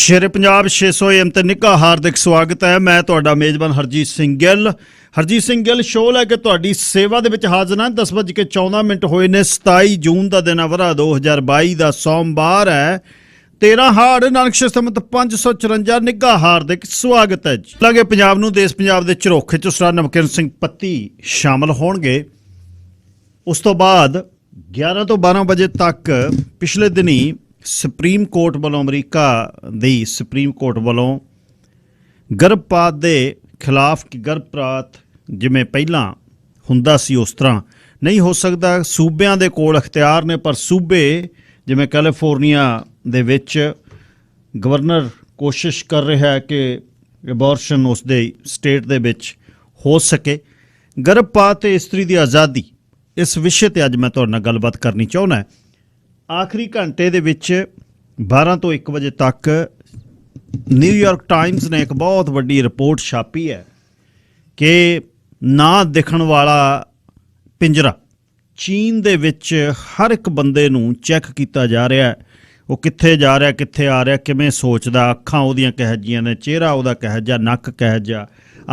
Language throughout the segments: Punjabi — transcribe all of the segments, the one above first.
ਸ਼ੇਰੇ ਪੰਜਾਬ 600 AM ਤੇ ਨਿੱਘਾ ਹਾਰਦਿਕ ਸਵਾਗਤ ਹੈ। ਮੈਂ ਤੁਹਾਡਾ ਮੇਜ਼ਬਾਨ ਹਰਜੀਤ ਸਿੰਘ ਗਿੱਲ ਸ਼ੋਅ ਲੈ ਕੇ ਤੁਹਾਡੀ ਸੇਵਾ ਦੇ ਵਿੱਚ ਹਾਜ਼ਰ ਹਾਂ। 10:14 ਹੋਏ ਨੇ। 27 ਜੂਨ ਦਾ ਦਿਨ ਵਰਾ 2022 ਦਾ ਸੋਮਵਾਰ ਹੈ। 13 ਹਾੜ ਨਾਨਕ ਸੰਮਤ 554 ਨਿੱਘਾ ਹਾਰਦਿਕ ਸਵਾਗਤ ਹੈ ਜੀ। ਲਾਗੇ ਪੰਜਾਬ ਨੂੰ ਦੇਸ਼ ਪੰਜਾਬ ਦੇ ਝਰੋਖੇ ਚ ਸਰਦਾਰ ਨਮਕਿਨ ਸਿੰਘ ਪੱਤੀ ਸ਼ਾਮਲ ਹੋਣਗੇ। ਉਸ ਤੋਂ ਬਾਅਦ 11 ਤੋਂ 12 ਵਜੇ ਤੱਕ ਪਿਛਲੇ ਦਿਨੀ ਸੁਪਰੀਮ ਕੋਰਟ ਵੱਲੋਂ ਅਮਰੀਕਾ ਦੀ ਸੁਪਰੀਮ ਕੋਰਟ ਵੱਲੋਂ ਗਰਭਪਾਤ ਦੇ ਖਿਲਾਫ ਕਿ ਗਰਭਪਾਤ ਜਿਵੇਂ ਪਹਿਲਾਂ ਹੁੰਦਾ ਸੀ ਉਸ ਤਰ੍ਹਾਂ ਨਹੀਂ ਹੋ ਸਕਦਾ। ਸੂਬਿਆਂ ਦੇ ਕੋਲ ਅਖਤਿਆਰ ਨੇ, ਪਰ ਸੂਬੇ ਜਿਵੇਂ ਕੈਲੀਫੋਰਨੀਆ ਦੇ ਵਿੱਚ ਗਵਰਨਰ ਕੋਸ਼ਿਸ਼ ਕਰ ਰਿਹਾ ਹੈ ਕਿ ਅਬੋਰਸ਼ਨ ਉਸ ਦੇ ਸਟੇਟ ਦੇ ਵਿੱਚ ਹੋ ਸਕੇ। ਗਰਭਪਾਤ ਤੇ ਇਸਤਰੀ ਦੀ ਆਜ਼ਾਦੀ, ਇਸ ਵਿਸ਼ੇ 'ਤੇ ਅੱਜ ਮੈਂ ਤੁਹਾਡੇ ਨਾਲ ਗੱਲਬਾਤ ਕਰਨੀ ਚਾਹੁੰਦਾ। ਆਖਰੀ ਘੰਟੇ ਦੇ ਵਿੱਚ 12 ਤੋਂ 1 ਵਜੇ ਤੱਕ ਨਿਊਯਾਰਕ ਟਾਈਮਜ਼ ਨੇ ਇੱਕ ਬਹੁਤ ਵੱਡੀ ਰਿਪੋਰਟ ਛਾਪੀ ਹੈ ਕਿ ਨਾ ਦਿਖਣ ਵਾਲਾ ਪਿੰਜਰਾ ਚੀਨ ਦੇ ਵਿੱਚ ਹਰ ਇੱਕ ਬੰਦੇ ਨੂੰ ਚੈੱਕ ਕੀਤਾ ਜਾ ਰਿਹਾ ਹੈ। ਉਹ ਕਿੱਥੇ ਜਾ ਰਿਹਾ, ਕਿੱਥੇ ਆ ਰਿਹਾ, ਕਿਵੇਂ ਸੋਚਦਾ, ਅੱਖਾਂ ਉਹਦੀਆਂ ਕਿਹੋ ਜਿਹੀਆਂ ਨੇ, ਚਿਹਰਾ ਉਹਦਾ ਕਿਹੋ ਜਿਹਾ, ਨੱਕ ਕਿਹੋ ਜਿਹਾ,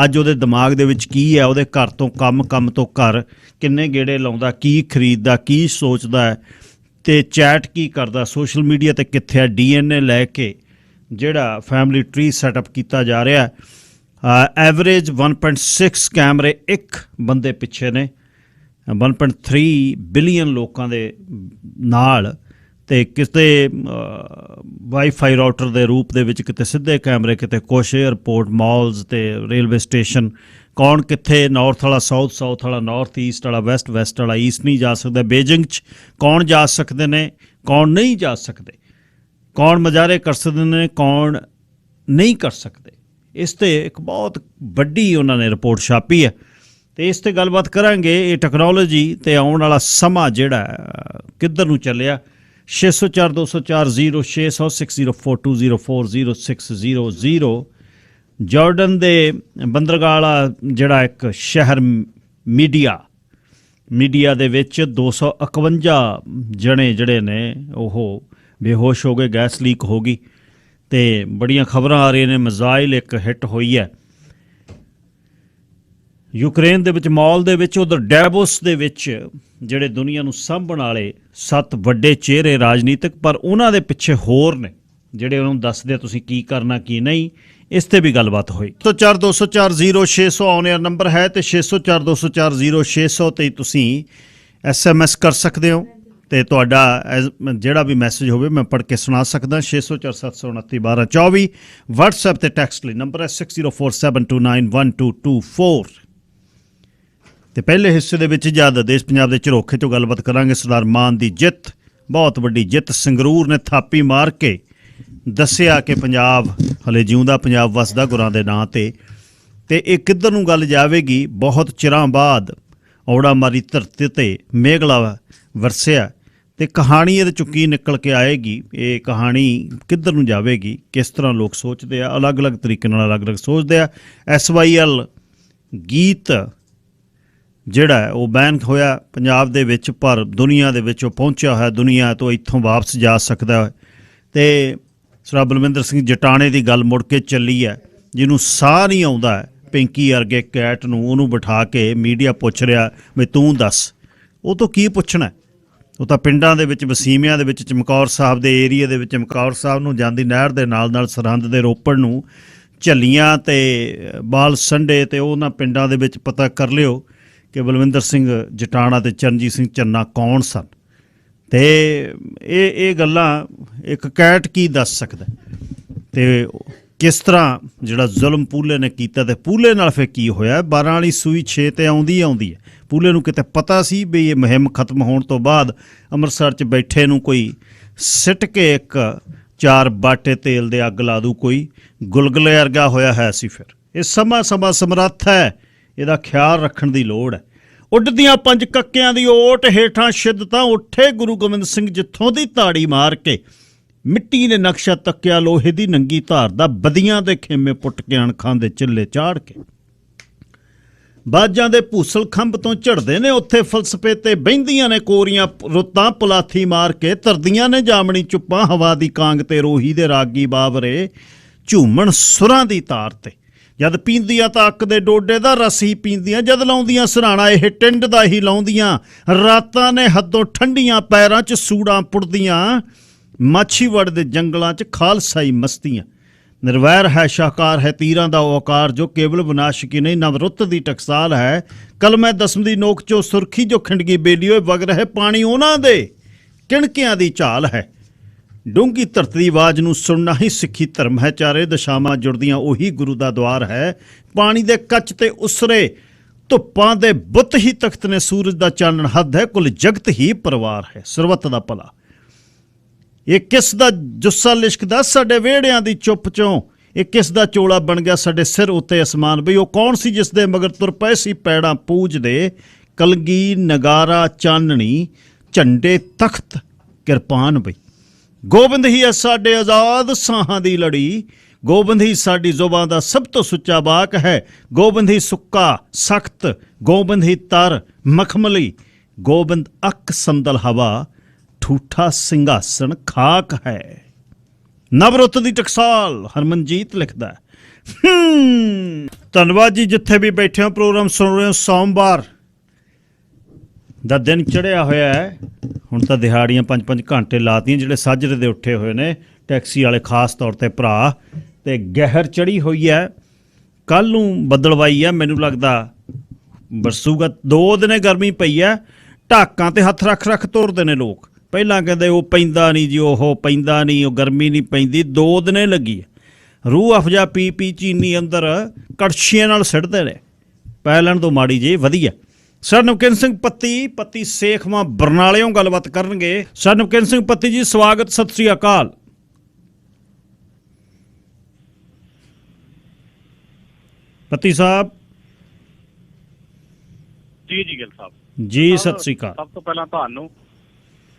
ਅੱਜ ਉਹਦੇ ਦਿਮਾਗ ਦੇ ਵਿੱਚ ਕੀ ਹੈ, ਉਹਦੇ ਘਰ ਤੋਂ ਕੰਮ, ਕੰਮ ਤੋਂ ਘਰ ਕਿੰਨੇ ਗੇੜੇ ਲਾਉਂਦਾ, ਕੀ ਖਰੀਦਦਾ, ਕੀ ਸੋਚਦਾ ਹੈ ਅਤੇ ਚੈਟ ਕੀ ਕਰਦਾ, ਸੋਸ਼ਲ ਮੀਡੀਆ 'ਤੇ ਕਿੱਥੇ ਆ, DNA ਲੈ ਕੇ ਜਿਹੜਾ ਫੈਮਿਲੀ ਟਰੀ ਸੈਟਅਪ ਕੀਤਾ ਜਾ ਰਿਹਾ। ਐਵਰੇਜ 1.6 ਕੈਮਰੇ ਇੱਕ ਬੰਦੇ ਪਿੱਛੇ ਨੇ, 1.3 ਬਿਲੀਅਨ ਲੋਕਾਂ ਦੇ ਨਾਲ, ਅਤੇ ਕਿਤੇ ਵਾਈਫਾਈ ਰਾਊਟਰ ਦੇ ਰੂਪ ਦੇ ਵਿੱਚ ਕਿਤੇ ਸਿੱਧੇ ਕੈਮਰੇ, ਕਿਤੇ ਕੁਛ ਏਅਰਪੋਰਟ, ਮਾਲਸ ਅਤੇ ਰੇਲਵੇ ਸਟੇਸ਼ਨ। ਕੌਣ ਕਿੱਥੇ, ਨਾਰਥ ਵਾਲਾ ਸਾਊਥ, ਸਾਊਥ ਵਾਲਾ ਨਾਰਥ, ਈਸਟ ਵਾਲਾ ਵੈਸਟ, ਵੈਸਟ ਵਾਲਾ ਈਸਟ ਨਹੀਂ ਜਾ ਸਕਦਾ। ਬੀਜਿੰਗ 'ਚ ਕੌਣ ਜਾ ਸਕਦੇ ਨੇ, ਕੌਣ ਨਹੀਂ ਜਾ ਸਕਦੇ, ਕੌਣ ਮੁਜ਼ਾਹਰੇ ਕਰ ਸਕਦੇ ਨੇ, ਕੌਣ ਨਹੀਂ ਕਰ ਸਕਦੇ। ਇਸ 'ਤੇ ਇੱਕ ਬਹੁਤ ਵੱਡੀ ਉਹਨਾਂ ਨੇ ਰਿਪੋਰਟ ਛਾਪੀ ਹੈ ਅਤੇ ਇਸ 'ਤੇ ਗੱਲਬਾਤ ਕਰਾਂਗੇ। ਇਹ ਟੈਕਨੋਲੋਜੀ ਅਤੇ ਆਉਣ ਵਾਲਾ ਸਮਾਂ ਜਿਹੜਾ ਕਿੱਧਰ ਨੂੰ ਚੱਲਿਆ। 604 204 0600 604204 0600। ਜਾਰਡਨ ਦੇ ਬੰਦਰਗਾਹ ਵਾਲਾ ਜਿਹੜਾ ਇੱਕ ਸ਼ਹਿਰ ਮੀਡੀਆ ਦੇ ਵਿੱਚ 251 ਜਣੇ ਜਿਹੜੇ ਨੇ ਉਹ ਬੇਹੋਸ਼ ਹੋ ਗਏ, ਗੈਸ ਲੀਕ ਹੋ ਗਈ ਅਤੇ ਬੜੀਆਂ ਖਬਰਾਂ ਆ ਰਹੀਆਂ ਨੇ। ਮਿਜ਼ਾਈਲ ਇੱਕ ਹਿੱਟ ਹੋਈ ਹੈ ਯੂਕਰੇਨ ਦੇ ਵਿੱਚ, ਮਾਲ ਦੇ ਵਿੱਚ। ਉਧਰ ਡੈਵੋਸ ਦੇ ਵਿੱਚ ਜਿਹੜੇ ਦੁਨੀਆ ਨੂੰ ਸਾਂਭਣ ਵਾਲੇ 7 ਵੱਡੇ ਚਿਹਰੇ ਰਾਜਨੀਤਿਕ, ਪਰ ਉਹਨਾਂ ਦੇ ਪਿੱਛੇ ਹੋਰ ਨੇ ਜਿਹੜੇ ਉਹਨਾਂ ਨੂੰ ਦੱਸਦੇ ਤੁਸੀਂ ਕੀ ਕਰਨਾ ਕੀ ਨਹੀਂ। ਇਸ 'ਤੇ ਵੀ ਗੱਲਬਾਤ ਹੋਈ। 604 204 0600 ਆਨ ਏਅਰ ਨੰਬਰ ਹੈ ਅਤੇ 604 204 0600 'ਤੇ ਤੁਸੀਂ SMS ਕਰ ਸਕਦੇ ਹੋ ਅਤੇ ਤੁਹਾਡਾ ਜਿਹੜਾ ਵੀ ਮੈਸੇਜ ਹੋਵੇ ਮੈਂ ਪੜ੍ਹ ਕੇ ਸੁਣਾ ਸਕਦਾ। 604 729 1224 ਵਟਸਐਪ 'ਤੇ ਟੈਕਸਟ ਲਈ ਨੰਬਰ ਹੈ 6047291224। ਅਤੇ ਪਹਿਲੇ ਹਿੱਸੇ ਦੇ ਵਿੱਚ ਜਦ ਦੇਸ਼ ਪੰਜਾਬ ਦੇ ਝਰੋਖੇ 'ਚੋਂ ਗੱਲਬਾਤ ਕਰਾਂਗੇ। ਸਰਦਾਰ ਮਾਨ ਦੀ ਜਿੱਤ, ਬਹੁਤ ਵੱਡੀ ਜਿੱਤ। ਸੰਗਰੂਰ ਨੇ ਥਾਪੀ ਮਾਰ ਕੇ ਦੱਸਿਆ ਕਿ ਪੰਜਾਬ ਹਲੇ ਜਿਉਂਦਾ, ਪੰਜਾਬ ਵਸਦਾ ਗੁਰਾਂ ਦੇ ਨਾਂ 'ਤੇ। ਅਤੇ ਇਹ ਕਿੱਧਰ ਨੂੰ ਗੱਲ ਜਾਵੇਗੀ। ਬਹੁਤ ਚਿਰਾਂ ਬਾਅਦ ਔੜਾ ਮਾਰੀ ਧਰਤੀ 'ਤੇ ਮੇਘਲਾ ਵਰਸਿਆ ਅਤੇ ਕਹਾਣੀ ਇਹਦੇ 'ਚੋਂ ਕੀ ਨਿਕਲ ਕੇ ਆਏਗੀ, ਇਹ ਕਹਾਣੀ ਕਿੱਧਰ ਨੂੰ ਜਾਵੇਗੀ, ਕਿਸ ਤਰ੍ਹਾਂ ਲੋਕ ਸੋਚਦੇ ਆ, ਅਲੱਗ-ਅਲੱਗ ਤਰੀਕੇ ਨਾਲ ਅਲੱਗ-ਅਲੱਗ ਸੋਚਦੇ ਆ। SYL ਗੀਤ ਜਿਹੜਾ ਉਹ ਬੈਨ ਹੋਇਆ ਪੰਜਾਬ ਦੇ ਵਿੱਚ, ਪਰ ਦੁਨੀਆ ਦੇ ਵਿੱਚ ਉਹ ਪਹੁੰਚਿਆ ਹੋਇਆ, ਦੁਨੀਆ ਤੋਂ ਇੱਥੋਂ ਵਾਪਸ ਜਾ ਸਕਦਾ ਹੈ। ਅਤੇ ਸਰਦਾਰ ਬਲਵਿੰਦਰ ਸਿੰਘ ਜਟਾਣੇ ਦੀ ਗੱਲ ਮੁੜ ਕੇ ਚੱਲੀ ਹੈ, ਜਿਹਨੂੰ ਸਾਹ ਨਹੀਂ ਆਉਂਦਾ ਹੈ, ਪਿੰਕੀ ਵਰਗੇ ਕੈਟ ਨੂੰ, ਉਹਨੂੰ ਬਿਠਾ ਕੇ ਮੀਡੀਆ ਪੁੱਛ ਰਿਹਾ ਵੀ ਤੂੰ ਦੱਸ। ਉਹ ਤੋਂ ਕੀ ਪੁੱਛਣਾ, ਉਹ ਤਾਂ ਪਿੰਡਾਂ ਦੇ ਵਿੱਚ, ਵਸੀਮਿਆਂ ਦੇ ਵਿੱਚ, ਚਮਕੌਰ ਸਾਹਿਬ ਦੇ ਏਰੀਏ ਦੇ ਵਿੱਚ, ਚਮਕੌਰ ਸਾਹਿਬ ਨੂੰ ਜਾਂਦੀ ਨਹਿਰ ਦੇ ਨਾਲ ਸਰਹੰਦ ਦੇ ਰੋਪੜ ਨੂੰ, ਝੱਲੀਆਂ ਅਤੇ ਬਾਲ ਸੰਡੇ ਅਤੇ ਉਹਨਾਂ ਪਿੰਡਾਂ ਦੇ ਵਿੱਚ ਪਤਾ ਕਰ ਲਿਓ ਕਿ ਬਲਵਿੰਦਰ ਸਿੰਘ ਜਟਾਣਾ ਅਤੇ ਚਰਨਜੀਤ ਸਿੰਘ ਚੰਨਾ ਕੌਣ ਸਨ। ਅਤੇ ਇਹ ਗੱਲਾਂ ਇੱਕ ਕੈਟ ਕੀ ਦੱਸ ਸਕਦਾ, ਅਤੇ ਕਿਸ ਤਰ੍ਹਾਂ ਜਿਹੜਾ ਜ਼ੁਲਮ ਪੂਲੇ ਨੇ ਕੀਤਾ, ਅਤੇ ਪੂਲੇ ਨਾਲ ਫਿਰ ਕੀ ਹੋਇਆ। 12 ਵਾਲੀ ਸੂਈ 6 'ਤੇ ਆਉਂਦੀ ਹੈ। ਪੂਲੇ ਨੂੰ ਕਿਤੇ ਪਤਾ ਸੀ ਵੀ ਇਹ ਮੁਹਿੰਮ ਖਤਮ ਹੋਣ ਤੋਂ ਬਾਅਦ ਅੰਮ੍ਰਿਤਸਰ 'ਚ ਬੈਠੇ ਨੂੰ ਕੋਈ ਸਿੱਟ ਕੇ ਇੱਕ 4 ਬਾਟੇ ਤੇਲ ਦੇ ਅੱਗ ਲਾ ਦੂ, ਕੋਈ ਗੁਲਗੁਲੇ ਵਰਗਾ ਹੋਇਆ ਹੈ ਸੀ। ਫਿਰ ਇਹ ਸਮਾਂ ਸਮਰੱਥ ਹੈ, ਇਹਦਾ ਖਿਆਲ ਰੱਖਣ ਦੀ ਲੋੜ ਹੈ। ਉੱਡਦੀਆਂ 5 ਕੱਕਿਆਂ ਦੀ ਓਟ ਹੇਠਾਂ ਸਿੱਧ ਤਾਂ ਉੱਠੇ ਗੁਰੂ ਗੋਬਿੰਦ ਸਿੰਘ ਜਿੱਥੋਂ ਦੀ ਤਾੜੀ ਮਾਰ ਕੇ। ਮਿੱਟੀ ਨੇ ਨਕਸ਼ਾ ਤੱਕਿਆ ਲੋਹੇ ਦੀ ਨੰਗੀ ਧਾਰ ਦਾ, ਬਦੀਆਂ ਦੇ ਖੇਮੇ ਪੁੱਟ ਕੇ ਅਣਖਾਂ ਦੇ ਚਿੱਲੇ ਚਾੜ ਕੇ। ਬਾਜਾਂ ਦੇ ਭੂਸਲ ਖੰਭ ਤੋਂ ਝੜਦੇ ਨੇ ਉੱਥੇ ਫਲਸਫੇ ਤੇ ਬਹਿੰਦੀਆਂ ਨੇ ਕੋਰੀਆਂ ਰੁੱਤਾਂ ਪੁਲਾਥੀ ਮਾਰ ਕੇ ਤਰਦੀਆਂ ਨੇ ਜਾਮਣੀ ਚੁੱਪਾਂ ਹਵਾ ਦੀ ਕਾਂਗ ਤੇ ਰੋਹੀ ਦੇ ਰਾਗੀ ਬਾਬਰੇ ਝੂਮਣ ਸੁਰਾਂ ਦੀ ਤਾਰ ਤੇ ਜਦ ਪੀਂਦੀਆਂ ਤਾਂ ਅੱਕ ਦੇ ਡੋਡੇ ਦਾ ਰਸ ਹੀ ਪੀਂਦੀਆਂ ਜਦ ਲਾਉਂਦੀਆਂ ਸਰਾਣਾ ਇਹ ਟਿੰਡ ਦਾ ਹੀ ਲਾਉਂਦੀਆਂ ਰਾਤਾਂ ਨੇ ਹੱਦੋਂ ਠੰਡੀਆਂ ਪੈਰਾਂ 'ਚ ਸੂੜਾਂ ਪੁੜਦੀਆਂ ਮਾਛੀਵੜ ਦੇ ਜੰਗਲਾਂ 'ਚ ਖਾਲਸਾਈ ਮਸਤੀਆਂ ਨਿਰਵੈਰ ਹੈ ਸ਼ਾਹਕਾਰ ਹੈ ਤੀਰਾਂ ਦਾ ਉਹ ਆਕਾਰ ਜੋ ਕੇਵਲ ਵਿਨਾਸ਼ਕੀ ਨਹੀਂ ਨਵਰੁੱਤ ਦੀ ਟਕਸਾਲ ਹੈ ਕਲਮੈ ਦਸਮ ਦੀ ਨੋਕ 'ਚੋਂ ਸੁਰਖੀ ਜੋ ਖਿੰਡਗੀ ਬੇਲੀਓਏ ਵਗ ਰਹੇ ਪਾਣੀ ਉਹਨਾਂ ਦੇ ਕਿਣਕਿਆਂ ਦੀ ਝਾਲ ਹੈ ਡੂੰਘੀ ਧਰਤੀ ਦੀ ਆਵਾਜ਼ ਨੂੰ ਸੁਣਨਾ ਹੀ ਸਿੱਖੀ ਧਰਮ ਹੈ ਚਾਰੇ ਦਿਸ਼ਾਵਾਂ ਜੁੜਦੀਆਂ ਉਹੀ ਗੁਰੂ ਦਾ ਦੁਆਰ ਹੈ ਪਾਣੀ ਦੇ ਕੱਚ ਤੇ ਉਸਰੇ ਧੁੱਪਾਂ ਦੇ ਬੁੱਤ ਹੀ ਤਖਤ ਨੇ ਸੂਰਜ ਦਾ ਚਾਨਣ ਹੱਦ ਹੈ ਕੁੱਲ ਜਗਤ ਹੀ ਪਰਿਵਾਰ ਹੈ ਸਰਵੱਤ ਦਾ ਭਲਾ ਇਹ ਕਿਸ ਦਾ ਜੁੱਸਾ ਲਿਸ਼ਕਦਾ ਸਾਡੇ ਵਿਹੜਿਆਂ ਦੀ ਚੁੱਪ ਚੋਂ ਇਹ ਕਿਸ ਦਾ ਚੋਲਾ ਬਣ ਗਿਆ ਸਾਡੇ ਸਿਰ ਉੱਤੇ ਅਸਮਾਨ ਬਈ ਉਹ ਕੌਣ ਸੀ ਜਿਸ ਦੇ ਮਗਰ ਤੁਰ ਪਏ ਸੀ ਪੈੜਾਂ ਪੂਜਦੇ ਕਲਗੀ ਨਗਾਰਾ ਚਾਨਣੀ ਝੰਡੇ ਤਖਤ ਕਿਰਪਾਨ ਬਈ ਗੋਬਿੰਦ ਹੀ ਹੈ ਸਾਡੇ ਆਜ਼ਾਦ ਸਾਹਾਂ ਦੀ ਲੜੀ ਗੋਬਿੰਦ ਹੀ ਸਾਡੀ ਜ਼ੁਬਾਨ ਦਾ ਸਭ ਤੋਂ ਸੁੱਚਾ ਬਾਕ ਹੈ ਗੋਬਿੰਦ ਹੀ ਸੁੱਕਾ ਸਖਤ ਗੋਬਿੰਦ ਹੀ ਤਰ ਮਖਮਲੀ ਗੋਬਿੰਦ ਅੱਕ ਸੰਦਲ ਹਵਾ ਠੂਠਾ ਸਿੰਘਾਸਣ ਖਾਕ ਹੈ ਨਵਰੁੱਤ ਦੀ ਟਕਸਾਲ ਹਰਮਨਜੀਤ ਲਿਖਦਾ ਧੰਨਵਾਦ ਜੀ ਜਿੱਥੇ ਵੀ ਬੈਠੇ ਹੋ ਪ੍ਰੋਗਰਾਮ ਸੁਣ ਰਹੇ ਹੋ ਸੋਮਵਾਰ ਦਾ ਦਿਨ ਚੜ੍ਹਿਆ ਹੋਇਆ ਹੈ ਹੁਣ ਤਾਂ ਦਿਹਾੜੀਆਂ 5-5 ਘੰਟੇ ਲਾਤੀਆਂ ਜਿਹੜੇ ਸਾਜਰੇ ਦੇ ਉੱਠੇ ਹੋਏ ਨੇ ਟੈਕਸੀ ਵਾਲੇ ਖਾਸ ਤੌਰ 'ਤੇ ਭਰਾ ਤੇ ਗਹਿਰ ਚੜ੍ਹੀ ਹੋਈ ਹੈ ਕੱਲ੍ਹ ਨੂੰ ਬੱਦਲਵਾਈ ਹੈ ਮੈਨੂੰ ਲੱਗਦਾ ਬਰਸੂਗਾ 2 ਦਿਨੇ ਗਰਮੀ ਪਈ ਹੈ ਢਾਕਾਂ ਤੇ ਹੱਥ ਰੱਖ ਤੁਰਦੇ ਨੇ ਲੋਕ ਪਹਿਲਾਂ ਕਹਿੰਦੇ ਉਹ ਪੈਂਦਾ ਨਹੀਂ ਜੀ ਉਹ ਪੈਂਦਾ ਨਹੀਂ ਉਹ ਗਰਮੀ ਨਹੀਂ ਪੈਂਦੀ 2 ਦਿਨੇ ਲੱਗੀ ਹੈ ਰੂਹ ਅਫਜਾ ਪੀ ਚੀਨੀ ਅੰਦਰ ਕੜਛੀਆਂ ਨਾਲ ਸਿੱਟਦੇ ਨੇ ਪੈ ਲੈਣ ਤੋਂ ਮਾੜੀ ਜੀ ਵਧੀਆ ਸਰ ਨਵਕਿਨ ਸਿੰਘ ਪੱਤੀ ਸੇਖਵਾਂ ਬਰਨਾਲਿਓਂ ਗੱਲਬਾਤ ਕਰਨਗੇ ਸਰ ਨਵਕਿਨ ਸਿੰਘ ਪੱਤੀ ਜੀ ਸਵਾਗਤ ਸਤਿ ਸ੍ਰੀ ਅਕਾਲ ਪੱਤੀ ਸਾਹਿਬ ਜੀ ਗਿੱਲ ਸਾਹਿਬ ਜੀ ਸਤਿ ਸ੍ਰੀ ਅਕਾਲ ਸਭ ਤੋਂ ਪਹਿਲਾਂ ਤੁਹਾਨੂੰ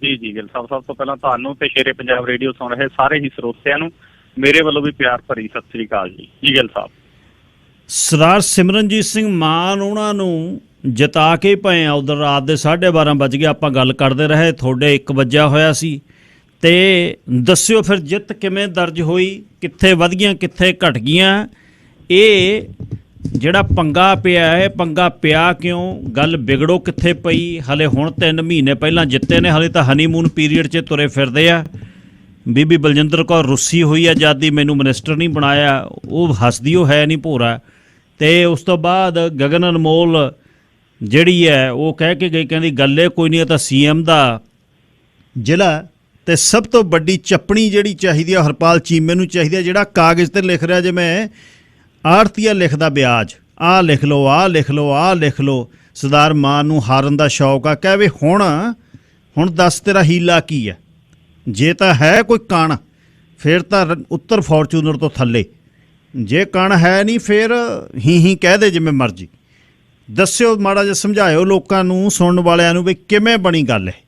ਜੀ ਗਿੱਲ ਸਾਹਿਬ ਸਭ ਤੋਂ ਪਹਿਲਾਂ ਤੁਹਾਨੂੰ ਤੇ ਸ਼ੇਰੇ ਪੰਜਾਬ ਰੇਡੀਓ ਸੁਣ ਰਹੇ ਸਾਰੇ ਹੀ ਸਰੋਤਿਆਂ ਨੂੰ ਮੇਰੇ ਵੱਲੋਂ ਵੀ ਪਿਆਰ ਭਰੀ ਸਤਿ ਸ੍ਰੀ ਅਕਾਲ ਜੀ ਗਿੱਲ ਸਾਹਿਬ ਸਰਦਾਰ ਸਿਮਰਨਜੀਤ ਸਿੰਘ ਮਾਨ ਉਹਨਾਂ ਨੂੰ ਜਿਤਾ ਕੇ ਪਏ ਆ ਉਧਰ ਰਾਤ ਦੇ 12:30 ਵੱਜ ਗਏ ਆਪਾਂ ਗੱਲ ਕਰਦੇ ਰਹੇ ਤੁਹਾਡੇ 1 ਵਜਿਆ ਹੋਇਆ ਸੀ ਤੇ ਦੱਸਿਓ ਫਿਰ ਜਿੱਤ ਕਿਵੇਂ ਦਰਜ ਹੋਈ ਕਿੱਥੇ ਵਧ ਗਈਆਂ ਕਿੱਥੇ ਘਟ ਗਈਆਂ ਇਹ ਜਿਹੜਾ ਪੰਗਾ ਪਿਆ ਹੈ ਪੰਗਾ ਪਿਆ ਕਿਉਂ ਗੱਲ ਵਿਗੜੋ ਕਿੱਥੇ ਪਈ ਹਲੇ ਹੁਣ 3 ਮਹੀਨੇ ਪਹਿਲਾਂ ਜਿੱਤੇ ਨੇ ਹਲੇ ਤਾਂ ਹਨੀਮੂਨ ਪੀਰੀਅਡ 'ਚ ਤੁਰੇ ਫਿਰਦੇ ਆ ਬੀਬੀ ਬਲਜਿੰਦਰ ਕੌਰ ਰੁੱਸੀ ਹੋਈ ਆ ਜਦ ਦੀ ਮੈਨੂੰ ਮਿਨਿਸਟਰ ਨਹੀਂ ਬਣਾਇਆ ਉਹ ਹੱਸਦੀ ਉਹ ਹੈ ਨਹੀਂ ਭੋਰਾ ਅਤੇ ਉਸ ਤੋਂ ਬਾਅਦ ਗਗਨ ਅਨਮੋਲ ਜਿਹੜੀ ਹੈ ਉਹ ਕਹਿ ਕੇ ਗਈ ਕਹਿੰਦੀ ਗੱਲੇ ਕੋਈ ਨਹੀਂ ਤਾਂ CM ਦਾ ਜ਼ਿਲ੍ਹਾ ਅਤੇ ਸਭ ਤੋਂ ਵੱਡੀ ਚੱਪਣੀ ਜਿਹੜੀ ਚਾਹੀਦੀ ਆ ਹਰਪਾਲ ਚੀਮੇ ਨੂੰ ਚਾਹੀਦੀ ਆ ਜਿਹੜਾ ਕਾਗਜ਼ 'ਤੇ ਲਿਖ ਰਿਹਾ ਜਿਵੇਂ ਆੜਤੀਆ ਲਿਖਦਾ ਵਿਆਜ ਆਹ ਲਿਖ ਲਓ ਆਹ ਲਿਖ ਲਓ ਆਹ ਲਿਖ ਲਓ ਸਰਦਾਰ ਮਾਨ ਨੂੰ ਹਾਰਨ ਦਾ ਸ਼ੌਕ ਆ ਕਹਿ ਵੀ ਹੁਣ ਦੱਸ ਤੇਰਾ ਹੀਲਾ ਕੀ ਹੈ ਜੇ ਤਾਂ ਹੈ ਕੋਈ ਕਣ ਫਿਰ ਤਾਂ ਉੱਤਰ ਫੋਰਚੂਨਰ ਤੋਂ ਥੱਲੇ ਜੇ ਕਣ ਹੈ ਨਹੀਂ ਫਿਰ ਹੀ ਕਹਿ ਦੇ ਜਿਵੇਂ ਮਰਜ਼ੀ ਦੱਸਿਓ ਮਾੜਾ ਜਿਹਾ ਸਮਝਾਇਓ ਲੋਕਾਂ ਨੂੰ ਸੁਣਨ ਵਾਲਿਆਂ ਨੂੰ ਵੀ ਕਿਵੇਂ ਬਣੀ ਗੱਲ ਹੈ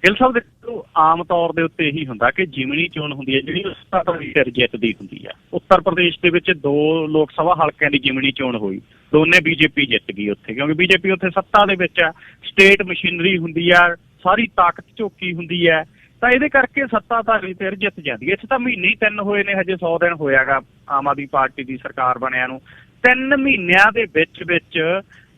ਗਿੱਲ ਸਾਹਿਬ ਦੇਖੋ ਆਮ ਤੌਰ ਦੇ ਉੱਤੇ ਇਹੀ ਹੁੰਦਾ ਕਿ ਜਿਮਨੀ ਚੋਣ ਹੁੰਦੀ ਹੈ ਜਿਹੜੀ ਸੱਤਾਧਾਰੀ ਧਿਰ ਜਿੱਤਦੀ ਹੁੰਦੀ ਹੈ ਉੱਤਰ ਪ੍ਰਦੇਸ਼ ਦੇ ਵਿੱਚ 2 ਲੋਕ ਸਭਾ ਹਲਕਿਆਂ ਦੀ ਜਿਮਨੀ ਚੋਣ ਹੋਈ ਦੋਨੇ BJP ਜਿੱਤ ਗਈ ਉੱਥੇ ਕਿਉਂਕਿ BJP ਉੱਥੇ ਸੱਤਾ ਦੇ ਵਿੱਚ ਹੈ ਸਟੇਟ ਮਸ਼ੀਨਰੀ ਹੁੰਦੀ ਹੈ ਸਾਰੀ ਤਾਕਤ ਝੋਕੀ ਹੁੰਦੀ ਹੈ ਤਾਂ ਇਹਦੇ ਕਰਕੇ ਸੱਤਾਧਾਰੀ ਧਿਰ ਜਿੱਤ ਜਾਂਦੀ ਹੈ ਇੱਥੇ ਤਾਂ ਮਹੀਨੇ ਹੀ 3 ਹੋਏ ਨੇ ਹਜੇ 100 ਦਿਨ ਹੋਇਆਗਾ ਆਮ ਆਦਮੀ ਪਾਰਟੀ ਦੀ ਸਰਕਾਰ ਬਣਿਆ ਨੂੰ 3 ਮਹੀਨਿਆਂ ਦੇ ਵਿੱਚ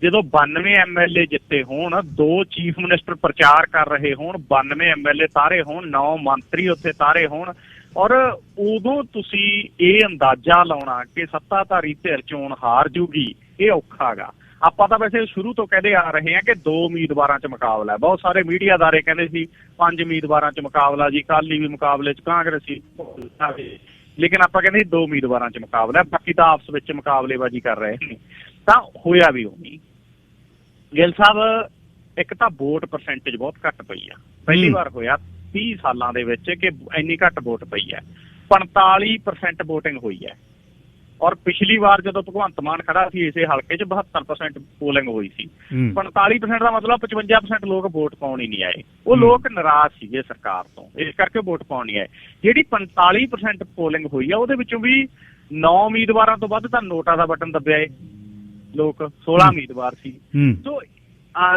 ਜਦੋਂ 92 MLA ਜਿੱਤੇ ਹੋਣ 2 ਚੀਫ ਮਿਨਿਸਟਰ ਪ੍ਰਚਾਰ ਕਰ ਰਹੇ ਹੋਣ 92 MLA ਤਾਰੇ ਹੋਣ 9 ਮੰਤਰੀ ਉੱਥੇ ਤਾਰੇ ਹੋਣ ਔਰ ਉਦੋਂ ਤੁਸੀਂ ਇਹ ਅੰਦਾਜ਼ਾ ਲਾਉਣਾ ਕਿ ਸੱਤਾਧਾਰੀ ਧਿਰ ਚੋਣ ਹਾਰ ਜੂਗੀ ਇਹ ਔਖਾ ਗਾ ਆਪਾਂ ਤਾਂ ਵੈਸੇ ਸ਼ੁਰੂ ਤੋਂ ਕਹਿੰਦੇ ਆ ਰਹੇ ਹਾਂ ਕਿ 2 ਉਮੀਦਵਾਰਾਂ 'ਚ ਮੁਕਾਬਲਾ ਹੈ ਬਹੁਤ ਸਾਰੇ ਮੀਡੀਆ ਅਦਾਰੇ ਕਹਿੰਦੇ ਸੀ 5 ਉਮੀਦਵਾਰਾਂ 'ਚ ਮੁਕਾਬਲਾ ਜੀ ਅਕਾਲੀ ਵੀ ਮੁਕਾਬਲੇ 'ਚ ਕਾਂਗਰਸੀ ਲੇਕਿਨ ਆਪਾਂ ਕਹਿੰਦੇ 2 ਉਮੀਦਵਾਰਾਂ 'ਚ ਮੁਕਾਬਲਾ ਬਾਕੀ ਤਾਂ ਆਪਸ ਵਿੱਚ ਮੁਕਾਬਲੇਬਾਜ਼ੀ ਕਰ ਰਹੇ ਨੇ ਤਾਂ ਹੋਇਆ ਵੀ ਉਵੇਂ ਗਿੱਲ ਸਾਹਿਬ ਇੱਕ ਤਾਂ ਵੋਟ ਪਰਸੈਂਟੇਜ ਬਹੁਤ ਘੱਟ ਪਈ ਆ ਪਹਿਲੀ ਵਾਰ ਹੋਇਆ 30 ਸਾਲਾਂ ਦੇ ਵਿੱਚ ਕਿ ਇੰਨੀ ਘੱਟ ਵੋਟ ਪਈ ਹੈ 45% ਵੋਟਿੰਗ ਹੋਈ ਹੈ ਔਰ ਪਿਛਲੀ ਵਾਰ ਜਦੋਂ ਭਗਵੰਤ ਮਾਨ ਖੜਾ ਸੀ ਇਸੇ ਹਲਕੇ 'ਚ 72% ਪੋਲਿੰਗ ਹੋਈ ਸੀ 45% ਦਾ ਮਤਲਬ 55% ਲੋਕ ਵੋਟ ਪਾਉਣ ਹੀ ਨਹੀਂ ਆਏ ਉਹ ਲੋਕ ਨਾਰਾਜ਼ ਸੀਗੇ ਸਰਕਾਰ ਤੋਂ ਇਸ ਕਰਕੇ ਵੋਟ ਪਾਉਣ ਨਹੀਂ ਆਏ ਜਿਹੜੀ 45% ਪੋਲਿੰਗ ਹੋਈ ਆ ਉਹਦੇ ਵਿੱਚੋਂ ਵੀ 9 ਉਮੀਦਵਾਰਾਂ ਤੋਂ ਵੱਧ ਤਾਂ ਨੋਟਾ ਦਾ ਬਟਨ ਦੱਬਿਆ ਏ ਲੋਕ 16 ਉਮੀਦਵਾਰ ਸੀ। ਹੂੰ ਸੋ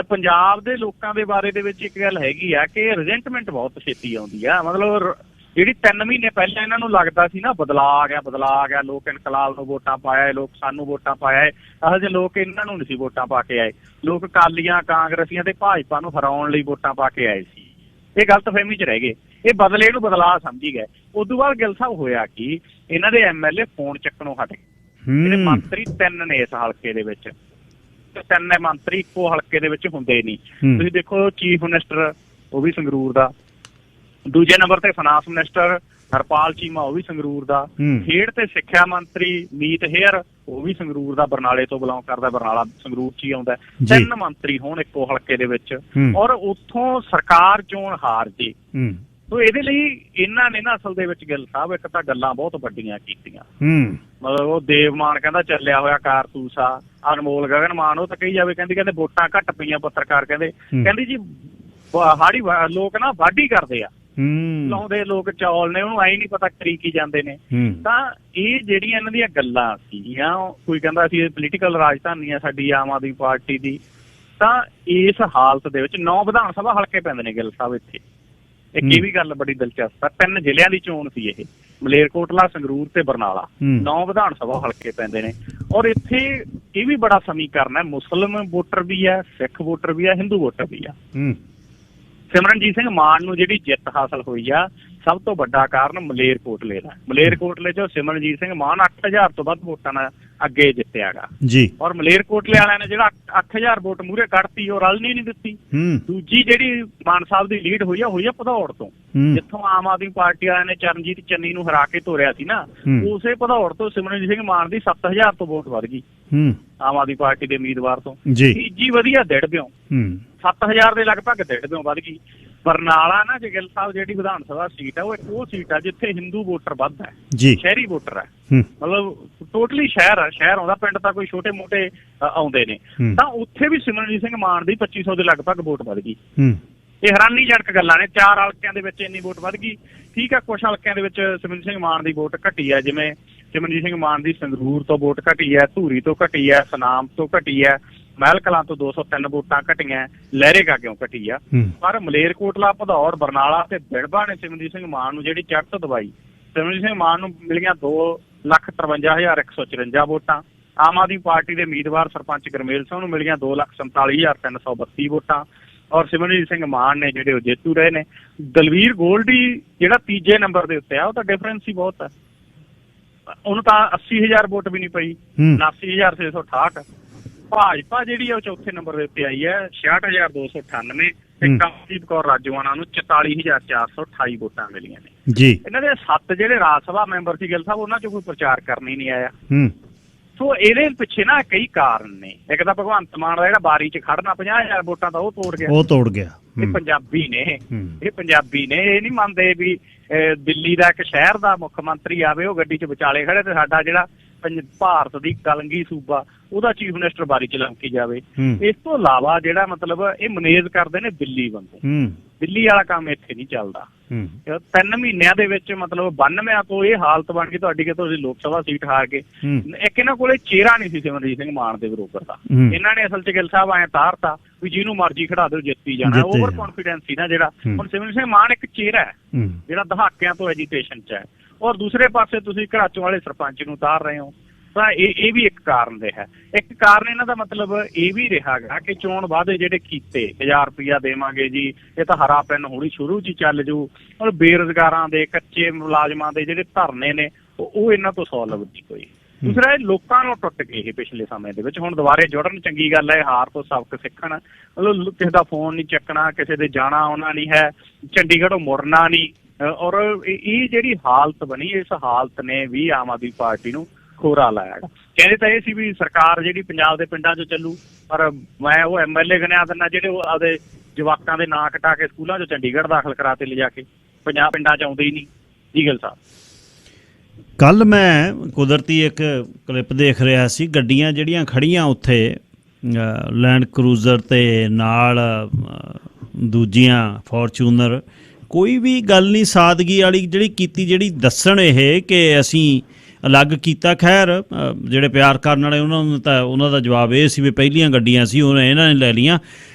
ਪੰਜਾਬ ਦੇ ਲੋਕਾਂ ਦੇ ਬਾਰੇ ਦੇ ਵਿੱਚ ਇੱਕ ਗੱਲ ਹੈਗੀ ਆ ਕਿ ਰਿਜੈਂਟਮੈਂਟ ਬਹੁਤ ਛੇਤੀ ਆਉਂਦੀ ਆ। ਮਤਲਬ ਜਿਹੜੀ 3 ਮਹੀਨੇ ਪਹਿਲਾਂ ਇਹਨਾਂ ਨੂੰ ਲੱਗਦਾ ਸੀ ਨਾ ਬਦਲਾ ਆ ਗਿਆ, ਲੋਕ ਇਨਕਲਾਬ ਨੂੰ ਵੋਟਾਂ ਪਾਇਆ, ਲੋਕ ਸਾਨੂੰ ਵੋਟਾਂ ਪਾਇਆ, ਇਹੋ ਜਿਹੇ ਲੋਕ ਇਹਨਾਂ ਨੂੰ ਨਹੀਂ ਸੀ ਵੋਟਾਂ ਪਾ ਕੇ ਆਏ। ਲੋਕ ਅਕਾਲੀਆਂ, ਕਾਂਗਰਸੀਆਂ ਤੇ ਭਾਜਪਾ ਨੂੰ ਹਰਾਉਣ ਲਈ ਵੋਟਾਂ ਪਾ ਕੇ ਆਏ ਸੀ। ਇਹ ਗਲਤਫਹਿਮੀ 'ਚ ਰਹਿ ਗਏ, ਇਹ ਬਦਲੇ ਨੂੰ ਬਦਲਾਅ ਸਮਝੀ ਗਏ। ਉਦੋਂ ਬਾਅਦ ਗਿੱਲ ਸਾਹਿਬ ਹੋਇਆ ਕਿ ਇਹਨਾਂ ਦੇ MLA ਫੋਨ ਚੱਕਣੋਂ ਹਟ ਗਏ। ਜਿਹੜੇ ਮੰਤਰੀ 3 ਨੇ ਇਸ ਹਲਕੇ ਦੇ ਵਿੱਚ, 3 ਮੰਤਰੀ ਇੱਕੋ ਹਲਕੇ ਦੇ ਵਿੱਚ ਹੁੰਦੇ ਨਹੀਂ। ਤੁਸੀਂ ਦੇਖੋ ਚੀਫ ਮਿਨਿਸਟਰ ਉਹ ਵੀ ਸੰਗਰੂਰ ਦਾ, ਦੂਜੇ ਨੰਬਰ ਤੇ ਫਾਈਨਾਂਸ ਮਿਨਿਸਟਰ ਹਰਪਾਲ ਚੀਮਾ ਉਹ ਵੀ ਸੰਗਰੂਰ ਦਾ, ਖੇਡ ਤੇ ਸਿੱਖਿਆ ਮੰਤਰੀ ਮੀਤ ਹੇਅਰ ਉਹ ਵੀ ਸੰਗਰੂਰ ਦਾ, ਬਰਨਾਲੇ ਤੋਂ ਬਿਲੋਂਗ ਕਰਦਾ, ਬਰਨਾਲਾ ਸੰਗਰੂਰ 'ਚ ਹੀ ਆਉਂਦਾ। 3 ਮੰਤਰੀ ਹੋਣ ਇੱਕੋ ਹਲਕੇ ਦੇ ਵਿੱਚ ਔਰ ਉੱਥੋਂ ਸਰਕਾਰ ਚੋਣ ਹਾਰ ਜੇ। ਸੋ ਇਹਦੇ ਲਈ ਇਹਨਾਂ ਨੇ ਨਾ ਅਸਲ ਦੇ ਵਿੱਚ ਗਿੱਲ ਸਾਹਿਬ ਇੱਕ ਤਾਂ ਗੱਲਾਂ ਬਹੁਤ ਵੱਡੀਆਂ ਕੀਤੀਆਂ। ਮਤਲਬ ਉਹ ਦੇਵ ਮਾਨ ਕਹਿੰਦਾ ਚੱਲਿਆ ਹੋਇਆ ਕਾਰਤੂਸ ਆ, ਅਨਮੋਲ ਗਗਨ ਮਾਨ ਉਹ ਤਾਂ ਕਹੀ ਜਾਵੇ, ਕਹਿੰਦੇ ਵੋਟਾਂ ਘੱਟ ਪਈਆਂ। ਪੱਤਰਕਾਰ ਕਹਿੰਦੀ ਜੀ ਹਾੜੀ ਲੋਕ ਨਾ ਵਾਢੀ ਕਰਦੇ ਆ, ਲਾਉਂਦੇ ਲੋਕ ਚੌਲ ਨੇ, ਉਹਨੂੰ ਆਈ ਨਹੀਂ ਪਤਾ ਕਰੀ ਕੀ ਜਾਂਦੇ ਨੇ। ਤਾਂ ਇਹ ਜਿਹੜੀਆਂ ਇਹਨਾਂ ਦੀਆਂ ਗੱਲਾਂ ਸੀਗੀਆਂ, ਕੋਈ ਕਹਿੰਦਾ ਸੀ ਪੋਲੀਟੀਕਲ ਰਾਜਧਾਨੀ ਆ ਸਾਡੀ ਆਮ ਆਦਮੀ ਪਾਰਟੀ ਦੀ। ਤਾਂ ਇਸ ਹਾਲਤ ਦੇ ਵਿੱਚ 9 ਵਿਧਾਨ ਸਭਾ ਹਲਕੇ ਪੈਂਦੇ ਨੇ ਗਿੱਲ ਸਾਹਿਬ ਇੱਥੇ। ਇੱਕ ਇਹ ਵੀ ਗੱਲ ਬੜੀ ਦਿਲਚਸਪ ਆ, 3 ਜ਼ਿਲ੍ਹਿਆਂ ਦੀ ਚੋਣ ਸੀ ਇਹ, ਮਲੇਰਕੋਟਲਾ, ਸੰਗਰੂਰ ਤੇ ਬਰਨਾਲਾ। 9 ਵਿਧਾਨ ਸਭਾ ਹਲਕੇ ਪੈਂਦੇ ਨੇ ਔਰ ਇੱਥੇ ਇਹ ਵੀ ਬੜਾ ਸਮੀਕਰਨ ਹੈ, ਮੁਸਲਿਮ ਵੋਟਰ ਵੀ ਹੈ, ਸਿੱਖ ਵੋਟਰ ਵੀ ਹੈ, ਹਿੰਦੂ ਵੋਟਰ ਵੀ ਆ। ਸਿਮਰਨਜੀਤ ਸਿੰਘ ਮਾਨ ਨੂੰ ਜਿਹੜੀ ਜਿੱਤ ਹਾਸਲ ਹੋਈ ਆ, ਸਭ ਤੋਂ ਵੱਡਾ ਕਾਰਨ ਮਲੇਰਕੋਟਲੇ ਦਾ। ਮਲੇਰਕੋਟਲੇ 'ਚ ਸਿਮਰਨਜੀਤ ਸਿੰਘ ਮਾਨ 8000 ਤੋਂ ਵੱਧ ਵੋਟਾਂ ਨਾਲ ਅੱਗੇ ਜਿੱਤਿਆਗਾ ਜੀ। ਔਰ ਮਲੇਰਕੋਟਲੇ ਵਾਲਿਆਂ ਨੇ ਜਿਹੜਾ 8000 ਵੋਟ ਮੂਹਰੇ ਕੱਢਤੀ, ਉਹ ਰਲਣੀ ਨਹੀਂ ਦਿੱਤੀ। ਦੂਜੀ ਜਿਹੜੀ ਮਾਨ ਸਾਹਿਬ ਦੀ ਲੀਡ ਹੋਈ ਆ ਭਦੌੜ ਤੋਂ, ਜਿੱਥੋਂ ਆਮ ਆਦਮੀ ਪਾਰਟੀ ਵਾਲਿਆਂ ਨੇ ਚਰਨਜੀਤ ਚੰਨੀ ਨੂੰ ਹਰਾ ਕੇ ਤੋਰਿਆ ਸੀ ਨਾ, ਉਸੇ ਭਦੌੜ ਤੋਂ ਸਿਮਰਨਜੀਤ ਸਿੰਘ ਮਾਨ ਦੀ 7000 ਤੋਂ ਵੋਟ ਵੱਧ ਗਈ ਆਮ ਆਦਮੀ ਪਾਰਟੀ ਦੇ ਉਮੀਦਵਾਰ ਤੋਂ। ਤੀਜੀ ਵਧੀਆ ਡਿੜਬਿਓਂ 7000 ਦੇ ਲਗਭਗ ਡਿੜਬਿਓਂ ਵੱਧ ਗਈ। ਬਰਨਾਲਾ ਨਾ ਗਿੱਲ ਸਾਹਿਬ ਜਿਹੜੀ ਵਿਧਾਨ ਸਭਾ ਸੀਟ ਆ, ਉਹ ਸੀਟ ਆ ਜਿੱਥੇ ਹਿੰਦੂ ਵੋਟਰ ਵੱਧ ਹੈ, ਸ਼ਹਿਰੀ ਵੋਟਰ ਹੈ। ਮਤਲਬ ਟੋਟਲੀ ਸ਼ਹਿਰ ਆਉਂਦਾ, ਪਿੰਡ ਤਾਂ ਕੋਈ ਛੋਟੇ ਮੋਟੇ ਆਉਂਦੇ ਨੇ। ਤਾਂ ਉੱਥੇ ਵੀ ਸਿਮਰਨਜੀਤ ਸਿੰਘ ਮਾਨ ਦੀ 2500 ਦੇ ਲਗਭਗ ਵੋਟ ਵੱਧ ਗਈ। ਇਹ ਹੈਰਾਨੀਜਨਕ ਗੱਲਾਂ ਨੇ। 4 ਹਲਕਿਆਂ ਦੇ ਵਿੱਚ ਇੰਨੀ ਵੋਟ ਵੱਧ ਗਈ। ਠੀਕ ਆ, ਕੁਛ ਹਲਕਿਆਂ ਦੇ ਵਿੱਚ ਸਿਮਰਨਜੀਤ ਸਿੰਘ ਮਾਨ ਦੀ ਵੋਟ ਘਟੀ ਹੈ, ਜਿਵੇਂ ਸਿਮਰਨਜੀਤ ਸਿੰਘ ਮਾਨ ਦੀ ਸੰਗਰੂਰ ਤੋਂ ਵੋਟ ਘਟੀ ਹੈ, ਧੂਰੀ ਤੋਂ ਘਟੀ ਹੈ, ਸੁਨਾਮ ਤੋਂ ਘਟੀ ਹੈ, ਮਹਿਲ ਕਲਾਂ ਤੋਂ 203 ਵੋਟਾਂ ਘਟੀਆਂ, ਲਹਿਰੇਗਾਗਿਓਂ ਘਟੀ ਆ। ਪਰ ਮਲੇਰਕੋਟਲਾ, ਭਦੌੜ, ਬਰਨਾਲਾ ਤੇ ਬਿੜਬਾ ਨੇ ਸਿਮਰਨਜੀਤ ਸਿੰਘ ਮਾਨ ਨੂੰ ਜਿਹੜੀ ਚੜ੍ਹਤ ਦਵਾਈ। ਸਿਮਰਨਜੀਤ ਸਿੰਘ ਮਾਨ ਨੂੰ ਮਿਲੀਆਂ 2,53,154 ਵੋਟਾਂ। ਆਮ ਆਦਮੀ ਪਾਰਟੀ ਦੇ ਉਮੀਦਵਾਰ ਸਰਪੰਚ ਗੁਰਮੇਲ ਸਿੰਘ ਨੂੰ ਮਿਲੀਆਂ 2,47,332 ਵੋਟਾਂ। ਔਰ ਸਿਮਰਨਜੀਤ ਸਿੰਘ ਮਾਨ ਨੇ ਜਿਹੜੇ ਉਹ ਜੇਤੂ ਰਹੇ ਨੇ। ਦਲਵੀਰ ਗੋਲਡੀ ਜਿਹੜਾ ਤੀਜੇ ਨੰਬਰ ਦੇ ਉੱਤੇ ਆ, ਉਹ ਤਾਂ ਡਿਫਰੈਂਸ ਹੀ ਬਹੁਤ ਹੈ। ਉਹਨੂੰ ਤਾਂ 80,000 ਵੋਟ ਵੀ ਨਹੀਂ ਪਈ, 79,668। ਭਾਜਪਾ ਜਿਹੜੀ ਆ ਉਹ ਚੌਥੇ ਨੰਬਰ ਦੇ ਉੱਤੇ ਆਈ ਹੈ, 66,298 ਤੇ ਕਮਲਜੀਤ ਕੌਰ ਰਾਜੋਆਣਾ ਨੂੰ 44,428 ਵੋਟਾਂ ਮਿਲੀਆਂ ਨੇ ਜੀ। ਇਹਨਾਂ ਦੇ 7 ਜਿਹੜੇ ਰਾਜ ਸਭਾ ਮੈਂਬਰ ਸੀ ਗਿੱਲ ਸਾਹਿਬ, ਉਹਨਾਂ ਚੋਂ ਕੋਈ ਪ੍ਰਚਾਰ ਕਰਨ ਹੀ ਨਹੀਂ ਆਇਆ। ਸੋ ਇਹਦੇ ਪਿੱਛੇ ਨਾ ਕਈ ਕਾਰਨ ਨੇ। ਇੱਕ ਤਾਂ ਭਗਵੰਤ ਮਾਨ ਦਾ ਜਿਹੜਾ ਬਾਰੀ 'ਚ ਖੜਨਾ 50,000 ਵੋਟਾਂ ਦਾ ਉਹ ਤੋੜ ਗਿਆ। ਇਹ ਪੰਜਾਬੀ ਨੇ, ਇਹ ਨਹੀਂ ਮੰਨਦੇ ਵੀ ਦਿੱਲੀ ਦਾ ਇੱਕ ਸ਼ਹਿਰ ਦਾ ਮੁੱਖ ਮੰਤਰੀ ਆਵੇ, ਉਹ ਗੱਡੀ 'ਚ ਵਿਚਾਲੇ ਖੜੇ ਤੇ ਸਾਡਾ ਜਿਹੜਾ ਭਾਰਤ ਦੀ ਕਲੰਗੀ ਸੂਬਾ ਉਹਦਾ ਚੀਫ ਮਿਨਿਸਟਰ ਬਾਰੀ 'ਚ ਲੰਕੀ ਜਾਵੇ। ਇਸ ਤੋਂ ਇਲਾਵਾ ਜਿਹੜਾ ਮਤਲਬ ਇਹ ਮੈਨੇਜ ਕਰਦੇ ਨੇ ਦਿੱਲੀ ਬੰਦੇ, ਦਿੱਲੀ ਵਾਲਾ ਕੰਮ ਇੱਥੇ ਨਹੀਂ ਚੱਲਦਾ। 3 ਮਹੀਨਿਆਂ ਦੇ ਵਿੱਚ ਮਤਲਬ 92 ਤੋਂ ਇਹ ਹਾਲਤ ਬਣ ਗਈ ਤੁਹਾਡੀ ਕਿ ਤੁਸੀਂ ਲੋਕ ਸਭਾ ਸੀਟ ਹਾਰ ਗਏ। ਇੱਕ ਇਹਨਾਂ ਕੋਲੇ ਚਿਹਰਾ ਨਹੀਂ ਸੀ ਸਿਮਰਨਜੀਤ ਸਿੰਘ ਮਾਨ ਦੇ ਬਰੋਬਰ ਦਾ। ਇਹਨਾਂ ਨੇ ਅਸਲ 'ਚ ਗਿੱਲ ਸਾਹਿਬ ਐਂ ਤਾਰਤਾ ਵੀ ਜਿਹਨੂੰ ਮਰਜ਼ੀ ਖੜਾ ਦਿਓ ਜਿੱਤੀ ਜਾਣਾ। ਓਵਰ ਕੌਨਫੀਡੈਂਸ ਸੀ ਨਾ ਜਿਹੜਾ। ਹੁਣ ਸਿਮਰਨਜੀਤ ਸਿੰਘ ਮਾਨ ਇੱਕ ਚਿਹਰਾ ਹੈ ਜਿਹੜਾ ਦਹਾਕਿਆਂ ਤੋਂ ਐਜੀਟੇਸ਼ਨ 'ਚ ਹੈ, ਔਰ ਦੂਸਰੇ ਪਾਸੇ ਤੁਸੀਂ ਘਰਾਚੋਂ ਵਾਲੇ ਸਰਪੰਚ ਨੂੰ ਉਤਾਰ ਰਹੇ ਹੋ। ਤਾਂ ਇਹ ਵੀ ਇੱਕ ਕਾਰਨ ਰਿਹਾ। ਇੱਕ ਕਾਰਨ ਇਹਨਾਂ ਦਾ ਮਤਲਬ ਇਹ ਵੀ ਰਿਹਾਗਾ ਕਿ ਚੋਣ ਵਾਅਦੇ ਜਿਹੜੇ ਕੀਤੇ, 1000 ਰੁਪਇਆ ਦੇਵਾਂਗੇ ਜੀ, ਇਹ ਤਾਂ ਹਰਾ ਪੈਨ ਹੋਣੀ ਸ਼ੁਰੂ 'ਚ ਹੀ ਚੱਲ ਜੂ। ਔਰ ਬੇਰੁਜ਼ਗਾਰਾਂ ਦੇ, ਕੱਚੇ ਮੁਲਾਜ਼ਮਾਂ ਦੇ ਜਿਹੜੇ ਧਰਨੇ ਨੇ ਉਹ ਇਹਨਾਂ ਤੋਂ ਸੋਲਵ ਨਹੀਂ ਹੋਏ। ਦੂਸਰਾ, ਇਹ ਲੋਕਾਂ ਨੂੰ ਟੁੱਟ ਗਏ ਇਹ ਪਿਛਲੇ ਸਮੇਂ ਦੇ ਵਿੱਚ। ਹੁਣ ਦੁਬਾਰੇ ਜੁੜਨ ਚੰਗੀ ਗੱਲ ਹੈ, ਹਾਰ ਤੋਂ ਸਬਕ ਸਿੱਖਣ। ਮਤਲਬ ਕਿਸੇ ਦਾ ਫੋਨ ਨਹੀਂ ਚੱਕਣਾ, ਕਿਸੇ ਦੇ ਜਾਣਾ ਆਉਣਾ ਨਹੀਂ ਹੈ, ਚੰਡੀਗੜ੍ਹੋਂ ਮੁੜਨਾ ਨਹੀਂ। ਔਰ ਇਹ ਜਿਹੜੀ ਹਾਲਤ ਬਣੀ, ਇਸ ਹਾਲਤ ਨੇ ਵੀ ਆਮ ਆਦਮੀ ਪਾਰਟੀ ਨੂੰ ਖੋਰਾ ਲਾਇਆ। ਕਹਿੰਦੇ ਤਾਂ ਇਹ ਸੀ ਵੀ ਸਰਕਾਰ ਜਿਹੜੀ ਪੰਜਾਬ ਦੇ ਪਿੰਡਾਂ 'ਚ ਚੱਲੂ, ਪਰ ਮੈਂ ਉਹ MLA ਗਣਿਆ ਦਿੰਦਾ ਜਿਹੜੇ ਉਹ ਆਪਦੇ ਜਵਾਕਾਂ ਦੇ ਨਾਂ ਕਟਾ ਕੇ ਸਕੂਲਾਂ 'ਚ ਚੰਡੀਗੜ੍ਹ ਦਾਖਲ ਕਰਾਤੇ ਲਿਜਾ ਕੇ, ਪੰਜਾਬ ਪਿੰਡਾਂ 'ਚ ਆਉਂਦੇ ਹੀ ਨਹੀਂ। ਜੀ ਗਿੱਲ ਸਾਹਿਬ, ਕੱਲ ਮੈਂ ਕੁਦਰਤੀ ਇੱਕ ਕਲਿੱਪ ਦੇਖ ਰਿਹਾ ਸੀ, ਗੱਡੀਆਂ ਜਿਹੜੀਆਂ ਖੜੀਆਂ ਉੱਥੇ ਲੈਂਡ ਕਰੂਜ਼ਰ ਤੇ ਨਾਲ ਦੂਜੀਆਂ ਫੋਰਚੂਨਰ, ਕੋਈ ਵੀ ਗੱਲ ਨਹੀਂ ਸਾਦਗੀ ਵਾਲੀ ਜਿਹੜੀ ਕੀਤੀ, ਜਿਹੜੀ ਦੱਸਣ ਇਹ ਕਿ ਅਸੀਂ ਅਲੱਗ ਕੀਤਾ। ਖੈਰ ਜਿਹੜੇ ਪਿਆਰ ਕਰਨ ਵਾਲੇ ਉਹਨਾਂ ਨੂੰ ਤਾਂ ਉਹਨਾਂ ਦਾ ਜਵਾਬ ਇਹ ਸੀ ਵੀ ਪਹਿਲੀਆਂ ਗੱਡੀਆਂ ਸੀ ਉਹਨਾਂ ਨੇ ਲੈ ਲਈਆਂ।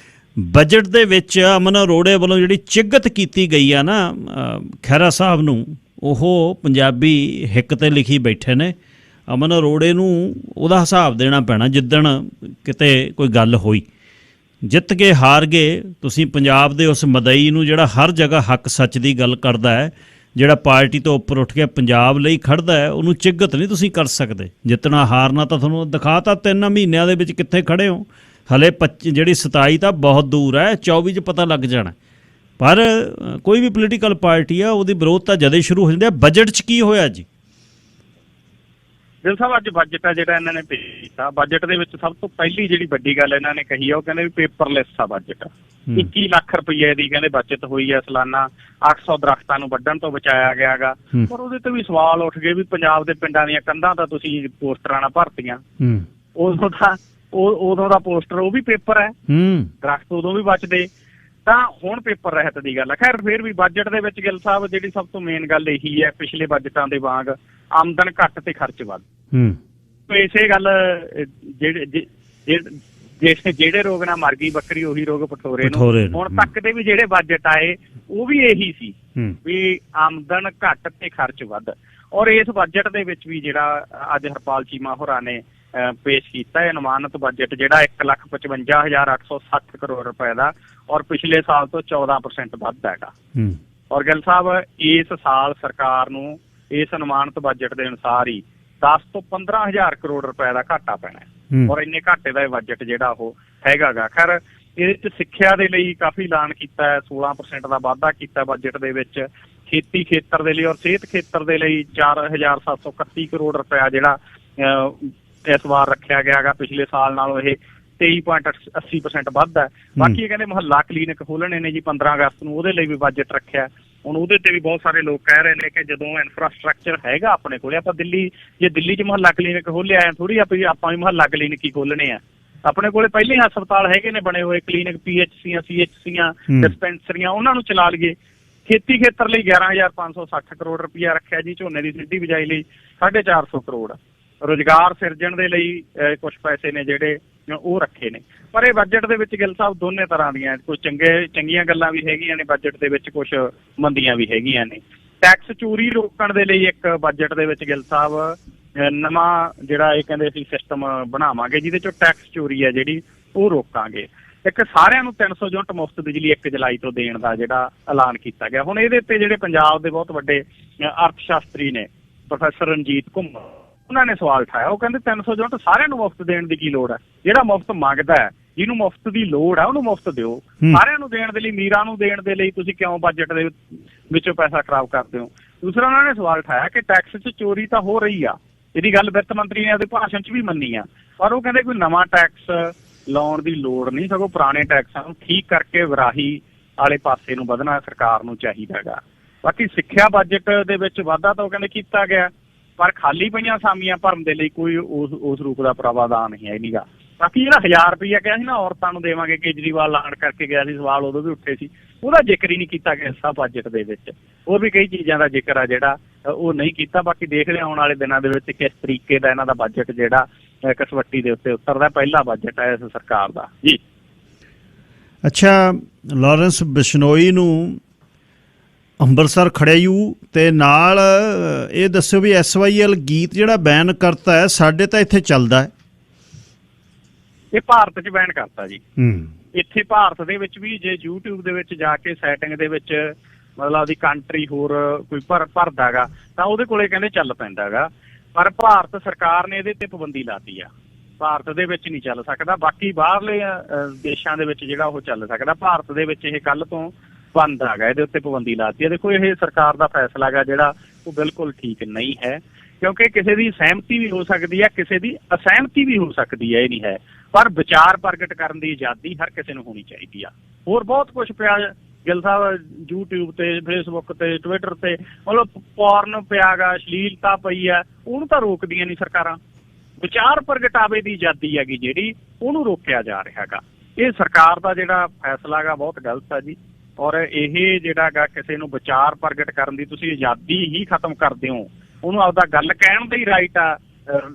ਬਜਟ ਦੇ ਵਿੱਚ ਅਮਨ ਅਰੋੜੇ ਵੱਲੋਂ ਜਿਹੜੀ ਚਿੱਗਤ ਕੀਤੀ ਗਈ ਆ ਨਾ ਖਹਿਰਾ ਸਾਹਿਬ ਨੂੰ, ਉਹ ਪੰਜਾਬੀ ਹਿੱਕ 'ਤੇ ਲਿਖੀ ਬੈਠੇ ਨੇ। ਅਮਨ ਅਰੋੜੇ ਨੂੰ ਉਹਦਾ ਹਿਸਾਬ ਦੇਣਾ ਪੈਣਾ ਜਿੱਦਣ ਕਿਤੇ ਕੋਈ ਗੱਲ ਹੋਈ। ਜਿੱਤ ਕੇ ਹਾਰ ਗਏ ਤੁਸੀਂ ਪੰਜਾਬ ਦੇ ਉਸ ਮਦਈ ਨੂੰ ਜਿਹੜਾ ਹਰ ਜਗ੍ਹਾ ਹੱਕ ਸੱਚ ਦੀ ਗੱਲ ਕਰਦਾ ਹੈ, ਜਿਹੜਾ ਪਾਰਟੀ ਤੋਂ ਉੱਪਰ ਉੱਠ ਕੇ ਪੰਜਾਬ ਲਈ ਖੜਦਾ ਹੈ, ਉਹਨੂੰ ਚਿੱਗਤ ਨਹੀਂ ਤੁਸੀਂ ਕਰ ਸਕਦੇ। ਜਿੱਤਣਾ ਹਾਰਨਾ ਤਾਂ ਤੁਹਾਨੂੰ ਦਿਖਾਤਾ 3 ਮਹੀਨਿਆਂ ਦੇ ਵਿੱਚ ਕਿੱਥੇ ਖੜ੍ਹੇ ਹੋ। ਹਲੇ 25 ਜਿਹੜੀ 27 ਤਾਂ ਬਹੁਤ ਦੂਰ ਹੈ, 24 'ਚ ਪਤਾ ਲੱਗ ਜਾਣਾ। ਪਰ ਕੋਈ ਵੀ ਪੋਲੀਟੀਕਲ ਪਾਰਟੀ ਆ ਉਹਦੀ ਵਿਰੋਧਤਾ ਜਦੇ ਸ਼ੁਰੂ ਹੋ ਜਾਂਦੀ ਹੈ। ਬਜਟ 'ਚ ਕੀ ਹੋਇਆ ਜੀ? ਗਿੱਲ ਸਾਹਿਬ ਅੱਜ ਬਜਟ ਆ ਜਿਹੜਾ ਇਹਨਾਂ ਨੇ ਪੇਸ਼ ਕੀਤਾ, ਬਜਟ ਦੇ ਵਿੱਚ ਸਭ ਤੋਂ ਪਹਿਲੀ ਜਿਹੜੀ ਵੱਡੀ ਗੱਲ ਇਹਨਾਂ ਨੇ ਕਹੀ ਆ ਉਹ ਕਹਿੰਦੇ ਵੀ ਪੇਪਰਲੈਸ ਆ ਬਜਟ। 21 ਲੱਖ ਰੁਪਏ ਦੀ ਕਹਿੰਦੇ ਬਚਤ ਹੋਈ ਹੈ ਸਾਲਾਨਾ, 800 ਦਰਖਤਾਂ ਨੂੰ ਵੱਢਣ ਤੋਂ ਬਚਾਇਆ ਗਿਆ ਗਾ। ਪਰ ਉਹਦੇ ਤੇ ਵੀ ਸਵਾਲ ਉੱਠ ਗਏ ਵੀ ਪੰਜਾਬ ਦੇ ਪਿੰਡਾਂ ਦੀਆਂ ਕੰਧਾਂ ਤਾਂ ਤੁਸੀਂ ਪੋਸਟਰਾਂ ਨਾਲ ਭਰਤੀਆਂ। ਉਦੋਂ ਦਾ ਪੋਸਟਰ ਉਹ ਵੀ ਪੇਪਰ ਹੈ, ਦਰਖਤ ਉਦੋਂ ਵੀ ਬਚਦੇ, ਤਾਂ ਹੁਣ ਪੇਪਰ ਰਹਿਤ ਦੀ ਗੱਲ ਹੈ। ਖੈਰ ਫਿਰ ਵੀ ਬਜਟ ਦੇ ਵਿੱਚ ਗਿੱਲ ਸਾਹਿਬ ਜਿਹੜੀ ਸਭ ਤੋਂ ਮੇਨ ਗੱਲ ਇਹੀ ਹੈ, ਪਿਛਲੇ ਬਜਟਾਂ ਦੇ ਵਾਂਗ ਆਮਦਨ ਘੱਟ ਤੇ ਖਰਚ ਵੱਧ। ਇਸੇ ਗੱਲ ਜਿਹੜੇ ਰੋਗ ਨਾਲ ਮਰ ਗਈ ਬੱਕਰੀ ਉਹੀ ਰੋਗ ਪਠੋਰੇ ਨੂੰ। ਹੁਣ ਤੱਕ ਦੇ ਵੀ ਜਿਹੜੇ ਬਜਟ ਆਏ ਉਹ ਵੀ ਇਹੀ ਸੀ ਵੀ ਆਮਦਨ ਘੱਟ ਤੇ ਖਰਚ ਵੱਧ। ਔਰ ਇਸ ਬਜਟ ਦੇ ਵਿੱਚ ਵੀ ਜਿਹੜਾ ਅੱਜ ਹਰਪਾਲ ਚੀਮਾ ਹੋਰਾਂ ਨੇ ਪੇਸ਼ ਕੀਤਾ ਹੈ ਅਨੁਮਾਨਿਤ ਬਜਟ ਜਿਹੜਾ 1,55,860 ਕਰੋੜ ਰੁਪਏ ਦਾ, ਔਰ ਪਿਛਲੇ ਸਾਲ ਤੋਂ 14% ਵੱਧ ਹੈਗਾ। ਔਰ ਗਿੱਲ ਸਾਹਿਬ ਇਸ ਸਾਲ ਸਰਕਾਰ ਨੂੰ ਇਸ ਅਨੁਮਾਨਿਤ ਬਜਟ ਦੇ ਅਨੁਸਾਰ ਹੀ 10 ਤੋਂ 15,000 ਕਰੋੜ ਰੁਪਏ ਦਾ ਘਾਟਾ ਪੈਣਾ, ਔਰ ਇੰਨੇ ਘਾਟੇ ਦਾ ਇਹ ਬਜਟ ਜਿਹੜਾ ਉਹ ਹੈਗਾ ਗਾ। ਖੈਰ ਇਹਦੇ ਚ ਸਿੱਖਿਆ ਦੇ ਲਈ ਕਾਫੀ ਐਲਾਨ ਕੀਤਾ ਹੈ, 16% ਦਾ ਵਾਧਾ ਕੀਤਾ ਬਜਟ ਦੇ ਵਿੱਚ। ਖੇਤੀ ਖੇਤਰ ਦੇ ਲਈ ਔਰ ਸਿਹਤ ਖੇਤਰ ਦੇ ਲਈ 4,731 ਕਰੋੜ ਰੁਪਇਆ ਜਿਹੜਾ ਇਸ ਵਾਰ ਰੱਖਿਆ ਗਿਆ ਗਾ। ਪਿਛਲੇ ਸਾਲ ਨਾਲੋਂ ਇਹ 23.80% ਵੱਧ ਹੈ। ਬਾਕੀ ਇਹ ਕਹਿੰਦੇ ਮੁਹੱਲਾ ਕਲੀਨਿਕ ਖੋਲਣੇ ਨੇ ਜੀ 15 ਅਗਸਤ ਨੂੰ, ਉਹਦੇ ਲਈ ਵੀ ਬਜਟ ਰੱਖਿਆ। ਹੁਣ ਉਹਦੇ ਤੇ ਵੀ ਬਹੁਤ ਸਾਰੇ ਲੋਕ ਕਹਿ ਰਹੇ ਨੇ ਕਿ ਜਦੋਂ ਇਨਫਰਾਸਟਰਕਚਰ ਹੈਗਾ ਆਪਣੇ ਕੋਲ, ਆਪਾਂ ਜੇ ਦਿੱਲੀ 'ਚ ਮੁਹੱਲਾ ਕਲੀਨਿਕ ਖੋਲਿਆ ਐ ਥੋੜੀ ਆਪਾਂ ਵੀ ਮੁਹੱਲਾ ਕਲੀਨਿਕ ਹੀ ਖੋਲਣੇ ਆ। ਆਪਣੇ ਕੋਲੇ ਪਹਿਲੇ ਹਸਪਤਾਲ ਹੈਗੇ ਨੇ ਬਣੇ ਹੋਏ, ਕਲੀਨਿਕ, PHCਆਂ, CHCਆਂ, ਡਿਸਪੈਂਸਰੀਆਂ, ਉਹਨਾਂ ਨੂੰ ਚਲਾ ਲਈਏ। ਖੇਤੀ ਖੇਤਰ ਲਈ 11,560 ਕਰੋੜ ਰੁਪਇਆ ਰੱਖਿਆ ਜੀ, ਝੋਨੇ ਦੀ ਸਿੱਧੀ ਬਿਜਾਈ ਲਈ 450 ਕਰੋੜ, ਰੁਜ਼ਗਾਰ ਸਿਰਜਣ ਦੇ ਲਈ ਕੁਝ ਪੈਸੇ ਨੇ ਜਿਹੜੇ ਉਹ ਰੱਖੇ ਨੇ। ਪਰ ਇਹ ਬਜਟ ਦੇ ਵਿੱਚ ਗਿੱਲ ਸਾਹਿਬ ਦੋਨੇ ਤਰ੍ਹਾਂ ਦੀਆਂ, ਕੁਝ ਚੰਗੀਆਂ ਗੱਲਾਂ ਵੀ ਹੈਗੀਆਂ ਨੇ ਬਜਟ ਦੇ ਵਿੱਚ, ਕੁਝ ਮੰਦੀਆਂ ਵੀ ਹੈਗੀਆਂ ਨੇ। ਟੈਕਸ ਚੋਰੀ ਰੋਕਣ ਦੇ ਲਈ ਇੱਕ ਬਜਟ ਦੇ ਵਿੱਚ ਗਿੱਲ ਸਾਹਿਬ ਨਵਾਂ ਜਿਹੜਾ ਇਹ ਕਹਿੰਦੇ ਅਸੀਂ ਸਿਸਟਮ ਬਣਾਵਾਂਗੇ ਜਿਹਦੇ ਚੋਂ ਟੈਕਸ ਚੋਰੀ ਹੈ ਜਿਹੜੀ ਉਹ ਰੋਕਾਂਗੇ। ਇੱਕ ਸਾਰਿਆਂ ਨੂੰ 300 ਯੂਨਿਟ ਮੁਫਤ ਬਿਜਲੀ 1 ਜੁਲਾਈ ਤੋਂ ਦੇਣ ਦਾ ਜਿਹੜਾ ਐਲਾਨ ਕੀਤਾ ਗਿਆ। ਹੁਣ ਇਹਦੇ ਉੱਤੇ ਜਿਹੜੇ ਪੰਜਾਬ ਦੇ ਬਹੁਤ ਵੱਡੇ ਅਰਥ ਸ਼ਾਸਤਰੀ ਨੇ ਪ੍ਰੋਫੈਸਰ ਰਣਜੀਤ ਘੁੰਮਰ, ਉਹਨਾਂ ਨੇ ਸਵਾਲ ਉਠਾਇਆ। ਉਹ ਕਹਿੰਦੇ 300 ਯੂਨਿਟ ਸਾਰਿਆਂ ਨੂੰ ਮੁਫਤ ਦੇਣ ਦੀ ਕੀ ਲੋੜ ਹੈ? ਜਿਹੜਾ ਮੁਫਤ ਮੰਗਦਾ ਹੈ, ਜਿਹਨੂੰ ਮੁਫਤ ਦੀ ਲੋੜ ਹੈ, ਉਹਨੂੰ ਮੁਫਤ ਦਿਓ। ਸਾਰਿਆਂ ਨੂੰ ਦੇਣ ਦੇ ਲਈ, ਅਮੀਰਾਂ ਨੂੰ ਦੇਣ ਦੇ ਲਈ ਤੁਸੀਂ ਕਿਉਂ ਬਜਟ ਦੇ ਵਿੱਚੋਂ ਪੈਸਾ ਖਰਾਬ ਕਰਦੇ ਹੋ? ਦੂਸਰਾ ਉਹਨਾਂ ਨੇ ਸਵਾਲ ਉਠਾਇਆ ਕਿ ਟੈਕਸ 'ਚ ਚੋਰੀ ਤਾਂ ਹੋ ਰਹੀ ਆ, ਇਹਦੀ ਗੱਲ ਵਿੱਤ ਮੰਤਰੀ ਨੇ ਆਪਦੇ ਭਾਸ਼ਣ 'ਚ ਵੀ ਮੰਨੀ ਆ, ਪਰ ਉਹ ਕਹਿੰਦੇ ਕੋਈ ਨਵਾਂ ਟੈਕਸ ਲਾਉਣ ਦੀ ਲੋੜ ਨਹੀਂ, ਸਗੋਂ ਪੁਰਾਣੇ ਟੈਕਸਾਂ ਨੂੰ ਠੀਕ ਕਰਕੇ ਵਰਾਹੀ ਵਾਲੇ ਪਾਸੇ ਨੂੰ ਵਧਣਾ ਸਰਕਾਰ ਨੂੰ ਚਾਹੀਦਾ ਗਾ। ਬਾਕੀ ਸਿੱਖਿਆ ਬਜਟ ਦੇ ਵਿੱਚ ਵਾਧਾ ਤਾਂ ਉਹ ਕਹਿੰਦੇ ਕੀਤਾ ਗਿਆ, ਪਰ ਖਾਲੀ ਪਈਆਂ ਅਸਾਮੀਆਂ ਭਰਨ ਦੇ ਲਈ ਕੋਈ ਉਸ ਰੂਪ ਦਾ ਪ੍ਰਾਵਧਾਨ ਨਹੀਂ ਹੈ ਨੀਗਾ। ਬਾਕੀ ਜਿਹੜਾ 1000 ਰੁਪਇਆ ਕਿਹਾ ਸੀ ਨਾ ਔਰਤਾਂ ਨੂੰ ਦੇਵਾਂਗੇ, ਕੇਜਰੀਵਾਲ ਐਲਾਨ ਕਰਕੇ ਗਿਆ ਸੀ, ਸਵਾਲ ਉਦੋਂ ਵੀ ਉੱਠੇ ਸੀ, ਉਹਦਾ ਜ਼ਿਕਰ ਹੀ ਨਹੀਂ ਕੀਤਾ ਗਿਆ ਇਸ ਬਜਟ ਦੇ ਵਿੱਚ। ਹੋਰ ਵੀ ਕਈ ਚੀਜ਼ਾਂ ਦਾ ਜ਼ਿਕਰ ਆ ਜਿਹੜਾ ਉਹ ਨਹੀਂ ਕੀਤਾ। ਬਾਕੀ ਦੇਖਦੇ ਆਉਣ ਵਾਲੇ ਦਿਨਾਂ ਦੇ ਵਿੱਚ ਕਿਸ ਤਰੀਕੇ ਦਾ ਇਹਨਾਂ ਦਾ ਬਜਟ ਜਿਹੜਾ ਕਸਵੱਟੀ ਦੇ ਉੱਤੇ ਉਤਰਦਾ। ਪਹਿਲਾ ਬਜਟ ਹੈ ਇਸ ਸਰਕਾਰ ਦਾ ਜੀ। ਅੱਛਾ, ਲਾਰੈਂਸ ਬਿਸ਼ਨੋਈ ਨੂੰ ਅੰਮ੍ਰਿਤਸਰ ਖੜਿਆਯੂ ਤੇ ਨਾਲ ਇਹ ਦੱਸਿਓ ਵੀ SYL ਗੀਤ ਜਿਹੜਾ ਬੈਨ ਕਰਤਾ ਹੈ, ਸਾਡੇ ਤਾਂ ਇੱਥੇ ਚੱਲਦਾ ਹੈ। ਇਹ ਭਾਰਤ 'ਚ ਬੈਨ ਕਰਤਾ ਜੀ। ਇੱਥੇ ਭਾਰਤ ਦੇ ਵਿੱਚ ਵੀ ਜੇ YouTube ਦੇ ਵਿੱਚ ਜਾ ਕੇ ਸੈਟਿੰਗ ਦੇ ਵਿੱਚ ਮਤਲਬ ਉਹਦੀ ਕੰਟਰੀ ਹੋਰ ਕੋਈ ਭਰਦਾ ਗਾ ਤਾਂ ਉਹਦੇ ਕੋਲੇ ਕਹਿੰਦੇ ਚੱਲ ਪੈਂਦਾ ਗਾ, ਪਰ ਭਾਰਤ ਸਰਕਾਰ ਨੇ ਇਹਦੇ ਤੇ ਪਾਬੰਦੀ ਲਾਤੀ ਆ। ਭਾਰਤ ਦੇ ਵਿੱਚ ਨਹੀਂ ਚੱਲ ਸਕਦਾ, ਬਾਕੀ ਬਾਹਰਲੇ ਦੇਸ਼ਾਂ ਦੇ ਵਿੱਚ ਜਿਹੜਾ ਉਹ ਚੱਲ ਸਕਦਾ। ਭਾਰਤ ਦੇ ਵਿੱਚ ਇਹ ਕੱਲ੍ਹ ਤੋਂ ਬੰਦ ਹੈਗਾ, ਇਹਦੇ ਉੱਤੇ ਪਾਬੰਦੀ ਲਾਤੀ ਹੈ। ਦੇਖੋ ਇਹ ਸਰਕਾਰ ਦਾ ਫੈਸਲਾ ਗਾ ਜਿਹੜਾ ਉਹ ਬਿਲਕੁਲ ਠੀਕ ਨਹੀਂ ਹੈ, ਕਿਉਂਕਿ ਕਿਸੇ ਦੀ ਸਹਿਮਤੀ ਵੀ ਹੋ ਸਕਦੀ ਹੈ, ਕਿਸੇ ਦੀ ਅਸਹਿਮਤੀ ਵੀ ਹੋ ਸਕਦੀ ਹੈ, ਇਹ ਨਹੀਂ ਹੈ। ਪਰ ਵਿਚਾਰ ਪ੍ਰਗਟ ਕਰਨ ਦੀ ਆਜ਼ਾਦੀ ਹਰ ਕਿਸੇ ਨੂੰ ਹੋਣੀ ਚਾਹੀਦੀ ਆ। ਹੋਰ ਬਹੁਤ ਕੁਛ ਪਿਆ ਗਿੱਲ ਸਾਹਿਬ, YouTube ਤੇ, Facebook ਤੇ, Twitter ਤੇ ਮਤਲਬ ਪੋਰਨ ਪਿਆ ਗਾ, ਅਸ਼ਲੀਲਤਾ ਪਈ ਆ, ਉਹਨੂੰ ਤਾਂ ਰੋਕਦੀਆਂ ਨਹੀਂ ਸਰਕਾਰਾਂ। ਵਿਚਾਰ ਪ੍ਰਗਟਾਵੇ ਦੀ ਆਜ਼ਾਦੀ ਹੈਗੀ ਜਿਹੜੀ, ਉਹਨੂੰ ਰੋਕਿਆ ਜਾ ਰਿਹਾ ਗਾ। ਇਹ ਸਰਕਾਰ ਦਾ ਜਿਹੜਾ ਫੈਸਲਾ ਗਾ ਬਹੁਤ ਗਲਤ ਆ ਜੀ। ਔਰ ਇਹ ਜਿਹੜਾ ਗਾ ਕਿਸੇ ਨੂੰ ਵਿਚਾਰ ਪ੍ਰਗਟ ਕਰਨ ਦੀ ਤੁਸੀਂ ਆਜ਼ਾਦੀ ਹੀ ਖਤਮ ਕਰਦੇ ਹੋ ਉਹਨੂੰ ਆਪਦਾ ਗੱਲ ਕਹਿਣ ਦਾ ਹੀ ਰਾਈਟ ਆ,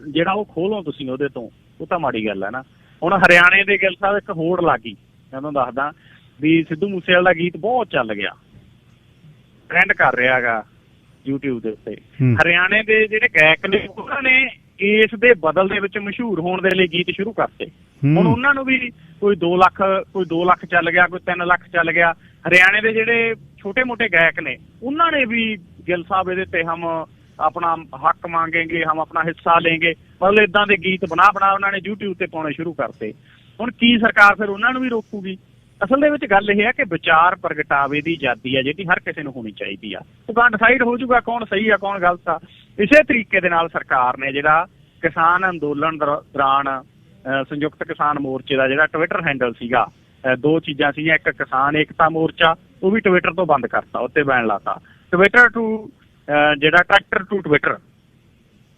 ਜਿਹੜਾ ਉਹ ਖੋਲੋ ਤੁਸੀਂ ਉਹਦੇ ਤੋਂ, ਉਹ ਤਾਂ ਮਾੜੀ ਗੱਲ ਹੈ ਨਾ। ਹੁਣ ਹਰਿਆਣੇ ਦੇ ਗਿੱਲ ਸਾਹਿਬ ਇੱਕ ਹੋੜ ਲੱਗ ਗਈ, ਮੈਂ ਤੁਹਾਨੂੰ ਦੱਸਦਾ ਵੀ ਸਿੱਧੂ ਮੂਸੇਵਾਲੇ ਦਾ ਗੀਤ ਬਹੁਤ ਚੱਲ ਗਿਆ, ਟ੍ਰੈਂਡ ਕਰ ਰਿਹਾ ਹੈਗਾ YouTube ਦੇ ਉੱਤੇ। ਹਰਿਆਣੇ ਦੇ ਜਿਹੜੇ ਗਾਇਕ ਨੇ ਉਹਨਾਂ ਨੇ ਇਸ ਦੇ ਬਦਲ ਦੇ ਵਿੱਚ ਮਸ਼ਹੂਰ ਹੋਣ ਦੇ ਲਈ ਗੀਤ ਸ਼ੁਰੂ ਕਰਤੇ। ਹੁਣ ਉਹਨਾਂ ਨੂੰ ਵੀ ਕੋਈ 2 ਲੱਖ ਚੱਲ ਗਿਆ, ਕੋਈ 3 ਲੱਖ ਚੱਲ ਗਿਆ। ਹਰਿਆਣੇ ਦੇ ਜਿਹੜੇ ਛੋਟੇ ਮੋਟੇ ਗਾਇਕ ਨੇ ਉਹਨਾਂ ਨੇ ਵੀ ਗਿੱਲ ਸਾਹਿਬ ਇਹਦੇ ਤੇ ਹਮ ਆਪਣਾ ਹੱਕ ਮੰਗेंगे, ਹਮ ਆਪਣਾ ਹਿੱਸਾ लेंगे, ਮਤਲਬ ਏਦਾਂ ਦੇ ਗੀਤ ਬਣਾ ਉਹਨਾਂ ਨੇ YouTube ਤੇ ਪਾਉਣੇ ਸ਼ੁਰੂ ਕਰਤੇ। ਹੁਣ ਕੀ ਸਰਕਾਰ ਫਿਰ ਉਹਨਾਂ ਨੂੰ ਵੀ ਰੋਕੂਗੀ? ਅਸਲ ਦੇ ਵਿੱਚ ਗੱਲ ਇਹ ਹੈ ਕਿ ਵਿਚਾਰ ਪ੍ਰਗਟਾਵੇ ਦੀ ਆਜ਼ਾਦੀ ਹੈ ਜਿਹੜੀ ਹਰ ਕਿਸੇ ਨੂੰ ਹੋਣੀ ਚਾਹੀਦੀ ਆ। ਉਹ ਗਾਂ ਡਿਸਾਈਡ ਹੋ ਜਾਊਗਾ ਕੌਣ ਸਹੀ ਆ ਕੌਣ ਗਲਤ ਆ। ਇਸੇ ਤਰੀਕੇ ਦੇ ਨਾਲ ਸਰਕਾਰ ਨੇ ਜਿਹੜਾ ਕਿਸਾਨ ਅੰਦੋਲਨ ਦੌਰਾਨ ਸੰਯੁਕਤ ਕਿਸਾਨ ਮੋਰਚੇ ਦਾ ਜਿਹੜਾ ਟਵਿੱਟਰ ਹੈਂਡਲ ਸੀਗਾ, 2 ਚੀਜ਼ਾਂ ਸੀਗੀਆਂ, ਇੱਕ ਕਿਸਾਨ ਏਕਤਾ ਮੋਰਚਾ, ਉਹ ਵੀ ਟਵਿੱਟਰ ਤੋਂ ਬੰਦ ਕਰਤਾ, ਉੱਤੇ ਬੈਨ ਲਾਤਾ। ਟਵਿੱਟਰ ਟੂ ਜਿਹੜਾ ਟਰੈਕਟਰ ਟੂ ਟਵਿੱਟਰ,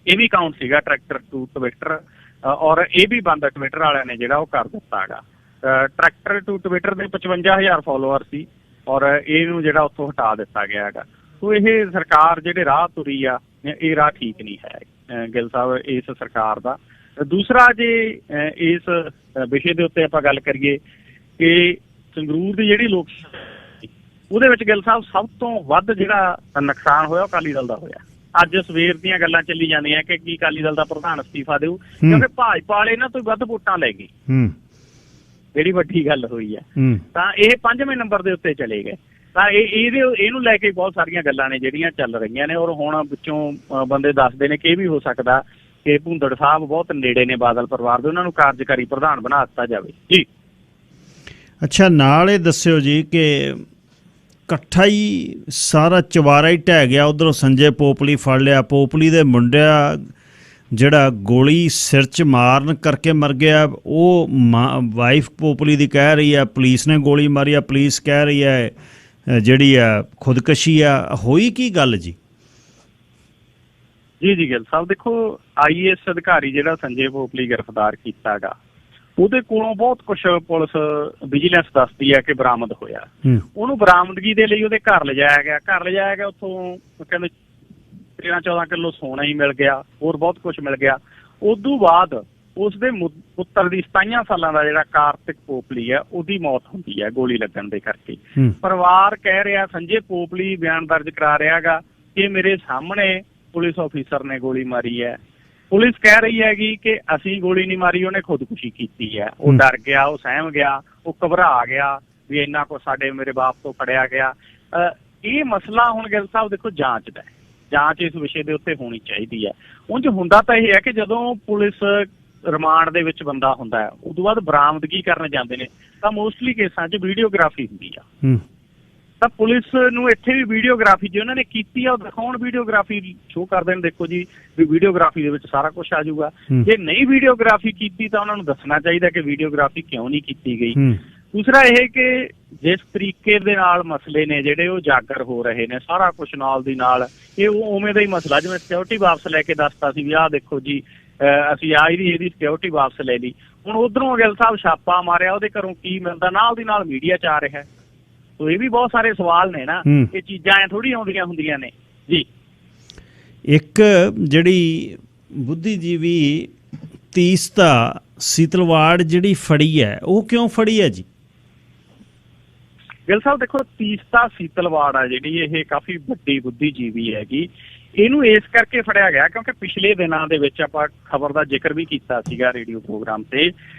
ਇਹ ਵੀ ਅਕਾਊਂਟ ਸੀਗਾ ਟਰੈਕਟਰ ਟੂ ਟਵਿੱਟਰ, ਔਰ ਇਹ ਵੀ ਬੰਦ ਟਵਿੱਟਰ ਵਾਲਿਆਂ ਨੇ ਜਿਹੜਾ ਉਹ ਕਰ ਦਿੱਤਾ ਹੈਗਾ। ਟਰੈਕਟਰ ਟੂ ਟਵਿੱਟਰ ਦੇ 55,000 ਫੋਲੋਅਰ ਸੀ ਔਰ ਇਹਨੂੰ ਜਿਹੜਾ ਉੱਥੋਂ ਹਟਾ ਦਿੱਤਾ ਗਿਆ ਹੈਗਾ। ਸੋ ਇਹ ਸਰਕਾਰ ਜਿਹੜੇ ਰਾਹ ਤੁਰੀ ਆ, ਇਹ ਰਾਹ ਠੀਕ ਨਹੀਂ ਹੈ ਗਿੱਲ ਸਾਹਿਬ ਇਸ ਸਰਕਾਰ ਦਾ। ਦੂਸਰਾ, ਜੇ ਇਸ ਵਿਸ਼ੇ ਦੇ ਉੱਤੇ ਆਪਾਂ ਗੱਲ ਕਰੀਏ ਕਿ ਸੰਗਰੂਰ ਦੀ ਜਿਹੜੀ ਲੋਕ ਉਹਦੇ ਵਿੱਚ ਗਿੱਲ ਸਾਹਿਬ ਸਭ ਤੋਂ ਵੱਧ ਜਿਹੜਾ ਨੁਕਸਾਨ ਹੋਇਆ ਉਹ ਅਕਾਲੀ ਦਲ ਦਾ ਹੋਇਆ। ਅੱਜ ਸਵੇਰ ਦੀਆਂ ਗੱਲਾਂ ਚੱਲੀ ਜਾਂਦੀਆਂ ਕਿ ਕੀ ਅਕਾਲੀ ਦਲ ਦਾ ਪ੍ਰਧਾਨ ਅਸਤੀਫਾ ਦਿਓ, ਕਿਉਂਕਿ ਭਾਜਪਾ ਵਾਲੇ ਇਹਨਾਂ ਤੋਂ ਵੱਧ ਵੋਟਾਂ ਲੈ ਗਏ, ਜਿਹੜੀ ਵੱਡੀ ਗੱਲ ਹੋਈ ਹੈ। ਤਾਂ ਇਹ 5ਵੇਂ ਨੰਬਰ ਦੇ ਉੱਤੇ ਚਲੇ ਗਏ। ਤਾਂ ਇਹਨੂੰ ਲੈ ਕੇ ਬਹੁਤ ਸਾਰੀਆਂ ਗੱਲਾਂ ਨੇ ਜਿਹੜੀਆਂ ਚੱਲ ਰਹੀਆਂ ਨੇ, ਔਰ ਹੁਣ ਵਿੱਚੋਂ ਬੰਦੇ ਦੱਸਦੇ ਨੇ ਕਿ ਇਹ ਵੀ ਹੋ ਸਕਦਾ ਕਿ ਭੁੰਦੜ ਸਾਹਿਬ ਬਹੁਤ ਨੇੜੇ ਨੇ ਬਾਦਲ ਪਰਿਵਾਰ ਦੇ, ਉਹਨਾਂ ਨੂੰ ਕਾਰਜਕਾਰੀ ਪ੍ਰਧਾਨ ਬਣਾ ਦਿੱਤਾ ਜਾਵੇ ਜੀ। ਅੱਛਾ, ਨਾਲ ਇਹ ਦੱਸਿਓ ਜੀ ਕਿ ਇਕੱਠਾ ਹੀ ਸਾਰਾ ਚਵਾਰਾ ਹੀ ਢਹਿ ਗਿਆ। ਉੱਧਰੋਂ ਸੰਜੇ ਪੋਪਲੀ ਫੜ ਲਿਆ, ਪੋਪਲੀ ਦੇ ਮੁੰਡਿਆ ਜਿਹੜਾ ਗੋਲੀ ਸਿਰ 'ਚ ਮਾਰਨ ਕਰਕੇ ਮਰ ਗਿਆ, ਉਹ ਵਾਈਫ ਪੋਪਲੀ ਦੀ ਕਹਿ ਰਹੀ ਹੈ ਪੁਲਿਸ ਨੇ ਗੋਲੀ ਮਾਰੀ ਆ, ਪੁਲਿਸ ਕਹਿ ਰਹੀ ਹੈ ਜਿਹੜੀ ਆ ਖੁਦਕਸ਼ੀ ਆ। ਹੋਈ ਕੀ ਗੱਲ ਜੀ? ਜੀ ਗਿੱਲ ਸਾਹਿਬ, ਦੇਖੋ IAS ਅਧਿਕਾਰੀ ਜਿਹੜਾ ਸੰਜੇ ਪੋਪਲੀ ਗ੍ਰਿਫਤਾਰ ਕੀਤਾ ਗਾ, ਉਹਦੇ ਕੋਲੋਂ ਬਹੁਤ ਕੁਛ ਪੁਲਿਸ ਵਿਜੀਲੈਂਸ ਦੱਸਦੀ ਹੈ ਕਿ ਬਰਾਮਦ ਹੋਇਆ। ਉਹਨੂੰ ਬਰਾਮਦਗੀ ਦੇ ਲਈ ਉਹਦੇ ਘਰ ਲਿਜਾਇਆ ਗਿਆ। ਉੱਥੋਂ ਕਹਿੰਦੇ 13-14 ਕਿਲੋ ਸੋਨਾ ਹੀ ਮਿਲ ਗਿਆ, ਹੋਰ ਬਹੁਤ ਕੁਛ ਮਿਲ ਗਿਆ। ਉਦੋਂ ਬਾਅਦ ਉਸਦੇ ਪੁੱਤਰ ਦੀ 27 ਸਾਲਾਂ ਦਾ ਜਿਹੜਾ ਕਾਰਤਿਕ ਪੋਪਲੀ ਹੈ, ਉਹਦੀ ਮੌਤ ਹੁੰਦੀ ਹੈ ਗੋਲੀ ਲੱਗਣ ਦੇ ਕਰਕੇ। ਪਰਿਵਾਰ ਕਹਿ ਰਿਹਾ, ਸੰਜੇ ਪੋਪਲੀ ਬਿਆਨ ਦਰਜ ਕਰਾ ਰਿਹਾ ਗਾ ਕਿ ਮੇਰੇ ਸਾਹਮਣੇ ਪੁਲਿਸ ਆਫੀਸਰ ਨੇ ਗੋਲੀ ਮਾਰੀ ਹੈ। ਪੁਲਿਸ ਕਹਿ ਰਹੀ ਹੈਗੀ ਕਿ ਅਸੀਂ ਗੋਲੀ ਨਹੀਂ ਮਾਰੀ, ਉਹਨੇ ਖੁਦਕੁਸ਼ੀ ਕੀਤੀ ਹੈ। ਉਹ ਡਰ ਗਿਆ, ਉਹ ਸਹਿਮ ਗਿਆ, ਉਹ ਘਬਰਾ ਗਿਆ ਵੀ ਇੰਨਾ ਕੁ ਮੇਰੇ ਬਾਪ ਤੋਂ ਫੜਿਆ ਗਿਆ। ਇਹ ਮਸਲਾ ਹੁਣ ਗਿੱਲ ਸਾਹਿਬ ਦੇਖੋ ਜਾਂਚ ਦਾ, ਜਾਂਚ ਇਸ ਵਿਸ਼ੇ ਦੇ ਉੱਤੇ ਹੋਣੀ ਚਾਹੀਦੀ ਹੈ। ਉਂਝ ਹੁੰਦਾ ਤਾਂ ਇਹ ਹੈ ਕਿ ਜਦੋਂ ਪੁਲਿਸ ਰਿਮਾਂਡ ਦੇ ਵਿੱਚ ਬੰਦਾ ਹੁੰਦਾ ਹੈ, ਉਦੋਂ ਬਾਅਦ ਬਰਾਮਦਗੀ ਕਰਨ ਜਾਂਦੇ ਨੇ ਤਾਂ ਮੋਸਟਲੀ ਕੇਸਾਂ 'ਚ ਵੀਡੀਓਗ੍ਰਾਫੀ ਹੁੰਦੀ ਆ। ਤਾਂ ਪੁਲਿਸ ਨੂੰ ਇੱਥੇ ਵੀ ਵੀਡੀਓਗ੍ਰਾਫੀ ਜੇ ਉਹਨਾਂ ਨੇ ਕੀਤੀ ਆ, ਉਹ ਦਿਖਾਉਣ, ਵੀਡੀਓਗ੍ਰਾਫੀ ਸ਼ੋਅ ਕਰਦੇ ਨੇ, ਦੇਖੋ ਜੀ ਵੀ ਵੀਡੀਓਗ੍ਰਾਫੀ ਦੇ ਵਿੱਚ ਸਾਰਾ ਕੁਛ ਆ ਜਾਊਗਾ। ਜੇ ਨਹੀਂ ਵੀਡੀਓਗ੍ਰਾਫੀ ਕੀਤੀ ਤਾਂ ਉਹਨਾਂ ਨੂੰ ਦੱਸਣਾ ਚਾਹੀਦਾ ਕਿ ਵੀਡੀਓਗ੍ਰਾਫੀ ਕਿਉਂ ਨਹੀਂ ਕੀਤੀ ਗਈ। ਦੂਸਰਾ ਇਹ ਕਿ ਜਿਸ ਤਰੀਕੇ ਦੇ ਨਾਲ ਮਸਲੇ ਨੇ ਜਿਹੜੇ ਉਹ ਉਜਾਗਰ ਹੋ ਰਹੇ ਨੇ, ਸਾਰਾ ਕੁਛ ਨਾਲ ਦੀ ਨਾਲ ਇਹ ਉਵੇਂ ਦਾ ਹੀ ਮਸਲਾ ਜਿਵੇਂ ਸਿਕਿਉਰਿਟੀ ਵਾਪਸ ਲੈ ਕੇ ਦੱਸਤਾ ਸੀ ਵੀ ਆਹ ਦੇਖੋ ਜੀ ਅਸੀਂ ਇਹਦੀ ਸਿਕਿਉਰਿਟੀ ਵਾਪਸ ਲੈ ਲਈ। ਹੁਣ ਉੱਧਰੋਂ ਗਿੱਲ ਸਾਹਿਬ ਛਾਪਾ ਮਾਰਿਆ, ਉਹਦੇ ਘਰੋਂ ਕੀ ਮਿਲਦਾ, ਨਾਲ ਦੀ ਨਾਲ ਮੀਡੀਆ 'ਚ ਆ ਰਿਹਾ। ਸੋ ਇਹ ਵੀ ਬਹੁਤ ਸਾਰੇ ਸਵਾਲ ਨੇ ਨਾ, ਇਹ ਚੀਜ਼ਾਂ ਐ ਥੋੜ੍ਹੀ ਆਉਂਦੀਆਂ ਹੁੰਦੀਆਂ ਨੇ ਜੀ। ਇੱਕ ਜਿਹੜੀ ਬੁੱਧੀਜੀਵੀ ਤੀਸਤਾ ਸੀਤਲਵਾੜ ਜਿਹੜੀ ਫੜੀ ਹੈ, ਉਹ ਕਿਉਂ ਫੜੀ ਹੈ ਜੀ? ਗਿੱਲ ਸਾਹਿਬ ਦੇਖੋ, ਤੀਸਤਾ ਸੀਤਲਵਾੜ ਆ ਜਿਹੜੀ, ਇਹ ਕਾਫੀ ਵੱਡੀ ਬੁੱਧੀਜੀਵੀ ਹੈਗੀ। ਇਹਨੂੰ ਇਸ ਕਰਕੇ ਫੜਿਆ ਗਿਆ ਕਿਉਂਕਿ ਪਿਛਲੇ ਦਿਨਾਂ ਦੇ ਵਿੱਚ ਆਪਾਂ ਖਬਰ ਦਾ ਜ਼ਿਕਰ ਵੀ ਕੀਤਾ ਸੀਗਾ ਰੇਡੀਓ ਪ੍ਰੋਗਰਾਮ ਤੇ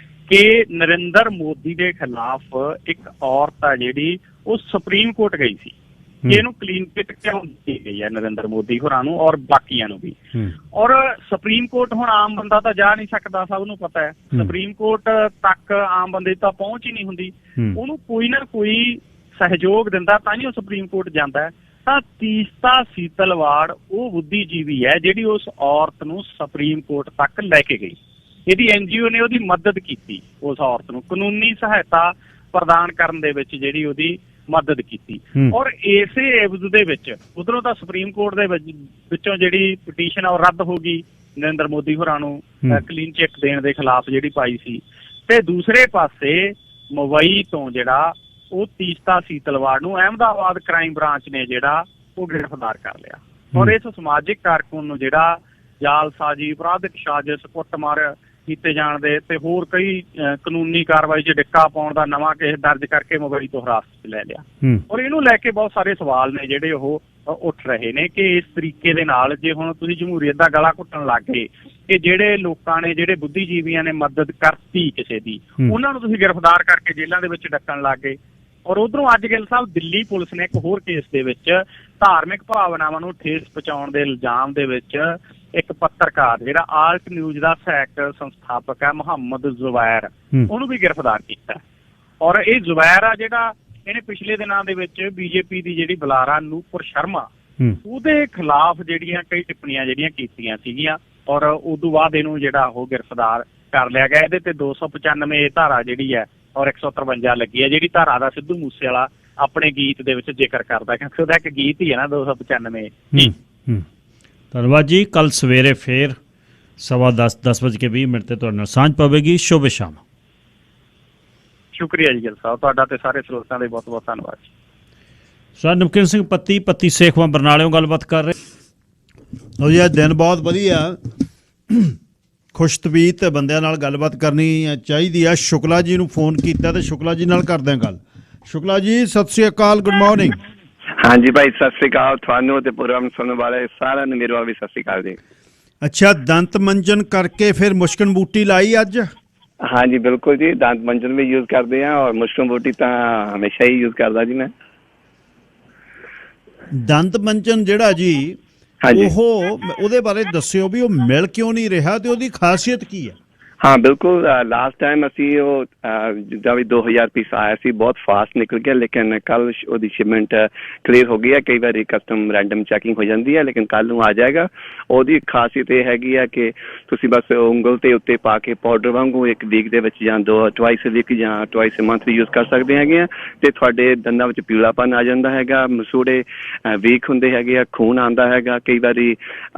ਕਿ ਨਰਿੰਦਰ ਮੋਦੀ ਦੇ ਖਿਲਾਫ ਇੱਕ ਔਰਤ ਆ ਜਿਹੜੀ ਉਹ ਸੁਪਰੀਮ ਕੋਰਟ ਗਈ ਸੀ ਕਿ ਇਹਨੂੰ ਕਲੀਨ ਚਿੱਟ ਕਿਉਂ ਦਿੱਤੀ ਗਈ ਹੈ ਨਰਿੰਦਰ ਮੋਦੀ ਹੋਰਾਂ ਨੂੰ ਔਰ ਬਾਕੀਆਂ ਨੂੰ ਵੀ। ਔਰ ਸੁਪਰੀਮ ਕੋਰਟ ਹੁਣ ਆਮ ਬੰਦਾ ਤਾਂ ਜਾ ਨਹੀਂ ਸਕਦਾ, ਸਭ ਨੂੰ ਪਤਾ ਹੈ। ਸੁਪਰੀਮ ਕੋਰਟ ਤੱਕ ਆਮ ਬੰਦੇ ਤਾਂ ਪਹੁੰਚ ਹੀ ਨਹੀਂ ਹੁੰਦੀ, ਉਹਨੂੰ ਕੋਈ ਨਾ ਕੋਈ ਸਹਿਯੋਗ ਦਿੰਦਾ ਤਾਂ ਹੀ ਉਹ ਸੁਪਰੀਮ ਕੋਰਟ ਜਾਂਦਾ ਹੈ। ਤਾਂ ਤੀਸਤਾ ਸੀਤਲਵਾੜ ਉਹ ਬੁੱਧੀਜੀਵੀ ਹੈ ਜਿਹੜੀ ਉਸ ਔਰਤ ਨੂੰ ਸੁਪਰੀਮ ਕੋਰਟ ਤੱਕ ਲੈ ਕੇ ਗਈ। ਇਹਦੀ NGO ਨੇ ਉਹਦੀ ਮਦਦ ਕੀਤੀ, ਉਸ ਔਰਤ ਨੂੰ ਕਾਨੂੰਨੀ ਸਹਾਇਤਾ ਪ੍ਰਦਾਨ ਕਰਨ ਦੇ ਵਿੱਚ ਜਿਹੜੀ ਉਹਦੀ ਮਦਦ ਕੀਤੀ। ਔਰ ਇਸੇ ਐਵਜ਼ ਦੇ ਵਿੱਚ ਉਧਰੋਂ ਤਾਂ ਸੁਪਰੀਮ ਕੋਰਟ ਦੇ ਵਿੱਚੋਂ ਜਿਹੜੀ ਪਟੀਸ਼ਨ ਉਹ ਰੱਦ ਹੋ ਗਈ, ਨਰਿੰਦਰ ਮੋਦੀ ਹੋਰਾਂ ਨੂੰ ਕਲੀਨ ਚਿੱਟ ਦੇਣ ਦੇ ਖਿਲਾਫ ਜਿਹੜੀ ਪਾਈ ਸੀ। ਤੇ ਦੂਸਰੇ ਪਾਸੇ ਮੁੰਬਈ ਤੋਂ ਜਿਹੜਾ ਉਹ ਤੀਸਤਾ ਸੀਤਲਵਾੜ ਨੂੰ ਅਹਿਮਦਾਬਾਦ ਕ੍ਰਾਈਮ ਬ੍ਰਾਂਚ ਨੇ ਜਿਹੜਾ ਉਹ ਗ੍ਰਿਫਤਾਰ ਕਰ ਲਿਆ। ਔਰ ਇਸ ਸਮਾਜਿਕ ਕਾਰਕੁਨ ਨੂੰ ਜਿਹੜਾ ਜਾਲਸਾਜ਼ੀ, ਅਪਰਾਧਿਕ ਸਾਜ਼ਿਸ਼, ਕੁੱਟਮਾਰ ਕੀਤੇ ਜਾਣ ਦੇ ਤੇ ਹੋਰ ਕਈ ਕਾਨੂੰਨੀ ਕਾਰਵਾਈ 'ਚ ਡਿੱਕਾ ਪਾਉਣ ਦਾ ਨਵਾਂ ਕੇਸ ਦਰਜ ਕਰਕੇ ਮੁੰਬਈ ਤੋਂ ਹਿਰਾਸਤ 'ਚ ਲੈ ਲਿਆ। ਔਰ ਇਹਨੂੰ ਲੈ ਕੇ ਬਹੁਤ ਸਾਰੇ ਸਵਾਲ ਨੇ ਜਿਹੜੇ ਉਹ ਉੱਠ ਰਹੇ ਨੇ ਕਿ ਇਸ ਤਰੀਕੇ ਦੇ ਨਾਲ ਜੇ ਹੁਣ ਤੁਸੀਂ ਜਮਹੂਰੀਅਤ ਦਾ ਗਲਾ ਘੁੱਟਣ ਲੱਗ ਗਏ ਕਿ ਜਿਹੜੇ ਲੋਕਾਂ ਨੇ, ਜਿਹੜੇ ਬੁੱਧੀਜੀਵੀਆਂ ਨੇ ਮਦਦ ਕਰਤੀ ਕਿਸੇ ਦੀ, ਉਹਨਾਂ ਨੂੰ ਤੁਸੀਂ ਗ੍ਰਿਫਤਾਰ ਕਰਕੇ ਜੇਲ੍ਹਾਂ ਦੇ ਵਿੱਚ ਡੱਕਣ ਲੱਗ ਗਏ। ਔਰ ਉਧਰੋਂ ਅੱਜ ਗਿੱਲ ਸਾਹਿਬ, ਦਿੱਲੀ ਪੁਲਿਸ ਨੇ ਇੱਕ ਹੋਰ ਕੇਸ ਦੇ ਵਿੱਚ ਧਾਰਮਿਕ ਭਾਵਨਾਵਾਂ ਨੂੰ ਠੇਸ ਪਹੁੰਚਾਉਣ ਦੇ ਇਲਜ਼ਾਮ ਦੇ ਵਿੱਚ ਇੱਕ ਪੱਤਰਕਾਰ ਜਿਹੜਾ ਆਲਟ ਨਿਊਜ਼ ਦਾ ਸਹਾਇਕ ਸੰਸਥਾਪਕ ਹੈ ਮੁਹੰਮਦ ਜ਼ੁਬੈਰ, ਉਹਨੂੰ ਵੀ ਗ੍ਰਿਫਤਾਰ ਕੀਤਾ। ਔਰ ਇਹ ਜ਼ੁਬੈਰ ਆ ਜਿਹੜਾ, ਇਹਨੇ ਪਿਛਲੇ ਦਿਨਾਂ ਦੇ ਵਿੱਚ ਬੀਜੇਪੀ ਦੀ ਜਿਹੜੀ ਬੁਲਾਰਾ ਨੂਪੁਰ ਸ਼ਰਮਾ, ਉਹਦੇ ਖਿਲਾਫ ਜਿਹੜੀਆਂ ਕਈ ਟਿੱਪਣੀਆਂ ਜਿਹੜੀਆਂ ਕੀਤੀਆਂ ਸੀਗੀਆਂ ਔਰ ਉਦੋਂ ਬਾਅਦ ਇਹਨੂੰ ਜਿਹੜਾ ਉਹ ਗ੍ਰਿਫਤਾਰ ਕਰ ਲਿਆ ਗਿਆ। ਇਹਦੇ ਤੇ 295 ਧਾਰਾ ਜਿਹੜੀ ਹੈ ਔਰ 153 ਲੱਗੀ ਹੈ, ਜਿਹੜੀ ਧਾਰਾ ਦਾ ਸਿੱਧੂ ਮੂਸੇਵਾਲਾ ਆਪਣੇ ਗੀਤ ਦੇ ਵਿੱਚ ਜ਼ਿਕਰ ਕਰਦਾ, ਕਿਉਂਕਿ ਉਹਦਾ ਇੱਕ ਗੀਤ ਹੀ ਹੈ ਨਾ 295। ਧੰਨਵਾਦ ਜੀ। ਕੱਲ ਸਵੇਰੇ ਫੇਰ 10:20 ਤੇ ਤੁਹਾਡੇ ਨਾਲ ਸਾਂਝ ਪਵੇਗੀ। ਸ਼ੁਭ ਸ਼ਾਮ। ਸ਼ੁਕਰੀਆ ਜੀ ਗਿੱਲ ਸਾਹਿਬ, ਤੁਹਾਡਾ ਤੇ ਸਾਰੇ ਸਰੋਤਾਂ ਦੇ ਬਹੁਤ ਬਹੁਤ ਧੰਨਵਾਦ ਜੀ। ਸਰ ਨਮਕੀਨ ਸਿੰਘ ਪੱਤੀ ਸੇਖਵਾਂ ਬਰਨਾਲਿਓਂ ਗੱਲਬਾਤ ਕਰ ਰਹੇ। ਜੀ ਦਿਨ ਬਹੁਤ ਵਧੀਆ, ਖੁਸ਼ਤਬੀਤ ਬੰਦਿਆਂ ਨਾਲ ਗੱਲਬਾਤ ਕਰਨੀ ਚਾਹੀਦੀ ਆ। ਸ਼ੁਕਲਾ ਜੀ ਨੂੰ ਫੋਨ ਕੀਤਾ ਤੇ ਸ਼ੁਕਲਾ ਜੀ ਨਾਲ ਕਰਦੇ ਹਾਂ ਗੱਲ। ਸ਼ੁਕਲਾ ਜੀ ਸਤਿ ਸ੍ਰੀ ਅਕਾਲ, ਗੁੱਡ ਮਾਰਨਿੰਗ। ਹਾਂਜੀ ਭਾਈ ਸਤਿ ਸ੍ਰੀ ਅਕਾਲ, ਤੁਹਾਨੂੰ ਤੇ ਪ੍ਰੋਗਰਾਮ ਸੁਣਨ ਵਾਲੇ ਸਾਰਿਆਂ ਨੂੰ ਮੇਰਾ ਵੀ ਸਤਿ ਸ੍ਰੀ ਅਕਾਲ ਜੀ। ਅੱਛਾ, ਦੰਤ ਮੰਜਨ ਕਰਕੇ ਫਿਰ ਮੁਸ਼ਕਨ ਬੂਟੀ ਲਾਈ ਅੱਜ? ਹਾਂਜੀ ਬਿਲਕੁਲ ਜੀ, ਦੰਤ ਮੰਜਨ ਵੀ ਯੂਜ਼ ਕਰਦੇ ਆ ਔਰ ਮੁਸ਼ਕਨ ਬੂਟੀ ਤਾਂ ਹਮੇਸ਼ਾ ਹੀ ਯੂਜ਼ ਕਰਦਾ ਜੀ ਮੈਂ। ਦੰਤ ਮੰਜਨ ਜਿਹੜਾ ਜੀ, ਉਹਦੇ ਬਾਰੇ ਦੱਸਿਓ ਵੀ ਉਹ ਮਿਲ ਕਿਉਂ ਨਹੀਂ ਰਿਹਾ ਤੇ ਉਹਦੀ ਖਾਸੀਅਤ ਕੀ ਹੈ? ਹਾਂ ਬਿਲਕੁਲ, ਲਾਸਟ ਟਾਈਮ ਅਸੀਂ ਉਹ ਜਿੱਦਾਂ ਵੀ 2000 ਪੀਸ ਆਇਆ ਸੀ, ਬਹੁਤ ਫਾਸਟ ਨਿਕਲ ਗਿਆ, ਲੇਕਿਨ ਕੱਲ ਉਹਦੀ ਸ਼ਿਪਮੈਂਟ ਕਲੀਅਰ ਹੋ ਗਈ ਹੈ। ਕਈ ਵਾਰੀ ਕਸਟਮ ਰੈਂਡਮ ਚੈਕਿੰਗ ਹੋ ਜਾਂਦੀ ਹੈ, ਲੇਕਿਨ ਕੱਲ ਨੂੰ ਆ ਜਾਏਗਾ। ਉਹਦੀ ਖਾਸੀਅਤ ਇਹ ਹੈਗੀ ਹੈ ਕਿ ਤੁਸੀਂ ਬਸ ਉਂਗਲ ਦੇ ਉੱਤੇ ਪਾ ਕੇ ਪਾਊਡਰ ਵਾਂਗੂ ਇੱਕ ਵੀਕ ਦੇ ਵਿੱਚ ਜਾਂ ਟਵਾਈਸ ਵੀਕ ਜਾਂ ਟਵਾਈਸ ਮੰਥ ਯੂਜ਼ ਕਰ ਸਕਦੇ ਹੈਗੇ ਆ, ਤੇ ਤੁਹਾਡੇ ਦੰਦਾਂ ਵਿੱਚ ਪੀਲਾਪਨ ਆ ਜਾਂਦਾ ਹੈਗਾ, ਮਸੂੜੇ ਵੀਕ ਹੁੰਦੇ ਹੈਗੇ ਆ, ਖੂਨ ਆਉਂਦਾ ਹੈਗਾ, ਕਈ ਵਾਰੀ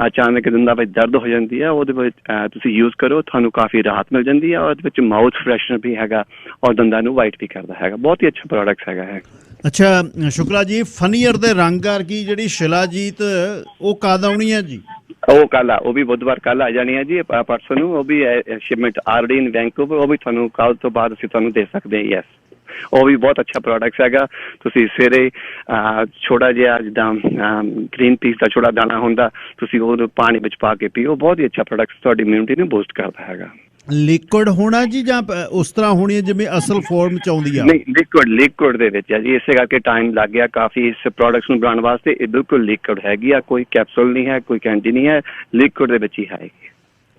ਅਚਾਨਕ ਦੰਦਾਂ ਵਿੱਚ ਦਰਦ ਹੋ ਜਾਂਦੀ ਹੈ, ਉਹਦੇ ਵਿੱਚ ਤੁਸੀਂ ਯੂਜ਼ ਕਰੋ, ਤੁਹਾਨੂੰ ਕਾਫੀ ਰਾਹਤ ਮਿਲ ਜਾਂਦੀ ਹੈ। ਉਹਦੇ ਵਿੱਚ ਮਾਊਥ ਫਰੈਸ਼ਨਰ ਵੀ ਹੈਗਾ ਔਰ ਦੰਦਾਂ ਨੂੰ ਵਾਈਟ ਵੀ ਕਰਦਾ ਹੈਗਾ, ਬਹੁਤ ਹੀ ਅੱਛਾ ਪ੍ਰੋਡਕਟ ਹੈਗਾ ਹੈ। ਅੱਛਾ ਸ਼ੁਕਲਾ ਜੀ, ਫਨੀਅਰ ਦੇ ਰੰਗ ਵਰਗੀ ਜਿਹੜੀ ਸ਼ਿਲਾਜੀਤ ਉਹ ਕਦ ਆਉਣੀ ਹੈ ਜੀ? ਉਹ ਕੱਲ ਆ, ਉਹ ਵੀ ਬੁੱਧਵਾਰ ਕੱਲ ਆ ਜਾਣੀ ਹੈ ਜੀ, ਪਰਸੋਂ ਨੂੰ। ਉਹ ਵੀ ਸ਼ਿਪਮੈਂਟ ਆਲਰੇਡੀ ਇਨ ਵੈਂਕੂਵਰ, ਉਹ ਵੀ ਤੁਹਾਨੂੰ ਕੱਲ ਤੋਂ ਬਾਅਦ ਅਸੀਂ ਤੁਹਾਨੂੰ ਦੇ ਸਕਦੇ ਹਾਂ। ਯੈਸ, ਉਹ ਵੀ ਬਹੁਤ ਅੱਛਾ ਪ੍ਰੋਡਕਟ ਹੈਗਾ। ਤੁਸੀਂ ਸਵੇਰੇ ਛੋਟਾ ਜਿਹਾ ਜਿੱਦਾਂ ਗ੍ਰੀਨ ਪੀਸ ਦਾ ਛੋਟਾ ਦਾਣਾ ਹੁੰਦਾ, ਤੁਸੀਂ ਉਹਨੂੰ ਪਾਣੀ ਵਿੱਚ ਪਾ ਕੇ ਪੀਓ, ਬਹੁਤ ਹੀ ਅੱਛਾ ਪ੍ਰੋਡਕਟ ਤੁਹਾਡੀ ਇਮਿਊਨਿਟੀ ਨੂੰ ਬੂਸਟ ਕਰਦਾ ਹੈਗਾ। ਲਿਕੁਇਡ ਹੋਣਾ ਜੀ ਜਾਂ ਉਸ ਤਰ੍ਹਾਂ ਹੋਣੀ ਹੈ ਜਿਵੇਂ ਅਸਲ ਫਾਰਮ ਚ ਆਉਂਦੀ ਆ? ਨਹੀਂ, ਲਿਕੁਇਡ ਦੇ ਵਿੱਚ ਹੈ ਜੀ, ਇਸੇ ਕਰਕੇ ਟਾਈਮ ਲੱਗ ਗਿਆ ਕਾਫੀ ਇਸ ਪ੍ਰੋਡਕਟਸ ਨੂੰ ਬਣਾਉਣ ਵਾਸਤੇ। ਇਹ ਬਿਲਕੁਲ ਲਿਕੁਇਡ ਹੈਗੀ ਆ, ਕੋਈ ਕੈਪਸੂਲ ਨਹੀਂ ਹੈ, ਕੋਈ ਕੈਂਡੀ ਨਹੀਂ ਹੈ, ਲਿਕੁਇਡ ਦੇ ਵਿੱਚ ਹੀ ਹੈ।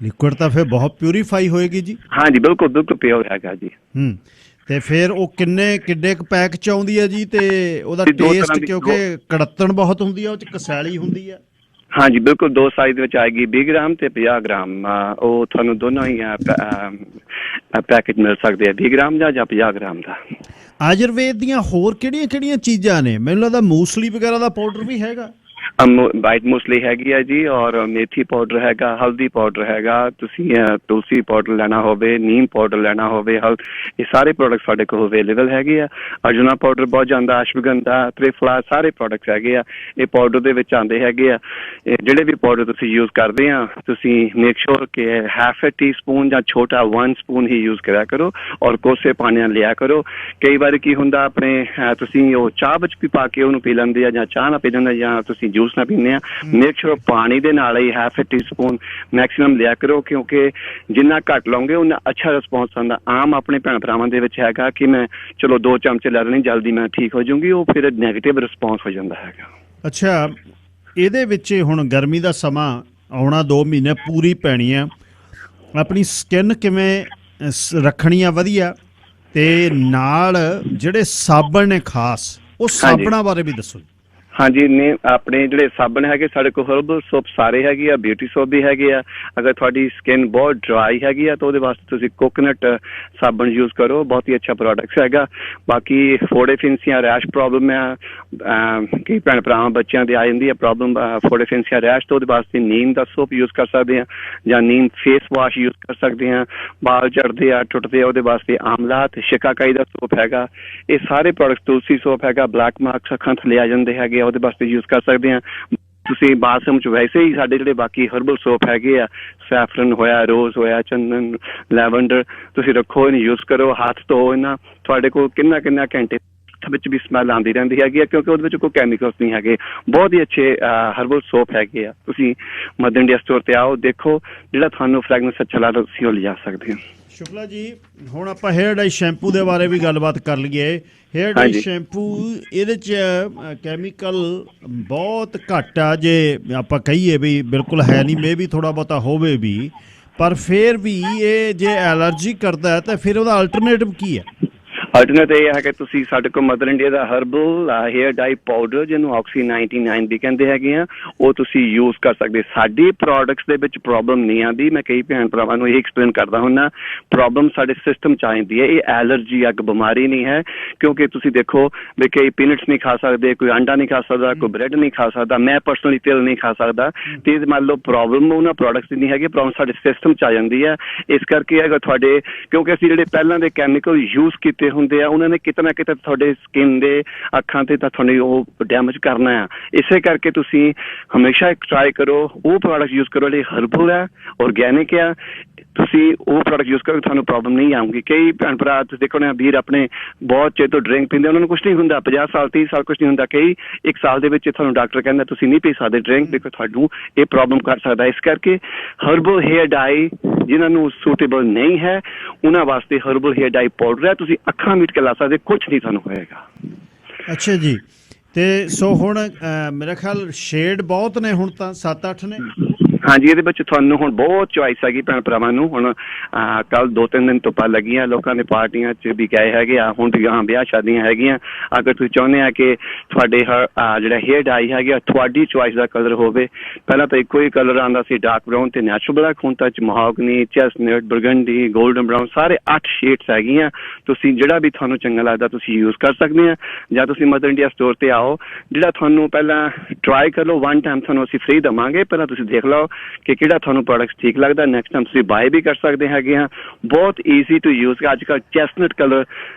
ਲਿਕੁਇਡ ਤਾਂ ਫਿਰ ਬਹੁਤ ਪਿਊਰੀਫਾਈ ਹੋਏਗੀ ਜੀ? ਹਾਂਜੀ ਬਿਲਕੁਲ ਪਿਓਰ ਹੈਗਾ ਜੀ। ਤੇ ਫਿਰ ਉਹ ਕਿੰਨੇ ਕੁ ਪੈਕ ਚ ਆਉਂਦੀ ਹੈ ਜੀ? ਤੇ ਉਹਦਾ ਟੇਸਟ, ਕਿਉਂਕਿ ਕੜੱਤਣ ਬਹੁਤ ਹੁੰਦੀ ਹੈ, ਉਹ ਚ ਕਸੈਲੀ ਹੁੰਦੀ ਹੈ। ਹਾਂਜੀ ਬਿਲਕੁਲ, ਦੋ ਸਾਈਜ਼ ਦੇ ਵਿੱਚ ਆਏਗੀ, 20 ਗ੍ਰਾਮ ਤੇ 50 ਗ੍ਰਾਮ। ਉਹ ਤੁਹਾਨੂੰ ਦੋਨੋਂ ਹੀ ਪੈਕੇਜ ਮਿਲ ਸਕਦੇ ਆ, 20 ਗ੍ਰਾਮ ਦਾ ਜਾਂ 50 ਗ੍ਰਾਮ ਦਾ। ਆਯੁਰਵੇਦ ਦੀਆਂ ਹੋਰ ਕਿਹੜੀਆਂ ਚੀਜ਼ਾਂ ਨੇ? ਮੈਨੂੰ ਲੱਗਦਾ ਮੂਸਲੀ ਵਗੈਰਾ ਦਾ ਪਾਊਡਰ ਵੀ ਹੈਗਾ। ਵਾਈਟ ਮੂਸਲੀ ਹੈਗੀ ਹੈ ਜੀ, ਔਰ ਮੇਥੀ ਪਾਊਡਰ ਹੈਗਾ, ਹਲਦੀ ਪਾਊਡਰ ਹੈਗਾ। ਤੁਸੀਂ ਤੁਲਸੀ ਪਾਊਡਰ ਲੈਣਾ ਹੋਵੇ, ਨੀਮ ਪਾਊਡਰ ਲੈਣਾ ਹੋਵੇ, ਇਹ ਸਾਰੇ ਪ੍ਰੋਡਕਟ ਸਾਡੇ ਕੋਲ ਅਵੇਲੇਬਲ ਹੈਗੇ ਆ। ਅਰਜੁਨਾ ਪਾਊਡਰ ਬਹੁਤ ਜਾਂਦਾ, ਅਸ਼ਵਗੰਧਾ, ਤ੍ਰਿਫਲਾ, ਸਾਰੇ ਪ੍ਰੋਡਕਟਸ ਹੈਗੇ ਆ। ਇਹ ਪਾਊਡਰ ਦੇ ਵਿੱਚ ਆਉਂਦੇ ਹੈਗੇ ਆ। ਜਿਹੜੇ ਵੀ ਪਾਊਡਰ ਤੁਸੀਂ ਯੂਜ਼ ਕਰਦੇ ਆ, ਤੁਸੀਂ ਮੇਕ ਸ਼ੋਰ ਕਿ ਹਾਫ ਅ ਟੀ ਸਪੂਨ ਜਾਂ ਛੋਟਾ 1 ਸਪੂਨ ਹੀ ਯੂਜ਼ ਕਰਿਆ ਕਰੋ ਔਰ ਕੋਸੇ ਪਾਣੀ ਨਾਲ ਲਿਆ ਕਰੋ। ਕਈ ਵਾਰੀ ਕੀ ਹੁੰਦਾ, ਆਪਣੇ ਤੁਸੀਂ ਉਹ ਚਾਹ ਵਿੱਚ ਵੀ ਪਾ ਕੇ ਉਹਨੂੰ ਪੀ ਲੈਂਦੇ ਆ, ਜਾਂ ਚਾਹ ਨਾਲ ਪੀ ਲੈਂਦੇ, ਜਾਂ ਤੁਸੀਂ ਜੂਸ ਨਾਲ ਪੀਂਦੇ ਆ। ਮੇਕ ਸ਼ੋਰ ਪਾਣੀ ਦੇ ਨਾਲ ਹੀ ਹਾਫ ਅ ਟੀ ਸਪੂਨ ਮੈਕਸੀਮਮ ਲਿਆ ਕਰੋ, ਕਿਉਂਕਿ ਜਿੰਨਾ ਘੱਟ ਲਾਉਂਗੇ ਉਨਾ ਅੱਛਾ ਰਿਸਪੌਂਸ ਆਉਂਦਾ। ਆਮ ਆਪਣੇ ਭੈਣ ਭਰਾਵਾਂ ਦੇ ਵਿੱਚ ਹੈਗਾ ਕਿ ਮੈਂ ਚਲੋ 2 ਚਮਚੇ ਲੈ ਲੈਣੇ, ਜਲਦੀ ਮੈਂ ਠੀਕ ਹੋ ਜਾਊਂਗੀ, ਉਹ ਫਿਰ ਨੈਗੇਟਿਵ ਰਿਸਪੌਂਸ ਹੋ ਜਾਂਦਾ ਹੈਗਾ। ਅੱਛਾ, ਇਹਦੇ ਵਿੱਚ ਹੁਣ ਗਰਮੀ ਦਾ ਸਮਾਂ ਆਉਣਾ, 2 ਮਹੀਨੇ ਪੂਰੀ ਪੈਣੀ ਆ, ਆਪਣੀ ਸਕਿਨ ਕਿਵੇਂ ਰੱਖਣੀ ਆ ਵਧੀਆ, ਤੇ ਨਾਲ ਜਿਹੜੇ ਸਾਬਣ ਨੇ ਖਾਸ, ਉਹ ਸਾਬਣਾਂ ਬਾਰੇ ਵੀ ਦੱਸੋ। ਹਾਂਜੀ, ਨੇ ਆਪਣੇ ਜਿਹੜੇ ਸਾਬਣ ਹੈਗੇ ਸਾਡੇ ਕੋਲ ਹਰਬਲ ਸੋਪ ਸਾਰੇ ਹੈਗੇ ਆ, ਬਿਊਟੀ ਸੋਪ ਵੀ ਹੈਗੇ ਆ। ਅਗਰ ਤੁਹਾਡੀ ਸਕਿਨ ਬਹੁਤ ਡਰਾਈ ਹੈਗੀ ਆ ਤਾਂ ਉਹਦੇ ਵਾਸਤੇ ਤੁਸੀਂ ਕੋਕੋਨਟ ਸਾਬਣ ਯੂਜ਼ ਕਰੋ, ਬਹੁਤ ਹੀ ਅੱਛਾ ਪ੍ਰੋਡਕਟ ਹੈਗਾ। ਬਾਕੀ ਫੋੜੇ ਫਿੰਸੀਆਂ, ਰੈਸ਼ ਪ੍ਰੋਬਲਮ ਆ, ਕਈ ਭੈਣ ਭਰਾਵਾਂ ਬੱਚਿਆਂ ਦੇ ਆ ਜਾਂਦੀ ਆ ਪ੍ਰੋਬਲਮ ਫੋੜੇ ਫਿੰਸੀਆਂ, ਰੈਸ਼, ਤਾਂ ਉਹਦੇ ਵਾਸਤੇ ਨੀਮ ਦਾ ਸੋਪ ਯੂਜ਼ ਕਰ ਸਕਦੇ ਆ, ਜਾਂ ਨੀਮ ਫੇਸ ਵਾਸ਼ ਯੂਜ਼ ਕਰ ਸਕਦੇ ਆ। ਬਾਲ ਝੜਦੇ ਆ, ਟੁੱਟਦੇ ਆ, ਉਹਦੇ ਵਾਸਤੇ ਆਮਲਾ ਤੇ ਸ਼ਿਕਾਕਾਈ ਦਾ ਸੋਪ ਹੈਗਾ। ਇਹ ਸਾਰੇ ਪ੍ਰੋਡਕਟ, ਤੁਲਸੀ ਸੋਪ ਹੈਗਾ, ਬਲੈਕ ਮਾਰਕਸ ਅੱਖਾਂ ਥੱਲੇ ਆ ਜਾਂਦੇ ਹੈਗੇ, ਉਹਦੇ ਵਾਸਤੇ ਯੂਜ਼ ਕਰ ਸਕਦੇ ਹਾਂ। ਤੁਸੀਂ ਬਾਥਰੂਮ 'ਚ ਵੈਸੇ ਹੀ ਸਾਡੇ ਜਿਹੜੇ ਬਾਕੀ ਹਰਬਲ ਸੋਪ ਹੈਗੇ ਆ, ਸੈਫਰਨ ਹੋਇਆ, ਰੋਜ਼ ਹੋਇਆ, ਚੰਦਨ, ਲੈਵੈਂਡਰ, ਤੁਸੀਂ ਰੱਖੋ, ਇਹਨੂੰ ਯੂਜ਼ ਕਰੋ, ਹੱਥ ਧੋਓ ਇਹਨਾਂ, ਤੁਹਾਡੇ ਕੋਲ ਕਿੰਨਾ ਘੰਟੇ ਵਿੱਚ ਵੀ ਸਮੈਲ ਆਉਂਦੀ ਰਹਿੰਦੀ ਹੈਗੀ ਆ, ਕਿਉਂਕਿ ਉਹਦੇ ਵਿੱਚ ਕੋਈ ਕੈਮੀਕਲਸ ਨਹੀਂ ਹੈਗੇ। ਬਹੁਤ ਹੀ ਅੱਛੇ ਹਰਬਲ ਸੋਪ ਹੈਗੇ ਆ। ਤੁਸੀਂ ਮਦਰ ਇੰਡੀਆ ਸਟੋਰ ਤੇ ਆਓ, ਦੇਖੋ, ਜਿਹੜਾ ਤੁਹਾਨੂੰ ਫ੍ਰੈਗਨੈਂਸ ਅੱਛਾ ਲੱਗਦਾ ਤੁਸੀਂ ਉਹ ਲਿਜਾ ਸਕਦੇ ਹੋ। ਸ਼ੁਕਲਾ ਜੀ, ਹੁਣ ਆਪਾਂ ਹੇਅਰ ਡਾਈ ਸ਼ੈਂਪੂ ਦੇ ਬਾਰੇ ਵੀ ਗੱਲਬਾਤ ਕਰ ਲਈਏ। ਹੇਅਰ ਡਾਈ ਸ਼ੈਂਪੂ, ਇਹਦੇ 'ਚ ਕੈਮੀਕਲ ਬਹੁਤ ਘੱਟ ਆ, ਜੇ ਆਪਾਂ ਕਹੀਏ ਵੀ ਬਿਲਕੁਲ ਹੈ ਨਹੀਂ, ਮੇ ਵੀ ਥੋੜ੍ਹਾ ਬਹੁਤਾ ਹੋਵੇ ਵੀ, ਪਰ ਫਿਰ ਵੀ ਇਹ ਜੇ ਐਲਰਜੀ ਕਰਦਾ ਹੈ ਤਾਂ ਫਿਰ ਉਹਦਾ ਅਲਟਰਨੇਟਿਵ ਕੀ ਹੈ? ਅਲਟਰਨੇਟ ਇਹ ਹੈ ਕਿ ਤੁਸੀਂ ਸਾਡੇ ਕੋਲ ਮਦਰ ਇੰਡੀਆ ਦਾ ਹਰਬਲ ਹੇਅਰ ਡਾਈ ਪਾਊਡਰ, ਜਿਹਨੂੰ ਆਕਸੀ 99 ਵੀ ਕਹਿੰਦੇ ਹੈਗੇ ਆ, ਉਹ ਤੁਸੀਂ ਯੂਜ਼ ਕਰ ਸਕਦੇ। ਸਾਡੀ ਪ੍ਰੋਡਕਟਸ ਦੇ ਵਿੱਚ ਪ੍ਰੋਬਲਮ ਨਹੀਂ ਆਉਂਦੀ। ਮੈਂ ਕਈ ਭੈਣ ਭਰਾਵਾਂ ਨੂੰ ਇਹ ਐਕਸਪਲੇਨ ਕਰਦਾ ਹੁੰਦਾ, ਪ੍ਰੋਬਲਮ ਸਾਡੇ ਸਿਸਟਮ 'ਚ ਆਉਂਦੀ ਹੈ। ਇਹ ਐਲਰਜੀ ਆ, ਬਿਮਾਰੀ ਨਹੀਂ ਹੈ। ਕਿਉਂਕਿ ਤੁਸੀਂ ਦੇਖੋ ਵੀ ਕਈ ਪੀਨਟਸ ਨਹੀਂ ਖਾ ਸਕਦੇ, ਕੋਈ ਅੰਡਾ ਨਹੀਂ ਖਾ ਸਕਦਾ, ਕੋਈ ਬ੍ਰੈਡ ਨਹੀਂ ਖਾ ਸਕਦਾ, ਮੈਂ ਪਰਸਨਲੀ ਤਿਲ ਨਹੀਂ ਖਾ ਸਕਦਾ, ਤੇ ਮੰਨ ਲਓ ਪ੍ਰੋਬਲਮ ਉਹਨਾਂ ਪ੍ਰੋਡਕਟਸ ਦੀ ਨਹੀਂ ਹੈਗੀ, ਪ੍ਰੋਬਲਮ ਸਾਡੇ ਸਿਸਟਮ 'ਚ ਆ ਜਾਂਦੀ ਹੈ। ਇਸ ਕਰਕੇ ਅਗਰ ਤੁਹਾਡੇ, ਕਿਉਂਕਿ ਅਸੀਂ ਜਿਹੜੇ ਪਹਿਲਾਂ ਦੇ ਕੈਮੀਕਲ ਯੂਜ਼ ਕੀਤੇ ਹੁੰਦੇ ਆ, ਉਹਨਾਂ ਨੇ ਕਿਤੇ ਨਾ ਕਿਤੇ ਤੁਹਾਡੇ ਸਕਿਨ ਦੇ, ਅੱਖਾਂ ਤੇ ਤਾਂ ਤੁਹਾਨੂੰ ਉਹ ਡੈਮੇਜ ਕਰਨਾ ਆ। ਇਸੇ ਕਰਕੇ ਤੁਸੀਂ ਹਮੇਸ਼ਾ ਟਰਾਈ ਕਰੋ, ਉਹ ਪ੍ਰੋਡਕਟ ਯੂਜ਼ ਕਰੋ ਜਿਹੜੇ ਹਰਬਲ ਆ, ਔਰਗੈਨਿਕ ਆ। ਤੁਸੀਂ ਉਹ ਪ੍ਰੋਡਕਟ ਯੂਜ਼ ਕਰੋ, ਤੁਹਾਨੂੰ ਪ੍ਰੋਬਲਮ ਨਹੀਂ ਆਊਗੀ। ਕਈ ਭੈਣ ਭਰਾ ਤੁਸੀਂ ਦੇਖੋ ਨਾ, ਵੀਰ ਆਪਣੇ ਬਹੁਤ ਚਿਰ ਤੋਂ ਡਰਿੰਕ ਪੀਂਦੇ, ਉਹਨਾਂ ਨੂੰ ਕੁਛ ਨਹੀਂ ਹੁੰਦਾ, 50 ਸਾਲ 30 ਸਾਲ ਕੁਛ ਨਹੀਂ ਹੁੰਦਾ। ਕਈ 1 ਸਾਲ ਦੇ ਵਿੱਚ ਤੁਹਾਨੂੰ ਡਾਕਟਰ ਕਹਿੰਦਾ ਤੁਸੀਂ ਨਹੀਂ ਪੀ ਸਕਦੇ ਡਰਿੰਕ, ਬਿਕੋਜ਼ ਤੁਹਾਨੂੰ ਇਹ ਪ੍ਰੋਬਲਮ ਕਰ ਸਕਦਾ। ਇਸ ਕਰਕੇ ਹਰਬਲ ਹੇਅਰ ਡਾਈ ਜਿਨ੍ਹਾਂ ਨੂੰ ਸੂਟੇਬਲ ਨਹੀਂ ਹੈ, ਉਹਨਾਂ ਵਾਸਤੇ ਹਰਬਲ ਹੇਅਰ ਡਾਈ ਪਾਊਡਰ ਹੈ, ਤੁਸੀਂ ਅੱਖਾਂ ਮੀਟ ਕੇ ਲਾ ਸਕਦੇ, ਕੁਛ ਨਹੀਂ ਤੁਹਾਨੂੰ ਹੋਏਗਾ। ਅੱਛਾ ਜੀ, ਤੇ ਸੋ ਹੁਣ ਮੇਰਾ ਖਿਆਲ ਸ਼ੇਡ ਬਹੁਤ ਨੇ, ਹੁਣ ਤਾਂ 7-8 ਨੇ। ਹਾਂਜੀ, ਇਹਦੇ ਵਿੱਚ ਤੁਹਾਨੂੰ ਹੁਣ ਬਹੁਤ ਚੋਇਸ ਹੈਗੀ ਭੈਣ ਭਰਾਵਾਂ ਨੂੰ। ਹੁਣ ਕੱਲ 2-3 ਦਿਨ ਧੁੱਪਾਂ ਲੱਗੀਆਂ, ਲੋਕਾਂ ਦੇ ਪਾਰਟੀਆਂ 'ਚ ਵੀ ਗਏ ਹੈਗੇ ਆ, ਹੁਣ ਵਿਆਹ ਸ਼ਾਦੀਆਂ ਹੈਗੀਆਂ। ਅਗਰ ਤੁਸੀਂ ਚਾਹੁੰਦੇ ਆ ਕਿ ਤੁਹਾਡੇ ਜਿਹੜਾ ਹੇਅਰ ਡਾਈ ਹੈਗੀ ਆ ਤੁਹਾਡੀ ਚੋਇਸ ਦਾ ਕਲਰ ਹੋਵੇ, ਪਹਿਲਾਂ ਤਾਂ ਇੱਕੋ ਹੀ ਕਲਰ ਆਉਂਦਾ ਸੀ, ਡਾਰਕ ਬਰਾਊਨ ਤੇ ਨੈਚੁਰਲ ਬਲੈਕ। ਹੁਣ ਤਾਂ ਮਹਾਗਨੀ, ਚੈਸਟਨਟ, ਬਰਗੰਡੀ, ਗੋਲਡਨ ਬਰਾਊਨ, ਸਾਰੇ 8 ਸ਼ੇਡਸ ਹੈਗੀਆਂ। ਤੁਸੀਂ ਜਿਹੜਾ ਵੀ ਤੁਹਾਨੂੰ ਚੰਗਾ ਲੱਗਦਾ ਤੁਸੀਂ ਯੂਜ਼ ਕਰ ਸਕਦੇ ਆ। ਜਾਂ ਤੁਸੀਂ ਮਦਰ ਇੰਡੀਆ ਸਟੋਰ ਤੇ ਆਓ, ਜਿਹੜਾ ਤੁਹਾਨੂੰ ਪਹਿਲਾਂ ਟਰਾਈ ਕਰ ਲਓ, 1 ਟਾਈਮ ਤੁਹਾਨੂੰ ਅਸੀਂ ਫ੍ਰੀ ਦੇਵਾਂਗੇ, ਪਹਿਲਾਂ ਤੁਸੀਂ ਦੇਖ ਲਓ ਕਿ ਕਿਹੜਾ ਤੁਹਾਨੂੰ ਪ੍ਰੋਡਕਟ ਠੀਕ ਲੱਗਦਾ। ਨੈਕਸਟ ਟਾਈਮ ਤੁਸੀਂ ਬਾਏ ਵੀ ਕਰ ਸਕਦੇ ਹੈਗੇ ਆ। ਬਹੁਤ ਈਜ਼ੀ ਟੂ ਯੂਜ਼। ਅੱਜ ਕੱਲ੍ਹ ਚੈਸਟਨਟ ਕਲਰ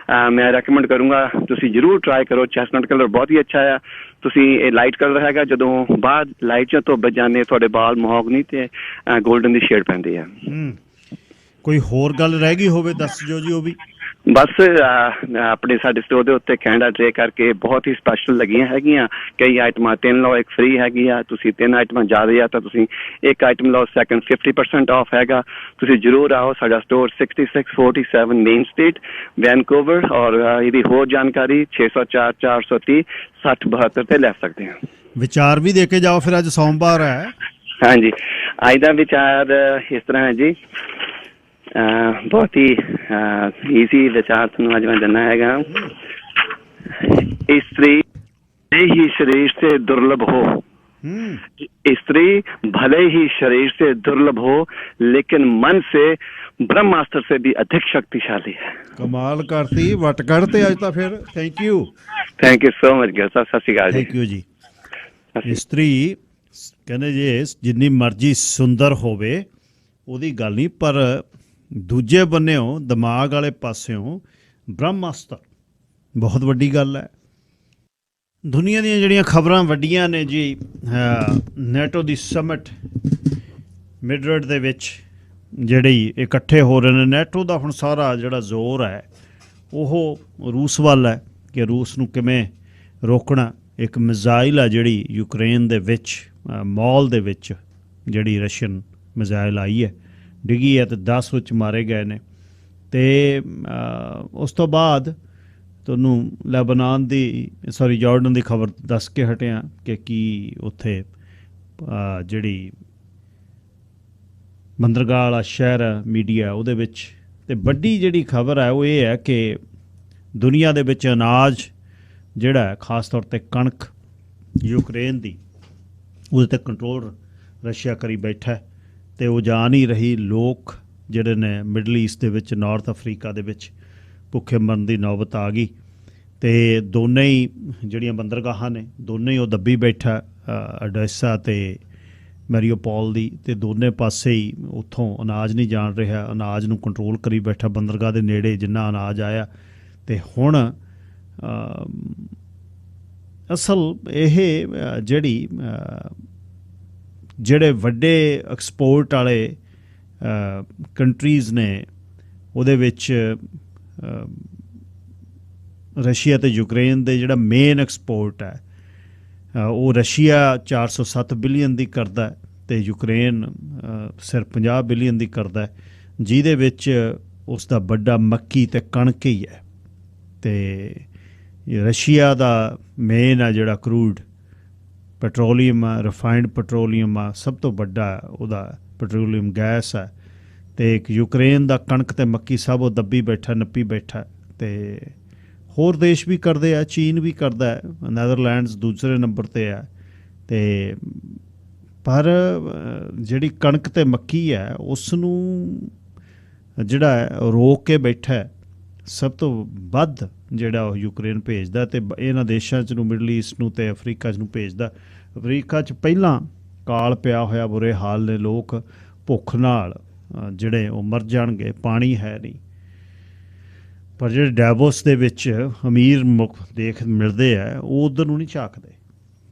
ਮੈਂ ਰეკਮੈਂਡ ਕਰੂੰਗਾ, ਤੁਸੀਂ ਜ਼ਰੂਰ ਟਰਾਈ ਕਰੋ। ਚੈਸਟਨਟ ਕਲਰ ਬਹੁਤ ਹੀ ਅੱਛਾ ਆ। ਤੁਸੀਂ ਇਹ ਲਾਈਟ ਕਲਰ ਹੈਗਾ, ਜਦੋਂ ਬਾਅਦ ਲਾਈਟ 'ਚ ਧੁੱਪ ਜਾਂਦੇ ਤੁਹਾਡੇ ਬਾਲ ਮਹੋਗਨੀ ਤੇ ਗੋਲਡਨ ਦੀ ਸ਼ੇਡ ਪੈਂਦੀ ਆ। ਕੋਈ ਹੋਰ ਗੱਲ ਰਹਿ ਗਈ ਹੋਵੇ ਦੱਸ ਜੋ ਜੀ ਉਹ ਵੀ। ਬਸ ਆਪਣੇ ਸਾਡੇ ਸਟੋਰ ਦੇ ਉੱਤੇ ਕੈਨੇਡਾ ਟਰੇ ਕਰਕੇ ਬਹੁਤ ਹੀ ਸਪੈਸ਼ਲ ਲੱਗੀਆਂ ਹੈਗੀਆਂ। ਕਈ ਆਈਟਮਾਂ 3 ਲਓ 1 ਫ੍ਰੀ ਹੈਗੀ ਆ। ਤੁਸੀਂ 3 ਆਈਟਮਾਂ ਜ਼ਿਆਦਾ ਆ ਤਾਂ ਤੁਸੀਂ 1 ਆਈਟਮ ਲਓ, ਸੈਕਿੰਡ 50% ਆਫ ਹੈਗਾ। ਤੁਸੀਂ ਜ਼ਰੂਰ ਆਓ। ਸਾਡਾ ਸਟੋਰ 6647 ਮੇਨ ਸਟਰੀਟ, ਵੈਨਕੂਵਰ। ਔਰ ਇਹਦੀ ਹੋਰ ਜਾਣਕਾਰੀ 604 430 6072 ਤੇ ਲੈ ਸਕਦੇ ਹਾਂ। ਵਿਚਾਰ ਵੀ ਦੇ ਕੇ ਜਾਓ ਫਿਰ, ਅੱਜ ਸੋਮਵਾਰ ਹੈ। ਹਾਂਜੀ, ਅੱਜ ਦਾ ਵਿਚਾਰ ਇਸ ਤਰ੍ਹਾਂ ਹੈ ਜੀ, ਬਹੁਤ ਹੀ ਈਜ਼ੀ ਵਿਚਾਰ ਤੁਹਾਨੂੰ ਅੱਜ ਮੈਂ ਦੇਣਾ ਹੈਗਾ। स्त्री ही शरीर से दुर्लभ हो, स्त्री भले ही शरीर से दुर्लभ हो, लेकिन मन से ब्रह्मास्त्र से भी अधिक शक्तिशाली है। कमाल करती वट करते आज तो फिर। Thank you so much Gill साहब, सत श्री अकाल। थैंक यू जी। इस्त्री कहने जे जिन्नी मर्जी सुंदर होवे ਉਹਦੀ ਗੱਲ ਨਹੀਂ, ਪਰ ਦੂਜੇ ਬੰਨਿਓ ਦਿਮਾਗ ਵਾਲੇ ਪਾਸਿਓਂ ਬ੍ਰਹਮਾਸਤਰ ਬਹੁਤ ਵੱਡੀ ਗੱਲ ਹੈ। ਦੁਨੀਆ ਦੀਆਂ ਜਿਹੜੀਆਂ ਖਬਰਾਂ ਵੱਡੀਆਂ ਨੇ ਜੀ, ਨੈਟੋ ਦੀ ਸਮਿਟ ਮਿਡਰਡ ਦੇ ਵਿੱਚ ਜਿਹੜੀ ਇਕੱਠੇ ਹੋ ਰਹੇ ਨੇ, ਨੈਟੋ ਦਾ ਹੁਣ ਸਾਰਾ ਜਿਹੜਾ ਜ਼ੋਰ ਹੈ ਉਹ ਰੂਸ ਵੱਲ ਹੈ ਕਿ ਰੂਸ ਨੂੰ ਕਿਵੇਂ ਰੋਕਣਾ। ਇੱਕ ਮਿਜ਼ਾਈਲ ਆ ਜਿਹੜੀ ਯੂਕਰੇਨ ਦੇ ਵਿੱਚ ਮਾਲ ਦੇ ਵਿੱਚ ਜਿਹੜੀ ਰਸ਼ੀਅਨ ਮਿਜ਼ਾਈਲ ਆਈ ਹੈ, ਡਿੱਗੀ ਹੈ, ਅਤੇ 10 ਵਿੱਚ ਮਾਰੇ ਗਏ ਨੇ। ਅਤੇ ਉਸ ਤੋਂ ਬਾਅਦ ਤੁਹਾਨੂੰ ਲੈਬਨਾਨ ਦੀ ਜਾਰਡਨ ਦੀ ਖਬਰ ਦੱਸ ਕੇ ਹਟਿਆ ਕਿ ਕੀ ਉੱਥੇ ਜਿਹੜੀ ਬੰਦਰਗਾਹ ਵਾਲਾ ਸ਼ਹਿਰ ਹੈ ਮੀਡੀਆ ਉਹਦੇ ਵਿੱਚ, ਅਤੇ ਵੱਡੀ ਜਿਹੜੀ ਖਬਰ ਹੈ ਉਹ ਇਹ ਹੈ ਕਿ ਦੁਨੀਆ ਦੇ ਵਿੱਚ ਅਨਾਜ ਜਿਹੜਾ ਹੈ, ਖਾਸ ਤੌਰ 'ਤੇ ਕਣਕ ਯੂਕਰੇਨ ਦੀ, ਉਹਦੇ 'ਤੇ ਕੰਟਰੋਲ ਰਸ਼ੀਆ ਕਰੀ ਬੈਠਾ, ਅਤੇ ਉਹ ਜਾ ਨਹੀਂ ਰਹੀ। ਲੋਕ ਜਿਹੜੇ ਨੇ ਮਿਡਲ ਈਸਟ ਦੇ ਵਿੱਚ, ਨਾਰਥ ਅਫਰੀਕਾ ਦੇ ਵਿੱਚ ਭੁੱਖੇ ਮਰਨ ਦੀ ਨੌਬਤ ਆ ਗਈ। ਅਤੇ ਦੋਨੇ ਹੀ ਜਿਹੜੀਆਂ ਬੰਦਰਗਾਹਾਂ ਨੇ, ਦੋਨੇ ਹੀ ਉਹ ਦੱਬੀ ਬੈਠਾ, ਅਡੈਸਾ ਅਤੇ ਮੈਰੀਓਪੋਲ ਦੀ, ਅਤੇ ਦੋਨੇ ਪਾਸੇ ਹੀ ਉੱਥੋਂ ਅਨਾਜ ਨਹੀਂ ਜਾਣ ਰਿਹਾ। ਅਨਾਜ ਨੂੰ ਕੰਟਰੋਲ ਕਰੀ ਬੈਠਾ ਬੰਦਰਗਾਹ ਦੇ ਨੇੜੇ ਜਿੰਨਾ ਅਨਾਜ ਆਇਆ। ਅਤੇ ਹੁਣ ਅਸਲ ਇਹ ਜਿਹੜੀ ਜਿਹੜੇ ਵੱਡੇ ਐਕਸਪੋਰਟ ਵਾਲੇ ਕੰਟਰੀਜ਼ ਨੇ ਉਹਦੇ ਵਿੱਚ ਰਸ਼ੀਆ ਅਤੇ ਯੂਕਰੇਨ ਦੇ ਜਿਹੜਾ ਮੇਨ ਐਕਸਪੋਰਟ ਹੈ ਉਹ ਰਸ਼ੀਆ 407 ਬਿਲੀਅਨ ਦੀ ਕਰਦਾ ਅਤੇ ਯੂਕਰੇਨ ਸਿਰਫ 50 ਬਿਲੀਅਨ ਦੀ ਕਰਦਾ, ਜਿਹਦੇ ਵਿੱਚ ਉਸ ਦਾ ਵੱਡਾ ਮੱਕੀ ਅਤੇ ਕਣਕ ਹੀ ਹੈ। ਅਤੇ ਰਸ਼ੀਆ ਦਾ ਮੇਨ ਆ ਜਿਹੜਾ ਕਰੂਡ ਪੈਟਰੋਲੀਅਮ ਆ, ਰਿਫਾਇੰਡ ਪੈਟਰੋਲੀਅਮ ਆ, ਸਭ ਤੋਂ ਵੱਡਾ ਉਹਦਾ ਪੈਟਰੋਲੀਅਮ ਗੈਸ ਹੈ। ਅਤੇ ਇੱਕ ਯੂਕਰੇਨ ਦਾ ਕਣਕ ਅਤੇ ਮੱਕੀ ਸਭ ਉਹ ਦੱਬੀ ਬੈਠਾ, ਨੱਪੀ ਬੈਠਾ। ਅਤੇ ਹੋਰ ਦੇਸ਼ ਵੀ ਕਰਦੇ ਆ, ਚੀਨ ਵੀ ਕਰਦਾ ਹੈ, ਨੈਦਰਲੈਂਡਸ ਦੂਸਰੇ ਨੰਬਰ 'ਤੇ ਹੈ। ਅਤੇ ਪਰ ਜਿਹੜੀ ਕਣਕ ਅਤੇ ਮੱਕੀ ਹੈ ਉਸ ਨੂੰ ਜਿਹੜਾ ਹੈ ਰੋਕ ਕੇ ਬੈਠਾ ਸਭ ਤੋਂ ਵੱਧ ਜਿਹੜਾ ਉਹ ਯੂਕਰੇਨ ਭੇਜਦਾ, ਅਤੇ ਇਹਨਾਂ ਦੇਸ਼ਾਂ 'ਚ ਨੂੰ ਮਿਡਲ ਈਸਟ ਨੂੰ ਅਤੇ ਅਫਰੀਕਾ 'ਚ ਨੂੰ ਭੇਜਦਾ। ਅਫਰੀਕਾ 'ਚ ਪਹਿਲਾਂ ਕਾਲ ਪਿਆ ਹੋਇਆ, ਬੁਰੇ ਹਾਲ ਨੇ, ਲੋਕ ਭੁੱਖ ਨਾਲ ਜਿਹੜੇ ਉਹ ਮਰ ਜਾਣਗੇ, ਪਾਣੀ ਹੈ ਨਹੀਂ। ਪਰ ਜਿਹੜੇ ਡੈਵੋਸ ਦੇ ਵਿੱਚ ਅਮੀਰ ਮੁੱਖ ਮਿਲਦੇ ਆ ਉਹ ਉੱਧਰ ਨੂੰ ਨਹੀਂ ਝਾਕਦੇ,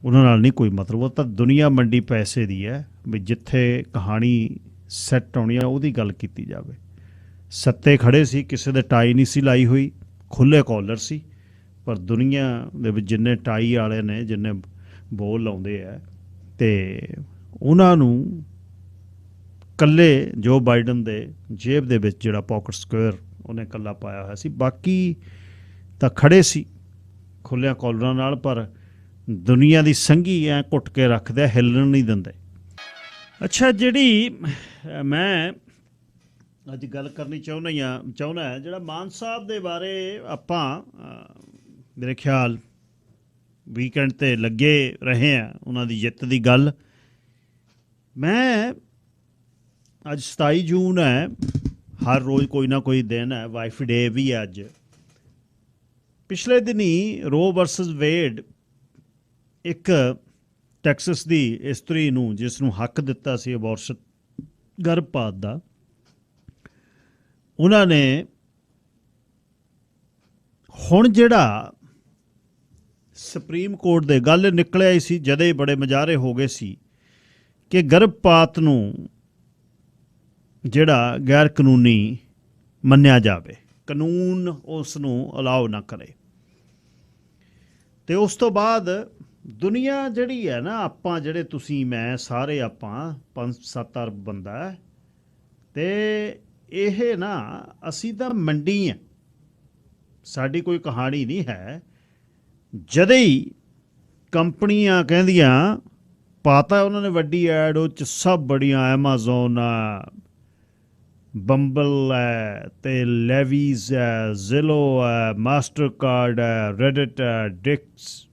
ਉਹਨਾਂ ਨਾਲ ਨਹੀਂ ਕੋਈ ਮਤਲਬ। ਉਹ ਤਾਂ ਦੁਨੀਆ ਮੰਡੀ ਪੈਸੇ ਦੀ ਹੈ ਵੀ ਜਿੱਥੇ ਕਹਾਣੀ ਸੈੱਟ ਆਉਣੀ ਆ ਉਹਦੀ ਗੱਲ ਕੀਤੀ ਜਾਵੇ। ਸੱਤੇ ਖੜ੍ਹੇ ਸੀ, ਕਿਸੇ ਦੇ ਟਾਈ ਨਹੀਂ ਸੀ ਲਾਈ ਹੋਈ, ਖੁੱਲ੍ਹੇ ਕਾਲਰ ਸੀ, ਪਰ ਦੁਨੀਆ ਦੇ ਵਿੱਚ ਜਿੰਨੇ ਟਾਈ ਵਾਲੇ ਨੇ, ਜਿੰਨੇ ਬੋਲ ਲਾਉਂਦੇ ਆ, ਅਤੇ ਉਹਨਾਂ ਨੂੰ ਇਕੱਲੇ ਜੋ ਬਾਈਡਨ ਦੇ ਜੇਬ ਦੇ ਵਿੱਚ ਜਿਹੜਾ ਪਾਕਟ ਸਕੁਅਰ ਉਹਨੇ ਇਕੱਲਾ ਪਾਇਆ ਹੋਇਆ ਸੀ, ਬਾਕੀ ਤਾਂ ਖੜ੍ਹੇ ਸੀ ਖੁੱਲ੍ਹਿਆਂ ਕਾਲਰਾਂ ਨਾਲ, ਪਰ ਦੁਨੀਆ ਦੀ ਸੰਘੀ ਐਂ ਘੁੱਟ ਕੇ ਰੱਖਦੇ, ਹਿੱਲਣ ਨਹੀਂ ਦਿੰਦੇ। ਅੱਛਾ, ਜਿਹੜੀ ਮੈਂ ਅੱਜ ਗੱਲ ਕਰਨੀ ਚਾਹੁੰਦਾ ਹੈ, ਜਿਹੜਾ ਮਾਨ ਸਾਹਿਬ ਦੇ ਬਾਰੇ ਆਪਾਂ ਮੇਰੇ ਖਿਆਲ ਵੀਕਐਂਡ 'ਤੇ ਲੱਗੇ ਰਹੇ ਹਾਂ ਉਹਨਾਂ ਦੀ ਜਿੱਤ ਦੀ ਗੱਲ। ਮੈਂ ਅੱਜ 27 ਜੂਨ ਹੈ, ਹਰ ਰੋਜ਼ ਕੋਈ ਨਾ ਕੋਈ ਦਿਨ ਹੈ, ਵਾਈਫ ਡੇ ਵੀ ਹੈ ਅੱਜ। ਪਿਛਲੇ ਦਿਨੀਂ ਰੋ ਵਰਸਸ ਵੇਡ, ਇੱਕ ਟੈਕਸਸ ਦੀ ਇਸਤਰੀ ਨੂੰ ਜਿਸ ਨੂੰ ਹੱਕ ਦਿੱਤਾ ਸੀ ਅਬੋਰਸ਼ਨ ਗਰਭਪਾਤ ਦਾ, ਉਹਨਾਂ ਨੇ ਹੁਣ ਜਿਹੜਾ ਸੁਪਰੀਮ ਕੋਰਟ ਦੇ ਗੱਲ ਨਿਕਲਿਆ ਹੀ ਸੀ, ਜਦੇ ਹੀ ਬੜੇ ਮੁਜ਼ਾਹਰੇ ਹੋ ਗਏ ਸੀ ਕਿ ਗਰਭਪਾਤ ਨੂੰ ਜਿਹੜਾ ਗੈਰ ਕਾਨੂੰਨੀ ਮੰਨਿਆ ਜਾਵੇ, ਕਾਨੂੰਨ ਉਸ ਨੂੰ ਅਲਾਓ ਨਾ ਕਰੇ। ਅਤੇ ਉਸ ਤੋਂ ਬਾਅਦ ਦੁਨੀਆ ਜਿਹੜੀ ਹੈ ਨਾ, ਆਪਾਂ ਜਿਹੜੇ ਤੁਸੀਂ ਮੈਂ ਸਾਰੇ ਆਪਾਂ 5-7 ਅਰਬ ਬੰਦਾ, ਅਤੇ ਇਹ ਨਾ ਅਸੀਂ ਤਾਂ ਮੰਡੀ ਹਾਂ, ਸਾਡੀ ਕੋਈ ਕਹਾਣੀ ਨਹੀਂ ਹੈ। ਜਦੇ ਹੀ ਕੰਪਨੀਆਂ ਕਹਿੰਦੀਆਂ ਪਾਤਾ ਉਹਨਾਂ ਨੇ ਵੱਡੀ ਐਡ, ਉਹ 'ਚ ਸਭ ਬੜੀਆਂ ਐਮਾਜ਼ੋਨ ਆ, ਬੰਬਲ ਹੈ, ਅਤੇ ਲੈਵੀਜ਼ ਹੈ, ਜ਼ਿਲੋ ਹੈ, ਮਾਸਟਰ ਕਾਰਡ ਹੈ, ਰੈਡਿਟ ਹੈ, ਡਿਕਸ,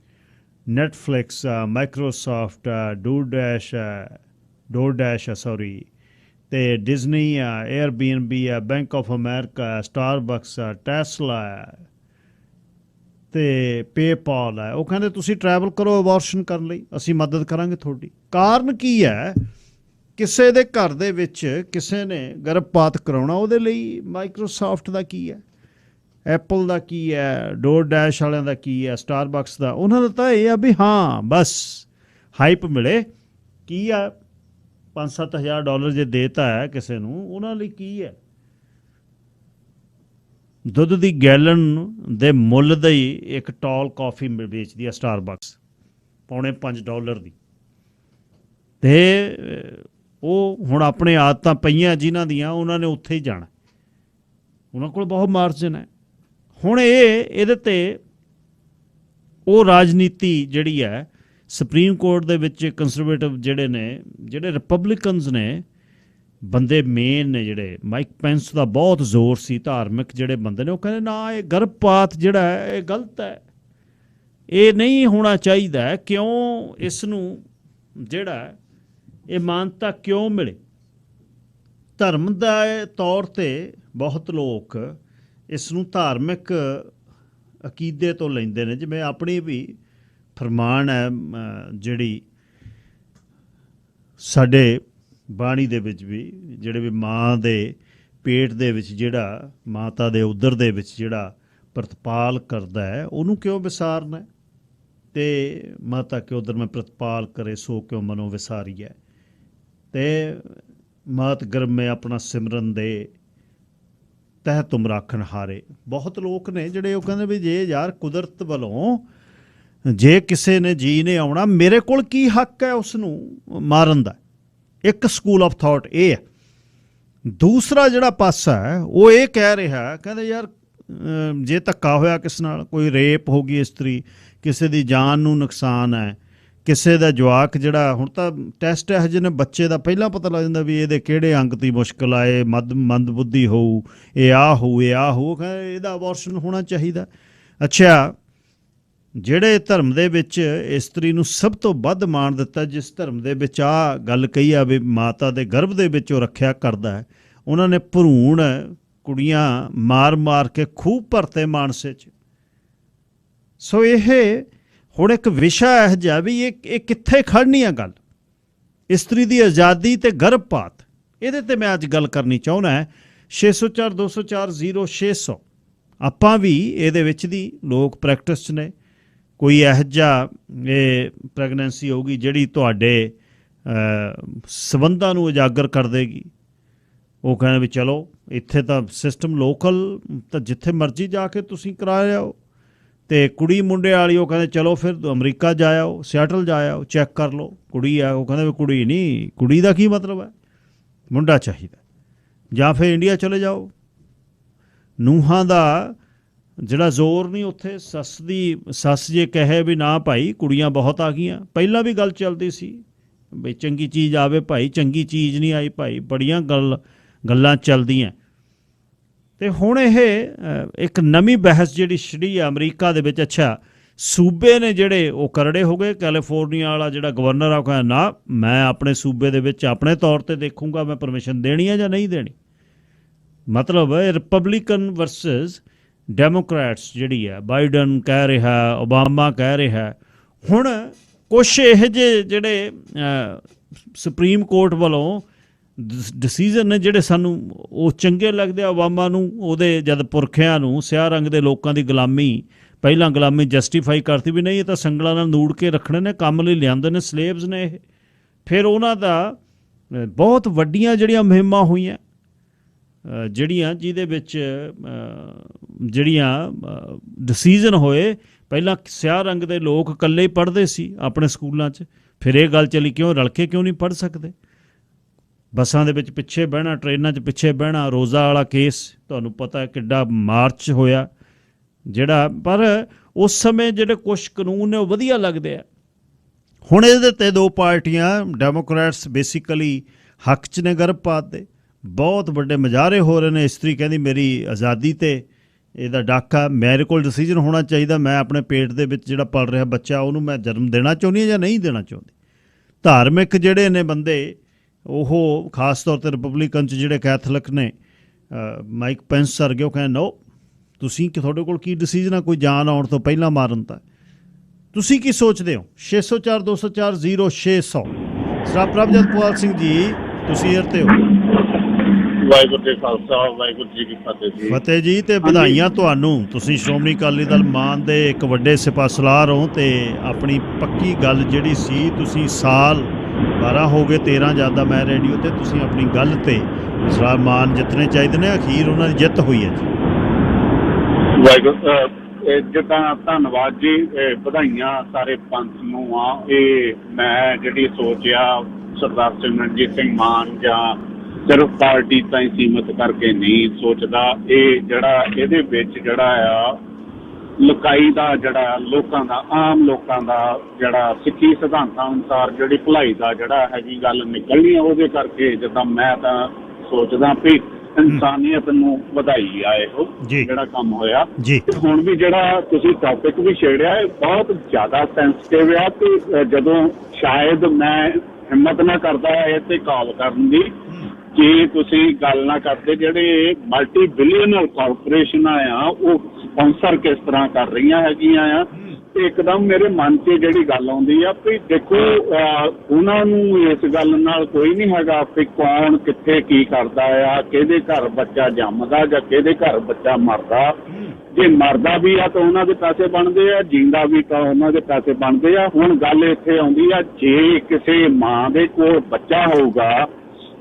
ਨੈਟਫਲਿਕਸ ਆ, ਮਾਈਕਰੋਸਾਫਟ ਆ, ਡੋਰਡੈਸ਼ ਹੈ ਸੌਰੀ, ਅਤੇ ਡਿਜ਼ਨੀ ਆ, ਏਅਰਬੀਐਨਬੀ ਆ, ਬੈਂਕ ਆਫ ਅਮਰੀਕਾ, ਸਟਾਰਬਕਸ ਆ, ਟੈਸਲਾ ਹੈ, ਅਤੇ ਪੇਪਾਲ ਹੈ। ਉਹ ਕਹਿੰਦੇ ਤੁਸੀਂ ਟਰੈਵਲ ਕਰੋ ਅਬੋਰਸ਼ਨ ਕਰਨ ਲਈ, ਅਸੀਂ ਮਦਦ ਕਰਾਂਗੇ ਤੁਹਾਡੀ। ਕਾਰਨ ਕੀ ਹੈ? ਕਿਸੇ ਦੇ ਘਰ ਦੇ ਵਿੱਚ ਕਿਸੇ ਨੇ ਗਰਭਪਾਤ ਕਰਾਉਣਾ, ਉਹਦੇ ਲਈ ਮਾਈਕਰੋਸਾਫਟ ਦਾ ਕੀ ਹੈ, ਐਪਲ ਦਾ ਕੀ ਹੈ, ਡੋਰਡੈਸ਼ ਵਾਲਿਆਂ ਦਾ ਕੀ ਹੈ, ਸਟਾਰਬਕਸ ਦਾ, ਉਹਨਾਂ ਦਾ ਤਾਂ ਇਹ ਆ ਵੀ ਹਾਂ ਬਸ ਹਾਈਪ ਮਿਲੇ। ਕੀ ਆ, $5-7 ਜੇ ਦੇਤਾ ਹੈ ਕਿਸੇ ਨੂੰ, ਉਹਨਾਂ ਲਈ ਕੀ ਹੈ? ਦੁੱਧ ਦੀ ਗੈਲਨ ਦੇ ਮੁੱਲ ਦਾ ਹੀ ਇੱਕ ਟਾਲ ਕਾਫੀ ਵੇਚਦੀ ਹੈ ਸਟਾਰਬਕਸ, $5.25 ਦੀ। ਅਤੇ ਉਹ ਹੁਣ ਆਪਣੇ ਆਦਤਾਂ ਪਈਆਂ ਜਿਨ੍ਹਾਂ ਦੀਆਂ, ਉਹਨਾਂ ਨੇ ਉੱਥੇ ਹੀ ਜਾਣਾ, ਉਹਨਾਂ ਕੋਲ ਬਹੁਤ ਮਾਰਜਨ ਹੈ। ਹੁਣ ਇਹਦੇ 'ਤੇ ਉਹ ਰਾਜਨੀਤੀ ਜਿਹੜੀ ਹੈ ਸੁਪਰੀਮ ਕੋਰਟ ਦੇ ਵਿੱਚ ਕੰਜ਼ਰਵੇਟਿਵ ਜਿਹੜੇ ਨੇ, ਜਿਹੜੇ ਰਿਪਬਲਿਕਨਸ ਨੇ ਬੰਦੇ ਮੇਨ ਨੇ, ਜਿਹੜੇ ਮਾਈਕ ਪੈਂਸ ਦਾ ਬਹੁਤ ਜ਼ੋਰ ਸੀ, ਧਾਰਮਿਕ ਜਿਹੜੇ ਬੰਦੇ ਨੇ, ਉਹ ਕਹਿੰਦੇ ਨਾ ਇਹ ਗਰਭਪਾਤ ਜਿਹੜਾ ਹੈ ਇਹ ਗਲਤ ਹੈ, ਇਹ ਨਹੀਂ ਹੋਣਾ ਚਾਹੀਦਾ। ਕਿਉਂ ਇਸ ਨੂੰ ਜਿਹੜਾ ਇਹ ਮਾਨਤਾ ਕਿਉਂ ਮਿਲੇ? ਧਰਮ ਦੇ ਤੌਰ 'ਤੇ ਬਹੁਤ ਲੋਕ ਇਸ ਨੂੰ ਧਾਰਮਿਕ ਅਕੀਦੇ ਤੋਂ ਲੈਂਦੇ ਨੇ, ਜਿਵੇਂ ਆਪਣੀ ਵੀ ਫਰਮਾਨ ਹੈ ਜਿਹੜੀ ਸਾਡੇ ਬਾਣੀ ਦੇ ਵਿੱਚ ਵੀ, ਜਿਹੜੇ ਵੀ ਮਾਂ ਦੇ ਪੇਟ ਦੇ ਵਿੱਚ ਜਿਹੜਾ ਮਾਤਾ ਦੇ ਉਦਰ ਦੇ ਵਿੱਚ ਜਿਹੜਾ ਪ੍ਰਤਪਾਲ ਕਰਦਾ ਹੈ, ਉਹਨੂੰ ਕਿਉਂ ਵਿਸਾਰਨਾ? ਅਤੇ ਮਾਤਾ ਕਿ ਉਦਰ ਮੈਂ ਪ੍ਰਤਪਾਲ ਕਰੇ ਸੋ ਕਿਉਂ ਮਨੋਂ ਵਿਸਾਰੀ ਹੈ। ਤੇ ਮਾਤ ਗਰਮੇ ਆਪਣਾ ਸਿਮਰਨ ਦੇ ਤਹਿ ਤੁਮ ਰਾਖਣ ਹਾਰੇ। ਬਹੁਤ ਲੋਕ ਨੇ ਜਿਹੜੇ ਉਹ ਕਹਿੰਦੇ ਵੀ ਜੇ ਯਾਰ ਕੁਦਰਤ ਵੱਲੋਂ ਜੇ ਕਿਸੇ ਨੇ ਜੀ ਨੇ ਆਉਣਾ, ਮੇਰੇ ਕੋਲ ਕੀ ਹੱਕ ਹੈ ਉਸ ਨੂੰ ਮਾਰਨ ਦਾ। ਇੱਕ ਸਕੂਲ ਆਫ ਥਾਟ ਇਹ ਹੈ। ਦੂਸਰਾ ਜਿਹੜਾ ਪਾਸਾ ਹੈ ਉਹ ਇਹ ਕਹਿ ਰਿਹਾ, ਕਹਿੰਦੇ ਯਾਰ ਜੇ ਧੱਕਾ ਹੋਇਆ ਕਿਸੇ ਨਾਲ, ਕੋਈ ਰੇਪ ਹੋ ਗਈ ਇਸਤਰੀ, ਕਿਸੇ ਦੀ ਜਾਨ ਨੂੰ ਨੁਕਸਾਨ ਹੈ, ਕਿਸੇ ਦਾ ਜਵਾਕ ਜਿਹੜਾ, ਹੁਣ ਤਾਂ ਟੈਸਟ ਇਹੋ ਜਿਹੇ ਨੇ ਬੱਚੇ ਦਾ ਪਹਿਲਾਂ ਪਤਾ ਲੱਗ ਜਾਂਦਾ ਵੀ ਇਹਦੇ ਕਿਹੜੇ ਅੰਗ ਦੀ ਮੁਸ਼ਕਿਲ ਆਏ, ਮੰਦਬੁੱਧੀ ਹੋਊ, ਇਹ ਆ ਹੋਊ, ਇਹ ਆ ਹੋਊ, ਇਹਦਾ ਅਬੋਰਸ਼ਨ ਹੋਣਾ ਚਾਹੀਦਾ। ਅੱਛਾ, ਜਿਹੜੇ ਧਰਮ ਦੇ ਵਿੱਚ ਇਸਤਰੀ ਨੂੰ ਸਭ ਤੋਂ ਵੱਧ ਮਾਣ ਦਿੱਤਾ, ਜਿਸ ਧਰਮ ਦੇ ਵਿੱਚ ਆਹ ਗੱਲ ਕਹੀ ਆ ਵੀ ਮਾਤਾ ਦੇ ਗਰਭ ਦੇ ਵਿੱਚ ਉਹ ਰੱਖਿਆ ਕਰਦਾ ਹੈ, ਉਹਨਾਂ ਨੇ ਭਰੂਣ ਕੁੜੀਆਂ ਮਾਰ ਮਾਰ ਕੇ ਖੂਬ ਭਰਤੇ ਮਾਨਸੇ 'ਚ। ਸੋ ਇਹ ਹੁਣ ਇੱਕ ਵਿਸ਼ਾ ਇਹੋ ਜਿਹਾ ਵੀ ਇਹ ਕਿੱਥੇ ਖੜਨੀ ਆ ਗੱਲ, ਇਸਤਰੀ ਦੀ ਆਜ਼ਾਦੀ ਤੇ ਗਰਭਪਾਤ। ਇਹਦੇ ਤੇ ਮੈਂ ਅੱਜ ਗੱਲ ਕਰਨੀ ਚਾਹੁੰਦਾ। 604 204 0600 ਆਪਾਂ ਵੀ ਇਹਦੇ ਵਿੱਚ ਦੀ ਲੋਕ ਪ੍ਰੈਕਟਿਸ 'ਚ ਨੇ। ਕੋਈ ਇਹੋ ਜਿਹਾ ਇਹ ਪ੍ਰੈਗਨੈਂਸੀ ਹੋਊਗੀ ਜਿਹੜੀ ਤੁਹਾਡੇ ਸਬੰਧਾਂ ਨੂੰ ਉਜਾਗਰ ਕਰ ਦੇਗੀ। ਉਹ ਕਹਿੰਦੇ ਵੀ ਚਲੋ ਇੱਥੇ ਤਾਂ ਸਿਸਟਮ ਲੋਕਲ ਤਾਂ ਜਿੱਥੇ ਮਰਜ਼ੀ ਜਾ ਕੇ ਤੁਸੀਂ ਕਰਾ ਲਿਆਓ, ਅਤੇ ਕੁੜੀ ਮੁੰਡੇ ਵਾਲੀ ਉਹ ਕਹਿੰਦੇ ਚਲੋ ਫਿਰ ਅਮਰੀਕਾ ਜਾ ਆਓ, ਸਿਆਟਲ ਜਾ ਆਓ, ਚੈੱਕ ਕਰ ਲਓ ਕੁੜੀ ਆ। ਉਹ ਕਹਿੰਦੇ ਵੀ ਕੁੜੀ ਨਹੀਂ, ਕੁੜੀ ਦਾ ਕੀ ਮਤਲਬ ਹੈ, ਮੁੰਡਾ ਚਾਹੀਦਾ, ਜਾਂ ਫਿਰ ਇੰਡੀਆ ਚਲੇ ਜਾਓ। ਨੂੰਹਾਂ ਦਾ ਜਿਹੜਾ ਜ਼ੋਰ ਨਹੀਂ ਉੱਥੇ, ਸੱਸ ਜੇ ਕਹੇ ਵੀ ਨਾ ਭਾਈ ਕੁੜੀਆਂ ਬਹੁਤ ਆ ਗਈਆਂ। ਪਹਿਲਾਂ ਵੀ ਗੱਲ ਚੱਲਦੀ ਸੀ ਬਈ ਚੰਗੀ ਚੀਜ਼ ਆਵੇ ਭਾਈ, ਚੰਗੀ ਚੀਜ਼ ਨਹੀਂ ਆਈ ਭਾਈ, ਬੜੀਆਂ ਗੱਲਾਂ ਚੱਲਦੀਆਂ। ਅਤੇ ਹੁਣ ਇਹ ਇੱਕ ਨਵੀਂ ਬਹਿਸ ਜਿਹੜੀ ਛਿੜੀ ਆ ਅਮਰੀਕਾ ਦੇ ਵਿੱਚ। ਅੱਛਾ, ਸੂਬੇ ਨੇ ਜਿਹੜੇ ਉਹ ਕਰੜੇ ਹੋ ਗਏ। ਕੈਲੀਫੋਰਨੀਆ ਵਾਲਾ ਜਿਹੜਾ ਗਵਰਨਰ ਆ ਉਹ ਕਹਿੰਦਾ ਨਾ, ਮੈਂ ਆਪਣੇ ਸੂਬੇ ਦੇ ਵਿੱਚ ਆਪਣੇ ਤੌਰ 'ਤੇ ਦੇਖੂੰਗਾ ਮੈਂ ਪਰਮਿਸ਼ਨ ਦੇਣੀ ਹੈ ਜਾਂ ਨਹੀਂ ਦੇਣੀ। ਮਤਲਬ ਰਿਪਬਲਿਕਨ ਵਰਸਸ ਡੈਮੋਕ੍ਰੈਟਸ ਜਿਹੜੀ ਹੈ, ਬਾਈਡਨ ਕਹਿ ਰਿਹਾ, ਓਬਾਮਾ ਕਹਿ ਰਿਹਾ। ਹੁਣ ਕੁਛ ਇਹੋ ਜਿਹੇ ਜਿਹੜੇ ਸੁਪਰੀਮ ਕੋਰਟ ਵੱਲੋਂ ਡਿਸੀਜ਼ਨ ਨੇ ਜਿਹੜੇ ਸਾਨੂੰ ਉਹ ਚੰਗੇ ਲੱਗਦੇ ਆ। ਓਬਾਮਾ ਨੂੰ ਉਹਦੇ ਜਦ ਪੁਰਖਿਆਂ ਨੂੰ, ਸਿਆਹ ਰੰਗ ਦੇ ਲੋਕਾਂ ਦੀ ਗੁਲਾਮੀ, ਪਹਿਲਾਂ ਗੁਲਾਮੀ ਜਸਟੀਫਾਈ ਕਰਤੀ ਵੀ ਨਹੀਂ ਇਹ ਤਾਂ ਸੰਗਲਾਂ ਨਾਲ ਨੂੜ ਕੇ ਰੱਖਣੇ ਨੇ, ਕੰਮ ਲਈ ਲਿਆਂਦੇ ਨੇ, ਸਲੇਵਸ ਨੇ ਇਹ। ਫਿਰ ਉਹਨਾਂ ਦਾ ਬਹੁਤ ਵੱਡੀਆਂ ਜਿਹੜੀਆਂ ਮੁਹਿੰਮਾਂ ਹੋਈਆਂ, ਜਿਹੜੀਆਂ ਜਿਹਦੇ ਵਿੱਚ ਜਿਹੜੀਆਂ ਡਿਸੀਜ਼ਨ ਹੋਏ। ਪਹਿਲਾਂ ਸਿਆਹ ਰੰਗ ਦੇ ਲੋਕ ਇਕੱਲੇ ਹੀ ਪੜ੍ਹਦੇ ਸੀ ਆਪਣੇ ਸਕੂਲਾਂ 'ਚ, ਫਿਰ ਇਹ ਗੱਲ ਚੱਲੀ ਕਿਉਂ ਰਲ ਕੇ ਕਿਉਂ ਨਹੀਂ ਪੜ੍ਹ ਸਕਦੇ। ਬੱਸਾਂ ਦੇ ਵਿੱਚ ਪਿੱਛੇ ਬਹਿਣਾ, ਟ੍ਰੇਨਾਂ 'ਚ ਪਿੱਛੇ ਬਹਿਣਾ। ਰੋਜ਼ਾ ਵਾਲਾ ਕੇਸ ਤੁਹਾਨੂੰ ਪਤਾ ਕਿੱਡਾ ਮਾਰਚ ਹੋਇਆ ਜਿਹੜਾ। ਪਰ ਉਸ ਸਮੇਂ ਜਿਹੜੇ ਕੁਛ ਕਾਨੂੰਨ ਨੇ ਉਹ ਵਧੀਆ ਲੱਗਦੇ ਆ। ਹੁਣ ਇਹਦੇ 'ਤੇ ਦੋ ਪਾਰਟੀਆਂ, ਡੈਮੋਕ੍ਰੈਟਸ ਬੇਸਿਕਲੀ ਹੱਕ 'ਚ ਨੇ ਗਰਭਪਾਤ ਦੇ, ਬਹੁਤ ਵੱਡੇ ਮੁਜ਼ਾਹਰੇ ਹੋ ਰਹੇ ਨੇ। ਇਸਤਰੀ ਕਹਿੰਦੀ ਮੇਰੀ ਆਜ਼ਾਦੀ 'ਤੇ ਇਹਦਾ ਡਾਕਾ, ਮੇਰੇ ਕੋਲ ਡਿਸੀਜਨ ਹੋਣਾ ਚਾਹੀਦਾ, ਮੈਂ ਆਪਣੇ ਪੇਟ ਦੇ ਵਿੱਚ ਜਿਹੜਾ ਪਲ ਰਿਹਾ ਬੱਚਾ ਉਹਨੂੰ ਮੈਂ ਜਨਮ ਦੇਣਾ ਚਾਹੁੰਦੀ ਹਾਂ ਜਾਂ ਨਹੀਂ ਦੇਣਾ ਚਾਹੁੰਦੀ। ਧਾਰਮਿਕ ਜਿਹੜੇ ਨੇ ਬੰਦੇ ਉਹ ਖਾਸ ਤੌਰ 'ਤੇ ਰਿਪਬਲਿਕਨ 'ਚ ਜਿਹੜੇ ਕੈਥੋਲਿਕ ਨੇ, ਮਾਈਕ ਪੈਂਸ ਵਰਗੇ, ਉਹ ਕਹਿੰਦੇ ਨੋ, ਤੁਸੀਂ ਤੁਹਾਡੇ ਕੋਲ ਕੀ ਡਿਸੀਜਨ ਆ ਕੋਈ ਜਾਨ ਆਉਣ ਤੋਂ ਪਹਿਲਾਂ ਮਾਰਨ ਦਾ। ਤੁਸੀਂ ਕੀ ਸੋਚਦੇ ਹੋ? 604 204 0600। ਸਰਦਾਰ ਪ੍ਰਭਜੋਤ ਪਾਲ ਸਿੰਘ ਜੀ, ਤੁਸੀਂ ਏਅਰ 'ਤੇ ਹੋ। ਵਾਹਿਗੁਰੂ ਜੀ ਖਾਲਸਾ, ਵਾਹਿਗੁਰੂ ਜੀ ਕੀ ਫਤਿਹ ਜੀ। ਫਤਿਹ ਜੀ, ਤੇ ਵਧਾਈਆਂ ਤੁਹਾਨੂੰ। ਤੁਸੀਂ ਸ਼੍ਰੋਮਣੀ ਅਕਾਲੀ ਦਲ ਮਾਨ ਦੇ ਇੱਕ ਵੱਡੇ ਸਿਪਾਹ ਸਲਾਰ ਹੋ, ਅਤੇ ਆਪਣੀ ਪੱਕੀ ਗੱਲ ਜਿਹੜੀ ਸੀ, ਤੁਸੀਂ ਸਾਲ 12 ਹੋ ਗਏ, 13 ਜ਼ਿਆਦਾ ਮੈਂ ਰੇਡੀਓ 'ਤੇ, ਤੁਸੀਂ ਆਪਣੀ ਗੱਲ 'ਤੇ ਸਰਦਾਰ ਮਾਨ ਜਿੱਤਣੇ ਚਾਹੀਦੇ ਨੇ, ਅਖੀਰ ਉਹਨਾਂ ਦੀ ਜਿੱਤ ਹੋਈ ਹੈ ਜੀ। ਵਾਹਿਗੁਰੂ ਜਿੱਦਾਂ ਧੰਨਵਾਦ ਜੀ, ਵਧਾਈਆਂ ਸਾਰੇ ਪੰਥ ਨੂੰ ਆ। ਇਹ ਮੈਂ ਜਿਹੜੀ ਸੋਚਿਆ ਸਰਦਾਰ ਸਿਮਰਨਜੀਤ ਸਿੰਘ ਮਾਨ ਜਾਂ ਸਿਰਫ ਪਾਰਟੀ ਤਾਈਂ ਸੀਮਤ ਕਰਕੇ ਨਹੀਂ ਸੋਚਦਾ। ਇਹ ਜਿਹੜਾ ਇਹਦੇ ਵਿੱਚ ਜਿਹੜਾ ਆ ਲੁਕਾਈ ਦਾ ਜਿਹੜਾ ਲੋਕਾਂ ਦਾ, ਆਮ ਲੋਕਾਂ ਦਾ ਜਿਹੜਾ ਸਿੱਖੀ ਸਿਧਾਂਤਾਂ ਅਨੁਸਾਰ ਜਿਹੜੀ ਭਲਾਈ ਦਾ ਜਿਹੜਾ ਹੈਗੀ ਗੱਲ ਨਿਕਲਣੀ ਆ, ਉਹਦੇ ਕਰਕੇ ਜਿੱਦਾਂ ਮੈਂ ਤਾਂ ਸੋਚਦਾ ਵੀ ਇਨਸਾਨੀਅਤ ਨੂੰ ਵਧਾਈ ਆ ਇਹੋ ਜਿਹੜਾ ਕੰਮ ਹੋਇਆ। ਹੁਣ ਵੀ ਜਿਹੜਾ ਤੁਸੀਂ ਟੌਪਿਕ ਵੀ ਛੇੜਿਆ, ਇਹ ਬਹੁਤ ਜ਼ਿਆਦਾ ਸੈਂਸਿਟਿਵ ਆ। ਤੇ ਜਦੋਂ ਸ਼ਾਇਦ ਮੈਂ ਹਿੰਮਤ ਨਾ ਕਰਦਾ ਇਹ ਤੇ ਕਾਲ ਕਰਨ ਦੀ, ਜੇ ਤੁਸੀਂ ਗੱਲ ਨਾ ਕਰਦੇ ਜਿਹੜੇ ਮਲਟੀ ਬਿਲੀਅਨਰ ਕਾਰਪੋਰੇਸ਼ਨਾਂ ਆ ਉਹ ਸਪਾਂਸਰ ਕਿਸ ਤਰ੍ਹਾਂ ਕਰ ਰਹੀਆਂ ਹੈਗੀਆਂ ਆ, ਇੱਕਦਮ ਮੇਰੇ ਮਨ 'ਚ ਜਿਹੜੀ ਗੱਲ ਆਉਂਦੀ ਆ ਵੀ ਦੇਖੋ ਉਹਨਾਂ ਨੂੰ ਇਸ ਗੱਲ ਨਾਲ ਕੋਈ ਨਹੀਂ ਹੈਗਾ ਵੀ ਕੌਣ ਕਿੱਥੇ ਕੀ ਕਰਦਾ ਆ, ਕਿਹਦੇ ਘਰ ਬੱਚਾ ਜੰਮਦਾ ਜਾਂ ਕਿਹਦੇ ਘਰ ਬੱਚਾ ਮਰਦਾ। ਜੇ ਮਰਦਾ ਵੀ ਆ ਤਾਂ ਉਹਨਾਂ ਦੇ ਪੈਸੇ ਬਣਦੇ ਆ, ਜਿੰਦਾ ਵੀ ਤਾਂ ਉਹਨਾਂ ਦੇ ਪੈਸੇ ਬਣਦੇ ਆ। ਹੁਣ ਗੱਲ ਇੱਥੇ ਆਉਂਦੀ ਆ, ਜੇ ਕਿਸੇ ਮਾਂ ਦੇ ਕੋਲ ਬੱਚਾ ਹੋਊਗਾ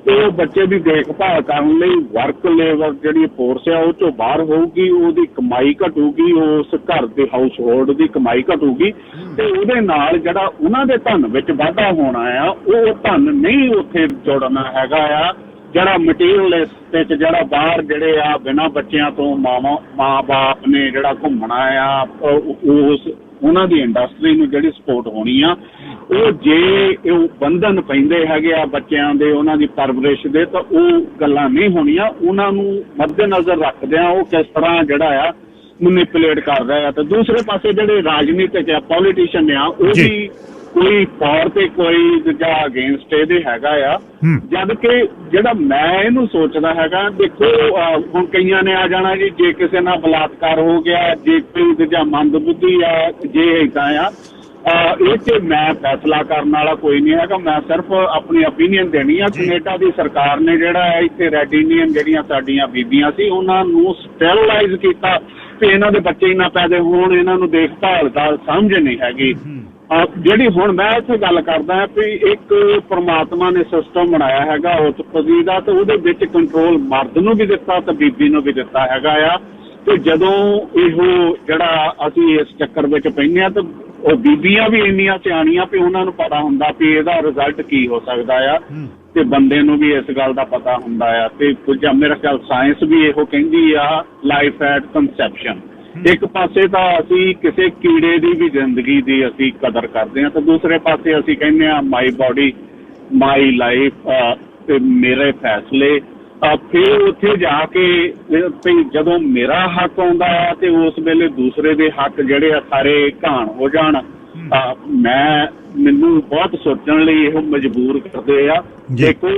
ਤੇ ਉਹ ਬੱਚੇ ਦੀ ਦੇਖਭਾਲ ਕਰਨ ਲਈ ਵਰਕ ਲੇਬਰ ਜਿਹੜੀ ਫੋਰਸ ਆ ਉਹ ਚੋਂ ਬਾਹਰ ਹੋਊਗੀ, ਉਹਦੀ ਕਮਾਈ ਘਟੂਗੀ, ਉਸ ਘਰ ਦੇ ਹਾਊਸ ਹੋਲਡ ਦੀ ਕਮਾਈ ਘਟੂਗੀ ਤੇ ਉਹਦੇ ਨਾਲ ਜਿਹੜਾ ਉਹਨਾਂ ਦੇ ਧਨ ਵਿੱਚ ਵਾਧਾ ਹੋਣਾ ਆ ਉਹ ਧਨ ਨਹੀਂ ਉੱਥੇ ਜੋੜਨਾ ਹੈਗਾ ਆ। ਜਿਹੜਾ ਮਟੀਰੀਅਲਿਸਟ ਵਿੱਚ ਜਿਹੜਾ ਬਾਹਰ ਜਿਹੜੇ ਆ ਬਿਨਾਂ ਬੱਚਿਆਂ ਤੋਂ ਮਾਂ ਬਾਪ ਨੇ ਜਿਹੜਾ ਘੁੰਮਣਾ ਆ ਉਸ ਉਹਨਾਂ ਦੀ ਇੰਡਸਟਰੀ ਨੂੰ ਜਿਹੜੀ ਸਪੋਰਟ ਹੋਣੀ ਆ, ਉਹ ਜੇ ਉਹ ਬੰਧਨ ਪੈਂਦੇ ਹੈਗੇ ਆ ਬੱਚਿਆਂ ਦੇ ਉਹਨਾਂ ਦੀ ਪਰਵਰਿਸ਼ ਦੇ ਤਾਂ ਉਹ ਗੱਲਾਂ ਨਹੀਂ ਹੋਣੀਆਂ। ਉਹਨਾਂ ਨੂੰ ਮੱਦੇਨਜ਼ਰ ਰੱਖਦਿਆਂ ਉਹ ਕਿਸ ਤਰ੍ਹਾਂ ਜਿਹੜਾ ਆ ਮੈਨੀਪੂਲੇਟ ਕਰ ਰਿਹਾ ਆ। ਤੇ ਦੂਸਰੇ ਪਾਸੇ ਜਿਹੜੇ ਰਾਜਨੀਤਿਕ ਆ ਪੋਲੀਟੀਸ਼ੀਅਨ ਆ ਉਹ ਵੀ ਕੋਈ ਤੌਰ ਤੇ ਕੋਈ ਦੂਜਾ ਅਗੇਂਸਟ ਇਹਦੇ ਹੈਗਾ ਆ, ਜਦ ਕਿ ਜਿਹੜਾ ਮੈਂ ਇਹਨੂੰ ਸੋਚਦਾ ਹੈਗਾ ਦੇਖੋ ਹੁਣ ਕਈਆਂ ਨੇ ਆ ਜਾਣਾ ਜੀ ਜੇ ਕਿਸੇ ਨਾਲ ਬਲਾਤਕਾਰ ਹੋ ਗਿਆ, ਜੇ ਕੋਈ ਦੂਜਾ ਮੰਦਬੁੱਧੀ ਆ, ਜੇ ਏਦਾਂ ਆ ਇਹ 'ਚ ਮੈਂ ਫੈਸਲਾ ਕਰਨ ਵਾਲਾ ਕੋਈ ਨਹੀਂ ਹੈਗਾ। ਮੈਂ ਸਿਰਫ ਆਪਣੀ ਓਪੀਨੀਅਨ ਦੇਣੀ ਆ। ਕੈਨੇਡਾ ਦੀ ਸਰਕਾਰ ਨੇ ਜਿਹੜਾ ਹੈ ਇੱਥੇ ਰੈਡ ਇੰਡੀਅਨ ਜਿਹੜੀਆਂ ਸਾਡੀਆਂ ਬੀਬੀਆਂ ਸੀ ਉਹਨਾਂ ਨੂੰ ਸਟੈਰਲਾਈਜ਼ ਕੀਤਾ ਤੇ ਇਹਨਾਂ ਦੇ ਬੱਚੇ ਨਾ ਪੈਦੇ ਹੋਣ, ਇਹਨਾਂ ਨੂੰ ਦੇਖਭਾਲ ਦਾ ਸਮਝ ਨਹੀਂ ਹੈਗੀ। ਜਿਹੜੀ ਹੁਣ ਮੈਂ ਇੱਥੇ ਗੱਲ ਕਰਦਾ ਵੀ ਇੱਕ ਪ੍ਰਮਾਤਮਾ ਨੇ ਸਿਸਟਮ ਬਣਾਇਆ ਹੈਗਾ ਉਤਪਤੀ ਦਾ ਤੇ ਉਹਦੇ ਵਿੱਚ ਕੰਟਰੋਲ ਮਰਦ ਨੂੰ ਵੀ ਦਿੱਤਾ ਤੇ ਬੀਬੀ ਨੂੰ ਵੀ ਦਿੱਤਾ ਹੈਗਾ ਆ। ਤੇ ਜਦੋਂ ਇਹੋ ਜਿਹੜਾ ਅਸੀਂ ਇਸ ਚੱਕਰ ਵਿੱਚ ਪੈਂਦੇ ਆ ਤਾਂ ਉਹ ਬੀਬੀਆਂ ਵੀ ਇੰਨੀਆਂ ਸਿਆਣੀਆਂ ਵੀ ਉਹਨਾਂ ਨੂੰ ਪਤਾ ਹੁੰਦਾ ਵੀ ਇਹਦਾ ਰਿਜ਼ਲਟ ਕੀ ਹੋ ਸਕਦਾ ਆ ਤੇ ਬੰਦੇ ਨੂੰ ਵੀ ਇਸ ਗੱਲ ਦਾ ਪਤਾ ਹੁੰਦਾ ਆ। ਤੇ ਦੂਜਾ ਮੇਰਾ ਖਿਆਲ ਸਾਇੰਸ ਵੀ ਇਹੋ ਕਹਿੰਦੀ ਆ ਲਾਈਫ ਐਟ ਕੰਸੈਪਸ਼ਨ। ਇੱਕ ਪਾਸੇ ਤਾਂ ਅਸੀਂ ਕਿਸੇ ਕੀੜੇ ਦੀ ਵੀ ਜ਼ਿੰਦਗੀ ਦੀ ਅਸੀਂ ਕਦਰ ਕਰਦੇ ਹਾਂ ਤੇ ਦੂਸਰੇ ਪਾਸੇ ਅਸੀਂ ਕਹਿੰਦੇ ਹਾਂ ਮਾਈ ਬੋਡੀ ਮਾਈ ਲਾਈਫ ਤੇ ਮੇਰੇ ਫੈਸਲੇ। ਫਿਰ ਉੱਥੇ ਜਾ ਕੇ ਜਦੋਂ ਮੇਰਾ ਹੱਕ ਆਉਂਦਾ ਆ ਤੇ ਉਸ ਵੇਲੇ ਦੂਸਰੇ ਦੇ ਹੱਕ ਜਿਹੜੇ ਆ ਸਾਰੇ ਘਾਣ ਹੋ ਜਾਣ। ਮੈਨੂੰ ਬਹੁਤ ਸੋਚਣ ਲਈ ਇਹ ਮਜਬੂਰ ਕਰਦੇ ਆ। ਦੇਖੋ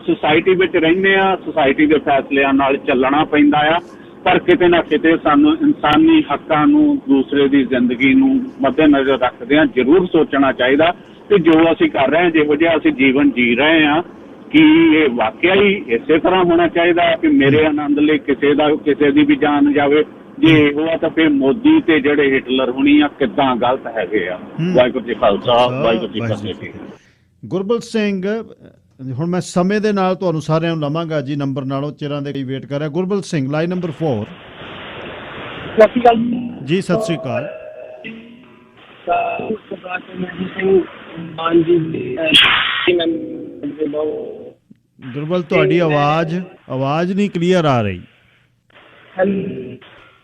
ਸੁਸਾਇਟੀ ਵਿੱਚ ਰਹਿੰਦੇ ਆ, ਸੁਸਾਇਟੀ ਦੇ ਫੈਸਲਿਆਂ ਨਾਲ ਚੱਲਣਾ ਪੈਂਦਾ ਆ, ਪਰ ਕਿਤੇ ਨਾ ਕਿਤੇ ਸਾਨੂੰ ਇਨਸਾਨੀ ਹੱਕਾਂ ਨੂੰ ਦੂਸਰੇ ਦੀ ਜ਼ਿੰਦਗੀ ਨੂੰ ਮੱਦੇਨਜ਼ਰ ਰੱਖਦਿਆਂ ਜ਼ਰੂਰ ਸੋਚਣਾ ਚਾਹੀਦਾ ਕਿ ਜੋ ਅਸੀਂ ਕਰ ਰਹੇ ਹਾਂ, ਜਿਹੋ ਜਿਹਾ ਅਸੀਂ ਜੀਵਨ ਜੀ ਰਹੇ ਹਾਂ, ਕੀ ਇਹ ਵਾਕਿਆ ਹੀ ਇਸੇ ਤਰ੍ਹਾਂ ਹੋਣਾ ਚਾਹੀਦਾ ਕਿ ਮੇਰੇ ਆਨੰਦ ਲਈ ਕਿਸੇ ਦੀ ਵੀ ਜਾਨ ਜਾਵੇ। ਜੇ ਇਹੋ ਆ ਤਾਂ ਫਿਰ ਮੋਦੀ ਤੇ ਜਿਹੜੇ ਹਿਟਲਰ ਹੋਣੀ ਆ ਕਿੱਦਾਂ ਗਲਤ ਹੈਗੇ ਆ। ਵਾਹਿਗੁਰੂ ਜੀ ਖਾਲਸਾ, ਵਾਹਿਗੁਰੂ ਜੀ ਫਤਿਹ। ਗੁਰਬਲ ਸਿੰਘ, ਹੁਣ ਮੈਂ ਸਮੇਂ ਦੇ ਨਾਲ ਤੁਹਾਨੂੰ ਸਾਰਿਆਂ ਨੂੰ ਲਵਾਂਗਾ ਜੀ, ਨੰਬਰ ਨਾਲੋਂ ਚਿਰਾਂ ਦੇ ਕਈ ਵੇਟ ਕਰ ਰਿਹਾ। ਗੁਰਬਲ ਸਿੰਘ ਲਾਈਨ ਨੰਬਰ 4। ਸਤਿ ਸ਼੍ਰੀ ਅਕਾਲ ਜੀ। ਸਤਿ ਸ਼੍ਰੀ ਅਕਾਲ। ਗੁਰਬਲ ਤੁਹਾਡੀ ਆਵਾਜ਼ ਨਹੀਂ ਕਲੀਅਰ ਆ ਰਹੀ।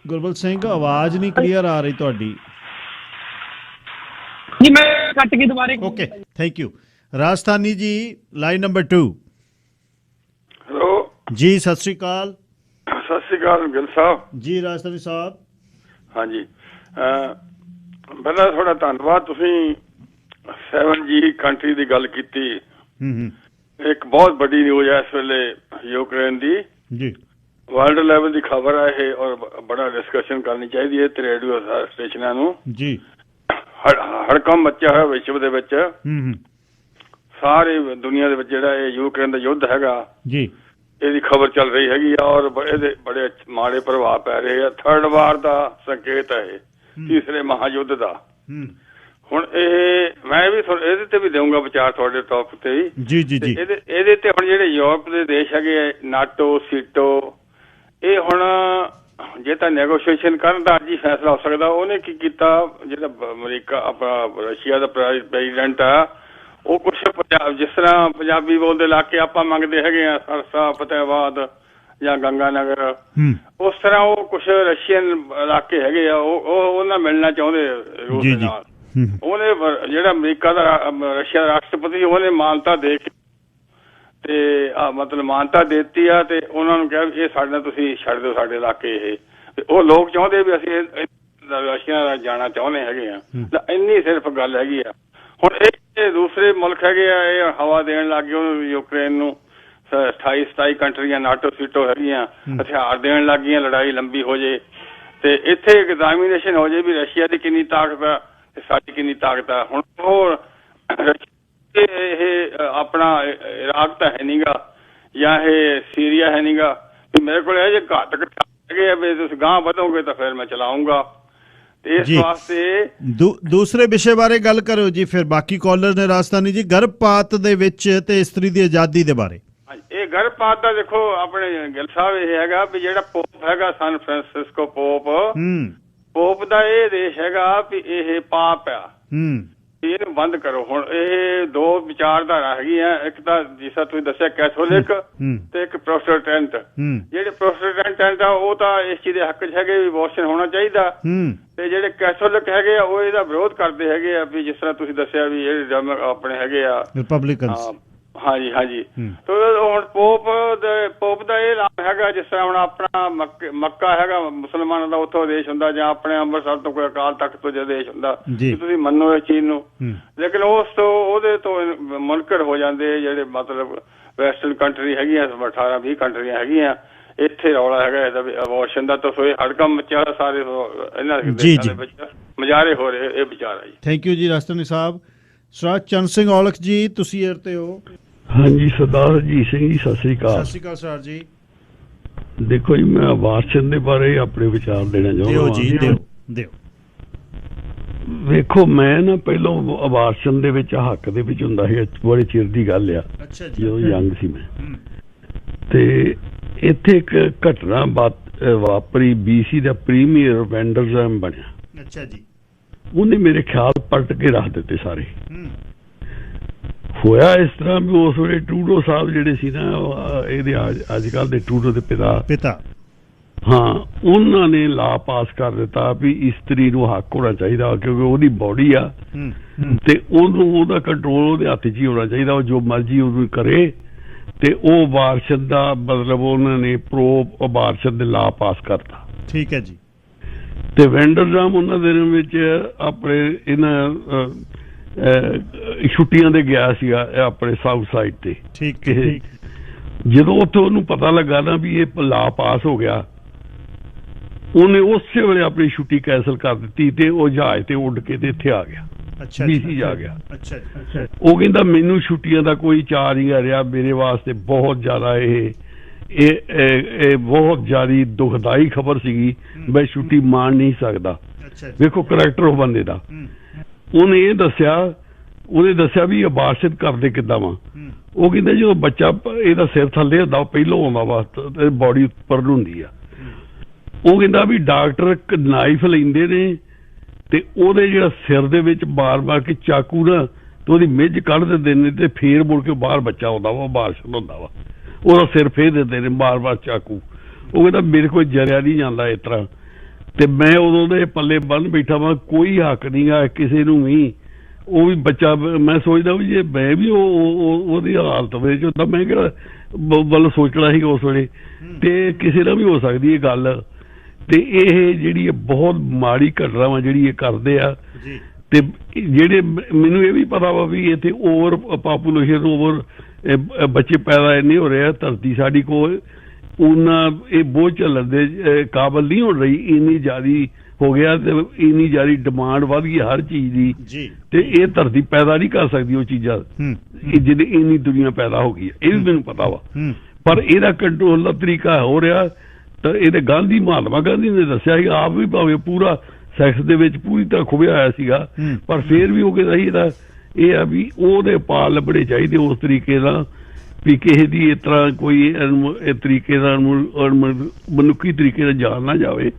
ਗੁਰਬਲ ਸਿੰਘ ਆਵਾਜ਼ ਨਹੀਂ ਕਲੀਅਰ ਆ ਰਹੀ ਤੁਹਾਡੀ। ਜੀ ਮੈਂ ਕੱਟ ਕੇ ਦੁਬਾਰੇ ਓਕੇ, ਥੈਂਕ ਯੂ। ਰਾਜਸਥਾਨੀ ਜੀ ਲਾਈਨ ਨੰਬਰ 2। ਹੈਲੋ ਜੀ ਸਤਿ ਸ਼੍ਰੀ ਅਕਾਲ। ਸਤਿ ਸ਼੍ਰੀ ਅਕਾਲ ਗਿੱਲ ਸਾਹਿਬ ਜੀ। ਰਾਜਸਥਾਨੀ ਸਾਹਿਬ। ਹਾਂਜੀ, ਪਹਿਲਾਂ ਤੁਹਾਡਾ ਧੰਨਵਾਦ। ਤੁਸੀਂ 7G ਕੰਟਰੀ ਦੀ ਗੱਲ ਕੀਤੀ। ਇੱਕ ਬਹੁਤ ਵੱਡੀ ਨਿਊਜ਼ ਹੈ ਇਸ ਵੇਲੇ ਯੂਕਰੇਨ ਦੀ ਜੀ। ਵਰਲਡ ਲੈਵਲ ਦੀ ਖਬਰ ਹੈ ਇਹ ਔਰ ਬੜਾ ਡਿਸਕਸ਼ਨ ਕਰਨੀ ਚਾਹੀਦੀ ਹੈ ਤੇ ਰੇਡੀਓ ਸਟੇਸ਼ਨਾਂ ਨੂੰ ਜੀ। ਹੜਕੰਪ ਮੱਚਿਆ ਹੋਇਆ ਵਿਸ਼ਵ ਦੇ ਵਿੱਚ, ਸਾਰੀ ਦੁਨੀਆ ਦੇ ਵਿੱਚ ਜਿਹੜਾ ਇਹ ਯੂਕਰੇਨ ਦਾ ਯੁੱਧ ਹੈਗਾ ਜੀ, ਇਹਦੀ ਖਬਰ ਚੱਲ ਰਹੀ ਹੈਗੀ ਆ ਔਰ ਇਹਦੇ ਬੜੇ ਮਾੜੇ ਪ੍ਰਭਾਵ ਪੈ ਰਹੇ ਆ। ਥਰਡ ਵਾਰ ਦਾ ਸੰਕੇਤ ਹੈ ਇਹ, ਤੀਸਰੇ ਮਹਾਯੁੱਧ ਦਾ। ਹੁਣ ਇਹ ਮੈਂ ਵੀ ਇਹਦੇ ਤੇ ਵੀ ਦੇਵਾਂਗਾ ਵਿਚਾਰ ਤੁਹਾਡੇ ਟੌਪਿਕ ਤੇ ਜੀ ਜੀ ਜੀ। ਇਹਦੇ ਤੇ ਹੁਣ ਜਿਹੜੇ ਯੂਰਪ ਦੇ ਦੇਸ਼ ਹੈਗੇ ਨਾਟੋ ਸੀਟੋ, ਇਹ ਹੁਣ ਜੇ ਤਾਂ ਨੈਗੋਸ਼ੀਏਸ਼ਨ ਕਰਨ ਦਾ ਅੱਜ ਹੀ ਫੈਸਲਾ ਹੋ ਸਕਦਾ। ਉਹਨੇ ਕੀ ਕੀਤਾ, ਜਿਹੜਾ ਅਮਰੀਕਾ ਆਪਣਾ ਰਸ਼ੀਆ ਦਾ ਪ੍ਰੈਜ਼ੀਡੈਂਟ ਆ, ਉਹ ਕੁਛ ਜਿਸ ਤਰ੍ਹਾਂ ਪੰਜਾਬੀ ਬੋਲਦੇ ਇਲਾਕੇ ਆਪਾਂ ਮੰਗਦੇ ਹੈਗੇ ਆ, ਸਰਸਾ ਫਤਿਹਾਬਾਦ ਜਾਂ ਗੰਗਾ ਨਗਰ, ਉਸ ਤਰ੍ਹਾਂ ਉਹ ਕੁਛ ਰਸ਼ੀਅਨ ਇਲਾਕੇ ਹੈਗੇ ਆ, ਉਹ ਨਾਲ ਮਿਲਣਾ ਚਾਹੁੰਦੇ ਰੂਸ ਦੇ ਨਾਲ। ਉਹਨੇ ਜਿਹੜਾ ਅਮਰੀਕਾ ਦਾ ਰਸ਼ੀਆ ਦਾ ਰਾਸ਼ਟਰਪਤੀ, ਉਹਨੇ ਮਾਨਤਾ ਦੇ ਕੇ ਤੇ ਮਤਲਬ ਮਾਨਤਾ ਦਿੱਤੀ ਆ ਤੇ ਉਹਨਾਂ ਨੂੰ ਕਿਹਾ ਵੀ ਇਹ ਸਾਡੇ ਨਾਲ ਤੁਸੀਂ ਛੱਡ ਦਿਓ ਸਾਡੇ ਇਲਾਕੇ ਇਹ। ਤੇ ਉਹ ਲੋਕ ਚਾਹੁੰਦੇ ਵੀ ਅਸੀਂ ਰਸ਼ੀਆ ਜਾਣਾ ਚਾਹੁੰਦੇ ਹੈਗੇ ਆ। ਇੰਨੀ ਸਿਰਫ ਗੱਲ ਹੈਗੀ ਆ। ਹੁਣ ਇਹ ਦੂਸਰੇ ਮੁਲਕ ਹੈਗੇ ਆ, ਇਹ ਹਵਾ ਦੇਣ ਲੱਗ ਗਏ ਉਹਨੂੰ ਯੂਕਰੇਨ ਨੂੰ। 27 ਕੰਟਰੀਆਂ ਨਾਟੋ ਸੀਟੋ ਹੈਗੀਆਂ, ਹਥਿਆਰ ਦੇਣ ਲੱਗ ਗਈਆਂ, ਲੜਾਈ ਲੰਬੀ ਹੋ ਜੇ ਤੇ ਇੱਥੇ ਐਗਜ਼ਾਮੀਨੇਸ਼ਨ ਹੋ ਜਾਏ ਵੀ ਰਸ਼ੀਆ ਦੀ ਕਿੰਨੀ ਤਾਕਤ ਆ ਤੇ ਸਾਡੀ ਕਿੰਨੀ ਤਾਕਤ ਆ। ਹੁਣ ਉਹ ਇਹ ਆਪਣਾ ਇਰਾਕ ਤਾਂ ਹੈ ਨੀਗਾ ਜਾਂ ਇਹ ਸੀਰੀਆ ਹੈ ਨੀਗਾ, ਤੇ ਮੇਰੇ ਕੋਲ ਇਹ ਜੇ ਘਾਤਕ ਹੈਗੇ ਆ ਵੀ ਤੁਸੀਂ ਗਾਂਹ ਵਧੋਗੇ ਤਾਂ ਫਿਰ ਮੈਂ ਚਲਾਉਂਗਾ। ਤੇ ਇਸ ਵਾਸਤੇ ਦੂਸਰੇ ਵਿਸ਼ੇ ਬਾਰੇ ਗੱਲ ਕਰੋ ਜੀ। ਫਿਰ ਬਾਕੀ ਕਾਲਰ ਨੇ ਰਾਜਸਥਾਨੀ ਜੀ ਗਰਭਪਾਤ ਦੇ ਵਿੱਚ ਤੇ ਇਸਤਰੀ ਦੀ ਆਜ਼ਾਦੀ ਦੇ ਬਾਰੇ। ਇਹ ਗਰਭਪਾਤ ਦਾ ਦੇਖੋ ਆਪਣੇ ਗਿੱਲ ਸਾਹਿਬ ਇਹ ਹੈਗਾ ਵੀ ਜਿਹੜਾ ਪੋਪ ਹੈਗਾ ਸਨ ਫ੍ਰਾਂਸਿਸਕੋ ਪੋਪ ਦਾ ਇਹ ਦੇਸ਼ ਹੈਗਾ ਵੀ ਇਹ ਪਾਪ ਆ, ਇਹਨੂੰ ਬੰਦ ਕਰੋ। ਹੁਣ ਇਹ ਦੋ ਵਿਚਾਰਧਾਰਾ ਹੈਗੀਆਂ, ਇੱਕ ਤਾਂ ਜਿਸ ਤਰ੍ਹਾਂ ਤੁਸੀਂ ਦੱਸਿਆ ਕੈਥੋਲਿਕ ਤੇ ਇੱਕ ਪ੍ਰੋਟੈਸਟੈਂਟ। ਜਿਹੜੇ ਪ੍ਰੋਟੈਸਟੈਂਟ ਆ ਉਹ ਤਾਂ ਇਸ ਚੀਜ਼ ਦੇ ਹੱਕ 'ਚ ਹੈਗੇ ਵੀ ਅਬੋਰਸ਼ਨ ਹੋਣਾ ਚਾਹੀਦਾ, ਤੇ ਜਿਹੜੇ ਕੈਥੋਲਿਕ ਹੈਗੇ ਆ ਉਹ ਇਹਦਾ ਵਿਰੋਧ ਕਰਦੇ ਹੈਗੇ ਆ ਵੀ ਜਿਸ ਤਰ੍ਹਾਂ ਤੁਸੀਂ ਦੱਸਿਆ ਵੀ ਜਿਹੜੇ ਆਪਣੇ ਹੈਗੇ ਆ ਰਿਪਬਲਿਕਨਸ। ਹਾਂਜੀ ਹਾਂਜੀ। ਤੇ ਹੁਣ ਪੋਪ ਦਾ ਇਹ ਨਾਮ ਹੈਗਾ ਜਿਸ ਤਰ੍ਹਾਂ ਹੁਣ ਆਪਣਾ ਮੱਕਾ ਹੈਗਾ ਮੁਸਲਮਾਨਾਂ ਦਾ ਉੱਥੋਂ ਦੇਸ਼ ਹੁੰਦਾ, ਜਾਂ ਆਪਣੇ ਅੰਮ੍ਰਿਤਸਰ ਤੋਂ ਕੋਈ ਅਕਾਲ ਤਖਤ ਤੋਂ ਜਿਹੜਾ ਦੇਸ਼ ਹੁੰਦਾ, ਤੁਸੀਂ ਮੰਨੋ ਇਸ ਚੀਜ਼ ਨੂੰ। ਲੇਕਿਨ ਉਹਦੇ ਤੋਂ ਮੁਨਕਰ ਹੋ ਜਾਂਦੇ ਜਿਹੜੇ ਮਤਲਬ ਵੈਸਟਰਨ ਕੰਟਰੀ ਹੈਗੀਆਂ 18-20 ਕੰਟਰੀਆਂ ਹੈਗੀਆਂ, ਇੱਥੇ ਰੌਲਾ ਹੈਗਾ ਇਹਦਾ ਵੀ ਅਬੋਰਸ਼ਨ ਦਾ। ਤਾਂ ਸੋਏ ਹੜਕੰਮ ਮਚਿਆ ਸਾਰੇ ਇਹਨਾਂ ਦੇਸ਼ਾਂ ਦੇ ਵਿੱਚ ਮਜ਼ਾਰੇ ਹੋ ਰਹੇ। ਇਹ ਵਿਚਾਰ ਹੈ ਜੀ। ਥੈਂਕ ਯੂ ਜੀ ਰਾਜਸਥਾਨੀ ਸਾਹਿਬ। ਸਰਦਾਰ ਚੰਦ ਸਿੰਘ ਔਲਖ ਜੀ ਤੁਸੀਂ ਏਅਰ ਤੇ ਹੋ। ਹਾਂਜੀ ਸਰਦਾਰ ਹਰਜੀਤ ਸਿੰਘ ਜੀ ਸਤਿ ਸ੍ਰੀ ਅਕਾਲ। ਸਤਿ ਸ਼੍ਰੀ ਅਕਾਲ ਸਰ ਜੀ। ਦੇਖੋ ਜੀ ਮੈਂ ਅਬਾਰਸ਼ਨ ਦੇ ਬਾਰੇ ਆਪਣੇ ਵਿਚਾਰ ਦੇਣਾ ਚਾਹੁੰਦਾ ਹਾਂ। ਦਿਓ। ਵੇਖੋ ਮੈਂ ਨਾ ਪਹਿਲਾਂ ਅਬਾਰਸ਼ਨ ਦੇ ਵਿੱਚ ਹੱਕ ਦੇ ਵਿੱਚ ਹੁੰਦਾ ਸੀ, ਬੜੇ ਚਿਰ ਦੀ ਗੱਲ ਆ, ਜਦੋਂ ਯੰਗ ਸੀ ਮੈਂ। ਤੇ ਇੱਥੇ ਇੱਕ ਘਟਨਾ ਵਾਪਰੀ, BC ਦਾ ਪ੍ਰੀਮੀਅਰ ਵੈਂਡਰਜ਼ਮ ਬਣਿਆ। ਅੱਛਾ ਜੀ। ਉਹਨੇ ਮੇਰੇ ਖਿਆਲ ਪਲਟ ਕੇ ਰੱਖ ਦਿੱਤੇ ਸਾਰੇ। ਹੋਇਆ ਇਸ ਤਰ੍ਹਾਂ ਵੀ ਉਸ ਵੇਲੇ ਟਰੂਡੋ ਸਾਹਿਬ ਜਿਹੜੇ ਸੀ ਨਾ, ਇਹਦੇ ਅੱਜ ਕੱਲ੍ਹ ਦੇ ਟਰੂਡੋ ਦੇ ਪਿਤਾ ਹਾਂ, ਉਹਨਾਂ ਨੇ ਲਾ ਪਾਸ ਕਰ ਦਿੱਤਾ ਵੀ ਇਸਤਰੀ ਨੂੰ ਹੱਕ ਹੋਣਾ ਚਾਹੀਦਾ, ਕਿਉਂਕਿ ਉਹਦੀ ਬੋਡੀ ਆ ਤੇ ਉਹਦਾ ਕੰਟਰੋਲ ਉਹਦੇ ਹੱਥ 'ਚ ਹੀ ਹੋਣਾ ਚਾਹੀਦਾ, ਉਹ ਜੋ ਮਰਜ਼ੀ ਉਹਨੂੰ ਕਰੇ। ਤੇ ਉਹ ਅਬਾਰਸ਼ਨ ਦਾ ਮਤਲਬ ਉਹਨਾਂ ਨੇ ਪ੍ਰੋ ਅਬਾਰਸ਼ਨ ਦੇ ਲਾ ਪਾਸ ਕਰਤਾ। ਠੀਕ ਹੈ ਜੀ। ਤੇ ਵੈਂਡਰਜ਼ਮ ਉਹਨਾਂ ਦੇ ਵਿੱਚ ਆਪਣੇ ਇਹਨਾਂ ਛੁੱਟੀਆਂ ਦੇ ਗਿਆ ਸੀਗਾ ਆਪਣੇ ਸਾਊਥ ਸਾਈਡ ਤੇ। ਠੀਕ। ਜਦੋਂ ਉੱਥੇ ਉਹਨੂੰ ਪਤਾ ਲੱਗਾ ਨਾ ਵੀ ਇਹ ਲਾ ਪਾਸ ਹੋ ਗਿਆ, ਉਹਨੇ ਉਸੇ ਵੇਲੇ ਆਪਣੀ ਛੁੱਟੀ ਕੈਂਸਲ ਕਰ ਦਿੱਤੀ ਤੇ ਉਹ ਜਹਾਜ਼ ਤੇ ਉੱਡ ਕੇ ਤੇ ਇੱਥੇ ਆ ਗਿਆ। ਅੱਛਾ। BC ਜਾ ਗਿਆ। ਅੱਛਾ। ਉਹ ਕਹਿੰਦਾ ਮੈਨੂੰ ਛੁੱਟੀਆਂ ਦਾ ਕੋਈ ਚਾਰ ਨਹੀਂ ਆ ਰਿਹਾ, ਮੇਰੇ ਵਾਸਤੇ ਬਹੁਤ ਜ਼ਿਆਦਾ ਇਹ ਬਹੁਤ ਜ਼ਿਆਦਾ ਦੁਖਦਾਈ ਖਬਰ ਸੀਗੀ, ਮੈਂ ਛੁੱਟੀ ਮਾਣ ਨਹੀਂ ਸਕਦਾ। ਵੇਖੋ ਕਰੈਕਟਰ ਉਹ ਬੰਦੇ ਦਾ। ਉਹਨੇ ਦੱਸਿਆ ਵੀ ਅਬਾਰਸ਼ਨ ਕਰਦੇ ਕਿੱਦਾਂ ਵਾ। ਉਹ ਕਹਿੰਦਾ ਜਦੋਂ ਬੱਚਾ ਇਹਦਾ ਸਿਰ ਥੱਲੇ ਹੁੰਦਾ ਉਹ ਪਹਿਲੋਂ ਆਉਂਦਾ ਵਾ, ਬੋਡੀ ਉੱਪਰ ਨੂੰ ਹੁੰਦੀ ਆ। ਉਹ ਕਹਿੰਦਾ ਵੀ ਡਾਕਟਰ ਨਾਈਫ ਲੈਂਦੇ ਨੇ ਤੇ ਉਹਦੇ ਜਿਹੜਾ ਸਿਰ ਦੇ ਵਿੱਚ ਮਾਰ ਕੇ ਚਾਕੂ ਨਾ ਤੇ ਉਹਦੀ ਮਿੱਝ ਕੱਢ ਦਿੰਦੇ ਨੇ, ਤੇ ਫੇਰ ਮੁੜ ਕੇ ਬਾਹਰ ਬੱਚਾ ਆਉਂਦਾ ਵਾ, ਅਬਾਰਸ਼ਨ ਹੁੰਦਾ ਵਾ। ਉਹਦਾ ਸਿਰ ਫੇਰ ਦਿੰਦੇ ਨੇ ਬਾਰ ਚਾਕੂ। ਉਹ ਕਹਿੰਦਾ ਮੇਰੇ ਕੋਲ ਜਰਿਆ ਨਹੀਂ ਜਾਂਦਾ ਇਸ ਤਰ੍ਹਾਂ। ਤੇ ਮੈਂ ਉਦੋਂ ਦੇ ਪੱਲੇ ਬੰਨ ਬੈਠਾ ਵਾਂ, ਕੋਈ ਹੱਕ ਨਹੀਂ ਗਾ ਕਿਸੇ ਨੂੰ ਵੀ। ਉਹ ਵੀ ਬੱਚਾ, ਮੈਂ ਸੋਚਦਾ ਵੀ ਜੇ ਮੈਂ ਵੀ ਉਹਦੀ ਹਾਲਤ ਵਿੱਚ ਹੁੰਦਾ, ਮੈਂ ਕਿਹੜਾ ਵੱਲ ਸੋਚਣਾ ਸੀ ਉਸ ਵੇਲੇ। ਤੇ ਕਿਸੇ ਨਾਲ ਵੀ ਹੋ ਸਕਦੀ ਇਹ ਗੱਲ। ਤੇ ਇਹ ਜਿਹੜੀ ਬਹੁਤ ਮਾੜੀ ਘਟਨਾ ਵਾ ਜਿਹੜੀ ਇਹ ਕਰਦੇ ਆ। ਤੇ ਜਿਹੜੇ ਮੈਨੂੰ ਇਹ ਵੀ ਪਤਾ ਵਾ ਵੀ ਇੱਥੇ ਓਵਰ ਪਾਪੂਲੇਸ਼ਨ, ਓਵਰ ਬੱਚੇ ਪੈਦਾ ਇੰਨੇ ਹੋ ਰਹੇ ਆ, ਧਰਤੀ ਸਾਡੀ ਕੋਲ ਉਹਨਾਂ ਇਹ ਬੋਝ ਝੱਲਣ ਦੇ ਕਾਬਲ ਨਹੀਂ ਹੋ ਰਹੀ, ਇੰਨੀ ਜ਼ਿਆਦੀ ਹੋ ਗਿਆ ਤੇ ਇੰਨੀ ਜ਼ਿਆਦੀ ਡਿਮਾਂਡ ਵੱਧ ਗਈ ਹਰ ਚੀਜ਼ ਦੀ। ਤੇ ਇਹ ਧਰਤੀ ਪੈਦਾ ਨਹੀਂ ਕਰ ਸਕਦੀ ਉਹ ਚੀਜ਼ਾਂ ਜਿਹਦੀ ਇੰਨੀ ਦੁਨੀਆ ਪੈਦਾ ਹੋ ਗਈ ਹੈ, ਇਹ ਵੀ ਮੈਨੂੰ ਪਤਾ ਵਾ। ਪਰ ਇਹਦਾ ਕੰਟਰੋਲ ਦਾ ਤਰੀਕਾ ਹੋ ਰਿਹਾ। ਤਾਂ ਇਹਦੇ ਮਹਾਤਮਾ ਗਾਂਧੀ ਨੇ ਦੱਸਿਆ ਸੀ, ਆਪ ਵੀ ਭਾਵੇਂ ਪੂਰਾ ਸੈਕਸ ਦੇ ਵਿੱਚ ਪੂਰੀ ਤਰ੍ਹਾਂ ਖੁੱਬਿਆ ਹੋਇਆ ਸੀਗਾ, ਪਰ ਫੇਰ ਵੀ ਉਹ ਕਹਿੰਦਾ ਸੀ ਇਹਦਾ ਇਹ ਆ ਵੀ ਉਹਦੇ ਪਾਲ ਲੱਭਣੇ ਚਾਹੀਦੇ ਉਸ ਤਰੀਕੇ ਨਾਲ ਵੀ ਕਿਸੇ ਦੀ ਇਸ ਤਰ੍ਹਾਂ ਕੋਈ ਇਹ ਤਰੀਕੇ ਨਾਲ ਮਨੁੱਖੀ ਤਰੀਕੇ ਨਾਲ ਜਾਣ ਨਾ ਜਾਵੇ।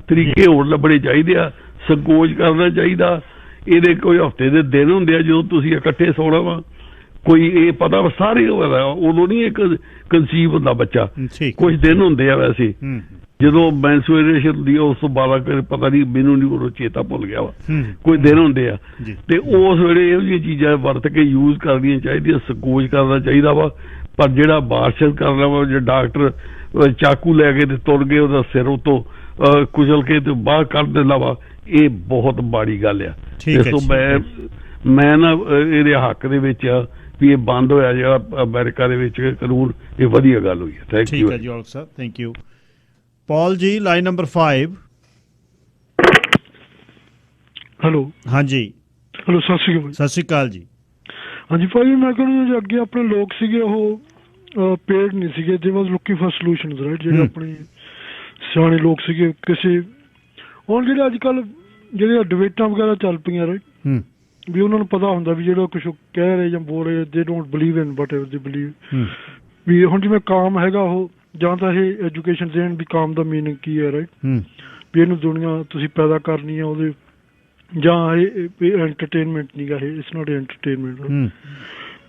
ਤਰੀਕੇ ਹੋਰ ਲੱਭਣੇ ਚਾਹੀਦੇ ਆ, ਸੰਕੋਚ ਕਰਨਾ ਚਾਹੀਦਾ। ਇਹਦੇ ਕੋਈ ਹਫ਼ਤੇ ਦੇ ਦਿਨ ਹੁੰਦੇ ਆ ਜਦੋਂ ਤੁਸੀਂ ਇਕੱਠੇ ਸੌਣਾ ਵਾ, ਕੋਈ ਇਹ ਪਤਾ ਸਾਰੇ ਉਦੋਂ ਨਹੀਂ ਇੱਕ ਕਨਸੀਵ ਹੁੰਦਾ ਬੱਚਾ, ਕੁਝ ਦਿਨ ਹੁੰਦੇ ਆ ਵੈਸੇ ਜਦੋਂ ਮੈਂਸੂਰੇਸ਼ਨ ਹੁੰਦੀ ਆ, ਉਸ ਤੋਂ ਬਾਅਦ ਪਤਾ ਨਹੀਂ, ਮੈਨੂੰ ਨਹੀਂ ਉਦੋਂ ਚੇਤਾ ਭੁੱਲ ਗਿਆ ਵਾ, ਕੋਈ ਦਿਨ ਹੁੰਦੇ ਆ। ਤੇ ਉਸ ਵੇਲੇ ਇਹੋ ਜਿਹੀਆਂ ਚੀਜ਼ਾਂ ਵਰਤ ਕੇ ਯੂਜ਼ ਕਰਨੀਆਂ ਚਾਹੀਦੀਆਂ, ਸੰਕੋਚ ਕਰਨਾ ਚਾਹੀਦਾ ਵਾ। ਪਰ ਜਿਹੜਾ ਅਬਾਰਸ਼ਨ ਕਰਨਾ ਵਾ, ਜਿਹੜਾ ਡਾਕਟਰ ਚਾਕੂ ਲੈ ਕੇ ਤੇ ਤੁਰ ਗਏ, ਉਹਦਾ ਸਿਰ ਉਤੋਂ ਕੁਚਲ ਕੇ ਤੇ ਬਾਹਰ ਕੱਢ ਦਿੰਦਾ ਵਾ, ਇਹ ਬਹੁਤ ਮਾੜੀ ਗੱਲ ਆ। ਇਸ ਤੋਂ ਮੈਂ ਨਾ ਇਹਦੇ ਹੱਕ ਦੇ ਵਿੱਚ ਵੀ ਇਹ ਬੰਦ ਹੋਇਆ ਜਿਹੜਾ ਅਮਰੀਕਾ ਦੇ ਵਿੱਚ ਕਾਨੂੰਨ, ਇਹ ਵਧੀਆ ਗੱਲ ਹੋਈ ਹੈ। Thank you. ਠੀਕ ਹੈ ਜੀ ਔਲਖ ਸਾਹਿਬ, ਥੈਂਕ ਯੂ। ਪੌਲ ਜੀ ਲਾਈਨ ਨੰਬਰ 5। ਹੈਲੋ ਹਾਂਜੀ, ਹੈਲੋ, ਸਤਿ ਸ਼੍ਰੀ ਅਕਾਲ। ਸਤਿ ਸ਼੍ਰੀ ਅਕਾਲ ਜੀ। ਹਾਂਜੀ ਭਾਜੀ, ਮੈਂ ਕਹਿੰਦਾ ਜੇ ਅੱਗੇ ਆਪਣੇ ਲੋਕ ਸੀਗੇ ਉਹ ਪੇਡ ਨਹੀਂ ਸੀਗੇ, ਦੇ ਵਾਜ਼ ਲੁਕਿੰਗ ਫॉर ਸੋਲੂਸ਼ਨਸ, ਰਾਈਟ। ਜਿਹੜੇ ਆਪਣੇ ਸਿਆਣੇ ਲੋਕ ਸੀਗੇ ਕਿਸੇ ਹੁਣ ਜਿਹੜੇ ਅੱਜ ਕੱਲ੍ਹ ਜਿਹੜੀਆਂ ਡਿਬੇਟਾਂ ਵਗੈਰਾ ਚੱਲ ਪਈਆਂ, ਰਾਈਟ, ਵੀ ਉਹਨਾਂ ਨੂੰ ਪਤਾ ਹੁੰਦਾ ਵੀ ਜਿਹੜਾ ਕੁਛ ਕਹਿ ਰਹੇ ਜਾਂ ਬੋਲ ਰਹੇ, ਦੇ don't believe in what ever ਦੇ ਬਿਲੀਵ। ਵੀ ਹੁਣ ਜਿਵੇਂ ਕਾਮ ਹੈਗਾ ਉਹ, ਜਾਂ ਤਾਂ ਇਹ ਐਜੂਕੇਸ਼ਨ ਦੇਣ ਵੀ ਕਾਮ ਦਾ ਮੀਨਿੰਗ ਕੀ ਹੈ, ਰਾਈਟ, ਵੀ ਇਹਨੂੰ ਦੁਨੀਆ ਤੁਸੀਂ ਪੈਦਾ ਕਰਨੀ ਆ ਉਹਦੇ, ਜਾਂ ਇਹ ਐਂਟਰਟੇਨਮੈਂਟ ਨਹੀਂ ਗਾ, ਇਹ ਇਟਸ ਨਾਟ ਐਂਟਰਟੇਨਮੈਂਟ।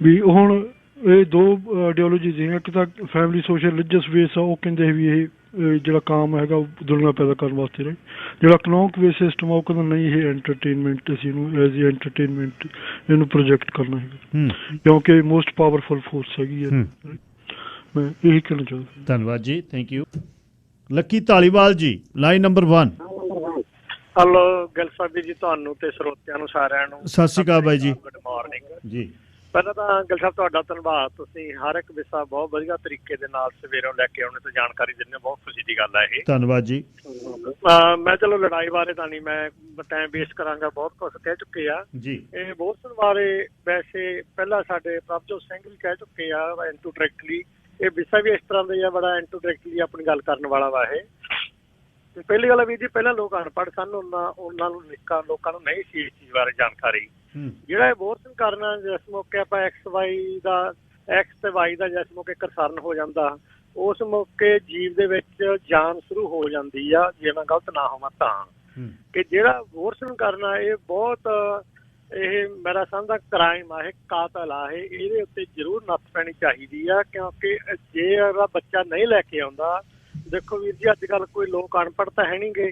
ਵੀ ਹੁਣ ਇਹ ਦੋ ਆਈਡੀਓਲੋਜੀਜ਼ ਹੈ, ਇੱਕ ਤਾਂ ਫੈਮਿਲੀ ਸੋਸ਼ਲ ਰਿਲੀਜੀਅਸ ਬੇਸ ਆ, ਉਹ ਕਹਿੰਦੇ ਵੀ ਇਹ ਜਿਹੜਾ ਕਾਮ ਹੈਗਾ ਉਹ ਦੁਨੀਆ ਪੈਦਾ ਕਰਨ ਵਾਸਤੇ, ਰਾਈਟ। ਜਿਹੜਾ ਇਕਨੋਮਿਕ ਬੇਸ ਸਿਸਟਮ ਆ ਉਹ ਕਹਿੰਦਾ ਨਹੀਂ, ਇਹ ਐਂਟਰਟੇਨਮੈਂਟ, ਅਸੀਂ ਇਹਨੂੰ ਐਜ਼ ਏ ਐਂਟਰਟੇਨਮੈਂਟ ਇਹਨੂੰ ਪ੍ਰੋਜੈਕਟ ਕਰਨਾ ਹੈਗਾ, ਕਿਉਂਕਿ ਮੋਸਟ ਪਾਵਰਫੁਲ ਫੋਰਸ ਹੈਗੀ ਹੈ। ਮੈਂ ਇਹੀ ਕਹਿਣਾ ਚਾਹੁੰਦਾ। ਧੰਨਵਾਦ ਜੀ, ਥੈਂਕ ਯੂ। ਲੱਕੀ ਧਾਲੀਵਾਲ ਜੀ, line number 1। Hello Gill Sahib ji, ਤੁਹਾਨੂੰ ਤੇ ਸਰੋਤਿਆਂ ਨੂੰ ਸਾਰਿਆਂ ਨੂੰ ਸਤਿ ਸ਼੍ਰੀ ਅਕਾਲ ਬਾਈ ਜੀ। ਗੁੱਡ ਮਾਰਨਿੰਗ ਜੀ। ਪਹਿਲਾਂ ਤਾਂ ਗਿੱਲ ਸਾਹਿਬ ਤੁਹਾਡਾ ਧੰਨਵਾਦ, ਤੁਸੀਂ ਹਰ ਇੱਕ ਵਿਸ਼ਾ ਬਹੁਤ ਵਧੀਆ ਤਰੀਕੇ ਦੇ ਨਾਲ ਸਵੇਰੋਂ ਲੈ ਕੇ ਆਉਣੇ ਤੇ ਜਾਣਕਾਰੀ ਦਿੰਦੇ ਹੋ, ਬਹੁਤ ਖੁਸ਼ੀ ਦੀ ਗੱਲ ਹੈ ਇਹ। ਧੰਨਵਾਦ ਜੀ। ਮੈਂ ਚਲੋ ਲੜਾਈ ਬਾਰੇ ਤਾਂ ਨਹੀਂ ਮੈਂ ਟਾਈਮ ਵੇਸਟ ਕਰਾਂਗਾ, ਬਹੁਤ ਕੁਝ ਕਹਿ ਚੁੱਕੇ ਆ ਜੀ। ਇਹ ਬੋਸਟਨ ਬਾਰੇ ਵੈਸੇ ਪਹਿਲਾਂ ਸਾਡੇ ਪ੍ਰਭਜੋਤ ਸਿੰਘ ਵੀ ਕਹਿ ਚੁੱਕੇ ਆ ਇੰਟਰੋਡਾਇਰੈਕਟਲੀ, ਇਹ ਵਿਸ਼ਾ ਵੀ ਇਸ ਤਰ੍ਹਾਂ ਦਾ ਹੀ ਆ, ਬੜਾ ਇੰਟਰੋਡਾਇਰੈਕਟਲੀ ਆਪਣੀ ਗੱਲ ਕਰਨ ਵਾਲਾ ਵਾ ਇਹ। ਪਹਿਲੀ ਗੱਲ ਵੀਰ ਜੀ, ਪਹਿਲਾਂ ਲੋਕ ਅਨਪੜ੍ਹ ਸਨ, ਉਹਨਾਂ ਨੂੰ ਲੋਕਾਂ ਨੂੰ ਨਹੀਂ ਸੀ ਇਸ ਚੀਜ਼ ਬਾਰੇ ਜਾਣਕਾਰੀ। ਜਿਹੜਾ ਅਬੋਰਸ਼ਨ ਕਰਨਾ, ਜਿਸ ਮੌਕੇ ਆਪਾਂ ਐਕਸ ਤੇ ਵਾਈ ਦਾ ਜਿਸ ਮੌਕੇ ਕੰਸਰਨ ਹੋ ਜਾਂਦਾ, ਉਸ ਮੌਕੇ ਜੀਵ ਦੇ ਵਿੱਚ ਜਾਨ ਸ਼ੁਰੂ ਹੋ ਜਾਂਦੀ ਆ, ਜੇ ਮੈਂ ਗਲਤ ਨਾ ਹੋਵਾਂ ਤਾਂ। ਕਿ ਜਿਹੜਾ ਅਬੋਰਸ਼ਨ ਕਰਨਾ ਇਹ ਬਹੁਤ, ਇਹ ਮੇਰਾ ਸਮਝਦਾ ਕ੍ਰਾਈਮ ਆ, ਇਹ ਕਾਤਲ ਆ, ਇਹਦੇ ਉੱਤੇ ਜ਼ਰੂਰ ਨੱਥ ਪੈਣੀ ਚਾਹੀਦੀ ਆ। ਕਿਉਂਕਿ ਜੇ ਉਹਦਾ ਬੱਚਾ ਨਹੀਂ ਲੈ ਕੇ ਆਉਂਦਾ, ਦੇਖੋ ਵੀਰ ਜੀ ਅੱਜ ਕੱਲ੍ਹ ਕੋਈ ਲੋਕ ਅਨਪੜ੍ਹ ਤਾਂ ਹੈ ਨਹੀਂ ਗੇ,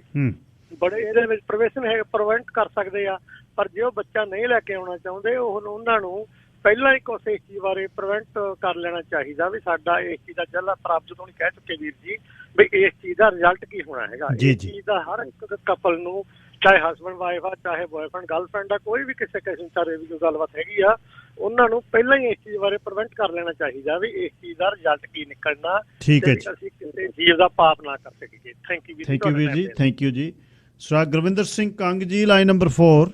ਬੜੇ ਇਹਦੇ ਵਿੱਚ ਪ੍ਰਵੇਸ਼ਨ ਹੈ, ਪ੍ਰੀਵੈਂਟ ਕਰ ਸਕਦੇ ਆ, ਪਰ ਜੇ ਉਹ ਬੱਚਾ ਨਹੀਂ ਲੈ ਕੇ ਆਉਣਾ ਚਾਹੁੰਦੇ, ਉਹਨਾਂ ਨੂੰ ਪਹਿਲਾਂ ਹੀ ਕੁਛ ਇਸ ਚੀਜ਼ ਬਾਰੇ ਪ੍ਰੀਵੈਂਟ ਕਰ ਲੈਣਾ ਚਾਹੀਦਾ ਵੀ ਸਾਡਾ ਇਸ ਚੀਜ਼ ਦਾ ਜਿਹੜਾ ਪ੍ਰਭਜੋਤ ਹੋਣੀ ਕਹਿ ਚੁੱਕੇ ਵੀਰ ਜੀ ਵੀ ਇਸ ਚੀਜ਼ ਦਾ ਰਿਜ਼ਲਟ ਕੀ ਹੋਣਾ ਹੈਗਾ। ਇਸ ਚੀਜ਼ ਦਾ ਹਰ ਇੱਕ ਕਪਲ ਨੂੰ, ਚਾਹੇ ਹਸਬੈਂਡ ਵਾਈਫ ਆ, ਚਾਹੇ ਬॉयਫ੍ਰੈਂਡ ਗਰਲਫ੍ਰੈਂਡ ਆ, ਕੋਈ ਵੀ ਕਿਸੇ ਕਿਸਮ ਚਾਰੇ ਵੀ ਕੋਈ ਗੱਲਬਾਤ ਹੈਗੀ ਆ, ਉਹਨਾਂ ਨੂੰ ਪਹਿਲਾਂ ਹੀ ਇਸ ਚੀਜ਼ ਬਾਰੇ ਪ੍ਰੀਵੈਂਟ ਕਰ ਲੈਣਾ ਚਾਹੀਦਾ ਵੀ ਇਸ ਚੀਜ਼ ਦਾ ਰਿਜ਼ਲਟ ਕੀ ਨਿਕਲਣਾ, ਠੀਕ ਹੈ, ਅਸੀਂ ਕਿਸੇ ਜੀਵ ਦਾ ਪਾਪ ਨਾ ਕਰ ਸਕੀਏ। ਥੈਂਕ ਯੂ ਵੀਰ ਜੀ, ਥੈਂਕ ਯੂ ਜੀ। ਸਰ ਗੁਰਵਿੰਦਰ ਸਿੰਘ ਕੰਗ ਜੀ, ਲਾਈਨ ਨੰਬਰ 4।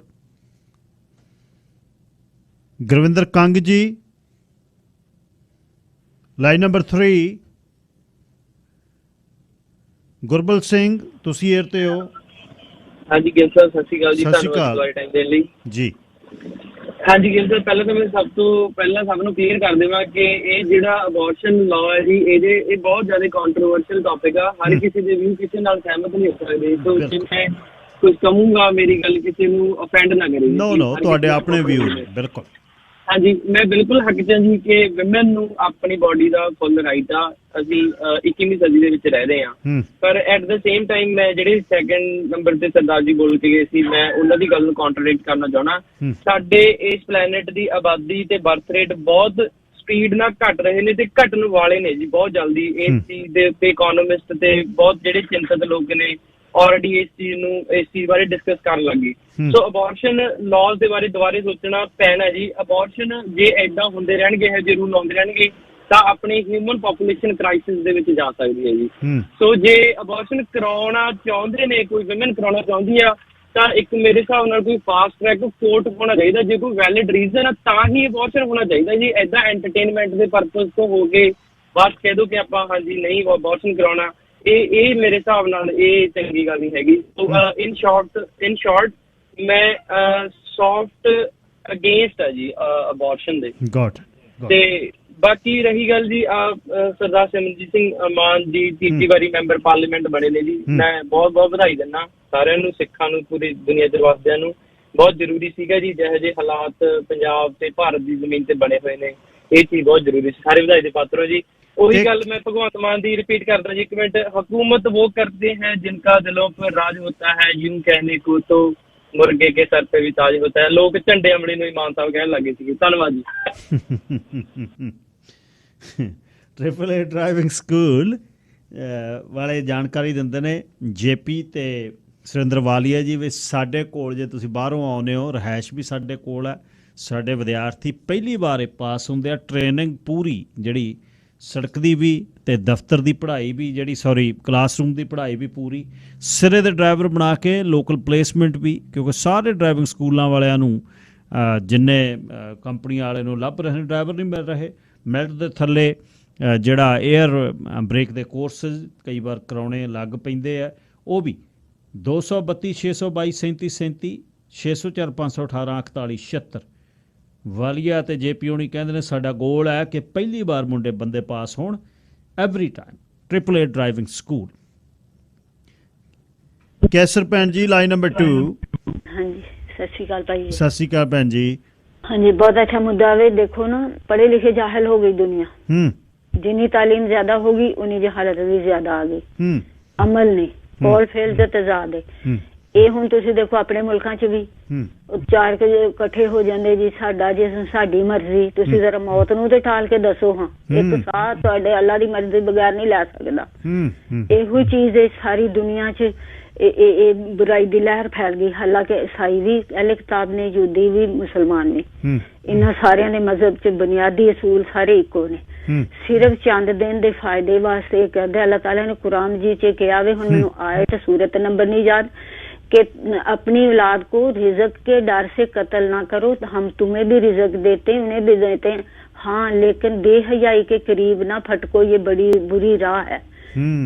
ਗੁਰਵਿੰਦਰ ਕੰਗ ਜੀ, ਲਾਈਨ ਨੰਬਰ 3। ਗੁਰਬਲ ਸਿੰਘ, ਤੁਸੀਂ ਏਅਰ ਤੇ ਹੋ। ਹਾਂਜੀ ਗਿੱਲ ਸਾਹਿਬ, ਸਤਿ ਸ਼੍ਰੀ ਅਕਾਲ ਜੀ, ਸਤਿ ਸ਼੍ਰੀ ਅਕਾਲ। ਧੰਨਵਾਦ ਟਾਈਮ ਦੇਣ ਲਈ ਜੀ। ਹਾਂਜੀ ਗਿੱਲ ਸਾਹਿਬ, ਪਹਿਲਾਂ ਤਾਂ ਮੈਂ ਸਭ ਨੂੰ ਕਲੀਅਰ ਕਰ ਦੇਵਾਂ ਕਿ ਇਹ ਜਿਹੜਾ ਅਬੋਰਸ਼ਨ ਲਾਅ ਹੈ ਜੀ, ਇਹ ਬਹੁਤ ਜ਼ਿਆਦਾ ਕੰਟਰੋਵਰਸ਼ੀਅਲ ਟੌਪਿਕ ਆ। ਹਰ ਕਿਸੇ ਦੇ ਵੀ ਕਿਸੇ ਨਾਲ ਸਹਿਮਤ ਨਹੀਂ ਹੋ ਸਕਦੇ, ਸੋ ਜੇ ਮੈਂ ਕੁਝ ਕਹੂੰਗਾ ਮੇਰੀ ਗੱਲ ਕਿਸੇ ਨੂੰ ਅਫੈਂਡ ਨਾ ਕਰੇ। ਨੋ, ਤੁਹਾਡੇ ਆਪਣੇ ਵਿਊ ਨੇ, ਬਿਲਕੁਲ। ਹਾਂਜੀ, ਮੈਂ ਬਿਲਕੁਲ ਹੱਕ 'ਚ ਜੀ ਕਿ ਵਿਮਨ ਨੂੰ ਆਪਣੀ ਬੋਡੀ ਦਾ ਫੁੱਲ ਰਾਈਟ ਆ। ਅਸੀਂ 21ਵੀਂ ਸਦੀ ਦੇ ਵਿੱਚ ਰਹਿ ਰਹੇ ਹਾਂ, ਪਰ ਐਟ ਦ ਸੇਮ ਟਾਈਮ ਮੈਂ ਜਿਹੜੇ ਸੈਕਿੰਡ ਨੰਬਰ ਤੇ ਸਰਦਾਰ ਜੀ ਬੋਲ ਕੇ ਗਏ ਸੀ, ਮੈਂ ਉਹਨਾਂ ਦੀ ਗੱਲ ਨੂੰ ਕੰਟਰਡਿਕਟ ਕਰਨਾ ਚਾਹੁੰਦਾ। ਸਾਡੇ ਇਸ ਪਲੈਨਟ ਦੀ ਆਬਾਦੀ ਤੇ ਬਰਥ ਰੇਟ ਬਹੁਤ ਸਪੀਡ ਨਾਲ ਘਟ ਰਹੇ ਨੇ ਤੇ ਘਟਣ ਵਾਲੇ ਨੇ ਜੀ ਬਹੁਤ ਜਲਦੀ। ਇਸ ਚੀਜ਼ ਦੇ ਉੱਤੇ ਇਕੋਨੋਮਿਸਟ ਤੇ ਬਹੁਤ ਜਿਹੜੇ ਚਿੰਤਤ ਲੋਕ ਨੇ ਆਲਰੇਡੀ ਇਸ ਚੀਜ਼ ਬਾਰੇ ਡਿਸਕਸ ਕਰਨ ਲੱਗੇ। ਸੋ ਅਬੋਰਸ਼ਨ ਲਾਜ਼ ਦੇ ਬਾਰੇ ਦੁਬਾਰੇ ਸੋਚਣਾ ਪੈਣਾ ਜੀ। ਅਬੋਰਸ਼ਨ ਜੇ ਏਦਾਂ ਹੁੰਦੇ ਰਹਿਣਗੇ, ਇਹੋ ਜਿਹੇ ਰੂਲ ਆਉਂਦੇ ਰਹਿਣਗੇ, ਤਾਂ ਆਪਣੀ ਹਿਊਮਨ ਪੋਪੂਲੇਸ਼ਨ ਕ੍ਰਾਈਸਿਸ ਦੇ ਵਿੱਚ ਜਾ ਸਕਦੀ ਹੈ ਜੀ। ਸੋ ਜੇ ਅਬੋਰਸ਼ਨ ਕਰਾਉਣਾ ਚਾਹੁੰਦੇ ਨੇ, ਕੋਈ ਵਿਮਨ ਕਰਾਉਣਾ ਚਾਹੁੰਦੀ ਆ, ਤਾਂ ਇੱਕ ਮੇਰੇ ਹਿਸਾਬ ਨਾਲ ਕੋਈ ਫਾਸਟ ਟਰੈਕ ਕੋਰਟ ਹੋਣਾ ਚਾਹੀਦਾ। ਜੇ ਕੋਈ ਵੈਲਿਡ ਰੀਜ਼ਨ ਆ ਤਾਂ ਹੀ ਅਬੋਰਸ਼ਨ ਹੋਣਾ ਚਾਹੀਦਾ ਜੀ। ਏਦਾਂ ਐਂਟਰਟੇਨਮੈਂਟ ਦੇ ਪਰਪਸ ਤੋਂ ਹੋ ਕੇ ਬਸ ਕਹਿ ਦੋ ਕਿ ਆਪਾਂ ਹਾਂਜੀ ਨਹੀਂ ਅਬੋਰਸ਼ਨ ਕਰਾਉਣਾ, ਇਹ ਮੇਰੇ ਹਿਸਾਬ ਨਾਲ ਇਹ ਚੰਗੀ ਗੱਲ ਨਹੀਂ ਹੈਗੀ। ਸੋ ਇਨ ਸ਼ਾਰਟ ਮੈਂ ਸੌਫਟ ਅਗੇਂਸਟ ਆ ਜੀ ਅਬੋਰਸ਼ਨ ਦੇ। ਤੇ ਬਾਕੀ ਰਹੀ ਗੱਲ ਜੀ, ਸਰਦਾਰ ਸਿਮਰਨਜੀਤ ਸਿੰਘ ਮਾਨ ਜੀ ਤੀਜੀ ਵਾਰੀ ਮੈਂਬਰ ਪਾਰਲੀਮੈਂਟ ਬਣੇ ਨੇ ਜੀ, ਮੈਂ ਬਹੁਤ ਬਹੁਤ ਵਧਾਈ ਦਿੰਦਾ ਸਾਰਿਆਂ ਨੂੰ, ਸਿੱਖਾਂ ਨੂੰ, ਪੂਰੀ ਦੁਨੀਆ ਦੇ ਵਾਸੀਆਂ ਨੂੰ। ਬਹੁਤ ਜ਼ਰੂਰੀ ਸੀਗਾ ਜੀ, ਜਿਹੋ ਜਿਹੇ ਹਾਲਾਤ ਪੰਜਾਬ ਤੇ ਭਾਰਤ ਦੀ ਜ਼ਮੀਨ ਤੇ ਬਣੇ ਹੋਏ ਨੇ, ਇਹ ਚੀਜ਼ ਬਹੁਤ ਜ਼ਰੂਰੀ ਸੀ। ਸਾਰੇ ਵਧਾਈ ਦੇ ਪਾਤਰ ਹੋ ਜੀ। ਉਹੀ ਗੱਲ ਮੈਂ ਭਗਵੰਤ ਮਾਨ ਦੀ ਰਿਪੀਟ ਕਰਦਾ ਜੀ, ਇੱਕ ਮਿੰਟ। हुकूमत वो करते हैं जिनका दिलों पर राज होता है, यूं कहने को तो मुर्गे के सर पे भी ताज होता है। लोग झंडे अमले ਨੂੰ ਮਾਨ ਸਾਹਿਬ ਕਹਿਣ ਲੱਗੇ ਸੀਗੇ। ਧੰਨਵਾਦ ਜੀ। ਟ੍ਰਿਪਲ ਏ ਡਰਾਈਵਿੰਗ ਸਕੂਲ ਵਾਲੇ ਜਾਣਕਾਰੀ ਦਿੰਦੇ ਨੇ ਜੇਪੀ ਤੇ ਸੁਰਿੰਦਰ ਵਾਲੀਆ ਜੀ। ਵੀ ਸਾਡੇ ਕੋਲ ਜੇ ਤੁਸੀਂ ਬਾਹਰੋਂ ਆਉਂਦੇ ਹੋ, ਰਿਹਾਇਸ਼ ਵੀ ਸਾਡੇ ਕੋਲ ਹੈ, ਸਾਡੇ ਵਿਦਿਆਰਥੀ ਪਹਿਲੀ ਵਾਰ ਪਾਸ ਹੁੰਦੇ ਆ, ਟ੍ਰੇਨਿੰਗ ਪੂਰੀ ਜਿਹੜੀ ਸੜਕ ਦੀ ਵੀ ਤੇ ਦਫ਼ਤਰ ਦੀ ਪੜ੍ਹਾਈ ਵੀ ਜਿਹੜੀ ਕਲਾਸਰੂਮ ਦੀ ਪੜ੍ਹਾਈ ਵੀ ਪੂਰੀ ਸਿਰੇ ਦੇ ਡਰਾਈਵਰ ਬਣਾ ਕੇ ਲੋਕਲ ਪਲੇਸਮੈਂਟ ਵੀ, ਕਿਉਂਕਿ ਸਾਰੇ ਡਰਾਈਵਿੰਗ ਸਕੂਲਾਂ ਵਾਲਿਆਂ ਨੂੰ ਜਿੰਨੇ ਕੰਪਨੀਆਂ ਵਾਲੇ ਨੂੰ ਲੱਭ ਰਹੇ ਡਰਾਈਵਰ ਨਹੀਂ ਮਿਲ ਰਹੇ। ਮੈਰਿਟ ਦੇ ਥੱਲੇ ਜਿਹੜਾ 에ਅਰ ਬ੍ਰੇਕ ਦੇ ਕੋਰਸਿਸ ਕਈ ਵਾਰ ਕਰਾਉਣੇ ਲੱਗ ਪੈਂਦੇ ਆ, ਉਹ ਵੀ 232 622 37 37 604 518 41 76 ਵਾਲੀਆ ਤੇ ਜੇਪੀ ਹੋਣੀ ਕਹਿੰਦੇ ਨੇ ਸਾਡਾ ਗੋਲ ਹੈ ਕਿ ਪਹਿਲੀ ਵਾਰ ਬੰਦੇ ਪਾਸ ਹੋਣ every time. AAA driving school. Cancer ਭੈਣ ਜੀ ਲਾਈਨ ਨੰਬਰ 2। ਹਾਂਜੀ ਸਤਿ ਸ਼੍ਰੀ ਅਕਾਲ ਭਾਈ। ਸਤਿ ਸ਼੍ਰੀ ਅਕਾਲ ਭੈਣ ਜੀ। ਹਾਂਜੀ बहुत अच्छा मुद्दा है। देखो ना, पढ़े लिखे जाहिल हो गई दुनिया, जितनी तालीम ज्यादा होगी उन्हीं जहालत भी ज्यादा आ गई। अमल नहीं, कॉल फेल ਤੇ ਤਜ਼ਾਦ ਹੈ। ਇਹ ਹੁਣ ਤੁਸੀਂ ਦੇਖੋ ਆਪਣੇ ਮੁਲਕਾਂ 'ਚ ਵੀ ਚਾਰ ਇਕੱਠੇ ਹੋ ਜਾਂਦੇ ਜੀ, ਸਾਡਾ ਜੇ ਸਾਡੀ ਮਰਜ਼ੀ, ਤੁਸੀਂ ਜ਼ਰਾ ਮੌਤ ਨੂੰ ਤੇ ਠਾਲ ਕੇ ਦੱਸੋ। ਹਾਂ, ਇੱਕ ਸਾਹ ਤੁਹਾਡੇ ਅੱਲਾ ਦੀ ਮਰਜ਼ੀ ਬਗੈਰ ਨਹੀਂ ਲੈ ਸਕਦਾ। ਇਹੋ ਚੀਜ਼ ਹੈ ਸਾਰੀ ਦੁਨੀਆ 'ਚ। ਇਹ ਬੁਰਾਈ ਦੀ ਲਹਿਰ ਫੈਲ ਗਈ। ਹਾਲਾਂਕਿ ਈਸਾਈ ਵੀ ਅਹਿਲੇ ਕਿਤਾਬ ਨੇ, ਯਹੂਦੀ ਵੀ, ਮੁਸਲਮਾਨ ਵੀ, ਇਹਨਾਂ ਸਾਰਿਆਂ ਦੇ ਮਜ਼ਹਬ 'ਚ ਬੁਨਿਆਦੀ ਅਸੂਲ ਸਾਰੇ ਇੱਕੋ ਨੇ। ਸਿਰਫ ਚੰਦ ਦਿਨ ਦੇ ਫਾਇਦੇ ਵਾਸਤੇ ਕਹਿੰਦੇ ਅੱਲਾਹ ਤਾਲਾ ਨੇ कुरान जी 'ਚ ਕਿਹਾ ਵੇ, ਹੁਣ ਮੈਨੂੰ ਆਇਤ सूरत नंबर नहीं याद, कि अपनी औलाद को रिजक के डर से कत्ल ना करो, हम तुम्हें भी रिजक देते हैं उन्हें भी देते हैं, हाँ लेकिन बेहयाई के करीब ना फटको, ये बड़ी बुरी राह है।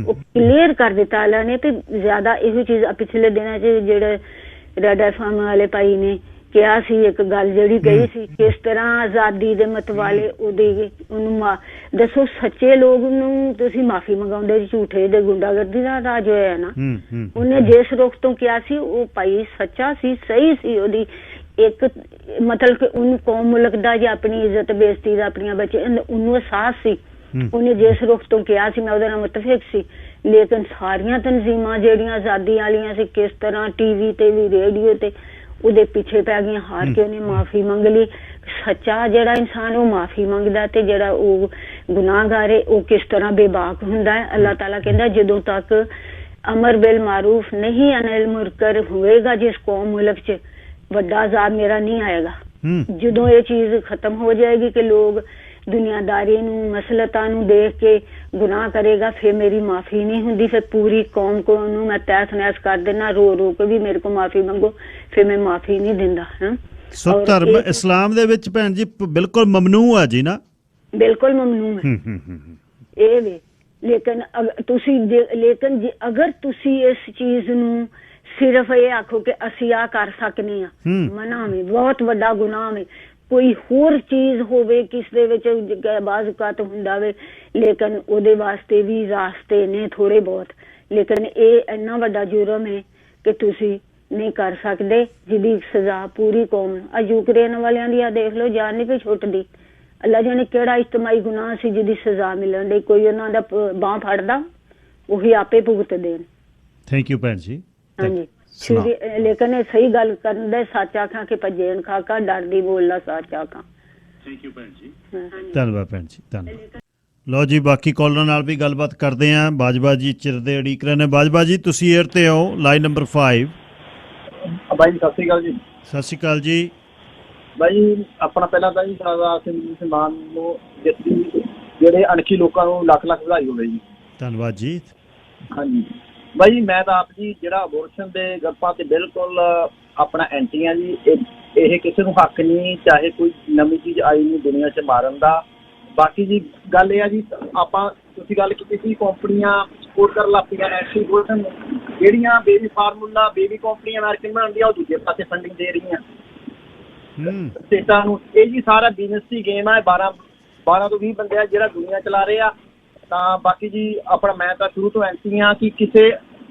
वो क्लियर कर दिता अल्लाह ने। तो ज्यादा यही चीज पिछले दिनों च जेड़े रेड एफएम वाले भाई ने ਕਿਹਾ ਸੀ ਇੱਕ ਗੱਲ ਜਿਹੜੀ ਕਹੀ ਸੀ, ਕਿਸ ਤਰ੍ਹਾਂ ਆਜ਼ਾਦੀ ਦੇ ਮਤਵਾਲੇ ਉਹਨੂੰ ਦੱਸੋ, ਸੱਚੇ ਲੋਕ ਨੂੰ ਤੁਸੀਂ ਮਾਫੀ ਮੰਗਾਉਂਦੇ, ਝੂਠੇ ਦੇ ਗੁੰਡਾਗਰਦੀ ਦਾ ਰਾਜ ਹੋਇਆ ਨਾ। ਉਹਨੇ ਜਿਸ ਰੁਖ ਤੋਂ ਕਿਹਾ ਸੀ ਉਹ ਭਾਈ ਸੱਚਾ ਸੀ, ਸਹੀ ਸੀ। ਉਹਦੀ ਇੱਕ ਮਤਲਬ ਕਿ ਉਹਨੂੰ ਕੌਮ ਮੁਲਕ ਦਾ ਜਾਂ ਆਪਣੀ ਇੱਜ਼ਤ ਬੇਇੱਜ਼ਤੀ ਦਾ, ਆਪਣੀਆਂ ਬੱਚੇ ਉਹਨੂੰ ਅਹਿਸਾਸ ਸੀ। ਉਹਨੇ ਜਿਸ ਰੁਖ ਤੋਂ ਕਿਹਾ ਸੀ ਮੈਂ ਉਹਦੇ ਨਾਲ ਮੁਤਫਿਕ ਸੀ। ਲੇਕਿਨ ਸਾਰੀਆਂ ਤਨਜ਼ੀਮਾਂ ਜਿਹੜੀਆਂ ਆਜ਼ਾਦੀ ਵਾਲੀਆਂ ਸੀ, ਕਿਸ ਤਰ੍ਹਾਂ ਟੀਵੀ ਤੇ ਵੀ, ਰੇਡੀਓ ਤੇ, ਉਹਦੇ ਪਿੱਛੇ ਪੈ ਗਈਆਂ, ਹਾਰ ਕੇ ਉਹਨੇ ਮਾਫੀ ਮੰਗ ਲਈ। ਸੱਚਾ ਜਿਹੜਾ ਇਨਸਾਨ ਉਹ ਮਾਫੀ ਮੰਗਦਾ, ਤੇ ਜਿਹੜਾ ਉਹ ਗੁਨਾਹਗਾਰ ਹੈ ਉਹ ਕਿਸ ਤਰ੍ਹਾਂ ਬੇਬਾਕ ਹੁੰਦਾ ਹੈ। ਅੱਲਾਹ ਤਾਲਾ ਕਹਿੰਦਾ ਜਦੋਂ ਤੱਕ ਅਮਰ ਬਿਲ ਮਾਰੂਫ ਨਹੀਂ ਅਨਿਲ ਮੁਨਕਰ ਹੋਏਗਾ ਜਿਸ ਕੌਮ ਮੁਲਕ 'ਚ, ਵੱਡਾ ਅਜ਼ਾਬ ਮੇਰਾ ਨਹੀਂ ਆਏਗਾ। ਜਦੋਂ ਇਹ ਚੀਜ਼ ਖਤਮ ਹੋ ਜਾਏਗੀ ਕਿ ਲੋਕ ਦੁਨੀਆਦਾਰੀ ਨੂੰ, ਮਸਲਤਾਂ ਨੂੰ ਦੇਖ ਕੇ ਗੁਨਾਹ ਕਰੇਗਾ, ਫਿਰ ਮੇਰੀ ਮਾਫੀ ਨਹੀਂ ਹੁੰਦੀ। ਫਿਰ ਪੂਰੀ ਕੌਮ को ਉਹਨੂੰ ਮੈਂ ਤਹਿਸ ਨਹਿਸ ਕਰ ਦੇਣਾ, ਰੋ ਰੋ ਕੇ ਵੀ ਮੇਰੇ ਕੋਲ ਮਾਫੀ ਮੰਗੋ, ਫਿਰ ਮੈਂ ਮਾਫੀ ਨਹੀਂ ਦਿੰਦਾ। ਸੋ ਧਰਮ ਇਸਲਾਮ ਦੇ ਵਿੱਚ ਭੈਣ ਜੀ ਬਿਲਕੁਲ ਮਮਨੂ ਆ ਜੀ ਨਾ, ਬਿਲਕੁਲ ਮਮਨੂ ਹੈ ਇਹ ਵੀ। ਲੇਕਿਨ ਅਗਰ ਤੁਸੀਂ ਇਸ ਚੀਜ਼ ਨੂੰ ਸਿਰਫ ਇਹ ਆਖੋ ਕਿ ਅਸੀਂ ਆ ਕਰ ਸਕਨੇ ਆ, ਮਨਾ ਵੀ ਬਹੁਤ ਵੱਡਾ ਗੁਨਾਹ ਹੈ। ਕੋਈ ਹੋਰ ਚੀਜ਼ ਹੋਵੇ ਕਿਸ ਦੇ ਵਿੱਚ ਬਾਜ਼ੂਕਾਤ ਹੁੰਦਾ ਵੇ, ਲੇਕਿਨ ਉਹਦੇ ਵਾਸਤੇ ਵੀ ਰਾਸਤੇ ਨੇ ਥੋੜੇ ਬਹੁਤ। ਲੇਕਿਨ ਇਹ ਇੰਨਾ ਵੱਡਾ ਜੁਰਮ ਹੈ ਕਿ ਤੁਸੀਂ ਨਹੀਂ ਕਰ ਸਕਦੇ, ਜਿਹਦੀ ਸਜ਼ਾ ਪੂਰੀ ਕੌਮ। ਆ ਯੂਕਰੇਨ ਵਾਲਿਆਂ ਦੀ ਆ ਦੇਖ ਲਓ, ਜਾਨ ਨਹੀਂ ਪਈ ਛੁੱਟਦੀ। ਅੱਲਾ ਜਾਣੇ ਕਿਹੜਾ ਇਜਤਮਾਈ ਗੁਨਾਹ ਸੀ ਜਿਹਦੀ ਸਜ਼ਾ ਮਿਲਣ ਦੀ, ਕੋਈ ਉਹਨਾਂ ਦਾ ਬਾਂਹ ਫੜਦਾ, ਉਹੀ ਆਪੇ ਭੁਗਤ ਦੇਣ। ਥੈਂਕ ਯੂ ਭੈਣ ਜੀ। ਹਾਂਜੀ ਲੇਕਿਨ ਸਹੀ ਗੱਲ ਕਰਨ ਦੇ, ਸੱਚ ਆਖਾਂ ਕਿ ਭਜੇਨ ਖਾਕਾ, ਡਰਦੀ ਬੋਲਦਾ ਸੱਚ ਆਖਾਂ। ਥੈਂਕ ਯੂ ਭੈਣ ਜੀ। ਧੰਨਵਾਦ ਭੈਣ ਜੀ, ਧੰਨਵਾਦ। ਲਓ ਜੀ, ਬਾਕੀ ਕਾਲਰਾਂ ਨਾਲ ਵੀ ਗੱਲਬਾਤ ਕਰਦੇ ਆਂ। ਬਾਜਵਾ ਜੀ ਚਿਰਦੇ ਉਡੀਕ ਰਹੇ ਨੇ। ਬਾਜਵਾ ਜੀ ਤੁਸੀਂ ਏਅਰ ਤੇ ਆਓ, ਲਾਈਨ ਨੰਬਰ 5। ਬਾਈ ਸਤਿ ਸ਼੍ਰੀ ਅਕਾਲ ਜੀ। ਸਤਿ ਸ਼੍ਰੀ ਅਕਾਲ ਜੀ। ਬਾਈ ਆਪਣਾ ਪਹਿਲਾਂ ਤਾਂ ਜੀ ਸਰਦਾਰ ਸਿੰਘ ਮਾਨ ਨੂੰ ਜਿਹੜੇ ਅਣਖੀ ਲੋਕਾਂ ਨੂੰ ਲੱਖ ਲੱਖ ਵਧਾਈ ਹੋਵੇ ਜੀ। ਧੰਨਵਾਦ ਜੀ। ਹਾਂਜੀ ਬਾਈ, ਮੈਂ ਤਾਂ ਆਪ ਜੀ ਜਿਹੜਾ ਅਬੋਰਸ਼ਨ ਦੇ ਗੱਪਾਂ ਤੇ ਬਿਲਕੁਲ ਆਪਣਾ ਐਂਟੀ ਆ ਜੀ। ਇਹ ਕਿਸੇ ਨੂੰ ਹੱਕ ਨਹੀਂ, ਚਾਹੇ ਕੋਈ ਨਵੀਂ ਚੀਜ਼ ਆਈ ਨਹੀਂ ਦੁਨੀਆ 'ਚ ਮਾਰਨ ਦਾ। ਬਾਕੀ ਜੀ ਗੱਲ ਇਹ ਆ ਜੀ, ਆਪਾਂ ਤੁਸੀਂ ਗੱਲ ਕੀਤੀ ਸੀ ਕੰਪਨੀਆਂ ਸਪੋਰਟ ਕਰਨ ਲੱਗ ਪਈਆਂ ਐਂਟੀ ਅਬੋਰਸ਼ਨ, ਜਿਹੜੀਆਂ ਬੇਬੀ ਫਾਰਮੂਲਾ ਬੇਬੀ ਕੰਪਨੀਆਂ ਅਮਰੀਕਨ ਬਣਾਉਂਦੀਆਂ ਉਹ ਦੂਜੇ ਪਾਸੇ ਫੰਡਿੰਗ ਦੇ ਰਹੀਆਂ ਸਟੇਟਾਂ ਨੂੰ। ਇਹ ਜੀ ਸਾਰਾ ਬਿਜ਼ਨਸ ਦੀ ਗੇਮ ਹੈ। 12 ਤੋਂ 20 ਬੰਦੇ ਆ ਜਿਹੜਾ ਦੁਨੀਆ ਚਲਾ ਰਹੇ ਆ। ਤਾਂ ਬਾਕੀ ਜੀ ਆਪਣਾ ਮੈਂ ਤਾਂ ਸ਼ੁਰੂ ਤੋਂ ਐਂਟੀ ਆ ਕਿ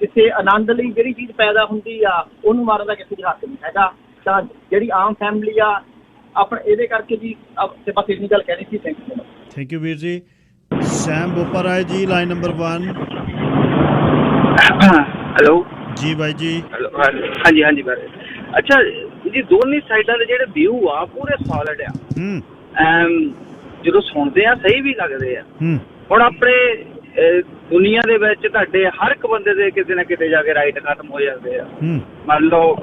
ਕਿਸੇ ਆਨੰਦ ਲਈ ਜਿਹੜੀ ਚੀਜ਼ ਪੈਦਾ ਹੁੰਦੀ ਆ ਉਹਨੂੰ ਮਾਰਨ ਦਾ ਕਿਸੇ ਦਾ ਹੱਕ ਨਹੀਂ ਹੈਗਾ। ਤਾਂ ਜਿਹੜੀ ਆਮ ਫੈਮਿਲੀ ਆ ਆਪਣਾ, ਇਹਦੇ ਕਰਕੇ ਜੀ ਬਸ ਇੰਨੀ ਗੱਲ ਕਹਿਣੀ ਸੀ। ਥੈਂਕ ਯੂ ਵੀਰ ਜੀ। ਸੈਮ ਬੋਪਾਰਾਏ ਜੀ, ਲਾਈਨ ਨੰਬਰ 1। ਹੈਲੋ ਜੀ ਬਾਈ ਜੀ। ਹਾਂਜੀ ਹਾਂਜੀ ਬਾਈ। ਅੱਛਾ ਜੀ, ਦੋਨੇ ਸਾਈਡਾਂ ਦੇ ਜਿਹੜੇ ਵਿਊ ਆ ਪੂਰੇ ਸੋਲਿਡ ਆ, ਜਦੋਂ ਸੁਣਦੇ ਆ ਸਹੀ ਵੀ ਲੱਗਦੇ ਆ। ਹੁਣ ਆਪਣੇ ਦੁਨੀਆ ਦੇ ਵਿੱਚ ਤੁਹਾਡੇ ਹਰ ਇੱਕ ਬੰਦੇ ਦੇ ਕਿਤੇ ਨਾ ਕਿਤੇ ਜਾ ਕੇ ਰਾਈਟ ਖਤਮ ਹੋ ਜਾਂਦੇ ਆ। ਮੰਨ ਲਓ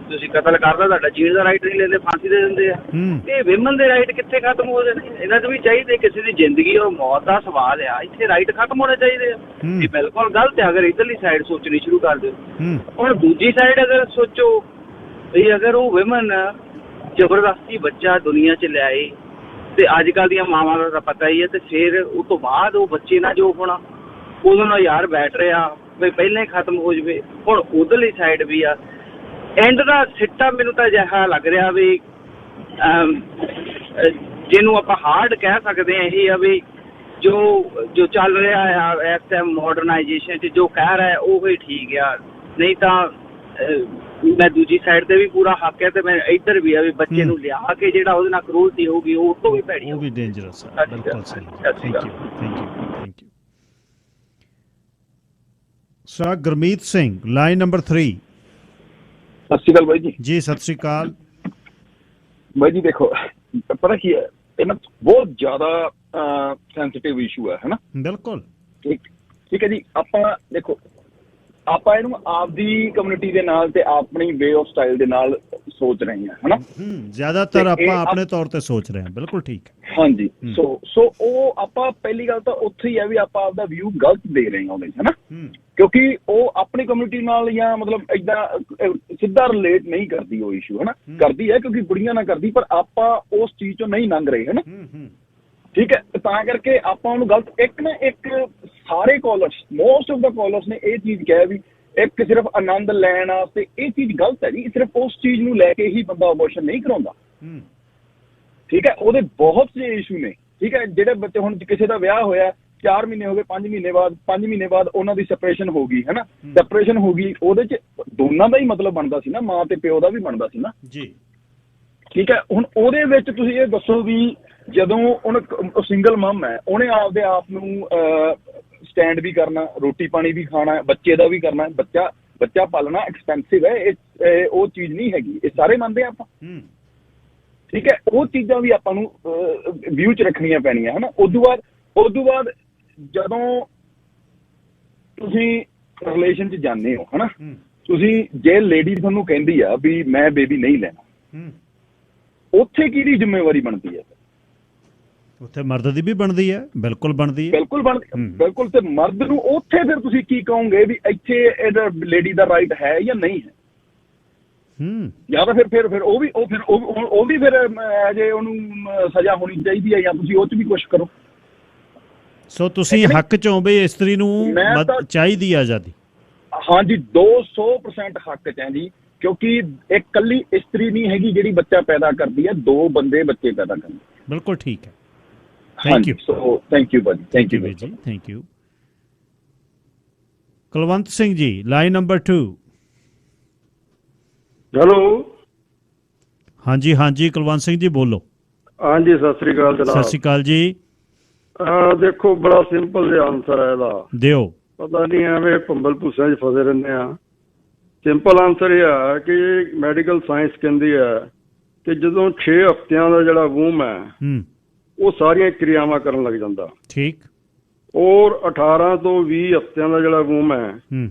ਤੁਸੀਂ ਕਤਲ ਕਰਦਾ, ਤੁਹਾਡਾ ਜੀਣ ਦਾ ਰਾਈਟ ਨਹੀਂ ਲੈਂਦੇ, ਫਾਂਸੀ ਦੇ ਦਿੰਦੇ ਆ। ਤੇ ਵਿਮਨ ਦੇ ਰਾਈਟ ਕਿੱਥੇ ਖਤਮ ਹੋ ਜਾਂਦੇ? ਇਹਨਾਂ ਨੂੰ ਵੀ ਚਾਹੀਦੇ, ਕਿਸੇ ਦੀ ਜ਼ਿੰਦਗੀ ਔਰ ਮੌਤ ਦਾ ਸਵਾਲ ਆ, ਇੱਥੇ ਰਾਈਟ ਖਤਮ ਹੋਣੇ ਚਾਹੀਦੇ ਆ। ਇਹ ਬਿਲਕੁਲ ਗਲਤ ਹੈ ਅਗਰ ਇੱਧਰਲੀ ਸਾਈਡ ਸੋਚਣੀ ਸ਼ੁਰੂ ਕਰ ਦਿਓ। ਹੁਣ ਦੂਜੀ ਸਾਈਡ ਅਗਰ ਸੋਚੋ ਵੀ ਅਗਰ ਉਹ ਵਿਮਨ ਜ਼ਬਰਦਸਤੀ ਬੱਚਾ ਦੁਨੀਆ 'ਚ ਲਿਆਏ, ਤੇ ਅੱਜ ਕੱਲ੍ਹ ਦੀਆਂ ਮਾਵਾਂ ਦਾ ਤਾਂ ਪਤਾ ਹੀ ਹੈ, ਤੇ ਫਿਰ ਉਹ ਤੋਂ ਬਾਅਦ ਉਹ ਬੱਚੇ ਨਾਲ ਜੋ ਹੋਣਾ ਉਦੋਂ ਨਾਲ ਯਾਰ ਬੈਠ ਰਿਹਾ ਵੀ ਪਹਿਲਾਂ ਹੀ ਖਤਮ ਹੋ ਜਾਵੇ। ਹੁਣ ਉਧਰਲੀ ਸਾਈਡ ਵੀ ਆ, ਐਂਡ ਦਾ ਸਿੱਟਾ ਮੈਨੂੰ ਤਾਂ ਅਜਿਹਾ ਲੱਗ ਰਿਹਾ ਵੀ ਜਿਹਨੂੰ ਆਪਾਂ ਹਾਰਡ ਕਹਿ ਸਕਦੇ ਹਾਂ ਇਹ ਆ ਵੀ ਜੋ ਚੱਲ ਰਿਹਾ ਆ ਇਸ ਟਾਈਮ ਮਾਡਰਨਾਈਜੇਸ਼ਨ 'ਚ, ਜੋ ਕਹਿ ਰਿਹਾ ਉਹ ਹੀ ਠੀਕ ਆ। ਨਹੀਂ ਤਾਂ ਮੈਂ ਦੂਜੀ ਸਾਈਡ ਤੇ ਵੀ ਪੂਰਾ ਹੱਕ ਹੈ, ਤੇ ਮੈਂ ਇੱਧਰ ਵੀ ਆ ਵੀ ਬੱਚੇ ਨੂੰ ਲਿਆ ਕੇ ਜਿਹੜਾ ਉਹਦੇ ਨਾਲ ਕਰੂਰਤੀ ਹੋਊਗੀ ਉਹ ਤੋਂ ਵੀ ਭੈੜੀ, ਉਹ ਵੀ ਡੇਂਜਰਸ ਹੈ। ਬਿਲਕੁਲ ਸਹੀ। Thank you, thank you, thank you. Sir Gurmeet Singh, line number 3। ਸਤਿ ਸ਼੍ਰੀ ਅਕਾਲ ਬਾਈ ਜੀ। ਜੀ ਸਤਿ ਸ਼੍ਰੀ ਅਕਾਲ ਬਾਈ ਜੀ। ਦੇਖੋ ਪਤਾ ਕੀ ਹੈ, ਇਹ ਨਾ ਬਹੁਤ ਜ਼ਿਆਦਾ ਸੈਂਸਿਟਿਵ ਇਸ਼ੂ ਹੈ ਨਾ। ਬਿਲਕੁਲ ਠੀਕ ਹੈ ਜੀ। ਆਪਾਂ ਦੇਖੋ, ਆਪਾਂ ਇਹਨੂੰ ਆਪਦੀ ਕਮਿਊਨਿਟੀ ਦੇ ਨਾਲ ਤੇ ਆਪਣੀ ਵੇ ਆਫ ਸਟਾਈਲ ਦੇ ਨਾਲ ਸੋਚ ਰਹੇ ਹਾਂ, ਹਨਾ। ਜ਼ਿਆਦਾਤਰ ਆਪਾਂ ਆਪਣੇ ਤੌਰ ਤੇ ਸੋਚ ਰਹੇ ਹਾਂ। ਬਿਲਕੁਲ ਠੀਕ ਹੈ। ਹਾਂਜੀ। ਸੋ ਉਹ ਆਪਾਂ ਪਹਿਲੀ ਗੱਲ ਤਾਂ ਉੱਥੇ ਹੀ ਹੈ ਵੀ ਆਪਾਂ ਆਪਦਾ ਵਿਊ ਗਲਤ ਦੇ ਰਹੇ ਹਾਂ ਉਹਦੇ, ਹਨਾ। ਕਿਉਂਕਿ ਉਹ ਆਪਣੀ ਕਮਿਊਨਿਟੀ ਨਾਲ ਜਾਂ ਮਤਲਬ ਏਦਾਂ ਸਿੱਧਾ ਰਿਲੇਟ ਨਹੀਂ ਕਰਦੀ ਉਹ ਇਸ਼ੂ, ਹਨਾ। ਕਰਦੀ ਹੈ ਕਿਉਂਕਿ ਬੁੜੀਆਂ ਨਾਲ ਕਰਦੀ, ਪਰ ਆਪਾਂ ਉਸ ਚੀਜ਼ ਚੋਂ ਨਹੀਂ ਲੰਘ ਰਹੇ, ਹਨਾ। ਠੀਕ ਹੈ। ਤਾਂ ਕਰਕੇ ਆਪਾਂ ਉਹਨੂੰ ਗਲਤ ਇੱਕ ਸਾਰੇ callers, most of the callers ਨੇ ਇਹ ਚੀਜ਼ ਕਿਹਾ ਵੀ ਇੱਕ ਸਿਰਫ ਆਨੰਦ ਲੈਣ ਵਾਸਤੇ ਇਹ ਚੀਜ਼ ਗਲਤ ਹੈ ਜੀ। ਸਿਰਫ ਉਸ ਚੀਜ਼ ਨੂੰ ਲੈ ਕੇ ਹੀ ਬੰਦਾ ਅਬੋਰਸ਼ਨ ਨਹੀਂ ਕਰਾਉਂਦਾ। ਠੀਕ ਹੈ। ਉਹਦੇ ਬਹੁਤ ਜਿਹੇ ਇਸ਼ੂ ਨੇ। ਠੀਕ ਹੈ। ਜਿਹੜੇ ਬੱਚੇ, ਹੁਣ ਕਿਸੇ ਦਾ ਵਿਆਹ ਹੋਇਆ 4 ਮਹੀਨੇ ਹੋ ਗਏ, 5 ਮਹੀਨੇ ਬਾਅਦ ਉਹਨਾਂ ਦੀ ਸੈਪਰੇਸ਼ਨ ਹੋ ਗਈ, ਹਨਾ। ਸੈਪਰੇਸ਼ਨ ਹੋ ਗਈ, ਉਹਦੇ ਚ ਦੋਨਾਂ ਦਾ ਹੀ ਮਤਲਬ ਬਣਦਾ ਸੀ ਨਾ, ਮਾਂ ਤੇ ਪਿਓ ਦਾ ਵੀ ਬਣਦਾ ਸੀ ਨਾ ਜੀ। ਠੀਕ ਹੈ। ਹੁਣ ਉਹਦੇ ਵਿੱਚ ਤੁਸੀਂ ਇਹ ਦੱਸੋ ਵੀ ਜਦੋਂ ਉਹ ਸਿੰਗਲ ਮਮ ਹੈ, ਉਹਨੇ ਆਪਦੇ ਆਪ ਨੂੰ ਸਟੈਂਡ ਵੀ ਕਰਨਾ, ਰੋਟੀ ਪਾਣੀ ਵੀ ਖਾਣਾ, ਬੱਚੇ ਦਾ ਵੀ ਕਰਨਾ। ਬੱਚਾ ਪਾਲਣਾ ਐਕਸਪੈਂਸਿਵ ਹੈ, ਇਹ ਉਹ ਚੀਜ਼ ਨਹੀਂ ਹੈਗੀ, ਇਹ ਸਾਰੇ ਮੰਨਦੇ ਆਪਾਂ। ਠੀਕ ਹੈ। ਉਹ ਚੀਜ਼ਾਂ ਵੀ ਆਪਾਂ ਨੂੰ ਵਿਊ 'ਚ ਰੱਖਣੀਆਂ ਪੈਣੀਆਂ, ਹਨਾ। ਉਦੋਂ ਬਾਅਦ ਜਦੋਂ ਤੁਸੀਂ ਰਿਲੇਸ਼ਨ 'ਚ ਜਾਂਦੇ ਹੋ, ਹਨਾ, ਤੁਸੀਂ ਜੇ ਲੇਡੀ ਤੁਹਾਨੂੰ ਕਹਿੰਦੀ ਆ ਵੀ ਮੈਂ ਬੇਬੀ ਨਹੀਂ ਲੈਣਾ, ਉੱਥੇ ਕਿਹਦੀ ਜ਼ਿੰਮੇਵਾਰੀ ਬਣਦੀ ਹੈ? ਉੱਥੇ ਮਰਦ ਦੀ ਵੀ ਬਣਦੀ ਹੈ। ਬਿਲਕੁਲ ਬਣਦੀ ਹੈ। ਬਿਲਕੁਲ। ਤੇ ਮਰਦ ਨੂੰ ਉੱਥੇ ਫਿਰ ਤੁਸੀਂ ਕੀ ਕਹੋਗੇ ਵੀ ਇੱਥੇ ਇਹਦਾ ਲੇਡੀ ਦਾ ਰਾਈਟ ਹੈ ਜਾਂ ਨਹੀਂ ਹੈ? ਜਾਂ ਤਾਂ ਫਿਰ ਉਹ ਵੀ ਫਿਰ ਜੇ ਉਹਨੂੰ ਸਜ਼ਾ ਹੋਣੀ ਚਾਹੀਦੀ ਹੈ, ਜਾਂ ਤੁਸੀਂ ਉਹ 'ਚ ਵੀ ਕੁਛ ਕਰੋ। ਸੋ ਤੁਸੀਂ ਹੱਕ ਚੋਂ ਵੀ ਇਸਤਰੀ ਨੂੰ ਚਾਹੀਦੀ ਆਜ਼ਾਦੀ? ਹਾਂਜੀ, 200% ਹੱਕ 'ਚ ਹੈ ਜੀ। ਕਿਉਂਕਿ ਇੱਕ ਇਕੱਲੀ ਇਸਤਰੀ ਨਹੀਂ ਹੈਗੀ ਜਿਹੜੀ ਬੱਚਾ ਪੈਦਾ ਕਰਦੀ ਹੈ, 2 ਬੰਦੇ ਬੱਚੇ ਪੈਦਾ ਕਰਦੇ। ਬਿਲਕੁਲ ਠੀਕ ਹੈ। Thank you. ਥੈਂਕ ਯੂ ਭਾਜੀ। ਥੈਂਕ ਯੂ ਜੀ। Thank you. Kulwant Singh ji, line number 2। Hello. ਹਾਂਜੀ ਕੁਲਵੰਤ ਸਿੰਘ ਜੀ ਬੋਲੋ। ਹਾਂਜੀ ਸਤਿ ਸ੍ਰੀ ਅਕਾਲ ਜਨਾਬ। ਸਤਿ ਸ੍ਰੀ ਅਕਾਲ ਜੀ। ਦੇਖੋ ਬੜਾ ਸਿੰਪਲ ਜਿਹਾ ਆਨਸਰ ਹੈ ਇਹਦਾ, ਦਿਓ। ਪਤਾ ਨਹੀਂ ਐਵੇਂ ਭੰਬਲ ਭੂਸਿਆਂ 'ਚ ਫਸੇ ਰਹਿੰਦੇ ਆ। ਸਿੰਪਲ ਆਨਸਰ ਇਹ ਆ ਕਿ ਮੈਡੀਕਲ ਸਾਇੰਸ ਕਹਿੰਦੀ ਹੈ ਕਿ ਜਦੋਂ 6 ਹਫ਼ਤਿਆਂ ਦਾ ਜਿਹੜਾ ਵੂਮ ਹੈ ਉਹ ਸਾਰੀਆਂ ਕਿਰਿਆਵਾਂ ਕਰਨ ਲੱਗ ਜਾਂਦਾ। ਠੀਕ। ਔਰ 18 ਤੋਂ 20 ਹਫ਼ਤਿਆਂ ਦਾ ਜਿਹੜਾ ਵੂਮ ਹੈ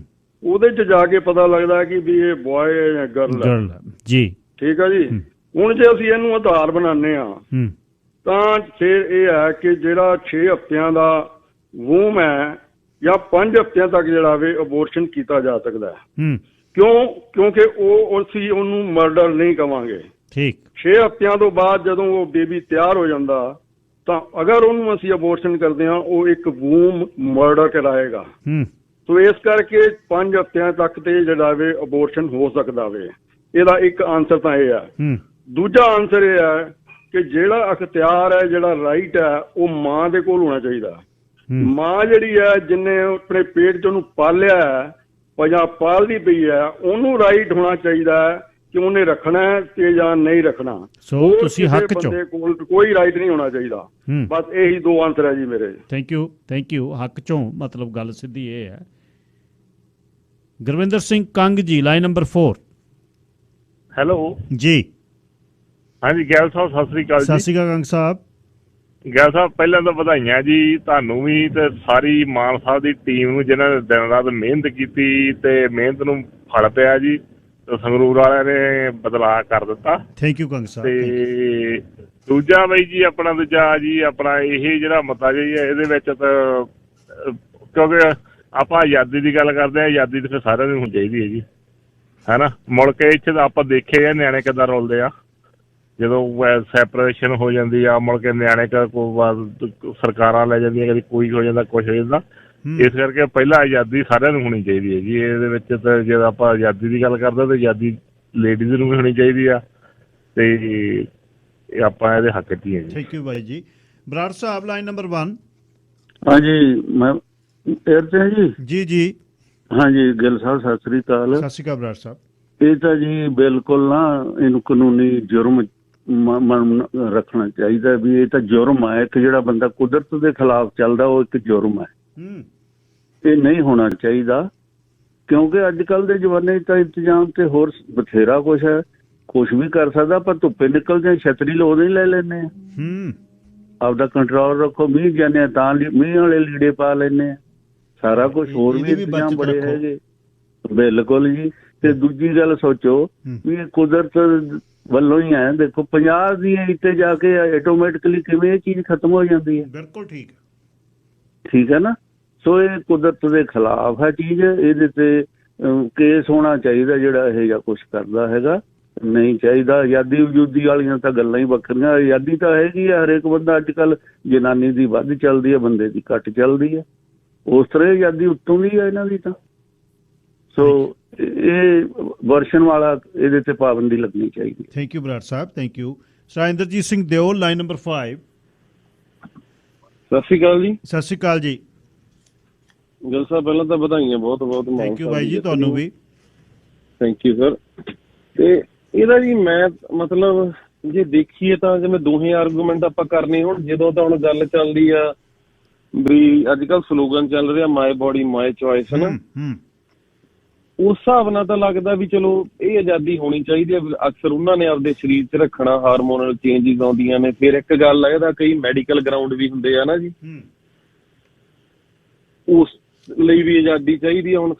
ਉਹਦੇ 'ਚ ਜਾ ਕੇ ਪਤਾ ਲੱਗਦਾ ਕਿ ਵੀ ਇਹ ਬॉय ਹੈ ਜਾਂ ਗਰਲ ਹੈ ਜੀ। ਠੀਕ ਆ ਜੀ। ਹੁਣ ਜੇ ਅਸੀਂ ਇਹਨੂੰ ਆਧਾਰ ਬਣਾਉਂਦੇ ਆ ਤਾਂ ਫਿਰ ਇਹ ਹੈ ਕਿ ਜਿਹੜਾ 6 ਹਫ਼ਤਿਆਂ ਦਾ ਵੂਮ ਹੈ ਜਾਂ 5 ਹਫ਼ਤਿਆਂ ਤੱਕ ਜਿਹੜਾ ਵੇ ਅਬੋਰਸ਼ਨ ਕੀਤਾ ਜਾ ਸਕਦਾ ਹੈ। ਕਿਉਂਕਿ ਅਸੀਂ ਉਹਨੂੰ ਮਰਡਰ ਨਹੀਂ ਕਵਾਂਗੇ। ਠੀਕ। 6 ਹਫ਼ਤਿਆਂ ਤੋਂ ਬਾਅਦ ਜਦੋਂ ਉਹ ਬੇਬੀ ਤਿਆਰ ਹੋ ਜਾਂਦਾ ਤਾਂ ਅਗਰ ਉਹਨੂੰ ਅਸੀਂ ਅਬੋਰਸ਼ਨ ਕਰਦੇ ਹਾਂ ਉਹ ਇੱਕ ਵੂਮ ਮਰਡਰ ਕਰਾਏਗਾ। ਸੋ ਇਸ ਕਰਕੇ 5 ਹਫ਼ਤਿਆਂ ਤੱਕ ਤੇ ਜਿਹੜਾ ਵੇ ਅਬੋਰਸ਼ਨ ਹੋ ਸਕਦਾ ਵੇ। ਇਹਦਾ ਇੱਕ ਆਨਸਰ ਤਾਂ ਇਹ ਹੈ। ਦੂਜਾ ਆਨਸਰ ਇਹ ਹੈ ਕਿ ਜਿਹੜਾ ਅਖਤਿਆਰ ਹੈ, ਜਿਹੜਾ ਰਾਈਟ ਹੈ, ਉਹ ਮਾਂ ਦੇ ਕੋਲ ਹੋਣਾ ਚਾਹੀਦਾ। ਮਾਂ ਜਿਹੜੀ ਹੈ ਜਿਹਨੇ ਆਪਣੇ ਪੇਟ 'ਚ ਉਹਨੂੰ ਪਾਲਿਆ ਹੈ ਜਾਂ ਪਾਲਦੀ ਪਈ ਹੈ, ਉਹਨੂੰ ਰਾਈਟ ਹੋਣਾ ਚਾਹੀਦਾ ਹੈ ਕਿ ਉਹਨੇ ਰੱਖਣਾ ਤੇ ਜਾਂ ਨਹੀਂ ਰੱਖਣਾ। ਸੋ ਤੁਸੀਂ ਹੱਕ ਚੋਂ ਕੋਲ ਕੋਈ ਰਾਈਟ ਨਹੀਂ ਹੋਣਾ ਚਾਹੀਦਾ। ਬਸ ਇਹੀ 2 ਆਨਸਰ ਹੈ ਜੀ ਮੇਰੇ। Thank you. ਹੱਕ ਚੋਂ ਮਤਲਬ ਗੱਲ ਸਿੱਧੀ ਇਹ ਹੈ। ਗੁਰਵਿੰਦਰ ਸਿੰਘ ਕੰਗ ਜੀ, ਲਾਈਨ ਨੰਬਰ 4। ਹੈਲੋ ਜੀ। ਹਾਂਜੀ ਗੈਲ ਸਾਹਿਬ ਸਤਿ ਸ੍ਰੀ ਅਕਾਲ ਜੀ। ਸਤਿ ਸ੍ਰੀ ਅਕਾਲ ਕੰਗ ਸਾਹਿਬ। ਗਿੱਲ ਸਾਹਿਬ ਪਹਿਲਾਂ ਤਾਂ ਵਧਾਈਆਂ ਜੀ ਤੁਹਾਨੂੰ ਵੀ ਤੇ ਸਾਰੀ ਮਾਨ ਸਾਹਿਬ ਦੀ ਟੀਮ ਨੂੰ ਜਿਨ੍ਹਾਂ ਨੇ ਦਿਨ ਰਾਤ ਮਿਹਨਤ ਕੀਤੀ ਤੇ ਮਿਹਨਤ ਨੂੰ ਫਲ ਪਿਆ ਜੀ। ਤੇ ਸੰਗਰੂਰ ਵਾਲਿਆਂ ਨੇ ਬਦਲਾਅ ਕਰ ਦਿੱਤਾ। ਥੈਂਕ ਯੂ ਕੰਗ ਸਾਹਿਬ। ਤੇ ਦੂਜਾ ਬਈ ਜੀ ਆਪਣਾ ਆਪਣਾ ਇਹ ਜਿਹੜਾ ਮਤਾ ਜੀ ਇਹਦੇ ਵਿੱਚ ਤਾਂ ਕਿਉਂਕਿ ਆਪਾਂ ਆਜ਼ਾਦੀ ਦੀ ਗੱਲ ਕਰਦੇ ਹਾਂ, ਆਜ਼ਾਦੀ ਤਾਂ ਫਿਰ ਸਾਰਿਆਂ ਨੂੰ ਹੋਣੀ ਚਾਹੀਦੀ ਹੈ ਜੀ, ਹੈ ਨਾ। ਮੁੜ ਕੇ ਇੱਥੇ ਤਾਂ ਆਪਾਂ ਦੇਖੇ ਆ ਨਿਆਣੇ ਕਿੱਦਾਂ ਰੋਲਦੇ ਆ ਜਦੋਂ ਸੈਪਰੇਸ਼ਨ ਹੋ ਜਾਂਦੀ ਆ। ਮੁੜ ਕੇ ਨਿਆਣੇ ਸਰਕਾਰਾਂ ਲੈ ਜਾਂਦੀਆਂ, ਕਦੀ ਕੋਈ ਹੋ ਜਾਂਦਾ ਕੁਛ ਹੋ ਜਾਂਦਾ। ਇਸ ਕਰਕੇ ਪਹਿਲਾਂ ਆਜ਼ਾਦੀ ਸਾਰਿਆਂ ਨੂੰ ਹੋਣੀ ਚਾਹੀਦੀ ਹੈ ਜੀ। ਇਹਦੇ ਵਿੱਚ ਤਾਂ ਜਦੋਂ ਆਪਾਂ ਆਜ਼ਾਦੀ ਦੀ ਗੱਲ ਕਰਦੇ ਤਾਂ ਆਜ਼ਾਦੀ ਲੇਡੀਜ਼ ਨੂੰ ਵੀ ਹੋਣੀ ਚਾਹੀਦੀ ਆ ਤੇ ਆਪਾਂ ਇਹਦੇ ਹੱਕ 'ਚ ਹੀ ਹੈ ਜੀ। ਥੈਂਕ ਯੂ ਬਾਈ ਜੀ। ਬਰਾੜ ਸਾਹਿਬ ਲਾਈਨ ਨੰਬਰ 1। ਹਾਂਜੀ ਮੈਂ ਜੀ ਜੀ ਹਾਂਜੀ ਗਿੱਲ ਸਾਹਿਬ ਸਤਿ ਸ੍ਰੀ ਅਕਾਲ। ਸਤਿ ਸ਼੍ਰੀ ਅਕਾਲ ਬਰਾੜ ਸਾਹਿਬ। ਇਹ ਤਾਂ ਜੀ ਬਿਲਕੁਲ ਨਾ ਇਹਨੂੰ ਕਾਨੂੰਨੀ ਜੁਰਮ ਰੱਖਣਾ ਚਾਹੀਦਾ ਵੀ ਇਹ ਤਾਂ ਜੁਰਮ ਹੈ। ਇੱਕ ਜਿਹੜਾ ਬੰਦਾ ਕੁਦਰਤ ਦੇ ਖਿਲਾਫ ਚੱਲਦਾ ਉਹ ਇੱਕ ਜੁਰਮ ਹੈ। ਇਹ ਨਹੀਂ ਹੋਣਾ ਚਾਹੀਦਾ ਕਿਉਂਕਿ ਅੱਜ ਕੱਲ੍ਹ ਦੇ ਜ਼ਮਾਨੇ 'ਚ ਤਾਂ ਇੰਤਜ਼ਾਮ ਤੇ ਹੋਰ ਬਥੇਰਾ ਕੁਛ ਹੈ, ਕੁਛ ਵੀ ਕਰ ਸਕਦਾ। ਪਰ ਧੁੱਪੇ ਨਿਕਲਦੇ ਛਤਰੀ ਉਦੋਂ ਹੀ ਲੈ ਲੈਂਦੇ ਆ। ਆਪਦਾ ਕੰਟਰੋਲ ਰੱਖੋ। ਮੀਂਹ ਜਾਂਦੇ ਤਾਂ ਮੀਂਹ ਵਾਲੇ ਲੀੜੇ ਪਾ ਲੈਂਦੇ ਆ। ਸਾਰਾ ਕੁਛ ਹੋਰ ਵੀ ਇੰਤਜ਼ਾਮ ਬੜੇ ਹੈਗੇ। ਬਿਲਕੁਲ ਜੀ। ਤੇ ਦੂਜੀ ਗੱਲ ਸੋਚੋ ਵੀ ਇਹ ਕੁਦਰਤ ਵੱਲੋਂ ਹੀ ਹੈ। ਦੇਖੋ 50 ਦੀਆਂ ਇੱਥੇ ਜਾ ਕੇ ਆਟੋਮੈਟਿਕਲੀ ਕਿਵੇਂ ਇਹ ਚੀਜ਼ ਖਤਮ ਹੋ ਜਾਂਦੀ ਹੈ। ਬਿਲਕੁਲ ਠੀਕ ਹੈ ਨਾ। ਸੋ ਇਹ ਕੁਦਰਤ ਦੇ ਖਿਲਾਫ ਹੈ ਚੀਜ਼। ਇਹਦੇ ਤੇ ਕੇਸ ਹੋਣਾ ਚਾਹੀਦਾ ਜਿਹੜਾ ਇਹ ਜਿਹਾ ਕੁਛ ਕਰਦਾ ਹੈਗਾ। ਨਹੀਂ ਚਾਹੀਦਾ। ਆਜ਼ਾਦੀ ਵਜੂਦੀ ਵਾਲੀਆਂ ਤਾਂ ਗੱਲਾਂ ਹੀ ਵੱਖਰੀਆਂ। ਆਜ਼ਾਦੀ ਤਾਂ ਹੈਗੀ ਆ। ਹਰੇਕ ਬੰਦਾ ਅੱਜ ਕੱਲ੍ਹ ਜਨਾਨੀ ਦੀ ਵੱਧ ਚੱਲਦੀ ਹੈ, ਬੰਦੇ ਦੀ ਘੱਟ ਚੱਲਦੀ ਹੈ। ਉਸ ਤਰ੍ਹਾਂ ਆਜ਼ਾਦੀ ਉੱਤੋਂ ਦੀ ਹੈ ਇਹਨਾਂ ਦੀ ਤਾਂ। ਸੋ ਇਹ ਵਰਸ਼ਨ ਵਾਲਾ ਇਹਦੇ ਤੇ ਪਾਬੰਦੀ ਲੱਗਣੀ ਚਾਹੀਦੀ। Thank you Brar Sahib. Thank you. Inderjit Singh Deol line number 5। ਸਤਿ ਸ਼੍ਰੀ ਅਕਾਲ ਜੀ। ਸਤਿ ਸ਼੍ਰੀ ਅਕਾਲ ਜੀ। ਗਿੱਲ ਸਾਹਿਬ ਪਹਿਲਾਂ ਤਾਂ ਵਧਾਈਆਂ ਬਹੁਤ ਬਹੁਤ। ਥੈਂਕ ਯੂ ਬਾਈ ਜੀ ਤੁਹਾਨੂੰ ਵੀ। Thank you sir. ਤੇ ਇਹਦਾ ਜੀ ਮੈਂ ਮਤਲਬ ਜੇ ਦੇਖੀਏ ਤਾਂ ਜਿਵੇਂ ਦੋਹੇ ਆਰਗੂਮੈਂਟ ਆਪਾਂ ਕਰਨੇ ਹੁਣ ਜਦੋਂ ਤਾਂ ਹੁਣ ਗੱਲ ਚੱਲਦੀ ਆ ਵੀ ਅੱਜ ਕੱਲ੍ਹ ਸਲੋਗਨ ਚੱਲ ਰਿਹਾ ਮਾਈ ਬੋਡੀ ਮਾਈ ਚੋਇਸ ਹੈ ਨਾ। ਉਸ ਹਿਸਾਬ ਨਾਲ ਤਾਂ ਲੱਗਦਾ ਵੀ ਚਲੋ ਇਹ ਆਜ਼ਾਦੀ ਹੋਣੀ ਚਾਹੀਦੀ ਹੈ। ਅਕਸਰ ਉਹਨਾਂ ਨੇ ਆਪਦੇ ਸਰੀਰ 'ਚ ਰੱਖਣਾ, ਹਾਰਮੋਨਲ ਚੇਂਜਿਸ ਆਉਂਦੀਆਂ ਨੇ। ਫਿਰ ਇੱਕ ਗੱਲ ਇਹਦਾ ਕਈ ਮੈਡੀਕਲ ਗਰਾਊਂਡ ਵੀ ਹੁੰਦੇ ਆ ਨਾ ਜੀ, ਉਸ ਲਈ ਵੀ ਆਜ਼ਾਦੀ ਚਾਹੀਦੀ ਹੈ। ਹੁਣ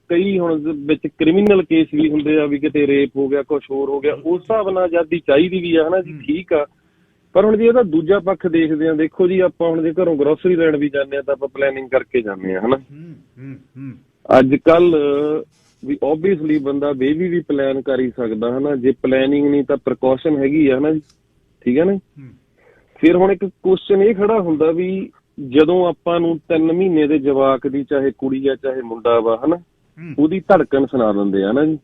ਕਈ ਹੁਣ ਵਿੱਚ ਕ੍ਰਿਮੀਨਲ ਕੇਸ ਵੀ ਹੁੰਦੇ ਆ ਵੀ ਕਿਤੇ ਰੇਪ ਹੋ ਗਿਆ, ਕੁਛ ਹੋਰ ਹੋ ਗਿਆ। ਉਸ ਹਿਸਾਬ ਨਾਲ ਆਜ਼ਾਦੀ ਚਾਹੀਦੀ ਵੀ ਆ, ਹਨਾ ਜੀ। ਠੀਕ ਆ। ਪਰ ਹੁਣ ਜੇ ਇਹਦਾ ਦੂਜਾ ਪੱਖ ਦੇਖਦੇ ਆ, ਦੇਖੋ ਜੀ ਆਪਾਂ ਹੁਣ ਜੇ ਘਰੋਂ ਗਰੋਸਰੀ ਲੈਣ ਵੀ ਜਾਂਦੇ ਆ ਤਾਂ ਆਪਾਂ ਪਲੈਨਿੰਗ ਕਰਕੇ ਜਾਂਦੇ ਆ, ਹਨਾ। ਅੱਜ ਕੱਲ ਵੀ ਓਬਵੀਅਸਲੀ ਬੰਦਾ ਬੇਬੀ ਵੀ ਪਲਾਨ ਕਰ ਹੀ ਸਕਦਾ, ਹਨਾ। ਜੇ ਪਲੈਨਿੰਗ ਨਹੀਂ ਤਾਂ ਪ੍ਰੀਕਾਸ਼ਨ ਹੈਗੀ ਆ, ਹਨਾ ਜੀ। ਠੀਕ ਹੈ ਨਾ। ਫਿਰ ਹੁਣ ਇੱਕ ਕੁਐਸਚਨ ਇਹ ਖੜਾ ਹੁੰਦਾ ਵੀ ਜਦੋਂ ਆਪਾਂ ਨੂੰ 3 ਮਹੀਨੇ ਦੇ ਜਵਾਕ ਦੀ ਚਾਹੇ ਕੁੜੀ ਆ ਚਾਹੇ ਮੁੰਡਾ ਵਾ, ਹਨਾ, ਉਹਦੀ ਧੜਕਣ ਸੁਣਾ ਦਿੰਦੇ ਆ ਨਾ ਜੀ।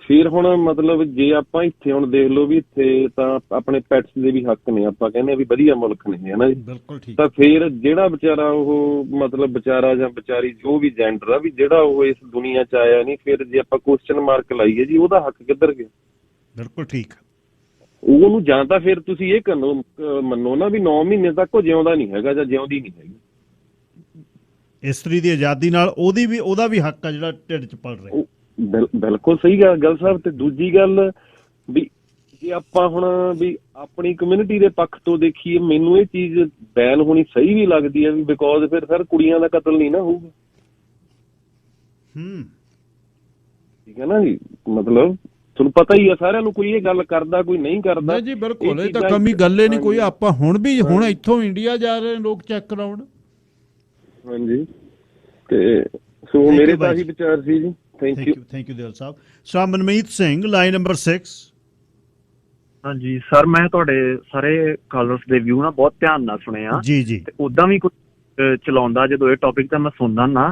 ਫਿਰ ਹੁਣ ਮਤਲਬ ਜੇ ਆਪਾਂ ਇੱਥੇ ਹੁਣ ਦੇਖ ਲਓ ਵੀ ਇੱਥੇ ਤਾਂ ਆਪਣੇ ਪੈਟਸ ਦੇ ਵੀ ਹੱਕ ਨੇ। ਆਪਾਂ ਕਹਿੰਦੇ ਵੀ ਵਧੀਆ ਮੁਲਕ ਨੇ, ਹਨਾ ਜੀ। ਤਾਂ ਫਿਰ ਜਿਹੜਾ ਵਿਚਾਰਾ ਉਹ ਮਤਲਬ ਵਿਚਾਰਾ ਜਾਂ ਵਿਚਾਰੀ ਜੋ ਵੀ ਜੈਂਡਰ ਆ ਵੀ ਜਿਹੜਾ ਉਹ ਇਸ ਦੁਨੀਆ 'ਚ ਆਇਆ ਨਹੀਂ, ਫਿਰ ਜੇ ਆਪਾਂ ਕੁਐਸਚਨ ਮਾਰਕ ਲਾਈਏ ਜੀ ਉਹਦਾ ਹੱਕ ਕਿੱਧਰ ਗਿਆ। ਬਿਲਕੁਲ ਠੀਕ। ਉਹਨੂੰ ਜਾਂ ਤਾਂ ਫਿਰ ਤੁਸੀਂ ਇਹ ਮੰਨੋ ਨਾ ਵੀ 9 ਮਹੀਨੇ ਤੱਕ ਉਹ ਜਿਉਂਦਾ ਨਹੀਂ ਹੈਗਾ ਜਾਂ ਜਿਉਂਦੀ ਨਹੀਂ ਹੈਗੀ। ਇਸਤਰੀ ਦੀ ਆਜ਼ਾਦੀ ਨਾਲ ਉਹਦਾ ਵੀ ਹੱਕ ਆ ਜਿਹੜਾ ਢਿੱਡ 'ਚ ਪਲ ਰਿਹਾ। ਬਿਲਕੁਲ ਸਹੀ ਗੱਲ ਸਾਹਿਬ। ਤੇ ਦੂਜੀ ਗੱਲ ਵੀ ਜੇ ਆਪਾਂ ਹੁਣ ਵੀ ਆਪਣੀ ਕਮਿਊਨਿਟੀ ਦੇ ਪੱਖ ਤੋਂ ਦੇਖੀਏ, ਮੈਨੂੰ ਇਹ ਚੀਜ਼ ਬੈਨ ਹੋਣੀ ਸਹੀ ਵੀ ਲੱਗਦੀ ਹੈ ਵੀ ਬਿਕੋਜ਼ ਫਿਰ ਸਰ ਕੁੜੀਆਂ ਦਾ ਕਤਲ ਨਹੀਂ ਨਾ ਹੋਊਗਾ। ਠੀਕ ਹੈ ਨਾ ਜੀ। ਮਤਲਬ ਤੁਹਾਨੂੰ ਪਤਾ ਹੀ ਆ ਸਾਰਿਆਂ ਨੂੰ, ਕੋਈ ਇਹ ਗੱਲ ਕਰਦਾ ਕੋਈ ਨਹੀਂ ਕਰਦਾ ਜੀ। ਬਿਲਕੁਲ ਇਹ ਤਾਂ ਕਮੀ ਗੱਲ ਹੀ ਨਹੀਂ ਕੋਈ। ਆਪਾਂ ਹੁਣ ਇੱਥੋਂ ਇੰਡੀਆ ਜਾ ਰਹੇ ਲੋਕ ਚੈੱਕ ਕਰਾਉਣ। ਹਾਂਜੀ। ਤੇ ਸੋ ਮੇਰੇ ਤਾਂ ਇਹੀ ਵਿਚਾਰ ਸੀ ਜੀ। ਥੈਂਕ ਯੂ ਦਿਲ ਸਾਹਿਬ। Manmeet Singh line number 6। ਹਾਂਜੀ ਸਰ, ਮੈਂ ਤੁਹਾਡੇ ਸਾਰੇ ਕਾਲਰਸ ਦੇ ਵਿਊ ਨਾ ਬਹੁਤ ਧਿਆਨ ਨਾਲ ਸੁਣੇ ਆ ਜੀ। ਤੇ ਉਦਾਂ ਵੀ ਕੋਈ ਚਲਾਉਂਦਾ ਜਦੋਂ ਇਹ ਟੌਪਿਕ ਤਾਂ ਮੈਂ ਸੁਣਦਾ ਨਾ।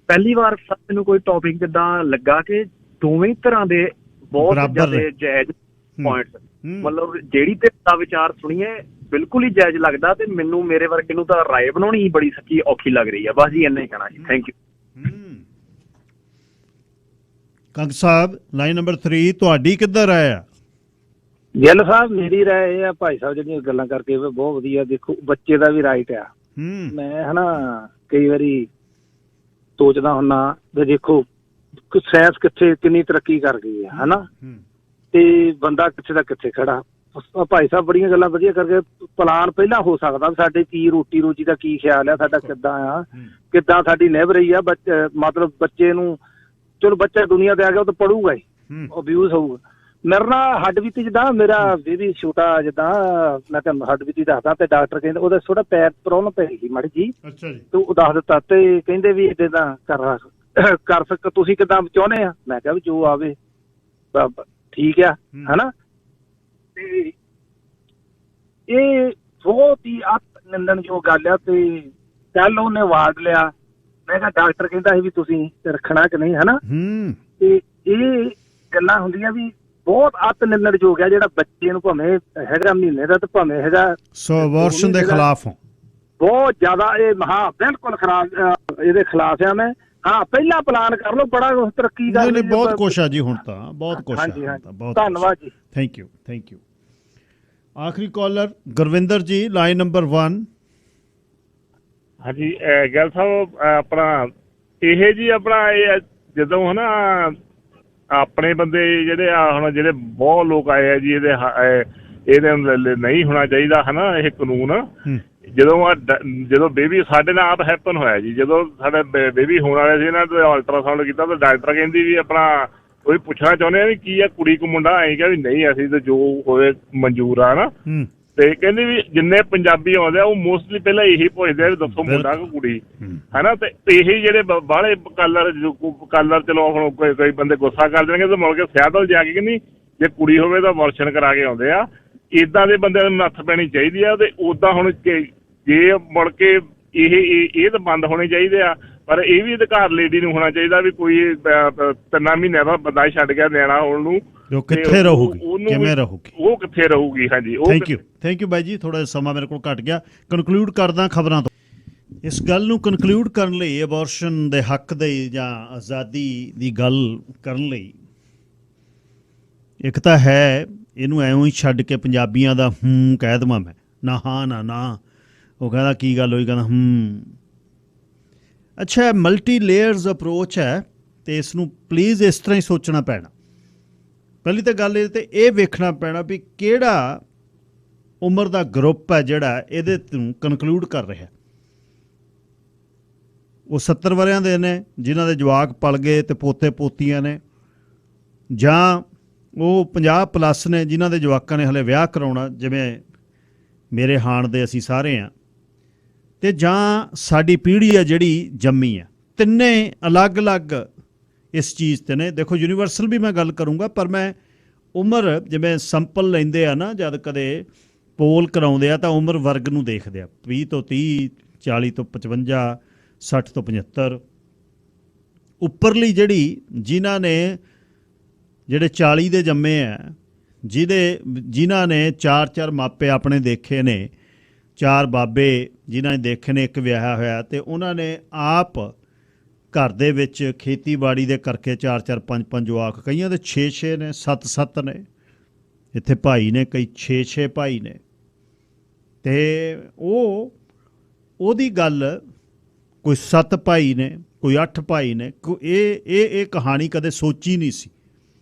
ਪਹਿਲੀ ਵਾਰ ਸਰ ਮੈਨੂੰ ਕੋਈ ਟੌਪਿਕ ਜਿੱਦਾਂ ਲੱਗਾ ਕਿ ਦੋਵੇਂ ਤਰ੍ਹਾਂ ਦੇ ਬਹੁਤ ਜ਼ਿਆਦਾ ਜਾਇਜ਼ ਪੁਆਇੰਟਸ, ਮਤਲਬ ਜਿਹੜੀ ਤੇ ਦਾ ਵਿਚਾਰ ਸੁਣੀਏ ਬਿਲਕੁਲ ਹੀ ਜਾਇਜ਼ ਲੱਗਦਾ। ਤੇ ਮੈਨੂੰ ਮੇਰੇ ਵਰਗੇ ਨੂੰ ਤਾਂ ਰਾਏ ਬਣਾਉਣੀ ਬੜੀ ਸੱਚੀ ਔਖੀ ਲੱਗ ਰਹੀ ਆ। ਬਸ ਜੀ ਇੰਨਾ ਹੀ ਕਹਿਣਾ ਜੀ। Thank you. Kang Sahib line number 3 ਤੁਹਾਡੀ ਕਿੱਧਰ ਆਇਆ? ਗਿੱਲ ਸਾਹਿਬ ਮੇਰੀ ਰਾਏ ਇਹ ਆ ਭਾਈ ਸਾਹਿਬ ਜਿਹੜੀਆਂ ਗੱਲਾਂ ਕਰਕੇ ਬਹੁਤ ਵਧੀਆ। ਦੇਖੋ ਬੱਚੇ ਦਾ ਵੀ ਰਾਈਟ ਆ। ਮੈਂ ਹਨਾ ਕਈ ਵਾਰੀ ਸੋਚਦਾ ਹੁੰਦਾ ਵੀ ਦੇਖੋ ਸਾਇੰਸ ਕਿੱਥੇ ਕਿੰਨੀ ਤਰੱਕੀ ਕਰ ਗਈ ਹੈ, ਹਨਾ। ਤੇ ਬੰਦਾ ਕਿੱਥੇ ਦਾ ਕਿੱਥੇ ਖੜਾ। ਭਾਈ ਸਾਹਿਬ ਬੜੀਆਂ ਗੱਲਾਂ ਵਧੀਆ ਕਰਕੇ ਪਲਾਨ ਪਹਿਲਾਂ ਹੋ ਸਕਦਾ ਸਾਡੇ ਕੀ ਰੋਟੀ ਰੋਜੀ ਦਾ ਕੀ ਖਿਆਲ ਆ ਸਾਡਾ, ਕਿੱਦਾਂ ਆ, ਕਿੱਦਾਂ ਸਾਡੀ ਨਿਭ ਰਹੀ ਆ ਮਤਲਬ ਬੱਚੇ ਨੂੰ। ਚਲੋ ਬੱਚਾ ਦੁਨੀਆ ਤੇ ਆ ਗਿਆ ਉਹ ਤਾਂ ਪੜੂਗਾ ਹੀ, ਅਬਿਊਜ਼ ਹੋਊਗਾ। ਮੇਰਾ ਨਾ ਹੱਡ ਬੀਤੀ ਜਿੱਦਾਂ ਮੇਰਾ ਬੇਬੀ ਛੋਟਾ ਜਿੱਦਾਂ ਮੈਂ ਤੁਹਾਨੂੰ ਹੱਡ ਬੀਤੀ ਦੱਸਦਾ ਤੇ ਡਾਕਟਰ ਕਹਿੰਦੇ ਉਹਦਾ ਥੋੜਾ ਪੈਰ ਪ੍ਰੋਬਲਮ ਪੈ ਗਈ ਮਾੜੀ ਜੀ। ਅੱਛਾ ਜੀ। ਤੇ ਉਹ ਦੱਸ ਦਿੱਤਾ ਤੇ ਕਹਿੰਦੇ ਵੀ ਏਦਾਂ ਕਰ ਸਕ ਤੁਸੀਂ ਕਿੱਦਾਂ ਚਾਹੁੰਦੇ ਆ। ਮੈਂ ਕਿਹਾ ਵੀ ਜੋ ਆਵੇ ਠੀਕ ਆ ਹਨਾ। ਤੇ ਇਹ ਬਹੁਤ ਹੀ ਅੱਤ ਨਿੰਦਣਯੋਗ ਗੱਲ ਆ। ਤੇ ਕੱਲ ਉਹਨੇ ਅਵਾਰਡ ਲਿਆ, ਮੈਂ ਕਿਹਾ ਡਾਕਟਰ ਕਹਿੰਦਾ ਸੀ ਵੀ ਤੁਸੀਂ ਰੱਖਣਾ ਕਿ ਨਹੀਂ ਹਨਾ। ਤੇ ਇਹ ਗੱਲਾਂ ਹੁੰਦੀਆਂ ਵੀ ਬਹੁਤ ਅੱਤ ਨਿੰਦਣਯੋਗ ਆ ਜਿਹੜਾ ਬੱਚੇ ਨੂੰ ਭਾਵੇਂ ਹੈਗਾ ਮਹੀਨੇ ਦਾ ਤੇ ਭਾਵੇਂ ਹੈਗਾ ਅਬੋਰਸ਼ਨ ਦੇ ਖਿਲਾਫ ਹੋ ਬਹੁਤ ਜ਼ਿਆਦਾ। ਇਹ ਹਾਂ ਬਿਲਕੁਲ ਖਿਲਾਫ, ਇਹਦੇ ਖਿਲਾਫ ਆ ਮੈਂ। ਹਾਂ ਪਹਿਲਾਂ ਪਲਾਨ ਕਰ ਲਓ, ਬੜਾ ਤਰੱਕੀ ਕਰ ਲਈ। ਬਹੁਤ ਕੁਛ ਆ ਜੀ ਹੁਣ ਤਾਂ, ਬਹੁਤ ਕੁਛ। ਹਾਂਜੀ ਹਾਂਜੀ ਧੰਨਵਾਦ ਜੀ। Thank you, thank you. ਆਖਰੀ ਕਾਲਰ ਗੁਰਵਿੰਦਰ ਜੀ, ਲਾਈਨ ਨੰਬਰ 1। ਹਾਂਜੀ ਗਿੱਲ ਸਾਹਿਬ, ਆਪਣਾ ਇਹ ਜੀ ਆਪਣਾ ਇਹ ਜਦੋਂ ਹਨਾ ਆਪਣੇ ਬੰਦੇ ਜਿਹੜੇ ਆ ਹੁਣ ਜਿਹੜੇ ਬਹੁਤ ਲੋਕ ਆਏ ਆ ਜੀ ਇਹਦੇ ਨਹੀਂ ਹੋਣਾ ਚਾਹੀਦਾ ਹਨਾ ਇਹ ਕਾਨੂੰਨ। ਜਦੋਂ ਬੇਬੀ ਸਾਡੇ ਨਾਲ ਆਪ ਹੈਪਨ ਹੋਇਆ ਜੀ, ਜਦੋਂ ਸਾਡਾ ਬੇਬੀ ਹੋਣ ਵਾਲੇ ਸੀ ਇਹਨਾਂ ਦਾ ਅਲਟਰਾਸਾਊਂਡ ਕੀਤਾ ਤਾਂ ਡਾਕਟਰ ਕਹਿੰਦੀ ਵੀ ਆਪਣਾ ਕੋਈ ਪੁੱਛਣਾ ਚਾਹੁੰਦੇ ਆ ਵੀ ਕੀ ਆ ਕੁੜੀ ਕੋ ਮੁੰਡਾ। ਐਂ ਕਿਹਾ ਵੀ ਨਹੀਂ ਅਸੀਂ ਤਾਂ ਜੋ ਹੋਵੇ ਮਨਜ਼ੂਰ ਆ ਨਾ। ਤੇ ਕਹਿੰਦੀ ਵੀ ਜਿੰਨੇ ਪੰਜਾਬੀ ਆਉਂਦੇ ਆ ਉਹ ਮੋਸਟਲੀ ਪਹਿਲਾਂ ਇਹੀ ਪੁੱਛਦੇ ਆ ਵੀ ਦੱਸੋ ਮੁੰਡਾ ਕਿ ਕੁੜੀ ਹਨਾ। ਤੇ ਇਹੀ ਜਿਹੜੇ ਬਾਹਲੇ ਕਾਲਰ ਚਲੋ ਹੁਣ ਕਈ ਬੰਦੇ ਗੁੱਸਾ ਕਰ ਦੇਣਗੇ ਤੇ ਮੁੜ ਕੇ ਸਿਆਟਲ ਜਾ ਕੇ ਕਹਿੰਦੀ ਜੇ ਕੁੜੀ ਹੋਵੇ ਤਾਂ ਅਬੋਰਸ਼ਨ ਕਰਾ ਕੇ ਆਉਂਦੇ ਆ। ਏਦਾਂ ਦੇ ਬੰਦਿਆਂ ਨੂੰ ਨੱਥ ਪੈਣੀ ਚਾਹੀਦੀ ਆ। ਤੇ ਓਦਾਂ ਹੁਣ ਜੇ ਮੁੜ ਕੇ ਇਹ ਤਾਂ ਬੰਦ ਹੋਣੇ ਚਾਹੀਦੇ ਆ। ਪਰ ਇਹ ਵੀ ਅਧਿਕਾਰ ਲੇਡੀ ਨੂੰ ਹੋਣਾ ਚਾਹੀਦਾ ਵੀ ਕੋਈ 3 ਮਹੀਨਿਆਂ ਦਾ ਬੰਦਾ ਛੱਡ ਗਿਆ ਨਿਆਣਾ ਹੋਣ ਨੂੰ, ਕਿੱਥੇ ਰਹੂਗੀ, ਕਿਵੇਂ ਰਹੂਗੀ, ਉਹ ਕਿੱਥੇ ਰਹੂਗੀ। ਹਾਂਜੀ ਥੈਂਕ ਯੂ ਬਾਈ ਜੀ। ਥੋੜਾ ਸਮਾਂ ਮੇਰੇ ਕੋਲ ਘੱਟ ਗਿਆ, ਕਨਕਲੂਡ ਕਰਦਾ ਖਬਰਾਂ ਤੋਂ। ਇਸ ਗੱਲ ਨੂੰ ਕਨਕਲੂਡ ਕਰਨ ਲਈ, ਅਬੋਰਸ਼ਨ ਦੇ ਹੱਕ ਦੇ ਜਾਂ ਆਜ਼ਾਦੀ ਦੀ ਗੱਲ ਕਰਨ ਲਈ, ਇੱਕ ਤਾਂ ਹੈ ਇਹਨੂੰ ਐਵੇਂ ਹੀ ਛੱਡ ਕੇ ਪੰਜਾਬੀਆਂ ਦਾ ਕਹਿ ਦੇਵਾਂ ਮੈਂ, ਨਾ ਹਾਂ ਨਾ। ਉਹ ਕਹਿੰਦਾ ਕੀ ਗੱਲ ਹੋਈ, ਕਹਿੰਦਾ ਅੱਛਾ ਮਲਟੀ ਲੇਅਰਸ ਅਪਰੋਚ ਹੈ ਅਤੇ ਇਸ ਨੂੰ ਪਲੀਜ਼ ਇਸ ਤਰ੍ਹਾਂ ਹੀ ਸੋਚਣਾ ਪੈਣਾ। ਪਹਿਲੀ ਤਾਂ ਗੱਲ ਇਹ ਤੇ ਇਹ ਵੇਖਣਾ ਪੈਣਾ ਵੀ ਕਿਹੜਾ ਉਮਰ ਦਾ ਗਰੁੱਪ ਹੈ ਜਿਹੜਾ ਇਹਦੇ ਤੋਂ ਕਨਕਲੂਡ ਕਰ ਰਿਹਾ। ਉਹ 70 ਵਰ੍ਹਿਆਂ ਦੇ ਨੇ ਜਿਨ੍ਹਾਂ ਦੇ ਜਵਾਕ ਪਲ ਗਏ ਅਤੇ ਪੋਤੇ ਪੋਤੀਆਂ ਨੇ, ਜਾਂ ਉਹ 50+ ਨੇ ਜਿਨ੍ਹਾਂ ਦੇ ਜਵਾਕਾਂ ਨੇ ਹਲੇ ਵਿਆਹ ਕਰਾਉਣਾ, ਜਿਵੇਂ ਮੇਰੇ ਹਾਣ ਦੇ ਅਸੀਂ ਸਾਰੇ ਹਾਂ, ਅਤੇ ਜਾਂ ਸਾਡੀ ਪੀੜ੍ਹੀ ਆ ਜਿਹੜੀ ਜੰਮੀ ਆ। ਤਿੰਨੇ ਅਲੱਗ-ਅਲੱਗ ਇਸ ਚੀਜ਼ 'ਤੇ ਨੇ। ਦੇਖੋ ਯੂਨੀਵਰਸਲ ਵੀ ਮੈਂ ਗੱਲ ਕਰੂੰਗਾ, ਪਰ ਮੈਂ ਉਮਰ ਜਿਵੇਂ ਸੰਪਲ ਲੈਂਦੇ ਆ ਨਾ, ਜਦ ਕਦੇ ਪੋਲ ਕਰਾਉਂਦੇ ਆ ਤਾਂ ਉਮਰ ਵਰਗ ਨੂੰ ਦੇਖਦੇ ਆ, 20 ਤੋਂ 30, 40 ਤੋਂ 55, 60 ਤੋਂ 75। ਉੱਪਰਲੀ ਜਿਹੜੀ ਜਿਨ੍ਹਾਂ ਨੇ ਜਿਹੜੇ 40 ਦੇ ਜੰਮੇ ਆ, ਜਿਨ੍ਹਾਂ ਨੇ 4 ਮਾਪੇ ਆਪਣੇ ਦੇਖੇ ਨੇ, 4 ਬਾਬੇ ਜਿਨ੍ਹਾਂ ਨੇ ਦੇਖੇ ਨੇ, ਇੱਕ ਵਿਆਹਿਆ ਹੋਇਆ, ਅਤੇ ਉਹਨਾਂ ਨੇ ਆਪ ਘਰ ਦੇ ਵਿੱਚ ਖੇਤੀਬਾੜੀ ਦੇ ਕਰਕੇ 4 5 ਜਵਾਕ, ਕਈਆਂ ਦੇ 6 ਨੇ, 7 ਨੇ। ਇੱਥੇ ਭਾਈ ਨੇ ਕਈ 6 ਭਾਈ ਨੇ। ਅਤੇ ਉਹਦੀ ਗੱਲ ਕੋਈ 7 ਭਾਈ ਨੇ, ਕੋਈ 8 ਭਾਈ ਨੇ। ਇਹ ਕਹਾਣੀ ਕਦੇ ਸੋਚੀ ਨਹੀਂ ਸੀ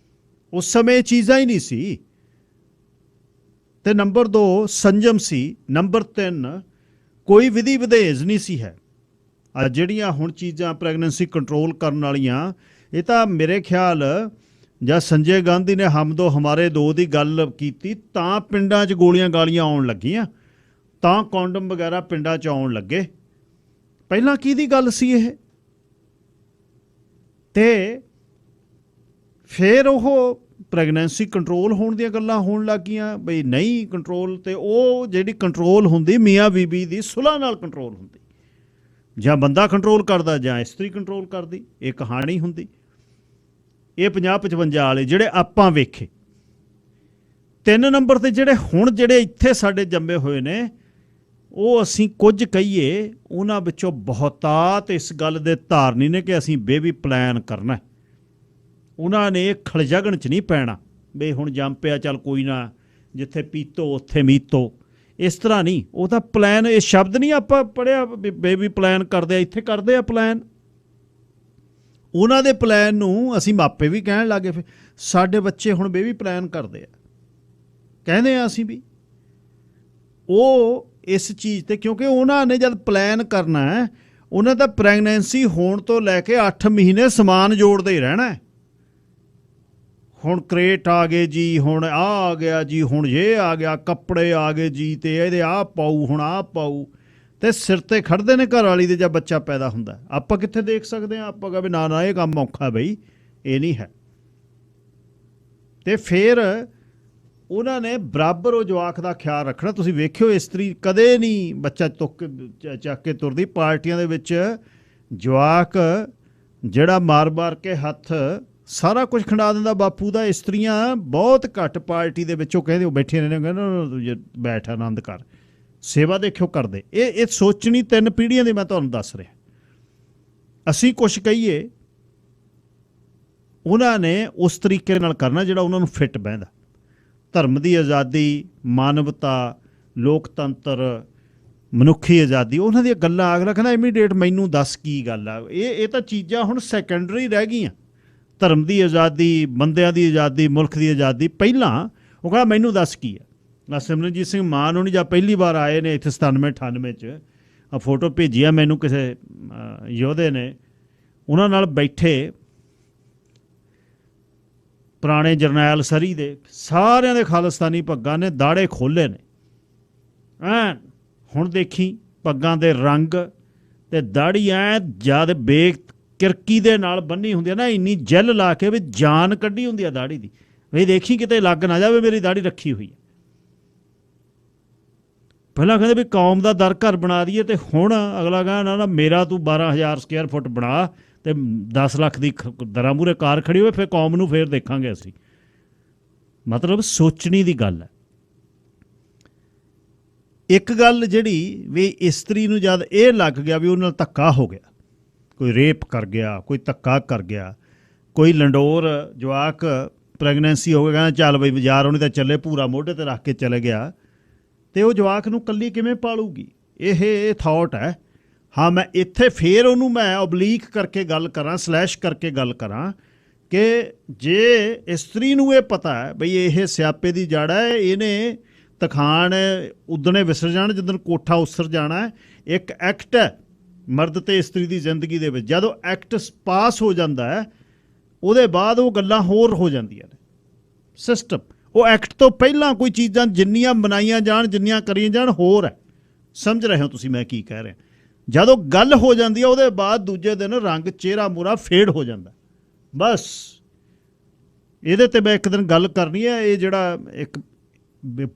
ਉਸ ਸਮੇਂ, ਇਹ ਚੀਜ਼ਾਂ ਹੀ ਨਹੀਂ ਸੀ। ਅਤੇ ਨੰਬਰ 2 ਸੰਜਮ ਸੀ। ਨੰਬਰ 3 ਕੋਈ ਵਿਧੀ ਵਿਧੇਜ ਨਹੀਂ ਸੀ ਹੈ। ਜਿਹੜੀਆਂ ਹੁਣ ਚੀਜ਼ਾਂ ਪ੍ਰੈਗਨੈਂਸੀ ਕੰਟਰੋਲ ਕਰਨ ਵਾਲੀਆਂ, ਇਹ ਤਾਂ ਮੇਰੇ ਖਿਆਲ ਜਦ ਸੰਜੇ ਗਾਂਧੀ ਨੇ ਹਮ ਦੋ ਹਮਾਰੇ ਦੋ ਦੀ ਗੱਲ ਕੀਤੀ ਤਾਂ ਪਿੰਡਾਂ 'ਚ ਗੋਲੀਆਂ ਗਾਲੀਆਂ ਆਉਣ ਲੱਗੀਆਂ, ਤਾਂ ਕੌਂਡਮ ਵਗੈਰਾ ਪਿੰਡਾਂ 'ਚ ਆਉਣ ਲੱਗੇ। ਪਹਿਲਾਂ ਕਿਹਦੀ ਗੱਲ ਸੀ ਇਹ? ਅਤੇ ਫਿਰ ਉਹ ਪ੍ਰੈਗਨੈਂਸੀ ਕੰਟਰੋਲ ਹੋਣ ਦੀਆਂ ਗੱਲਾਂ ਹੋਣ ਲੱਗ ਗਈਆਂ ਬਈ ਨਹੀਂ ਕੰਟਰੋਲ। ਅਤੇ ਉਹ ਜਿਹੜੀ ਕੰਟਰੋਲ ਹੁੰਦੀ ਮੀਆਂ ਬੀਬੀ ਦੀ ਸੁਲ੍ਹਾ ਨਾਲ ਕੰਟਰੋਲ ਹੁੰਦੀ, ਜਾਂ ਬੰਦਾ ਕੰਟਰੋਲ ਕਰਦਾ ਜਾਂ ਇਸਤਰੀ ਕੰਟਰੋਲ ਕਰਦੀ। ਇਹ ਕਹਾਣੀ ਹੁੰਦੀ। ਇਹ 50-55 ਵਾਲੇ ਜਿਹੜੇ ਆਪਾਂ ਵੇਖੇ। 3 ਨੰਬਰ 'ਤੇ ਜਿਹੜੇ ਇੱਥੇ ਸਾਡੇ ਜੰਮੇ ਹੋਏ ਨੇ, ਉਹ ਅਸੀਂ ਕੁਝ ਕਹੀਏ ਉਹਨਾਂ ਵਿੱਚੋਂ ਬਹੁਤਾਤ ਇਸ ਗੱਲ ਦੇ ਧਾਰਨੀ ਨੇ ਕਿ ਅਸੀਂ ਬੇਬੀ ਪਲਾਨ ਕਰਨਾ। ਉਹਨਾਂ ਨੇ ਖਲਜਗਣ 'ਚ ਨਹੀਂ ਪੈਣਾ ਵੀ ਹੁਣ ਜੰਮ ਪਿਆ ਚੱਲ ਕੋਈ ਨਾ, ਜਿੱਥੇ ਪੀਤੋ ਉੱਥੇ ਮੀਤੋ। ਇਸ ਤਰ੍ਹਾਂ ਨਹੀਂ। ਉਹ ਤਾਂ ਪਲਾਨ, ਇਹ ਸ਼ਬਦ ਨਹੀਂ ਆਪਾਂ ਪੜ੍ਹਿਆ ਬੇਬੀ ਪਲਾਨ ਕਰਦੇ ਆ, ਇੱਥੇ ਕਰਦੇ ਆ ਪਲਾਨ। ਉਹਨਾਂ ਦੇ ਪਲਾਨ ਨੂੰ ਅਸੀਂ ਮਾਪੇ ਵੀ ਕਹਿਣ ਲੱਗੇ, ਫਿਰ ਸਾਡੇ ਬੱਚੇ ਹੁਣ ਬੇਬੀ ਪਲਾਨ ਕਰਦੇ ਆ। ਕਹਿੰਦੇ ਆ ਅਸੀਂ ਵੀ। ਉਹ ਇਸ ਚੀਜ਼ ਤੇ, ਕਿਉਂਕਿ ਉਹਨਾਂ ਨੇ ਜਦ ਪਲਾਨ ਕਰਨਾ ਹੈ, ਉਹਨਾਂ ਦਾ ਪ੍ਰੈਗਨੈਂਸੀ ਹੋਣ ਤੋਂ ਲੈ ਕੇ 8 ਮਹੀਨੇ ਸਮਾਨ ਜੋੜਦੇ ਹੀ ਰਹਿਣਾ। ਹੁਣ ਕਰੇਟ ਆ ਗਏ ਜੀ, ਹੁਣ ਆ ਗਿਆ ਜੀ, ਹੁਣ ਇਹ ਆ ਗਿਆ, ਕੱਪੜੇ ਆ ਗਏ ਜੀ, ਤੇ ਇਹਦੇ ਆਹ ਪਾਊ, ਹੁਣ ਆਹ ਪਾਊ, ਤੇ ਸਿਰ ਤੇ ਖੜਦੇ ਨੇ ਘਰ ਵਾਲੀ ਦੇ ਜਦ ਬੱਚਾ ਪੈਦਾ ਹੁੰਦਾ। ਆਪਾਂ ਕਿੱਥੇ ਦੇਖ ਸਕਦੇ ਹਾਂ? ਆਪਾਂ ਕਹਾਂ ਵੀ ਨਾ ਨਾ ਇਹ ਕੰਮ ਔਖਾ ਬਈ, ਇਹ ਨਹੀਂ ਹੈ। ਤੇ ਫਿਰ ਉਹਨਾਂ ਨੇ ਬਰਾਬਰ ਉਹ ਜਵਾਕ ਦਾ ਖਿਆਲ ਰੱਖਣਾ। ਤੁਸੀਂ ਵੇਖਿਓ ਇਸਤਰੀ ਕਦੇ ਨਹੀਂ ਬੱਚਾ ਚੱਕ ਕੇ ਤੁਰਦੀ। ਪਾਰਟੀਆਂ ਦੇ ਵਿੱਚ ਜਵਾਕ ਜਿਹੜਾ ਮਾਰ ਕੇ ਹੱਥ ਸਾਰਾ ਕੁਝ ਖੰਡਾ ਦਿੰਦਾ ਬਾਪੂ ਦਾ। ਇਸਤਰੀਆਂ ਬਹੁਤ ਘੱਟ ਪਾਰਟੀ ਦੇ ਵਿੱਚੋਂ ਕਹਿੰਦੇ, ਉਹ ਬੈਠੇ ਨੇ, ਕਹਿੰਦੇ ਬੈਠ ਆਨੰਦ ਕਰ, ਸੇਵਾ ਦੇਖਿਓ ਕਰਦੇ। ਇਹ ਸੋਚਣੀ 3 ਪੀੜ੍ਹੀਆਂ ਦੀ ਮੈਂ ਤੁਹਾਨੂੰ ਦੱਸ ਰਿਹਾ। ਅਸੀਂ ਕੁਛ ਕਹੀਏ, ਉਹਨਾਂ ਨੇ ਉਸ ਤਰੀਕੇ ਨਾਲ ਕਰਨਾ ਜਿਹੜਾ ਉਹਨਾਂ ਨੂੰ ਫਿੱਟ ਬਹਿੰਦਾ। ਧਰਮ ਦੀ ਆਜ਼ਾਦੀ, ਮਾਨਵਤਾ, ਲੋਕਤੰਤਰ, ਮਨੁੱਖੀ ਆਜ਼ਾਦੀ, ਉਹਨਾਂ ਦੀਆਂ ਗੱਲਾਂ ਅਗਲਾ ਕਹਿੰਦਾ ਇਮੀਡੀਏਟ ਮੈਨੂੰ ਦੱਸ ਕੀ ਗੱਲ ਆ। ਇਹ ਤਾਂ ਚੀਜ਼ਾਂ ਹੁਣ ਸੈਕੰਡਰੀ ਰਹਿ ਗਈਆਂ। ਧਰਮ ਦੀ ਆਜ਼ਾਦੀ, ਬੰਦਿਆਂ ਦੀ ਆਜ਼ਾਦੀ, ਮੁਲਕ ਦੀ ਆਜ਼ਾਦੀ ਪਹਿਲਾਂ। ਉਹ ਕਹਿੰਦਾ ਮੈਨੂੰ ਦੱਸ ਕੀ ਆ। ਸਿਮਰਨਜੀਤ ਸਿੰਘ ਮਾਨ ਹੁਣੀ ਜਾਂ ਪਹਿਲੀ ਵਾਰ ਆਏ ਨੇ ਇੱਥੇ 97-98 'ਚ, ਆ ਫੋਟੋ ਭੇਜੀ ਆ ਮੈਨੂੰ ਕਿਸੇ ਯੋਧੇ ਨੇ, ਉਹਨਾਂ ਨਾਲ ਬੈਠੇ ਪੁਰਾਣੇ ਜਰਨੈਲ ਸਰੀ ਦੇ, ਸਾਰਿਆਂ ਦੇ ਖਾਲਿਸਤਾਨੀ ਪੱਗਾਂ ਨੇ, ਦਾੜੇ ਖੋਲ੍ਹੇ ਨੇ ਐਨ। ਹੁਣ ਦੇਖੀ ਪੱਗਾਂ ਦੇ ਰੰਗ ਤੇ ਦਾੜੀ ਐ ਜਦ ਬੇਕਿਰਕੀ ਦੇ ਨਾਲ ਬੰਨੀ ਹੁੰਦੀ ਹੈ ਨਾ, ਇੰਨੀ ਜੈਲ ਲਾ ਕੇ ਵੀ ਜਾਨ ਕੱਢੀ ਹੁੰਦੀ ਆ ਦਾੜੀ ਦੀ, ਵੀ ਦੇਖੀ ਕਿਤੇ ਲੱਗ ਨਾ ਜਾਵੇ ਮੇਰੀ ਦਾੜੀ ਰੱਖੀ ਹੋਈ ਹੈ। ਪਹਿਲਾਂ ਕਹਿੰਦੇ ਵੀ ਕੌਮ ਦਾ ਦਰ ਘਰ ਬਣਾ ਦਈਏ, ਤੇ ਹੁਣ ਅਗਲਾ ਕਹਿੰਦਾ ਨਾ ਮੇਰਾ ਤੂੰ 12,000 ਸਕੁਅਰ ਫੁੱਟ ਬਣਾ ਤੇ 10 ਲੱਖ ਦੀ ਦਰਾਂ ਮੂਹਰੇ ਕਾਰ ਖੜੀ ਹੋਵੇ, ਫਿਰ ਕੌਮ ਨੂੰ ਫਿਰ ਦੇਖਾਂਗੇ ਅਸੀਂ। ਮਤਲਬ ਸੋਚਣੀ ਦੀ ਗੱਲ ਹੈ। ਇੱਕ ਗੱਲ ਜਿਹੜੀ ਵੀ ਇਸਤਰੀ ਨੂੰ ਜਦ ਇਹ ਲੱਗ ਗਿਆ ਵੀ ਉਹਨਾਂ ਨਾਲ ਧੱਕਾ ਹੋ ਗਿਆ, ਕੋਈ ਰੇਪ ਕਰ ਗਿਆ, ਕੋਈ ਧੱਕਾ ਕਰ ਗਿਆ, ਕੋਈ ਲੰਡੋਰ ਜਵਾਕ ਪ੍ਰੈਗਨੈਂਸੀ ਹੋ ਗਿਆ, ਕਹਿੰਦਾ ਚੱਲ ਬਈ ਬਾਜ਼ਾਰ ਉਹਨੇ ਤਾਂ ਚੱਲੇ, ਪੂਰਾ ਮੋਢੇ ਤੇ ਰੱਖ ਕੇ ਚਲੇ ਗਿਆ, ਤੇ ਉਹ ਜਵਾਕ ਨੂੰ ਇਕੱਲੀ ਕਿਵੇਂ ਪਾਲੂਗੀ? ਇਹ ਥਾਟ ਹੈ। ਹਾਂ, ਮੈਂ ਇੱਥੇ ਫੇਰ ਉਹਨੂੰ ਮੈਂ ਓਬਲੀਕ ਕਰਕੇ ਗੱਲ ਕਰਾਂ, ਸਲੈਸ਼ ਕਰਕੇ ਗੱਲ ਕਰਾਂ ਕਿ ਜੇ ਇਸਤਰੀ ਨੂੰ ਇਹ ਪਤਾ ਹੈ ਬਈ ਇਹ ਸਿਆਪੇ ਦੀ ਜੜ ਹੈ, ਇਹਨੇ ਤਖਾਣ ਉਦਣੇ ਵਿਸਰ ਜਾਣ ਜਿੱਦਣ ਕੋਠਾ ਉਸਰ ਜਾਣਾ ਹੈ। ਇੱਕ ਐਕਟ ਹੈ ਮਰਦ ਤੇ ਇਸਤਰੀ ਦੀ ਜ਼ਿੰਦਗੀ ਦੇ ਵਿੱਚ, ਜਦੋਂ ਐਕਟ ਪਾਸ ਹੋ ਜਾਂਦਾ ਹੈ ਉਹਦੇ ਬਾਅਦ ਉਹ ਗੱਲਾਂ ਹੋਰ ਹੋ ਜਾਂਦੀਆਂ ਨੇ। ਸਿਸਟਮ ਉਹ ਐਕਟ ਤੋਂ ਪਹਿਲਾਂ ਕੋਈ ਚੀਜ਼ਾਂ ਜਿੰਨੀਆਂ ਬਣਾਈਆਂ ਜਾਣ, ਜਿੰਨੀਆਂ ਕਰੀਆਂ ਜਾਣ, ਹੋਰ ਹੈ। ਸਮਝ ਰਹੇ ਹੋ ਤੁਸੀਂ ਮੈਂ ਕੀ ਕਹਿ ਰਿਹਾ? ਜਦੋਂ ਗੱਲ ਹੋ ਜਾਂਦੀ ਹੈ ਉਹਦੇ ਬਾਅਦ ਦੂਜੇ ਦਿਨ ਰੰਗ ਚਿਹਰਾ ਮੂਰਾ ਫੇਡ ਹੋ ਜਾਂਦਾ। ਬਸ ਇਹਦੇ 'ਤੇ ਮੈਂ ਇੱਕ ਦਿਨ ਗੱਲ ਕਰਨੀ ਹੈ। ਇਹ ਜਿਹੜਾ ਇੱਕ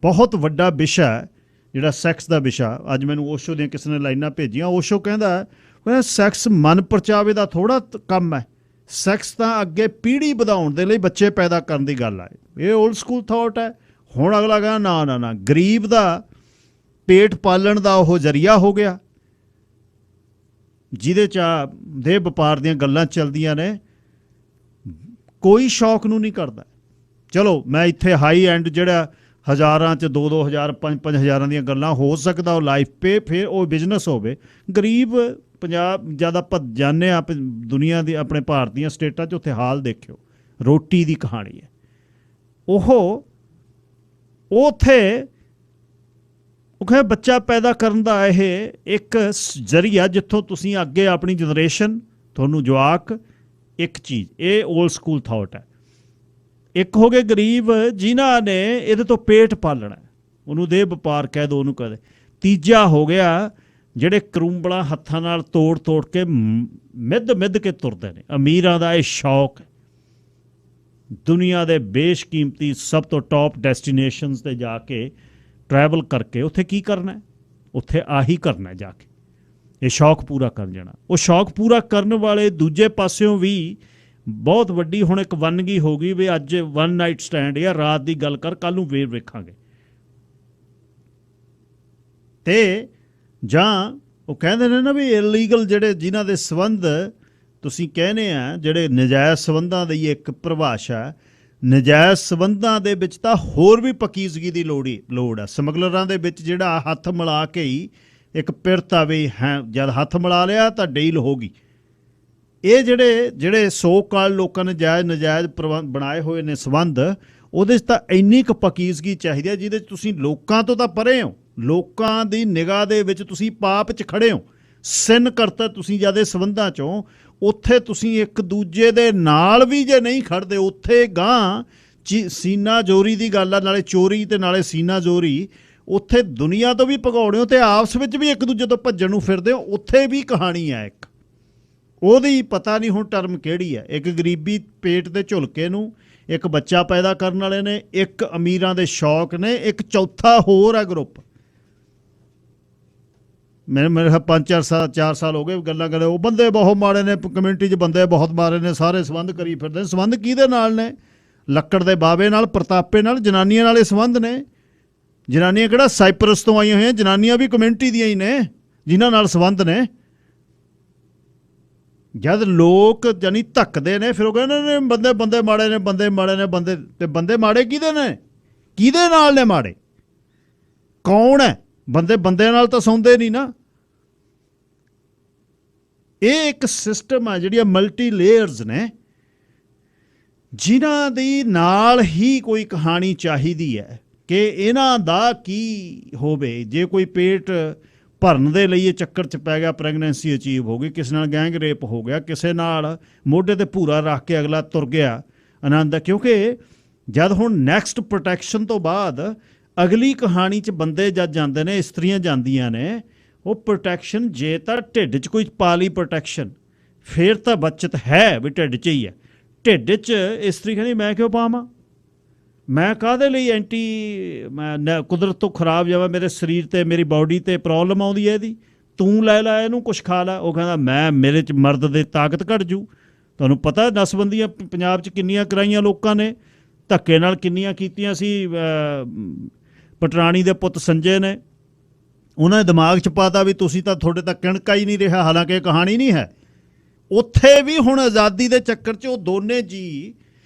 ਬਹੁਤ ਵੱਡਾ ਵਿਸ਼ਾ ਹੈ, ਜਿਹੜਾ ਸੈਕਸ ਦਾ ਵਿਸ਼ਾ। ਅੱਜ ਮੈਨੂੰ ਓਸ਼ੋ ਦੀਆਂ ਕਿਸੇ ਨੇ ਲਾਈਨਾਂ ਭੇਜੀਆਂ। ਓਸ਼ੋ ਕਹਿੰਦਾ ਸੈਕਸ ਮਨ ਪਰਚਾਵੇ ਦਾ ਥੋੜ੍ਹਾ ਕੰਮ ਹੈ, ਸੈਕਸ ਤਾਂ ਅੱਗੇ ਪੀੜ੍ਹੀ ਵਧਾਉਣ ਦੇ ਲਈ, ਬੱਚੇ ਪੈਦਾ ਕਰਨ ਦੀ ਗੱਲ ਹੈ। ਇਹ ਓਲਡ ਸਕੂਲ ਥਾਟ ਹੈ। ਹੁਣ ਅਗਲਾ ਕਹਿੰਦਾ ਨਾ, ਗਰੀਬ ਦਾ ਪੇਟ ਪਾਲਣ ਦਾ ਉਹ ਜ਼ਰੀਆ ਹੋ ਗਿਆ, ਜਿਹਦੇ 'ਚ ਦੇਹ ਵਪਾਰ ਦੀਆਂ ਗੱਲਾਂ ਚੱਲਦੀਆਂ ਨੇ। ਕੋਈ ਸ਼ੌਕ ਨੂੰ ਨਹੀਂ ਕਰਦਾ। ਚਲੋ ਮੈਂ ਇੱਥੇ ਹਾਈ ਐਂਡ ਜਿਹੜਾ ਹਜ਼ਾਰਾਂ 'ਚ 2,000 5,000 ਦੀਆਂ ਗੱਲਾਂ ਹੋ ਸਕਦਾ ਉਹ ਲਾਈਫ ਪੇ, ਫਿਰ ਉਹ ਬਿਜ਼ਨਸ ਹੋਵੇ। ਗਰੀਬ ਪੰਜਾਬ ਜ਼ਿਆਦਾ ਭੱਜ ਜਾਂਦੇ ਆ ਦੁਨੀਆ ਦੀ, ਆਪਣੇ ਭਾਰਤ ਦੀਆਂ ਸਟੇਟਾਂ 'ਚ, ਉੱਥੇ ਹਾਲ ਦੇਖਿਓ। ਰੋਟੀ ਦੀ ਕਹਾਣੀ ਹੈ। ਉਹ ਉੱਥੇ ਉਹ ਕਹਿੰਦੇ ਬੱਚਾ ਪੈਦਾ ਕਰਨ ਦਾ ਇਹ ਇੱਕ ਜ਼ਰੀਆ, ਜਿੱਥੋਂ ਤੁਸੀਂ ਅੱਗੇ ਆਪਣੀ ਜਨਰੇਸ਼ਨ, ਤੁਹਾਨੂੰ ਜਵਾਕ, ਇੱਕ ਚੀਜ਼ ਇਹ ਓਲਡ ਸਕੂਲ ਥਾਟ ਹੈ। ਇੱਕ ਹੋ ਗਏ ਗਰੀਬ ਜਿਨ੍ਹਾਂ ਨੇ ਇਹਦੇ ਤੋਂ ਪੇਟ ਪਾਲਣਾ, ਉਹਨੂੰ ਦੇਹ ਵਪਾਰ ਕਹਿ ਦਿਓ, ਉਹਨੂੰ ਕਹਦੇ। ਤੀਜਾ ਹੋ ਗਿਆ ਜਿਹੜੇ ਕਰੂੰਬਲਾਂ ਹੱਥਾਂ ਨਾਲ ਤੋੜ ਕੇ ਮਿੱਧ ਕੇ ਤੁਰਦੇ ਨੇ। ਅਮੀਰਾਂ ਦਾ ਇਹ ਸ਼ੌਕ ਹੈ, ਦੁਨੀਆ ਦੇ ਬੇਸ਼ਕੀਮਤੀ ਸਭ ਤੋਂ ਟੌਪ ਡੈਸਟੀਨੇਸ਼ਨਸ 'ਤੇ ਜਾ ਕੇ ਟਰੈਵਲ ਕਰਕੇ ਉੱਥੇ ਕੀ ਕਰਨਾ? ਉੱਥੇ ਆਹੀ ਕਰਨਾ ਜਾ ਕੇ, ਇਹ ਸ਼ੌਕ ਪੂਰਾ ਕਰ ਜਾਣਾ। ਉਹ ਸ਼ੌਕ ਪੂਰਾ ਕਰਨ ਵਾਲੇ ਦੂਜੇ ਪਾਸਿਓਂ ਵੀ ਬਹੁਤ ਵੱਡੀ ਹੁਣ ਇੱਕ ਵੰਨਗੀ ਹੋ ਗਈ ਵੀ ਅੱਜ 1 ਨਾਈਟ ਸਟੈਂਡ ਜਾਂ ਰਾਤ ਦੀ ਗੱਲ ਕਰ, ਕੱਲ੍ਹ ਨੂੰ ਵੇਰ ਵੇਖਾਂਗੇ। ਤੇ ਜਾਂ ਉਹ ਕਹਿੰਦੇ ਨੇ ਨਾ ਵੀ ਇਲੀਗਲ ਜਿਹੜੇ ਜਿਨ੍ਹਾਂ ਦੇ ਸੰਬੰਧ ਤੁਸੀਂ ਕਹਿੰਦੇ ਆ, ਜਿਹੜੇ ਨਜਾਇਜ਼ ਸੰਬੰਧਾਂ ਦੀ ਇੱਕ ਪਰਿਭਾਸ਼ਾ, ਨਜਾਇਜ਼ ਸੰਬੰਧਾਂ ਦੇ ਵਿੱਚ ਤਾਂ ਹੋਰ ਵੀ ਪਕੀਜ਼ਗੀ ਦੀ ਲੋੜ ਹੈ। ਸਮਗਲਰਾਂ ਦੇ ਵਿੱਚ ਜਿਹੜਾ ਹੱਥ ਮਿਲਾ ਕੇ ਹੀ ਇੱਕ ਪਿਰਤਾ ਵੀ ਹੈ, ਜਦ ਹੱਥ ਮਿਲਾ ਲਿਆ ਤਾਂ ਡੀਲ ਹੋ ਗਈ। ਇਹ ਜਿਹੜੇ ਸੋ ਕਾਲ ਲੋਕਾਂ ਨੇ ਜਾਇਜ਼ ਨਜਾਇਜ਼ ਬਣਾਏ ਹੋਏ ਨੇ ਸੰਬੰਧ, ਉਹਦੇ 'ਚ ਤਾਂ ਇੰਨੀ ਕੁ ਪਕੀਜ਼ਗੀ ਚਾਹੀਦੀ ਹੈ ਜਿਹਦੇ 'ਚ ਤੁਸੀਂ ਲੋਕਾਂ ਤੋਂ ਤਾਂ ਪਰੇ ਹੋ, ਲੋਕਾਂ ਦੀ ਨਿਗਾਹ ਦੇ ਵਿੱਚ ਤੁਸੀਂ ਪਾਪ 'ਚ ਖੜੇ ਹੋ, ਸਿਨ ਕਰਤਾ ਤੁਸੀਂ ਜਿਆਦੇ ਸੰਬੰਧਾਂ 'ਚੋਂ। ਉੱਥੇ ਤੁਸੀਂ ਇੱਕ ਦੂਜੇ ਦੇ ਨਾਲ ਵੀ ਜੇ ਨਹੀਂ ਖੜਦੇ, ਉੱਥੇ ਗਾਂ ਸੀਨਾ ਜੋਰੀ ਦੀ ਗੱਲ ਆ, ਨਾਲੇ ਚੋਰੀ ਤੇ ਨਾਲੇ ਸੀਨਾ ਜੋਰੀ। ਉੱਥੇ ਦੁਨੀਆ ਤੋਂ ਵੀ ਭਗੌੜੇ ਹੋ ਤੇ ਆਪਸ ਵਿੱਚ ਵੀ ਇੱਕ ਦੂਜੇ ਤੋਂ ਭੱਜਣ ਨੂੰ ਫਿਰਦੇ ਹੋ। ਉੱਥੇ ਵੀ ਕਹਾਣੀ ਹੈ ਇੱਕ, ਉਹਦੀ ਪਤਾ ਨਹੀਂ ਹੁਣ ਟਰਮ ਕਿਹੜੀ ਹੈ। ਇੱਕ ਗਰੀਬੀ ਪੇਟ ਦੇ ਝੁਲਕੇ ਨੂੰ ਇੱਕ ਬੱਚਾ ਪੈਦਾ ਕਰਨ ਵਾਲੇ ਨੇ, ਇੱਕ ਅਮੀਰਾਂ ਦੇ ਸ਼ੌਕ ਨੇ, ਇੱਕ ਚੌਥਾ ਹੋਰ ਹੈ ਗਰੁੱਪ। ਮੇਰੇ 4 ਸਾਲ ਹੋ ਗਏ ਗੱਲਾਂ ਕਰੇ, ਉਹ ਬੰਦੇ ਬਹੁਤ ਮਾੜੇ ਨੇ, ਕਮਿਊਨਿਟੀ 'ਚ ਬੰਦੇ ਬਹੁਤ ਮਾੜੇ ਨੇ, ਸਾਰੇ ਸੰਬੰਧ ਕਰੀ ਫਿਰਦੇ ਨੇ। ਸੰਬੰਧ ਕਿਹਦੇ ਨਾਲ ਨੇ? ਲੱਕੜ ਦੇ ਬਾਵੇ ਨਾਲ, ਪ੍ਰਤਾਪੇ ਨਾਲ, ਜਨਾਨੀਆਂ ਨਾਲ ਇਹ ਸੰਬੰਧ ਨੇ। ਜਨਾਨੀਆਂ ਕਿਹੜਾ ਸਾਈਪਰਸ ਤੋਂ ਆਈਆਂ ਹੋਈਆਂ, ਜਨਾਨੀਆਂ ਵੀ ਕਮਿਊਨਿਟੀ ਦੀਆਂ ਹੀ ਨੇ ਜਿਨ੍ਹਾਂ ਨਾਲ ਸੰਬੰਧ ਨੇ। ਜਦ ਲੋਕ ਜਾਨੀ ਧੱਕਦੇ ਨੇ ਫਿਰ ਉਹ ਕਹਿੰਦੇ ਨੇ ਬੰਦੇ ਮਾੜੇ ਨੇ, ਬੰਦੇ ਮਾੜੇ ਨੇ। ਬੰਦੇ ਮਾੜੇ ਕਿਹਦੇ ਨੇ? ਕਿਹਦੇ ਨਾਲ ਨੇ ਮਾੜੇ? ਕੌਣ ਹੈ? ਬੰਦਿਆਂ ਨਾਲ ਤਾਂ ਸੌਂਦੇ ਨਹੀਂ ਨਾ। ਇਹ ਇੱਕ ਸਿਸਟਮ ਆ ਜਿਹੜੀਆਂ ਮਲਟੀ ਲੇਅਰਸ ਨੇ, ਜਿਨ੍ਹਾਂ ਦੀ ਨਾਲ ਹੀ ਕੋਈ ਕਹਾਣੀ ਚਾਹੀਦੀ ਹੈ ਕਿ ਇਹਨਾਂ ਦਾ ਕੀ ਹੋਵੇ। ਜੇ ਕੋਈ ਪੇਟ ਭਰਨ ਦੇ ਲਈ ਇਹ ਚੱਕਰ 'ਚ ਪੈ ਗਿਆ, ਪ੍ਰੈਗਨੈਂਸੀ ਅਚੀਵ ਹੋ ਗਈ, ਕਿਸੇ ਨਾਲ ਗੈਂਗ ਰੇਪ ਹੋ ਗਿਆ, ਕਿਸੇ ਨਾਲ ਮੋਢੇ ਤੇ ਭੂਰਾ ਰੱਖ ਕੇ ਅਗਲਾ ਤੁਰ ਗਿਆ, ਆਨੰਦ। ਕਿਉਂਕਿ ਜਦ ਹੁਣ ਨੈਕਸਟ ਪ੍ਰੋਟੈਕਸ਼ਨ ਤੋਂ ਬਾਅਦ ਅਗਲੀ ਕਹਾਣੀ 'ਚ ਬੰਦੇ ਜਦ ਜਾਂਦੇ ਨੇ, ਇਸਤਰੀਆਂ ਜਾਂਦੀਆਂ ਨੇ, ਉਹ ਪ੍ਰੋਟੈਕਸ਼ਨ ਜੇ ਤਾਂ ਢਿੱਡ 'ਚ ਕੋਈ ਪਾ ਲਈ ਪ੍ਰੋਟੈਕਸ਼ਨ, ਫਿਰ ਤਾਂ ਬੱਚਤ ਹੈ ਵੀ ਢਿੱਡ 'ਚ ਹੀ ਹੈ। ਢਿੱਡ 'ਚ ਇਸਤਰੀ ਕਹਿੰਦੀ ਮੈਂ ਕਿਉਂ ਪਾਵਾਂ, ਮੈਂ ਕਾਹਦੇ ਲਈ ਮੈਂ ਕੁਦਰਤ ਤੋਂ ਖਰਾਬ ਜਾਵਾਂ, ਮੇਰੇ ਸਰੀਰ 'ਤੇ ਮੇਰੀ ਬਾਡੀ 'ਤੇ ਪ੍ਰੋਬਲਮ ਆਉਂਦੀ ਹੈ ਇਹਦੀ, ਤੂੰ ਲੈ ਇਹਨੂੰ ਕੁਛ ਖਾ ਲੈ। ਉਹ ਕਹਿੰਦਾ ਮੇਰੇ 'ਚ ਮਰਦ ਦੇ ਤਾਕਤ ਘੱਟ ਜੂ। ਤੁਹਾਨੂੰ ਪਤਾ ਨਸਬੰਦੀਆਂ ਪੰਜਾਬ 'ਚ ਕਿੰਨੀਆਂ ਕਰਾਈਆਂ ਲੋਕਾਂ ਨੇ, ਧੱਕੇ ਨਾਲ ਕਿੰਨੀਆਂ ਕੀਤੀਆਂ ਸੀ। ਪਟਰਾਣੀ ਦੇ ਪੁੱਤ ਸੰਜੇ ਨੇ, ਉਹਨਾਂ ਨੇ ਦਿਮਾਗ 'ਚ ਪਾਤਾ ਵੀ ਤੁਸੀਂ ਤਾਂ, ਤੁਹਾਡੇ ਤਾਂ ਕਿਣਕਾ ਹੀ ਨਹੀਂ ਰਿਹਾ, ਹਾਲਾਂਕਿ ਇਹ ਕਹਾਣੀ ਨਹੀਂ ਹੈ। ਉੱਥੇ ਵੀ ਹੁਣ ਆਜ਼ਾਦੀ ਦੇ ਚੱਕਰ 'ਚ ਉਹ ਦੋਨੇ ਜੀ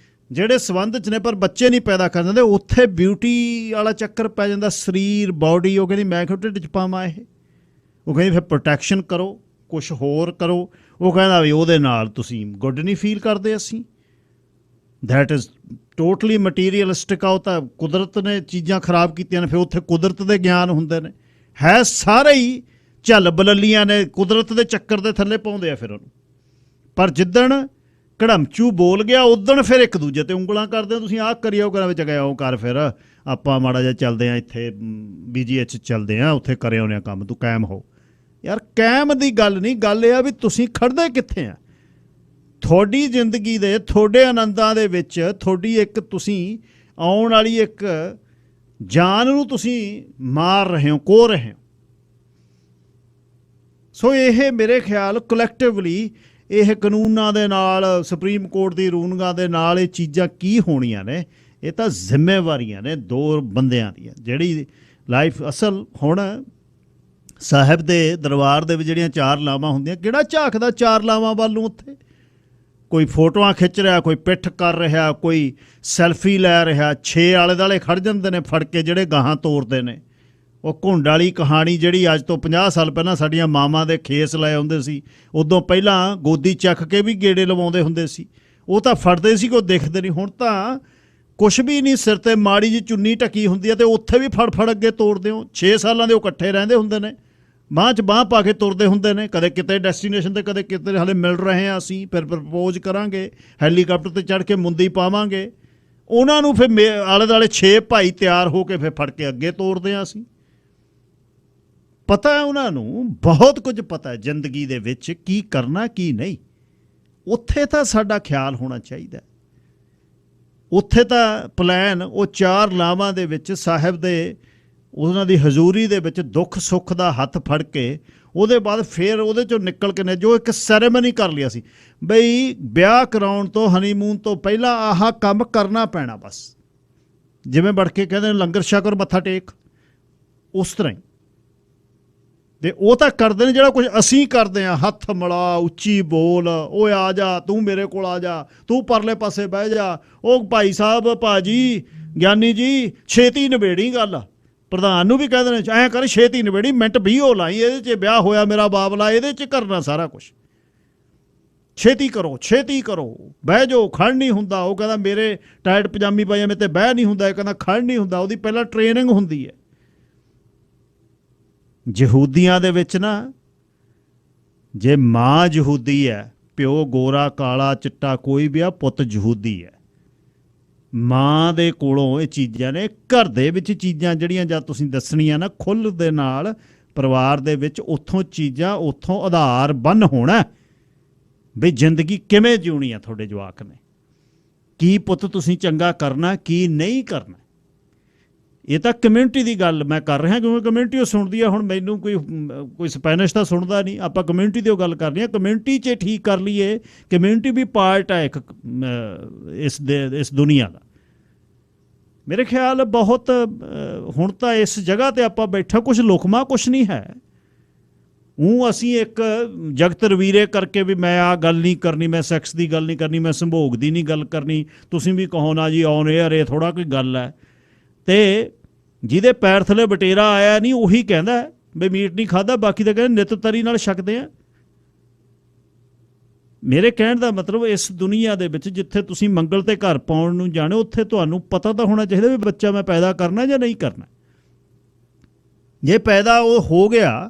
ਜਿਹੜੇ ਸੰਬੰਧ 'ਚ ਨੇ ਪਰ ਬੱਚੇ ਨਹੀਂ ਪੈਦਾ ਕਰ ਦਿੰਦੇ, ਉੱਥੇ ਬਿਊਟੀ ਵਾਲਾ ਚੱਕਰ ਪੈ ਜਾਂਦਾ, ਸਰੀਰ ਬਾਡੀ। ਉਹ ਕਹਿੰਦੀ ਮੈਂ ਕਿਉਂ ਢਿੱਡ 'ਚ ਪਾਵਾਂ ਇਹ। ਉਹ ਕਹਿੰਦੀ ਫਿਰ ਪ੍ਰੋਟੈਕਸ਼ਨ ਕਰੋ, ਕੁਛ ਹੋਰ ਕਰੋ। ਉਹ ਕਹਿੰਦਾ ਵੀ ਉਹਦੇ ਨਾਲ ਤੁਸੀਂ ਗੁੱਡ ਨਹੀਂ ਫੀਲ ਕਰਦੇ ਅਸੀਂ। ਦੈਟ ਇਜ਼ ਟੋਟਲੀ ਮਟੀਰੀਅਲਿਸਟਿਕ ਆ। ਉਹ ਤਾਂ ਕੁਦਰਤ ਨੇ ਚੀਜ਼ਾਂ ਖਰਾਬ ਕੀਤੀਆਂ ਨੇ, ਫਿਰ ਉੱਥੇ ਕੁਦਰਤ ਦੇ ਗਿਆਨ ਹੁੰਦੇ ਨੇ, ਹੈ ਸਾਰੇ ਹੀ ਝੱਲ ਬਲੱਲੀਆਂ ਨੇ, ਕੁਦਰਤ ਦੇ ਚੱਕਰ ਦੇ ਥੱਲੇ ਪਾਉਂਦੇ ਆ ਫਿਰ ਉਹਨੂੰ। ਪਰ ਜਿੱਦਣ ਘੜਮਚੂ ਬੋਲ ਗਿਆ ਉਦਣ ਫਿਰ ਇੱਕ ਦੂਜੇ ਤੇ ਉਂਗਲਾਂ ਕਰਦੇ ਹੋ, ਤੁਸੀਂ ਆਹ ਕਰਿਓ ਕਰਾਂ ਵਿੱਚ ਗਿਆ ਉਹ ਕਰ, ਫਿਰ ਆਪਾਂ ਮਾੜਾ ਜਿਹਾ ਚੱਲਦੇ ਹਾਂ ਇੱਥੇ BGH ਚੱਲਦੇ ਹਾਂ, ਉੱਥੇ ਕਰੇ ਆਉਂਦੇ ਹਾਂ ਕੰਮ, ਤੂੰ ਕਾਇਮ ਹੋ। ਯਾਰ ਕਾਇਮ ਦੀ ਗੱਲ ਨਹੀਂ, ਗੱਲ ਇਹ ਆ ਵੀ ਤੁਸੀਂ ਖੜਦੇ ਕਿੱਥੇ ਆ। ਤੁਹਾਡੀ ਜ਼ਿੰਦਗੀ ਦੇ, ਤੁਹਾਡੇ ਆਨੰਦਾਂ ਦੇ ਵਿੱਚ ਤੁਹਾਡੀ ਇੱਕ ਤੁਸੀਂ ਆਉਣ ਵਾਲੀ ਇੱਕ ਜਾਨ ਨੂੰ ਤੁਸੀਂ ਮਾਰ ਰਹੇ ਹੋ, ਕੋਹ ਰਹੇ ਹੋ। ਸੋ ਇਹ ਮੇਰੇ ਖਿਆਲ ਕਲੈਕਟਿਵਲੀ ਇਹ ਕਾਨੂੰਨਾਂ ਦੇ ਨਾਲ, ਸੁਪਰੀਮ ਕੋਰਟ ਦੀ ਰੂਲਿੰਗਾਂ ਦੇ ਨਾਲ ਇਹ ਚੀਜ਼ਾਂ ਕੀ ਹੋਣੀਆਂ ਨੇ, ਇਹ ਤਾਂ ਜ਼ਿੰਮੇਵਾਰੀਆਂ ਨੇ ਦੋ ਬੰਦਿਆਂ ਦੀਆਂ। ਜਿਹੜੀ ਲਾਈਫ ਅਸਲ ਹੁਣ ਸਾਹਿਬ ਦੇ ਦਰਬਾਰ ਦੇ ਵਿੱਚ ਜਿਹੜੀਆਂ 4 ਲਾਵਾਂ ਹੁੰਦੀਆਂ, ਕਿਹੜਾ ਝਾਕਦਾ 4 ਲਾਵਾਂ ਵੱਲ ਨੂੰ? ਉੱਥੇ ਕੋਈ ਫੋਟੋਆਂ ਖਿੱਚ ਰਿਹਾ, ਕੋਈ ਪਿੱਠ ਕਰ ਰਿਹਾ, ਕੋਈ ਸੈਲਫੀ ਲੈ ਰਿਹਾ, 6 ਆਲੇ ਦੁਆਲੇ ਖੜ ਜਾਂਦੇ ਨੇ ਫੜ ਕੇ ਜਿਹੜੇ ਗਾਹਾਂ ਤੋਰਦੇ ਨੇ। ਉਹ ਘੁੰਡ ਵਾਲੀ ਕਹਾਣੀ ਜਿਹੜੀ ਅੱਜ ਤੋਂ 50 ਸਾਲ ਪਹਿਲਾਂ ਸਾਡੀਆਂ ਮਾਵਾਂ ਦੇ ਖੇਸ ਲਾਏ ਹੁੰਦੇ ਸੀ, ਉਦੋਂ ਪਹਿਲਾਂ ਗੋਦੀ ਚੱਕ ਕੇ ਵੀ ਗੇੜੇ ਲਵਾਉਂਦੇ ਹੁੰਦੇ ਸੀ, ਉਹ ਤਾਂ ਫੜਦੇ ਸੀ, ਕੋਈ ਦਿਖਦੇ ਨਹੀਂ। ਹੁਣ ਤਾਂ ਕੁਛ ਵੀ ਨਹੀਂ, ਸਿਰ 'ਤੇ ਮਾੜੀ ਜਿਹੀ ਚੁੰਨੀ ਢੱਕੀ ਹੁੰਦੀ ਹੈ ਅਤੇ ਉੱਥੇ ਵੀ ਫੜ ਅੱਗੇ ਤੋੜਦੇ ਹੋ। 6 ਸਾਲਾਂ ਦੇ ਉਹ ਇਕੱਠੇ ਰਹਿੰਦੇ ਹੁੰਦੇ ਨੇ, ਬਾਂਹ 'ਚ ਬਾਂਹ ਪਾ ਕੇ ਤੁਰਦੇ ਹੁੰਦੇ ਨੇ, ਕਦੇ ਕਿਤੇ ਡੈਸਟੀਨੇਸ਼ਨ 'ਤੇ, ਕਦੇ ਕਿਤੇ ਹਾਲੇ ਮਿਲ ਰਹੇ ਹਾਂ ਅਸੀਂ, ਫਿਰ ਪ੍ਰਪੋਜ਼ ਕਰਾਂਗੇ, ਹੈਲੀਕਾਪਟਰ 'ਤੇ ਚੜ੍ਹ ਕੇ ਮੁੰਦੀ ਪਾਵਾਂਗੇ। ਉਹਨਾਂ ਨੂੰ ਫਿਰ ਆਲੇ ਦੁਆਲੇ 6 ਭਾਈ ਤਿਆਰ ਹੋ ਕੇ ਫਿਰ ਫੜ ਕੇ ਅੱਗੇ ਤੋਰਦੇ ਹਾਂ ਅਸੀਂ। ਪਤਾ ਹੈ ਉਹਨਾਂ ਨੂੰ, ਬਹੁਤ ਕੁਝ ਪਤਾ ਹੈ ਜ਼ਿੰਦਗੀ ਦੇ ਵਿੱਚ ਕੀ ਕਰਨਾ ਕੀ ਨਹੀਂ। ਉੱਥੇ ਤਾਂ ਸਾਡਾ ਖਿਆਲ ਹੋਣਾ ਚਾਹੀਦਾ। ਉੱਥੇ ਤਾਂ ਪਲਾਨ ਉਹ 4 ਲਾਵਾਂ ਦੇ ਵਿੱਚ ਸਾਹਿਬ ਦੇ ਉਹਨਾਂ ਦੀ ਹਜ਼ੂਰੀ ਦੇ ਵਿੱਚ ਦੁੱਖ ਸੁੱਖ ਦਾ ਹੱਥ ਫੜ ਕੇ ਉਹਦੇ ਬਾਅਦ ਫਿਰ ਉਹਦੇ 'ਚੋਂ ਨਿਕਲ ਕੇ ਨੇ ਜੋ ਇੱਕ ਸੈਰੇਮਨੀ ਕਰ ਲਿਆ ਸੀ ਬਈ ਵਿਆਹ ਕਰਾਉਣ ਤੋਂ, ਹਨੀਮੂਨ ਤੋਂ ਪਹਿਲਾਂ ਆਹ ਕੰਮ ਕਰਨਾ ਪੈਣਾ। ਬਸ ਜਿਵੇਂ ਵੜ ਕੇ ਕਹਿੰਦੇ ਲੰਗਰ ਛਕ ਔਰ ਮੱਥਾ ਟੇਕ, ਉਸ ਤਰ੍ਹਾਂ ਹੀ। ਅਤੇ ਉਹ ਤਾਂ ਕਰਦੇ ਨੇ ਜਿਹੜਾ ਕੁਝ ਅਸੀਂ ਕਰਦੇ ਹਾਂ, ਹੱਥ ਮਿਲਾ, ਉੱਚੀ ਬੋਲ, ਓਏ ਆ ਜਾ, ਤੂੰ ਮੇਰੇ ਕੋਲ ਆ ਜਾ, ਤੂੰ ਪਰਲੇ ਪਾਸੇ ਬਹਿ ਜਾ, ਉਹ ਭਾਈ ਸਾਹਿਬ, ਭਾਜੀ, ਗਿਆਨੀ ਜੀ, ਛੇਤੀ ਨਿਬੇੜੀ ਗੱਲ। ਪ੍ਰਧਾਨ ਨੂੰ ਵੀ ਕਹਿ ਦੇਣੇ ਐਂ ਕਰ, ਛੇਤੀ ਨਿਬੇੜੀ, ਮਿੰਟ 20 ਹੋ ਲਾਈ, ਇਹਦੇ 'ਚ ਵਿਆਹ ਹੋਇਆ ਮੇਰਾ ਬਾਬਲਾ, ਇਹਦੇ 'ਚ ਕਰਨਾ ਸਾਰਾ ਕੁਛ। ਛੇਤੀ ਕਰੋ, ਬਹਿ ਜਾਓ, ਖੜ ਨਹੀਂ ਹੁੰਦਾ। ਉਹ ਕਹਿੰਦਾ ਮੇਰੇ ਟਾਇਟ ਪਜਾਮੀ ਪਾਜਾਮੇ ਤੇ ਬਹਿ ਨਹੀਂ ਹੁੰਦਾ, ਇਹ ਕਹਿੰਦਾ ਖੜ ਨਹੀਂ ਹੁੰਦਾ। ਉਹਦੀ ਪਹਿਲਾਂ ਟ੍ਰੇਨਿੰਗ ਹੁੰਦੀ ਹੈ। ਯਹੂਦੀਆਂ ਦੇ ਵਿੱਚ ਨਾ, ਜੇ ਮਾਂ ਯਹੂਦੀ ਹੈ, ਪਿਓ ਗੋਰਾ ਕਾਲਾ ਚਿੱਟਾ ਕੋਈ ਵੀ ਆ, ਪੁੱਤ ਯਹੂਦੀ ਹੈ। ਮਾਂ ਦੇ ਕੋਲੋਂ ਇਹ ਚੀਜ਼ਾਂ ਨੇ। ਘਰ ਦੇ ਵਿੱਚ ਚੀਜ਼ਾਂ ਜਿਹੜੀਆਂ ਜਦ ਤੁਸੀਂ ਦੱਸਣੀਆਂ ਨਾ ਖੁੱਲ੍ਹ ਦੇ ਨਾਲ ਪਰਿਵਾਰ ਦੇ ਵਿੱਚ, ਉੱਥੋਂ ਚੀਜ਼ਾਂ, ਉੱਥੋਂ ਆਧਾਰ ਬੰਨ ਹੋਣਾ ਵੀ ਜ਼ਿੰਦਗੀ ਕਿਵੇਂ ਜਿਉਣੀ ਆ। ਤੁਹਾਡੇ ਜਵਾਕ ਨੇ ਕੀ ਪੁੱਤ ਤੁਸੀਂ ਚੰਗਾ ਕਰਨਾ, ਕੀ ਨਹੀਂ ਕਰਨਾ। ਇਹ ਤਾਂ ਕਮਿਊਨਿਟੀ ਦੀ ਗੱਲ ਮੈਂ ਕਰ ਰਿਹਾ, ਕਿਉਂਕਿ ਕਮਿਊਨਿਟੀ ਉਹ ਸੁਣਦੀ ਆ। ਹੁਣ ਮੈਨੂੰ ਕੋਈ ਸਪੈਨਿਸ਼ ਤਾਂ ਸੁਣਦਾ ਨਹੀਂ, ਆਪਾਂ ਕਮਿਊਨਿਟੀ ਦੀ ਉਹ ਗੱਲ ਕਰ ਰਹੇ ਹਾਂ। ਕਮਿਊਨਿਟੀ 'ਚ ਠੀਕ ਕਰ ਲਈਏ, ਕਮਿਊਨਿਟੀ ਵੀ ਪਾਰਟ ਹੈ ਇੱਕ ਇਸ ਦੁਨੀਆ ਦਾ। ਮੇਰੇ ਖਿਆਲ ਬਹੁਤ ਹੁਣ ਤਾਂ ਇਸ ਜਗ੍ਹਾ 'ਤੇ ਆਪਾਂ ਬੈਠਾ, ਕੁਛ ਲੁਕਮਾ ਕੁਛ ਨਹੀਂ ਹੈ। ਉਹ ਅਸੀਂ ਇੱਕ ਜਗਤ ਰਵੀਰੇ ਕਰਕੇ ਵੀ ਮੈਂ ਆਹ ਗੱਲ ਨਹੀਂ ਕਰਨੀ, ਮੈਂ ਸੈਕਸ ਦੀ ਗੱਲ ਨਹੀਂ ਕਰਨੀ, ਮੈਂ ਸੰਭੋਗ ਦੀ ਨਹੀਂ ਗੱਲ ਕਰਨੀ, ਤੁਸੀਂ ਵੀ ਕਹੋ ਨਾ ਜੀ ਔਨ ਏਅਰ ਇਹ ਥੋੜ੍ਹਾ ਕੋਈ ਗੱਲ ਹੈ। ਅਤੇ ਜਿਹਦੇ ਪੈਰ ਥੱਲੇ ਬਟੇਰਾ ਆਇਆ ਨਹੀਂ ਉਹੀ ਕਹਿੰਦਾ ਵੀ ਮੀਟ ਨਹੀਂ ਖਾਧਾ, ਬਾਕੀ ਤਾਂ ਕਹਿੰਦੇ ਨਿੱਤ ਤਰੀ ਨਾਲ ਛਕਦੇ ਆ। ਮੇਰੇ ਕਹਿਣ ਦਾ ਮਤਲਬ ਇਸ ਦੁਨੀਆ ਦੇ ਵਿੱਚ ਜਿੱਥੇ ਤੁਸੀਂ ਮੰਗਲ 'ਤੇ ਘਰ ਪਾਉਣ ਨੂੰ ਜਾਣੇ, ਉੱਥੇ ਤੁਹਾਨੂੰ ਪਤਾ ਤਾਂ ਹੋਣਾ ਚਾਹੀਦਾ ਵੀ ਬੱਚਾ ਮੈਂ ਪੈਦਾ ਕਰਨਾ ਜਾਂ ਨਹੀਂ ਕਰਨਾ। ਜੇ ਪੈਦਾ ਉਹ ਹੋ ਗਿਆ,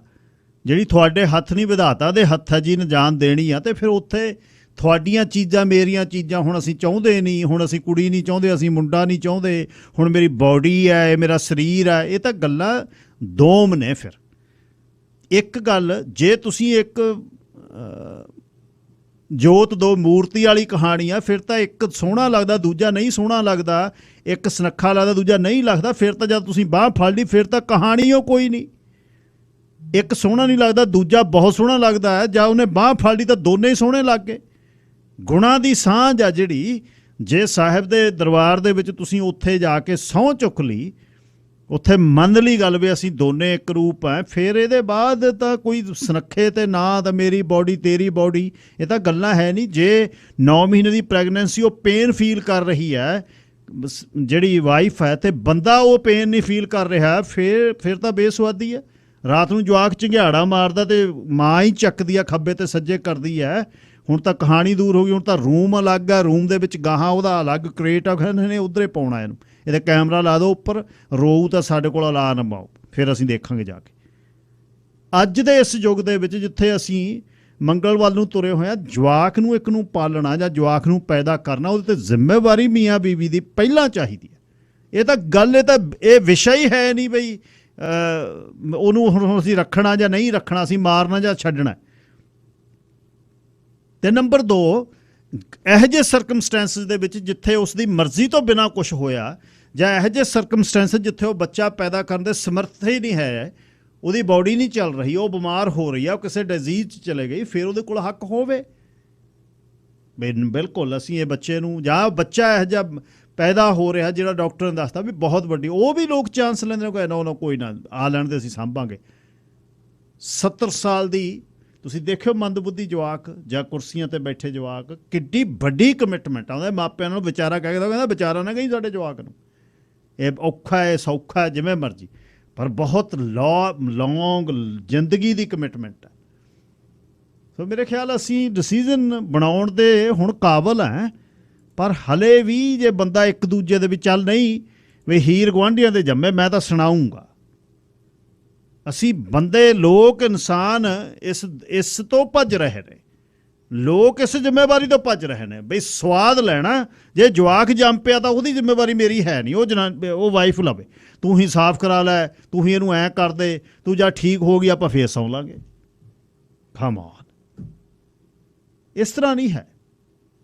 ਜਿਹੜੀ ਤੁਹਾਡੇ ਹੱਥ ਨਹੀਂ ਵਿਧਾਤਾ ਦੇ ਹੱਥ ਹੈ ਜੀ ਨੇ ਜਾਨ ਦੇਣੀ ਆ, ਅਤੇ ਫਿਰ ਉੱਥੇ ਤੁਹਾਡੀਆਂ ਚੀਜ਼ਾਂ, ਮੇਰੀਆਂ ਚੀਜ਼ਾਂ ਹੁਣ ਅਸੀਂ ਚਾਹੁੰਦੇ ਨਹੀਂ। ਹੁਣ ਅਸੀਂ ਕੁੜੀ ਨਹੀਂ ਚਾਹੁੰਦੇ, ਅਸੀਂ ਮੁੰਡਾ ਨਹੀਂ ਚਾਹੁੰਦੇ। ਹੁਣ ਮੇਰੀ ਬੋਡੀ ਹੈ, ਇਹ ਮੇਰਾ ਸਰੀਰ ਹੈ। ਇਹ ਤਾਂ ਗੱਲਾਂ ਦੋਮ ਨੇ। ਫਿਰ ਇੱਕ ਗੱਲ, ਜੇ ਤੁਸੀਂ ਇੱਕ ਜੋਤ ਦੋ ਮੂਰਤੀ ਵਾਲੀ ਕਹਾਣੀ ਆ, ਫਿਰ ਤਾਂ ਇੱਕ ਸੋਹਣਾ ਲੱਗਦਾ, ਦੂਜਾ ਨਹੀਂ ਸੋਹਣਾ ਲੱਗਦਾ। ਇੱਕ ਸੁਨੱਖਾ ਲੱਗਦਾ, ਦੂਜਾ ਨਹੀਂ ਲੱਗਦਾ। ਫਿਰ ਤਾਂ ਜਦ ਤੁਸੀਂ ਬਾਂਹ ਫੜ ਲਈ, ਫਿਰ ਤਾਂ ਕਹਾਣੀ ਉਹ ਕੋਈ ਨਹੀਂ। ਇੱਕ ਸੋਹਣਾ ਨਹੀਂ ਲੱਗਦਾ, ਦੂਜਾ ਬਹੁਤ ਸੋਹਣਾ ਲੱਗਦਾ ਹੈ। ਜਾਂ ਉਹਨੇ ਬਾਂਹ ਫੜ ਲਈ ਤਾਂ ਦੋਨੇ ਹੀ ਸੋਹਣੇ ਲੱਗ ਗਏ। ਗੁਣਾਂ ਦੀ ਸਾਂਝ ਆ ਜਿਹੜੀ, ਜੇ ਸਾਹਿਬ ਦੇ ਦਰਬਾਰ ਦੇ ਵਿੱਚ ਤੁਸੀਂ ਉੱਥੇ ਜਾ ਕੇ ਸਹੁੰ ਚੁੱਕ ਲਈ, ਉੱਥੇ ਮੰਨ ਲਈ ਗੱਲ ਵੀ ਅਸੀਂ ਦੋਨੇ ਇੱਕ ਰੂਪ ਹੈ, ਫਿਰ ਇਹਦੇ ਬਾਅਦ ਤਾਂ ਕੋਈ ਸੁਨੱਖੇ ਤੇ ਨਾ ਤਾਂ ਮੇਰੀ ਬੋਡੀ ਤੇਰੀ ਬੋਡੀ, ਇਹ ਤਾਂ ਗੱਲਾਂ ਹੈ ਨਹੀਂ। ਜੇ 9 ਮਹੀਨੇ ਦੀ ਪ੍ਰੈਗਨੈਂਸੀ ਉਹ ਪੇਨ ਫੀਲ ਕਰ ਰਹੀ ਹੈ ਜਿਹੜੀ ਵਾਈਫ ਹੈ, ਤੇ ਬੰਦਾ ਉਹ ਪੇਨ ਨਹੀਂ ਫੀਲ ਕਰ ਰਿਹਾ, ਫਿਰ ਤਾਂ ਬੇਸੁਆਦੀ ਹੈ। ਰਾਤ ਨੂੰ ਜਵਾਕ ਝੰਗਿਆੜਾ ਮਾਰਦਾ ਤੇ ਮਾਂ ਹੀ ਚੱਕਦੀ ਆ, ਖੱਬੇ ਤੇ ਸੱਜੇ ਕਰਦੀ ਹੈ। ਹੁਣ ਤਾਂ ਕਹਾਣੀ ਦੂਰ ਹੋ ਗਈ, ਹੁਣ ਤਾਂ ਰੂਮ ਅਲੱਗ ਆ, ਰੂਮ ਦੇ ਵਿੱਚ ਗਾਹਾਂ ਉਹਦਾ ਅਲੱਗ ਕ੍ਰੇਟ ਆ, ਨੇ ਉੱਧਰੇ ਪਾਉਣਾ ਇਹਨੂੰ, ਇਹਦੇ ਕੈਮਰਾ ਲਾ ਦਿਓ ਉੱਪਰ, ਰੋਊ ਤਾਂ ਸਾਡੇ ਕੋਲ ਲਾ ਨਾ ਪਾਓ, ਫਿਰ ਅਸੀਂ ਦੇਖਾਂਗੇ ਜਾ ਕੇ। ਅੱਜ ਦੇ ਇਸ ਯੁੱਗ ਦੇ ਵਿੱਚ ਜਿੱਥੇ ਅਸੀਂ ਮੰਗਲ ਵੱਲ ਨੂੰ ਤੁਰੇ ਹੋਏ ਹਾਂ, ਜਵਾਕ ਨੂੰ ਇੱਕ ਨੂੰ ਪਾਲਣਾ ਜਾਂ ਜਵਾਕ ਨੂੰ ਪੈਦਾ ਕਰਨਾ, ਉਹਦੇ 'ਤੇ ਜ਼ਿੰਮੇਵਾਰੀ ਮੀਆਂ ਬੀਵੀ ਦੀ ਪਹਿਲਾਂ ਚਾਹੀਦੀ ਹੈ। ਇਹ ਤਾਂ ਗੱਲ, ਇਹ ਵਿਸ਼ਾ ਹੀ ਹੈ ਨਹੀਂ ਬਈ ਉਹਨੂੰ ਹੁਣ ਅਸੀਂ ਰੱਖਣਾ ਜਾਂ ਨਹੀਂ ਰੱਖਣਾ, ਅਸੀਂ ਮਾਰਨਾ ਜਾਂ ਛੱਡਣਾ। ਅਤੇ ਨੰਬਰ 2, ਇਹੋ ਜਿਹੇ ਸਰਕਮਸਟੈਂਸਿਸ ਦੇ ਵਿੱਚ ਜਿੱਥੇ ਉਸ ਦੀ ਮਰਜ਼ੀ ਤੋਂ ਬਿਨਾਂ ਕੁਛ ਹੋਇਆ, ਜਾਂ ਇਹੋ ਜਿਹੇ ਸਰਕਮਸਟੈਂਸਿਸ ਜਿੱਥੇ ਉਹ ਬੱਚਾ ਪੈਦਾ ਕਰਨ ਦੇ ਸਮਰੱਥ ਹੀ ਨਹੀਂ ਹੈ, ਉਹਦੀ ਬੋਡੀ ਨਹੀਂ ਚੱਲ ਰਹੀ, ਉਹ ਬਿਮਾਰ ਹੋ ਰਹੀ ਆ, ਉਹ ਕਿਸੇ ਡਿਜ਼ੀਜ਼ 'ਚ ਚਲੇ ਗਈ, ਫਿਰ ਉਹਦੇ ਕੋਲ ਹੱਕ ਹੋਵੇ। ਬਿਲਕੁਲ ਅਸੀਂ ਇਹ ਬੱਚੇ ਨੂੰ, ਜਾਂ ਬੱਚਾ ਇਹੋ ਜਿਹਾ ਪੈਦਾ ਹੋ ਰਿਹਾ ਜਿਹੜਾ ਡਾਕਟਰ ਨੇ ਦੱਸਦਾ ਵੀ ਬਹੁਤ ਵੱਡੀ, ਉਹ ਵੀ ਲੋਕ ਚਾਂਸ ਲੈਂਦੇ ਨੇ, ਕੋਈ ਨਾ ਆ ਲੈਣ ਦੇ, ਅਸੀਂ ਸਾਂਭਾਂਗੇ। 70 ਸਾਲ ਦੀ ਤੁਸੀਂ ਦੇਖਿਓ ਮੰਦਬੁੱਧੀ ਜਵਾਕ ਜਾਂ ਕੁਰਸੀਆਂ 'ਤੇ ਬੈਠੇ ਜਵਾਕ, ਕਿੱਡੀ ਵੱਡੀ ਕਮਿਟਮੈਂਟ ਆਉਂਦਾ ਮਾਪਿਆਂ ਨੂੰ। ਵਿਚਾਰਾ ਕਹਿੰਦਾ ਵਿਚਾਰਾ ਨਾ ਕਹੀਂ ਸਾਡੇ ਜਵਾਕ ਨੂੰ, ਇਹ ਔਖਾ ਹੈ ਸੌਖਾ ਹੈ ਜਿਵੇਂ ਮਰਜ਼ੀ, ਪਰ ਬਹੁਤ ਲੌਂਗ ਜ਼ਿੰਦਗੀ ਦੀ ਕਮਿਟਮੈਂਟ ਹੈ। ਸੋ ਮੇਰੇ ਖਿਆਲ ਅਸੀਂ ਡਿਸੀਜ਼ਨ ਬਣਾਉਣ ਦੇ ਹੁਣ ਕਾਬਲ ਹੈ, ਪਰ ਹਲੇ ਵੀ ਜੇ ਬੰਦਾ ਇੱਕ ਦੂਜੇ ਦੇ ਵਿੱਚ ਚੱਲ ਨਹੀਂ ਵੀ ਹੀਰ ਗੁਆਂਢੀਆਂ ਦੇ ਜੰਮੇ, ਮੈਂ ਤਾਂ ਸੁਣਾਊਂਗਾ। ਅਸੀਂ ਬੰਦੇ, ਲੋਕ, ਇਨਸਾਨ ਇਸ ਤੋਂ ਭੱਜ ਰਹੇ ਨੇ, ਲੋਕ ਇਸ ਜ਼ਿੰਮੇਵਾਰੀ ਤੋਂ ਭੱਜ ਰਹੇ ਨੇ ਬਈ ਸਵਾਦ ਲੈਣਾ। ਜੇ ਜਵਾਕ ਜੰਮ ਪਿਆ ਤਾਂ ਉਹਦੀ ਜ਼ਿੰਮੇਵਾਰੀ ਮੇਰੀ ਹੈ ਨਹੀਂ, ਉਹ ਵਾਈਫ ਲਵੇ, ਤੂੰ ਹੀ ਸਾਫ਼ ਕਰਾ ਲੈ, ਤੂੰ ਹੀ ਇਹਨੂੰ ਐਂ ਕਰ ਦੇ, ਤੂੰ ਜਾਂ ਠੀਕ ਹੋ ਗਈ ਆਪਾਂ ਫੇਰ ਸੌਂ ਲਾਂਗੇ। ਕਮ ਔਨ, ਇਸ ਤਰ੍ਹਾਂ ਨਹੀਂ ਹੈ।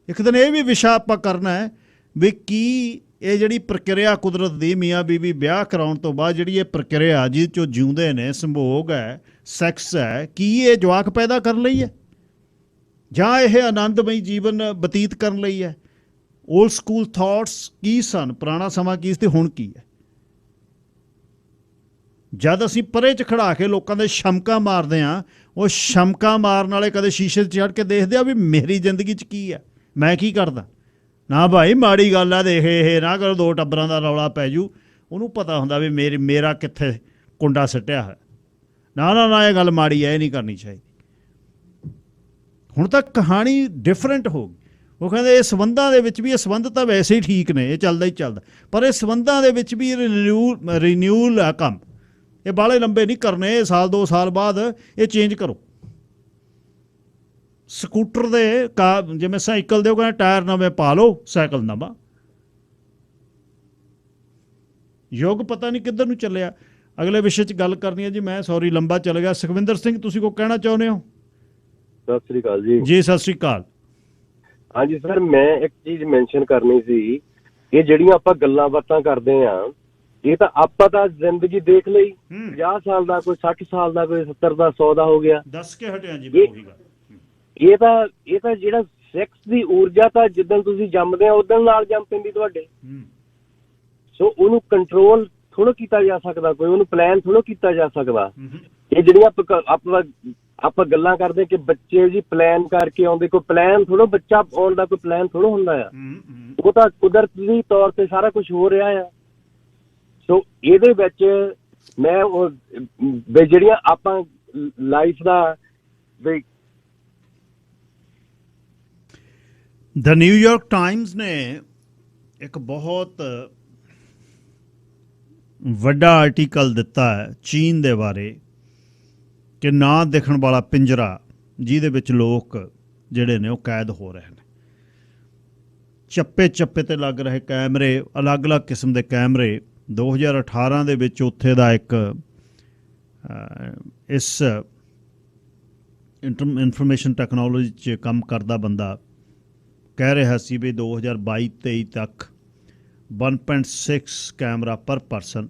ਇੱਕ ਦਿਨ ਇਹ ਵੀ ਵਿਸ਼ਾ ਆਪਾਂ ਕਰਨਾ ਹੈ ਵੀ ਕੀ ਇਹ ਜਿਹੜੀ ਪ੍ਰਕਿਰਿਆ ਕੁਦਰਤ ਦੀ, ਮੀਆਂ ਬੀਬੀ ਵਿਆਹ ਕਰਾਉਣ ਤੋਂ ਬਾਅਦ ਜਿਹੜੀ ਇਹ ਪ੍ਰਕਿਰਿਆ ਜਿਹਦੇ 'ਚੋਂ ਜਿਉਂਦੇ ਨੇ, ਸੰਭੋਗ ਹੈ, ਸੈਕਸ ਹੈ, ਕੀ ਇਹ ਜਵਾਕ ਪੈਦਾ ਕਰਨ ਲਈ ਹੈ ਜਾਂ ਇਹ ਆਨੰਦਮਈ ਜੀਵਨ ਬਤੀਤ ਕਰਨ ਲਈ ਹੈ? ਓਲਡ ਸਕੂਲ ਥਾਟਸ ਕੀ ਸਨ, ਪੁਰਾਣਾ ਸਮਾਂ ਕੀ ਸੀ ਤੇ ਹੁਣ ਕੀ ਹੈ? ਜਦ ਅਸੀਂ ਪਰੇ 'ਚ ਖੜਾ ਕੇ ਲੋਕਾਂ ਦੇ ਸ਼ਮਕਾਂ ਮਾਰਦੇ ਹਾਂ, ਉਹ ਸ਼ਮਕਾਂ ਮਾਰਨ ਵਾਲੇ ਕਦੇ ਸ਼ੀਸ਼ੇ 'ਚ ਚੜ੍ਹ ਕੇ ਦੇਖਦੇ ਆ ਵੀ ਮੇਰੀ ਜ਼ਿੰਦਗੀ 'ਚ ਕੀ ਹੈ, ਮੈਂ ਕੀ ਕਰਦਾ? ਨਾ ਭਾਈ ਮਾੜੀ ਗੱਲ ਆ, ਦੇਖ ਇਹ ਨਾ ਕਰੋ, 2 ਟੱਬਰਾਂ ਦਾ ਰੌਲਾ ਪੈ ਜੂ। ਉਹਨੂੰ ਪਤਾ ਹੁੰਦਾ ਵੀ ਮੇਰਾ ਕਿੱਥੇ ਕੁੰਡਾ ਸਿੱਟਿਆ ਹੈ। ਨਾ ਇਹ ਗੱਲ ਮਾੜੀ ਹੈ, ਇਹ ਨਹੀਂ ਕਰਨੀ ਚਾਹੀਦੀ। ਹੁਣ ਤਾਂ ਕਹਾਣੀ ਡਿਫਰੈਂਟ ਹੋ ਗਈ। ਉਹ ਕਹਿੰਦੇ ਇਹ ਸੰਬੰਧਾਂ ਦੇ ਵਿੱਚ ਵੀ ਇਹ ਸੰਬੰਧ ਤਾਂ ਵੈਸੇ ਹੀ ਠੀਕ ਨੇ, ਇਹ ਚੱਲਦਾ ਹੀ ਚੱਲਦਾ, ਪਰ ਇਹ ਸੰਬੰਧਾਂ ਦੇ ਵਿੱਚ ਵੀ ਰੀਨਿਊਲ ਆ ਕੰਮ, ਇਹ ਬਾਹਲੇ ਲੰਬੇ ਨਹੀਂ ਕਰਨੇ, ਸਾਲ 2 ਸਾਲ ਬਾਅਦ ਇਹ ਚੇਂਜ ਕਰੋ। ਸਕੂਟਰ ਦੇ ਜਿਵੇਂ ਸਾਈਕਲ ਦੇ ਉਹ ਕਹਿੰਦੇ ਟਾਇਰ ਨਵੇਂ ਪਾ ਲਓ, ਸਾਈਕਲ ਨਵਾਂ। ਯੁੱਗ ਪਤਾ ਨਹੀਂ ਕਿੱਧਰ ਨੂੰ ਚੱਲਿਆ। ਅਗਲੇ ਵਿਸ਼ੇ 'ਚ ਗੱਲ ਕਰਨੀ ਹੈ ਜੀ। ਮੈਂ ਸੌਰੀ ਲੰਬਾ ਚੱਲ ਗਿਆ। ਸੁਖਵਿੰਦਰ ਸਿੰਘ, ਤੁਸੀਂ ਕੋਈ ਕਹਿਣਾ ਚਾਹੁੰਦੇ ਹੋ? ਸਤਿ ਸ੍ਰੀ ਅਕਾਲ ਜੀ। ਜੀ ਸਤਿ ਸ੍ਰੀ ਅਕਾਲ। ਹਾਂਜੀ ਸਰ, ਮੈਂ ਇੱਕ ਚੀਜ਼ ਮੈਂਸ਼ਨ ਕਰਨੀ ਸੀ। ਇਹ ਜਿਹੜੀਆਂ ਆਪਾਂ ਗੱਲਾਂ ਬਾਤਾਂ ਕਰਦੇ ਆ, ਇਹ ਤਾਂ ਆਪਾਂ ਤਾਂ ਜ਼ਿੰਦਗੀ ਦੇਖ ਲਈ, 50 ਸਾਲ ਦਾ, ਕੋਈ 60 ਸਾਲ ਦਾ, ਕੋਈ 70 ਦਾ, 100 ਦਾ ਹੋ ਗਿਆ। ਦੱਸ ਕੇ ਹਟਿਆ ਜੀ। ਇਹ ਤਾਂ ਜਿਹੜਾ ਸੈਕਸ ਦੀ ਊਰਜਾ ਤਾਂ ਜਿੱਦਣ ਤੁਸੀਂ ਜੰਮਦੇ ਆ ਉਦੋਂ ਨਾਲ ਜੰਮ ਪੈਂਦੀ ਤੁਹਾਡੇ। ਸੋ ਉਹਨੂੰ ਕੰਟਰੋਲ ਥੋੜ੍ਹਾ ਕੀਤਾ ਜਾ ਸਕਦਾ, ਕੋਈ ਉਹਨੂੰ ਪਲਾਨ ਥੋੜ੍ਹਾ ਕੀਤਾ ਜਾ ਸਕਦਾ। ਇਹ ਜਿਹੜੀਆਂ ਆਪਾਂ ਗੱਲਾਂ ਕਰਦੇ ਕਿ ਬੱਚੇ ਜੀ ਪਲਾਨ ਕਰਕੇ ਆਉਂਦੇ, ਕੋਈ ਪਲਾਨ ਥੋੜ੍ਹਾ, ਬੱਚਾ ਆਉਣ ਦਾ ਕੋਈ ਪਲਾਨ ਥੋੜ੍ਹਾ ਹੁੰਦਾ ਆ। ਉਹ ਤਾਂ ਕੁਦਰਤੀ ਤੌਰ ਤੇ ਸਾਰਾ ਕੁਝ ਹੋ ਰਿਹਾ ਆ। ਸੋ ਇਹਦੇ ਵਿੱਚ ਮੈਂ ਉਹ ਜਿਹੜੀਆਂ ਆਪਾਂ ਲਾਈਫ ਦਾ ਦ ਨਿਊਯਾਰਕ ਟਾਈਮਜ਼ ਨੇ ਇੱਕ ਬਹੁਤ ਵੱਡਾ ਆਰਟੀਕਲ ਦਿੱਤਾ ਹੈ ਚੀਨ ਦੇ ਬਾਰੇ ਕਿ ਨਾ ਦਿਖਣ ਵਾਲਾ ਪਿੰਜਰਾ, ਜਿਹਦੇ ਵਿੱਚ ਲੋਕ ਜਿਹੜੇ ਨੇ ਉਹ ਕੈਦ ਹੋ ਰਹੇ ਨੇ। ਚੱਪੇ ਚੱਪੇ ਤੇ ਲੱਗ ਰਹੇ ਕੈਮਰੇ, ਅਲੱਗ-ਅਲੱਗ ਕਿਸਮ ਦੇ ਕੈਮਰੇ। 2018 ਦੇ ਵਿੱਚ ਉੱਥੇ ਦਾ ਇੱਕ ਇਸ ਇਨਫੋਰਮੇਸ਼ਨ ਟੈਕਨੋਲੋਜੀ 'ਚ ਕੰਮ ਕਰਦਾ ਬੰਦਾ ਕਹਿ ਰਿਹਾ ਸੀ ਵੀ 2022-23 ਤੱਕ 1.6 ਕੈਮਰਾ ਪਰ ਪਰਸਨ,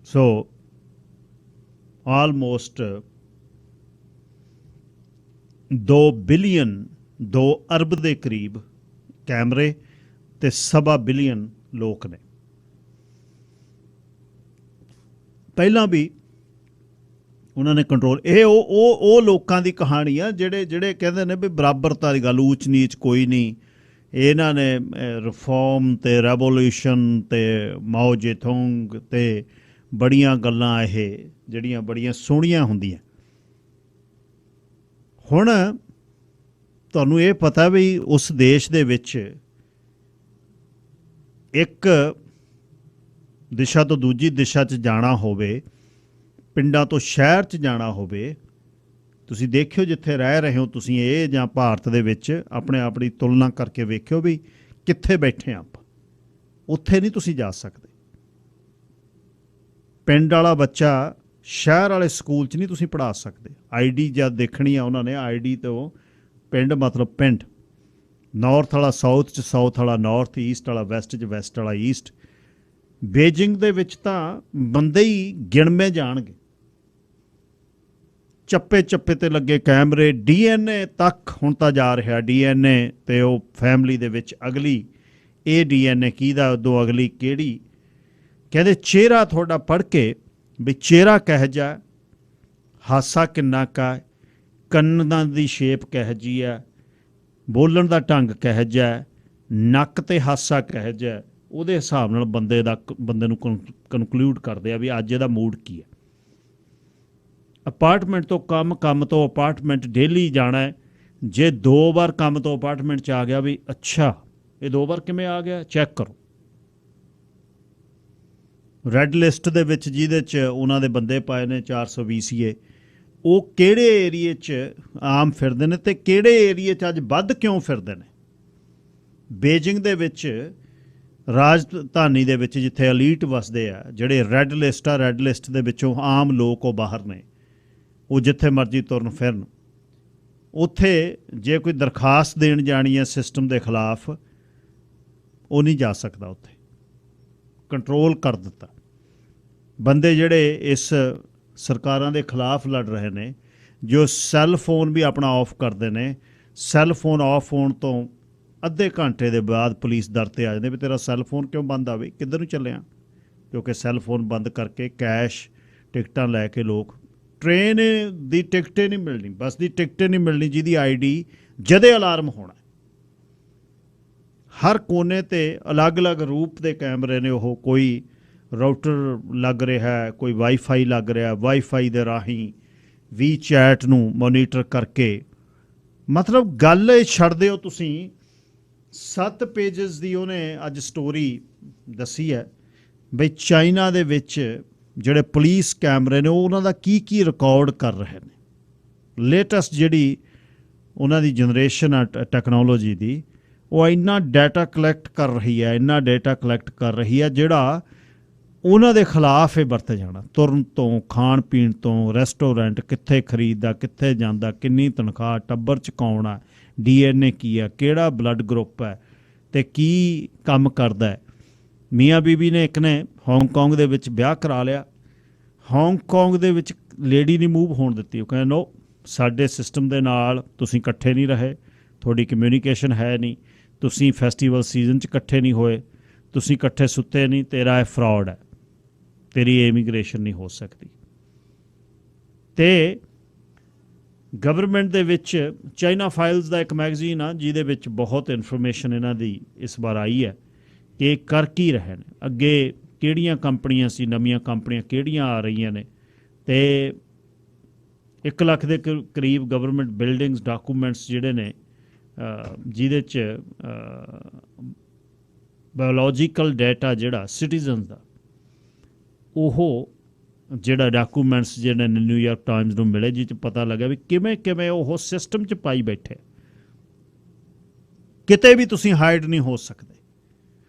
ਸੋ ਆਲਮੋਸਟ 2 ਬਿਲੀਅਨ 2 ਅਰਬ ਦੇ ਕਰੀਬ ਕੈਮਰੇ ਤੇ 1.25 ਬਿਲੀਅਨ ਲੋਕ ਨੇ। ਪਹਿਲਾਂ ਵੀ ਉਹਨਾਂ ਨੇ ਕੰਟਰੋਲ, ਇਹ ਉਹ ਲੋਕਾਂ ਦੀ ਕਹਾਣੀ ਆ ਜਿਹੜੇ ਕਹਿੰਦੇ ਨੇ ਵੀ ਬਰਾਬਰਤਾ ਦੀ ਗੱਲ, ਊਚ ਨੀਚ ਕੋਈ ਨਹੀਂ। ਇਹਨਾਂ ਨੇ ਰਿਫਾਰਮ ਤੇ ਰੈਵੋਲੂਸ਼ਨ ਤੇ ਮਾਓ ਜੇਤੁੰਗ ਤੇ ਬੜੀਆਂ ਗੱਲਾਂ, ਇਹ ਜਿਹੜੀਆਂ ਬੜੀਆਂ ਸੋਹਣੀਆਂ ਹੁੰਦੀਆਂ। ਹੁਣ ਤੁਹਾਨੂੰ ਇਹ ਪਤਾ ਵੀ ਉਸ ਦੇਸ਼ ਦੇ ਵਿੱਚ ਇੱਕ ਦਿਸ਼ਾ ਤੋਂ ਦੂਜੀ ਦਿਸ਼ਾ 'ਚ ਜਾਣਾ ਹੋਵੇ, ਪਿੰਡਾਂ ਤੋਂ ਸ਼ਹਿਰ 'ਚ ਜਾਣਾ ਹੋਵੇ, ਤੁਸੀਂ ਦੇਖਿਓ ਜਿੱਥੇ ਰਹਿ ਰਹੇ ਹੋ ਤੁਸੀਂ, ਇਹ ਜਾਂ ਭਾਰਤ ਦੇ ਵਿੱਚ ਆਪਣੇ ਆਪ ਦੀ ਤੁਲਨਾ ਕਰਕੇ ਵੇਖਿਓ ਵੀ ਕਿੱਥੇ ਬੈਠੇ ਆਪਾਂ। ਉੱਥੇ ਨਹੀਂ ਤੁਸੀਂ ਜਾ ਸਕਦੇ। ਪਿੰਡ ਵਾਲਾ ਬੱਚਾ ਸ਼ਹਿਰ ਵਾਲੇ ਸਕੂਲ 'ਚ ਨਹੀਂ ਤੁਸੀਂ ਪੜ੍ਹਾ ਸਕਦੇ। ਆਈਡੀ ਜਦ ਦੇਖਣੀ ਆ ਉਹਨਾਂ ਨੇ, ਆਈਡੀ ਤੋਂ ਪਿੰਡ ਮਤਲਬ ਪਿੰਡ। ਨਾਰਥ ਵਾਲਾ ਸਾਊਥ 'ਚ, ਸਾਊਥ ਵਾਲਾ ਨਾਰਥ, ਈਸਟ ਵਾਲਾ ਵੈਸਟ 'ਚ, ਵੈਸਟ ਵਾਲਾ ਈਸਟ। ਬੀਜਿੰਗ ਦੇ ਵਿੱਚ ਤਾਂ ਬੰਦੇ ਹੀ ਗਿਣਵੇਂ ਜਾਣਗੇ। ਚੱਪੇ ਚੱਪੇ ਤੇ ਲੱਗੇ ਕੈਮਰੇ, DNA ਤੱਕ ਹੁਣ ਤਾਂ ਜਾ ਰਿਹਾ। DNA ਤੇ ਉਹ ਫੈਮਿਲੀ ਦੇ ਵਿੱਚ ਅਗਲੀ, ਇਹ DNA ਕਿਹਦਾ, ਉਦੋਂ ਅਗਲੀ ਕਿਹੜੀ। ਕਹਿੰਦੇ ਚਿਹਰਾ ਤੁਹਾਡਾ ਪੜ੍ਹ ਕੇ ਵੀ ਚਿਹਰਾ ਕਿਹੋ ਜਿਹਾ, ਹਾਸਾ ਕਿੰਨਾ ਕਾ, ਕੰਨਾਂ ਦੀ ਸ਼ੇਪ ਕਿਹੋ ਜਿਹੀ ਹੈ, ਬੋਲਣ ਦਾ ਢੰਗ ਕਿਹੋ ਜਿਹਾ, ਨੱਕ ਤੇ ਹਾਸਾ ਕਿਹੋ ਜਿਹਾ, ਉਹਦੇ ਹਿਸਾਬ ਨਾਲ ਬੰਦੇ ਨੂੰ ਕਨਕਲੂਡ ਕਰਦੇ ਆ ਵੀ ਅੱਜ ਇਹਦਾ ਮੂਡ ਕੀ ਹੈ। ਅਪਾਰਟਮੈਂਟ ਤੋਂ ਕੰਮ, ਕੰਮ ਤੋਂ ਅਪਾਰਟਮੈਂਟ ਡੇਲੀ ਜਾਣਾ ਹੈ। ਜੇ 2 ਵਾਰ ਕੰਮ ਤੋਂ ਅਪਾਰਟਮੈਂਟ 'ਚ ਆ ਗਿਆ ਵੀ ਅੱਛਾ ਇਹ 2 ਵਾਰ ਕਿਵੇਂ ਆ ਗਿਆ, ਚੈੱਕ ਕਰੋ। ਰੈੱਡ ਲਿਸਟ ਦੇ ਵਿੱਚ ਜਿਹਦੇ 'ਚ ਉਹਨਾਂ ਦੇ ਬੰਦੇ ਪਾਏ ਨੇ 420 ਉਹ ਕਿਹੜੇ ਏਰੀਏ 'ਚ ਆਮ ਫਿਰਦੇ ਨੇ ਤੇ ਕਿਹੜੇ ਏਰੀਏ 'ਚ ਅੱਜ ਵੱਧ ਕਿਉਂ ਫਿਰਦੇ ਨੇ। ਬੀਜਿੰਗ ਦੇ ਵਿੱਚ, ਰਾਜਧਾਨੀ ਦੇ ਵਿੱਚ ਜਿੱਥੇ ਅਲੀਟ ਵਸਦੇ ਆ, ਜਿਹੜੇ ਰੈੱਡ ਲਿਸਟ ਆ, ਰੈੱਡ ਲਿਸਟ ਦੇ ਵਿੱਚੋਂ ਆਮ ਲੋਕ ਉਹ ਬਾਹਰ ਨੇ, ਉਹ ਜਿੱਥੇ ਮਰਜ਼ੀ ਤੁਰਨ ਫਿਰਨ। ਉੱਥੇ ਜੇ ਕੋਈ ਦਰਖਾਸਤ ਦੇਣ ਜਾਣੀ ਹੈ ਸਿਸਟਮ ਦੇ ਖਿਲਾਫ, ਉਹ ਨਹੀਂ ਜਾ ਸਕਦਾ। ਉੱਥੇ ਕੰਟਰੋਲ ਕਰ ਦਿੱਤਾ। ਬੰਦੇ ਜਿਹੜੇ ਇਸ ਸਰਕਾਰਾਂ ਦੇ ਖਿਲਾਫ ਲੜ ਰਹੇ ਨੇ, ਜੋ ਸੈੱਲ ਫੋਨ ਵੀ ਆਪਣਾ ਆਫ ਕਰਦੇ ਨੇ, ਸੈੱਲ ਫੋਨ ਆਫ ਹੋਣ ਤੋਂ ਅੱਧੇ ਘੰਟੇ ਦੇ ਬਾਅਦ ਪੁਲਿਸ ਦਰ 'ਤੇ ਆ ਜਾਂਦੇ ਵੀ ਤੇਰਾ ਸੈੱਲ ਫੋਨ ਕਿਉਂ ਬੰਦ ਆਵੇ, ਕਿੱਧਰ ਨੂੰ ਚੱਲਿਆ। ਕਿਉਂਕਿ ਸੈੱਲ ਫੋਨ ਬੰਦ ਕਰਕੇ ਕੈਸ਼ ਟਿਕਟਾਂ ਲੈ ਕੇ ਲੋਕ, ਟ੍ਰੇਨ ਦੀ ਟਿਕਟ ਹੀ ਨਹੀਂ ਮਿਲਣੀ, ਬੱਸ ਦੀ ਟਿਕਟ ਹੀ ਨਹੀਂ ਮਿਲਣੀ ਜਿਹਦੀ ID ਜਦੇ ਅਲਾਰਮ ਹੋਣਾ। ਹਰ ਕੋਨੇ 'ਤੇ ਅਲੱਗ-ਅਲੱਗ ਰੂਪ ਦੇ ਕੈਮਰੇ ਨੇ। ਉਹ ਕੋਈ ਰਾਊਟਰ ਲੱਗ ਰਿਹਾ, ਕੋਈ ਵਾਈਫਾਈ ਲੱਗ ਰਿਹਾ, ਵਾਈਫਾਈ ਦੇ ਰਾਹੀਂ WeChat ਨੂੰ ਮੋਨੀਟਰ ਕਰਕੇ। ਮਤਲਬ ਗੱਲ ਇਹ ਛੱਡਦੇ ਹੋ ਤੁਸੀਂ 7 ਪੇਜਸ ਦੀ ਉਹਨੇ ਅੱਜ ਸਟੋਰੀ ਦੱਸੀ ਹੈ ਬਈ ਚਾਈਨਾ ਦੇ ਵਿੱਚ ਜਿਹੜੇ ਪੁਲਿਸ ਕੈਮਰੇ ਨੇ ਉਹ ਉਹਨਾਂ ਦਾ ਕੀ ਰਿਕਾਰਡ ਕਰ ਰਹੇ ਨੇ। ਲੇਟੈਸਟ ਜਿਹੜੀ ਉਹਨਾਂ ਦੀ ਜਨਰੇਸ਼ਨ ਆ ਟੈਕਨੋਲੋਜੀ ਦੀ, ਉਹ ਇੰਨਾ ਡਾਟਾ ਕਲੈਕਟ ਕਰ ਰਹੀ ਹੈ, ਇੰਨਾ ਡਾਟਾ ਕਲੈਕਟ ਕਰ ਰਹੀ ਹੈ ਜਿਹੜਾ ਉਹਨਾਂ ਦੇ ਖਿਲਾਫ ਇਹ ਵਰਤ ਜਾਣਾ। ਤੁਰਨ ਤੋਂ, ਖਾਣ ਪੀਣ ਤੋਂ, ਰੈਸਟੋਰੈਂਟ ਕਿੱਥੇ ਖਰੀਦਦਾ, ਕਿੱਥੇ ਜਾਂਦਾ, ਕਿੰਨੀ ਤਨਖਾਹ, ਟੱਬਰ 'ਚ ਕੌਣ ਆ, DNA ਕੀ ਆ, ਕਿਹੜਾ ਬਲੱਡ ਗਰੁੱਪ ਹੈ ਅਤੇ ਕੀ ਕੰਮ ਕਰਦਾ ਹੈ। ਮੀਆਂ ਬੀਬੀ ਨੇ ਇੱਕ ਨੇ ਹਾਂਗਕਾਂਗ ਦੇ ਵਿੱਚ ਵਿਆਹ ਕਰਾ ਲਿਆ। ਹਾਂਗਕਾਂਗ ਦੇ ਵਿੱਚ ਲੇਡੀ ਨਹੀਂ ਮੂਵ ਹੋਣ ਦਿੱਤੀ। ਉਹ ਕਹਿੰਦੇ ਨੋ, ਸਾਡੇ ਸਿਸਟਮ ਦੇ ਨਾਲ ਤੁਸੀਂ ਇਕੱਠੇ ਨਹੀਂ ਰਹੇ, ਤੁਹਾਡੀ ਕਮਿਊਨੀਕੇਸ਼ਨ ਹੈ ਨਹੀਂ, ਤੁਸੀਂ ਫੈਸਟੀਵਲ ਸੀਜ਼ਨ 'ਚ ਇਕੱਠੇ ਨਹੀਂ ਹੋਏ, ਤੁਸੀਂ ਇਕੱਠੇ ਸੁੱਤੇ ਨਹੀਂ, ਤੇਰਾ ਇਹ ਫਰਾਡ ਹੈ, ਤੇਰੀ ਇਮੀਗ੍ਰੇਸ਼ਨ ਨਹੀਂ ਹੋ ਸਕਦੀ। ਅਤੇ ਗਵਰਨਮੈਂਟ ਦੇ ਵਿੱਚ ਚਾਈਨਾ ਫਾਈਲਸ ਦਾ ਇੱਕ ਮੈਗਜ਼ੀਨ ਆ ਜਿਹਦੇ ਵਿੱਚ ਬਹੁਤ ਇਨਫੋਰਮੇਸ਼ਨ ਇਹਨਾਂ ਦੀ ਇਸ ਵਾਰ ਆਈ ਹੈ ਕਿ ਇਹ ਕਰ ਕੀ ਰਹੇ ਨੇ, ਅੱਗੇ ਕਿਹੜੀਆਂ ਕੰਪਨੀਆਂ ਸੀ, ਨਵੀਆਂ ਕੰਪਨੀਆਂ ਕਿਹੜੀਆਂ ਆ ਰਹੀਆਂ ਨੇ। ਅਤੇ 1 ਲੱਖ ਦੇ ਕਰੀਬ ਗਵਰਨਮੈਂਟ ਬਿਲਡਿੰਗਸ ਡਾਕੂਮੈਂਟਸ ਜਿਹੜੇ ਨੇ ਜਿਹਦੇ 'ਚ ਬਾਇਓਲੋਜੀਕਲ ਡਾਟਾ ਜਿਹੜਾ ਸਿਟੀਜ਼ਨਸ ਦਾ, ਉਹ ਜਿਹੜਾ ਡਾਕੂਮੈਂਟਸ ਜਿਹੜੇ ਨੇ ਨਿਊਯਾਰਕ ਟਾਈਮਜ਼ ਨੂੰ ਮਿਲੇ, ਜਿਹ 'ਚ ਪਤਾ ਲੱਗਾ ਵੀ ਕਿਵੇਂ ਉਹ ਸਿਸਟਮ 'ਚ ਪਾਈ ਬੈਠੇ, ਕਿਤੇ ਵੀ ਤੁਸੀਂ ਹਾਈਡ ਨਹੀਂ ਹੋ ਸਕਦੇ।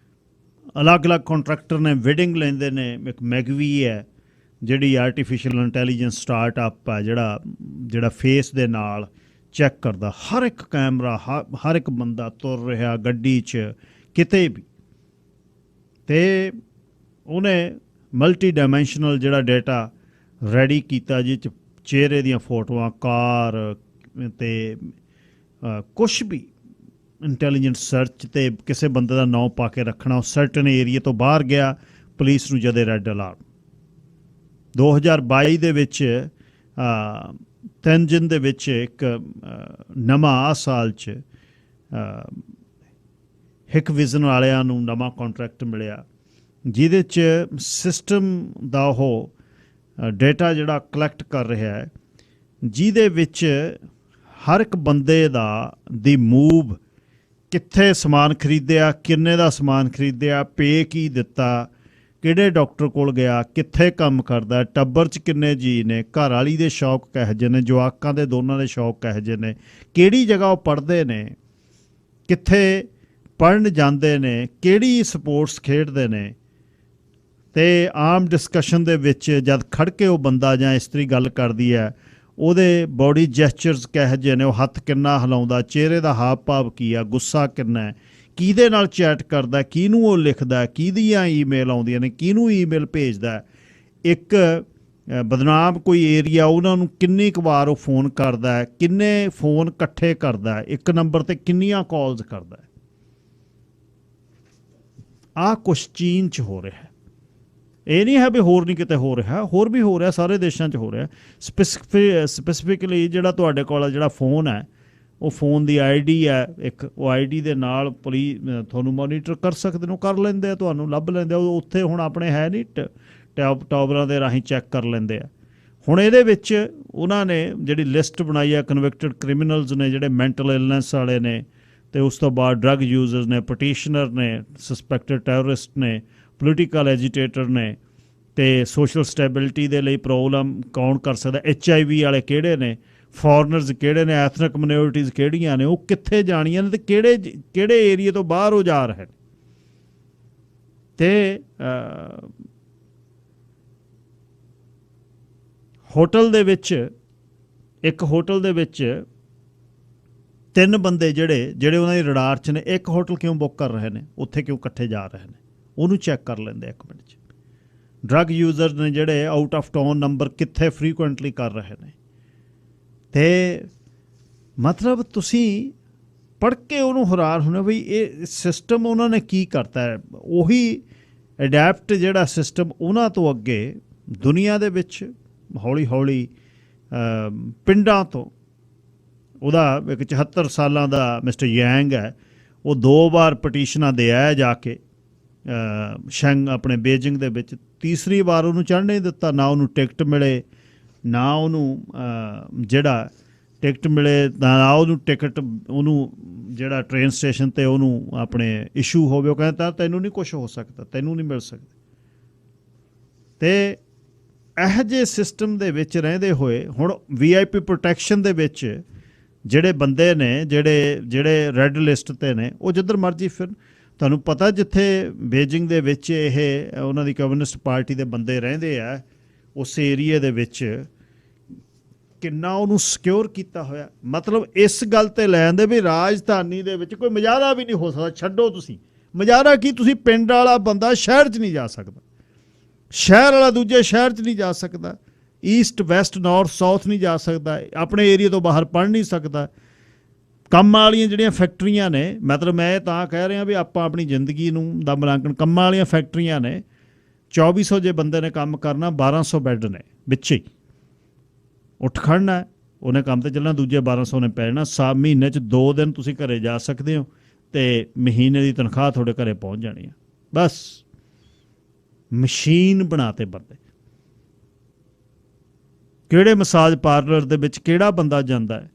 ਅਲੱਗ-ਅਲੱਗ ਕੰਟਰੈਕਟਰ ਨੇ, ਬਿਡਿੰਗ ਲੈਂਦੇ ਨੇ। ਇੱਕ ਮੈਗਵੀ ਹੈ ਜਿਹੜੀ ਆਰਟੀਫਿਸ਼ੀਅਲ ਇੰਟੈਲੀਜੈਂਸ ਸਟਾਰਟਅਪ ਹੈ ਜਿਹੜਾ ਫੇਸ ਦੇ ਨਾਲ ਚੈੱਕ ਕਰਦਾ ਹਰ ਇੱਕ ਕੈਮਰਾ, ਹਰ ਇੱਕ ਬੰਦਾ ਤੁਰ ਰਿਹਾ ਗੱਡੀ 'ਚ ਕਿਤੇ ਵੀ। ਅਤੇ ਉਹਨੇ ਮਲਟੀ ਡਾਇਮੈਂਸ਼ਨਲ ਜਿਹੜਾ ਡਾਟਾ ਰੈਡੀ ਕੀਤਾ ਜਿਹ 'ਚ ਚਿਹਰੇ ਦੀਆਂ ਫੋਟੋਆਂ, ਕਾਰ ਅਤੇ ਕੁਛ ਵੀ ਇੰਟੈਲੀਜੈਂਟ ਸਰਚ, ਅਤੇ ਕਿਸੇ ਬੰਦੇ ਦਾ ਨਾਂ ਪਾ ਕੇ ਰੱਖਣਾ। ਉਹ ਸਰਟਨ ਏਰੀਏ ਤੋਂ ਬਾਹਰ ਗਿਆ, ਪੁਲਿਸ ਨੂੰ ਜਦੇ ਰੈੱਡ ਅਲਾਰਮ। 2022 ਦੇ ਵਿੱਚ ਤੈਨਜਿਨ ਦੇ ਵਿੱਚ ਇੱਕ ਨਵਾਂ ਸਾਲ 'ਚ ਹਿਕਵਿਜ਼ਨ ਵਾਲਿਆਂ ਨੂੰ ਨਵਾਂ ਕੰਟਰੈਕਟ ਮਿਲਿਆ ਜਿਹਦੇ 'ਚ ਸਿਸਟਮ ਦਾ ਉਹ ਡੇਟਾ ਜਿਹੜਾ ਕਲੈਕਟ ਕਰ ਰਿਹਾ ਹੈ, ਜਿਹਦੇ ਵਿੱਚ ਹਰ ਇੱਕ ਬੰਦੇ ਦੀ ਮੂਵ, ਕਿੱਥੇ ਸਮਾਨ ਖਰੀਦਿਆ, ਕਿੰਨੇ ਦਾ ਸਮਾਨ ਖਰੀਦਿਆ, ਪੇ ਕੀ ਦਿੱਤਾ, ਕਿਹੜੇ ਡਾਕਟਰ ਕੋਲ ਗਿਆ, ਕਿੱਥੇ ਕੰਮ ਕਰਦਾ, ਟੱਬਰ 'ਚ ਕਿੰਨੇ ਜੀ ਨੇ, ਘਰ ਵਾਲੀ ਦੇ ਸ਼ੌਕ ਕਿਹੋ ਜਿਹੇ ਨੇ, ਜਵਾਕਾਂ ਦੇ ਦੋਨਾਂ ਦੇ ਸ਼ੌਕ ਕਿਹੋ ਜਿਹੇ ਨੇ, ਕਿਹੜੀ ਜਗ੍ਹਾ ਉਹ ਪੜ੍ਹਦੇ ਨੇ, ਕਿੱਥੇ ਪੜ੍ਹਨ ਜਾਂਦੇ ਨੇ, ਕਿਹੜੀ ਸਪੋਰਟਸ ਖੇਡਦੇ ਨੇ। ਅਤੇ ਆਮ ਡਿਸਕਸ਼ਨ ਦੇ ਵਿੱਚ ਜਦ ਖੜ੍ਹ ਕੇ ਉਹ ਬੰਦਾ ਜਾਂ ਇਸਤਰੀ ਗੱਲ ਕਰਦੀ ਹੈ, ਉਹਦੇ ਬੋਡੀ ਜੈਸਚਰਸ ਕਿਹੋ ਜਿਹੇ ਨੇ, ਉਹ ਹੱਥ ਕਿੰਨਾ ਹਿਲਾਉਂਦਾ, ਚਿਹਰੇ ਦਾ ਹਾਵ ਭਾਵ ਕੀ ਆ, ਗੁੱਸਾ ਕਿੰਨਾ ਹੈ, ਕਿਹਦੇ ਨਾਲ ਚੈਟ ਕਰਦਾ, ਕਿਹਨੂੰ ਉਹ ਲਿਖਦਾ, ਕਿਹਦੀਆਂ ਈਮੇਲ ਆਉਂਦੀਆਂ ਨੇ, ਕਿਹਨੂੰ ਈਮੇਲ ਭੇਜਦਾ। ਇੱਕ ਬਦਨਾਮ ਕੋਈ ਏਰੀਆ, ਉਹਨਾਂ ਨੂੰ ਕਿੰਨੀ ਕੁ ਵਾਰ ਉਹ ਫੋਨ ਕਰਦਾ, ਕਿੰਨੇ ਫੋਨ ਇਕੱਠੇ ਕਰਦਾ, ਇੱਕ ਨੰਬਰ 'ਤੇ ਕਿੰਨੀਆਂ ਕਾਲਸ ਕਰਦਾ। ਆਹ ਕੁਛ ਚੀਨ 'ਚ ਹੋ ਰਿਹਾ। ਇਹ ਨਹੀਂ ਹੈ ਵੀ ਹੋਰ ਨਹੀਂ ਕਿਤੇ ਹੋ ਰਿਹਾ, ਹੋਰ ਵੀ ਹੋ ਰਿਹਾ, ਸਾਰੇ ਦੇਸ਼ਾਂ 'ਚ ਹੋ ਰਿਹਾ। ਸਪੈਸੀਫਿਕਲੀ ਜਿਹੜਾ ਤੁਹਾਡੇ ਕੋਲ ਜਿਹੜਾ ਫੋਨ ਹੈ, ਉਹ ਫੋਨ ਦੀ ID ਹੈ ਇੱਕ, ਉਹ ID ਦੇ ਨਾਲ ਤੁਹਾਨੂੰ ਮੋਨੀਟਰ ਕਰ ਸਕਦੇ ਨੇ, ਕਰ ਲੈਂਦੇ ਆ, ਤੁਹਾਨੂੰ ਲੱਭ ਲੈਂਦੇ ਆ। ਉਹ ਉੱਥੇ ਹੁਣ ਆਪਣੇ ਹੈ ਨਹੀਂ, ਟਾਵਰਾਂ ਦੇ ਰਾਹੀਂ ਚੈੱਕ ਕਰ ਲੈਂਦੇ ਆ। ਹੁਣ ਇਹਦੇ ਵਿੱਚ ਉਹਨਾਂ ਨੇ ਜਿਹੜੀ ਲਿਸਟ ਬਣਾਈ ਆ, ਕਨਵਿਕਟਡ ਕ੍ਰਿਮੀਨਲਸ ਨੇ, ਜਿਹੜੇ ਮੈਂਟਲ ਇਲਨੈਸ ਵਾਲੇ ਨੇ, ਅਤੇ ਉਸ ਤੋਂ ਬਾਅਦ ਡਰੱਗ ਯੂਜ਼ਰਸ ਨੇ, ਪਟੀਸ਼ਨਰ ਨੇ, ਸਸਪੈਕਟਡ ਟੈਰਰਿਸਟ ਨੇ, ਪੋਲੀਟੀਕਲ ਐਜੀਟੇਟਰ ਨੇ, ਅਤੇ ਸੋਸ਼ਲ ਸਟੈਬਿਲਿਟੀ ਦੇ ਲਈ ਪ੍ਰੋਬਲਮ ਕੌਣ ਕਰ ਸਕਦਾ, HIV ਵਾਲੇ ਕਿਹੜੇ ਨੇ, ਫੋਰਨਰਸ ਕਿਹੜੇ ਨੇ, ਐਥਨਿਕ ਮਿਨੋਰਿਟੀਜ਼ ਕਿਹੜੀਆਂ ਨੇ, ਉਹ ਕਿੱਥੇ ਜਾਣੀਆਂ ਨੇ, ਅਤੇ ਕਿਹੜੇ ਏਰੀਏ ਤੋਂ ਬਾਹਰ ਉਹ ਜਾ ਰਹੇ ਨੇ। ਅਤੇ ਹੋਟਲ ਦੇ ਵਿੱਚ, ਇੱਕ ਹੋਟਲ ਦੇ ਵਿੱਚ 3 ਬੰਦੇ ਜਿਹੜੇ ਉਹਨਾਂ ਦੀ ਰਡਾਰ 'ਚ ਨੇ, ਇੱਕ ਹੋਟਲ ਕਿਉਂ ਬੁੱਕ ਕਰ ਰਹੇ ਨੇ, ਉੱਥੇ ਕਿਉਂ ਇਕੱਠੇ ਜਾ ਰਹੇ ਨੇ, ਉਹਨੂੰ ਚੈੱਕ ਕਰ ਲੈਂਦੇ 1 ਮਿੰਟ 'ਚ। ਡਰੱਗ ਯੂਜ਼ਰ ਨੇ ਜਿਹੜੇ ਆਊਟ ਆਫ ਟਾਊਨ ਨੰਬਰ ਕਿੱਥੇ ਫਰੀਕੁਐਂਟਲੀ ਕਰ ਰਹੇ ਨੇ। ਅਤੇ ਮਤਲਬ ਤੁਸੀਂ ਪੜ੍ਹ ਕੇ ਉਹਨੂੰ ਹੈਰਾਨ ਹੋਣਾ ਵੀ ਇਹ ਸਿਸਟਮ ਉਹਨਾਂ ਨੇ ਕੀ ਕਰਤਾ ਹੈ। ਉਹੀ ਅਡੈਪਟ ਜਿਹੜਾ ਸਿਸਟਮ ਉਹਨਾਂ ਤੋਂ ਅੱਗੇ ਦੁਨੀਆ ਦੇ ਵਿੱਚ ਹੌਲੀ ਹੌਲੀ ਪਿੰਡਾਂ ਤੋਂ, ਉਹਦਾ ਇੱਕ 74 ਸਾਲਾਂ ਦਾ ਮਿਸਟਰ ਯੈਂਗ ਹੈ, ਉਹ 2 ਵਾਰ ਪਟੀਸ਼ਨਾਂ ਦੇ ਆਇਆ ਜਾ ਕੇ ਆਪਣੇ ਬੀਜਿੰਗ ਦੇ ਵਿੱਚ। ਤੀਸਰੀ ਵਾਰ ਉਹਨੂੰ ਚੜ੍ਹਨ ਨਹੀਂ ਦਿੱਤਾ, ਨਾ ਉਹਨੂੰ ਟਿਕਟ ਮਿਲੇ, ਨਾ ਉਹਨੂੰ ਜਿਹੜਾ ਟਿਕਟ ਮਿਲੇ, ਨਾ ਉਹਨੂੰ ਟਿਕਟ ਉਹਨੂੰ ਜਿਹੜਾ ਟ੍ਰੇਨ ਸਟੇਸ਼ਨ 'ਤੇ ਉਹਨੂੰ ਆਪਣੇ ਇਸ਼ੂ ਹੋਵੇ। ਉਹ ਕਹਿੰਦਾ ਤੈਨੂੰ ਨਹੀਂ ਕੁਛ ਹੋ ਸਕਦਾ, ਤੈਨੂੰ ਨਹੀਂ ਮਿਲ ਸਕਦਾ। ਅਤੇ ਇਹੋ ਜਿਹੇ ਸਿਸਟਮ ਦੇ ਵਿੱਚ ਰਹਿੰਦੇ ਹੋਏ ਹੁਣ VIP ਪ੍ਰੋਟੈਕਸ਼ਨ ਦੇ ਵਿੱਚ ਜਿਹੜੇ ਬੰਦੇ ਨੇ ਜਿਹੜੇ ਰੈੱਡ ਲਿਸਟ 'ਤੇ ਨੇ, ਉਹ ਜਿੱਧਰ ਮਰਜ਼ੀ ਫਿਰ ਤੁਹਾਨੂੰ ਪਤਾ ਜਿੱਥੇ ਬੀਜਿੰਗ ਦੇ ਵਿੱਚ ਇਹ ਉਹਨਾਂ ਦੀ ਕਮਿਊਨਿਸਟ ਪਾਰਟੀ ਦੇ ਬੰਦੇ ਰਹਿੰਦੇ ਆ, ਉਸ ਏਰੀਏ ਦੇ ਵਿੱਚ ਕਿੰਨਾ ਉਹਨੂੰ ਸਿਕਿਉਰ ਕੀਤਾ ਹੋਇਆ। ਮਤਲਬ ਇਸ ਗੱਲ 'ਤੇ ਲੈ ਆਉਂਦੇ ਵੀ ਰਾਜਧਾਨੀ ਦੇ ਵਿੱਚ ਕੋਈ ਮੁਜ਼ਾਹਰਾ ਵੀ ਨਹੀਂ ਹੋ ਸਕਦਾ। ਛੱਡੋ ਤੁਸੀਂ ਮੁਜ਼ਾਹਰਾ ਕੀ, ਤੁਸੀਂ ਪਿੰਡ ਵਾਲਾ ਬੰਦਾ ਸ਼ਹਿਰ 'ਚ ਨਹੀਂ ਜਾ ਸਕਦਾ, ਸ਼ਹਿਰ ਵਾਲਾ ਦੂਜੇ ਸ਼ਹਿਰ 'ਚ ਨਹੀਂ ਜਾ ਸਕਦਾ, ਈਸਟ ਵੈਸਟ ਨਾਰਥ ਸਾਊਥ ਨਹੀਂ ਜਾ ਸਕਦਾ, ਆਪਣੇ ਏਰੀਏ ਤੋਂ ਬਾਹਰ ਪੜ੍ਹ ਨਹੀਂ ਸਕਦਾ। ਕੰਮਾਂ ਵਾਲੀਆਂ ਜਿਹੜੀਆਂ ਫੈਕਟਰੀਆਂ ਨੇ, ਮਤਲਬ ਮੈਂ ਤਾਂ ਕਹਿ ਰਿਹਾ ਵੀ ਆਪਾਂ ਆਪਣੀ ਜ਼ਿੰਦਗੀ ਨੂੰ ਦਾ ਮੁਲਾਂਕਣ, ਕੰਮਾਂ ਵਾਲੀਆਂ ਫੈਕਟਰੀਆਂ ਨੇ, 2400 ਜੇ ਬੰਦੇ ਨੇ ਕੰਮ ਕਰਨਾ, 1200 ਬੈੱਡ ਨੇ ਵਿੱਚ ਹੀ। ਉੱਠ ਖੜਨਾ, ਉਹਨੇ ਕੰਮ 'ਤੇ ਚੱਲਣਾ, ਦੂਜੇ 1200 ਨੇ ਪੈ ਜਾਣਾ। ਮਹੀਨੇ 'ਚ 2 ਦਿਨ ਤੁਸੀਂ ਘਰੇ ਜਾ ਸਕਦੇ ਹੋ ਅਤੇ ਮਹੀਨੇ ਦੀ ਤਨਖਾਹ ਤੁਹਾਡੇ ਘਰੇ ਪਹੁੰਚ ਜਾਣੀ ਆ। ਬਸ ਮਸ਼ੀਨ ਬਣਾਤੇ ਬੰਦੇ। ਕਿਹੜੇ ਮਸਾਜ ਪਾਰਲਰ ਦੇ ਵਿੱਚ ਕਿਹੜਾ ਬੰਦਾ ਜਾਂਦਾ ਹੈ,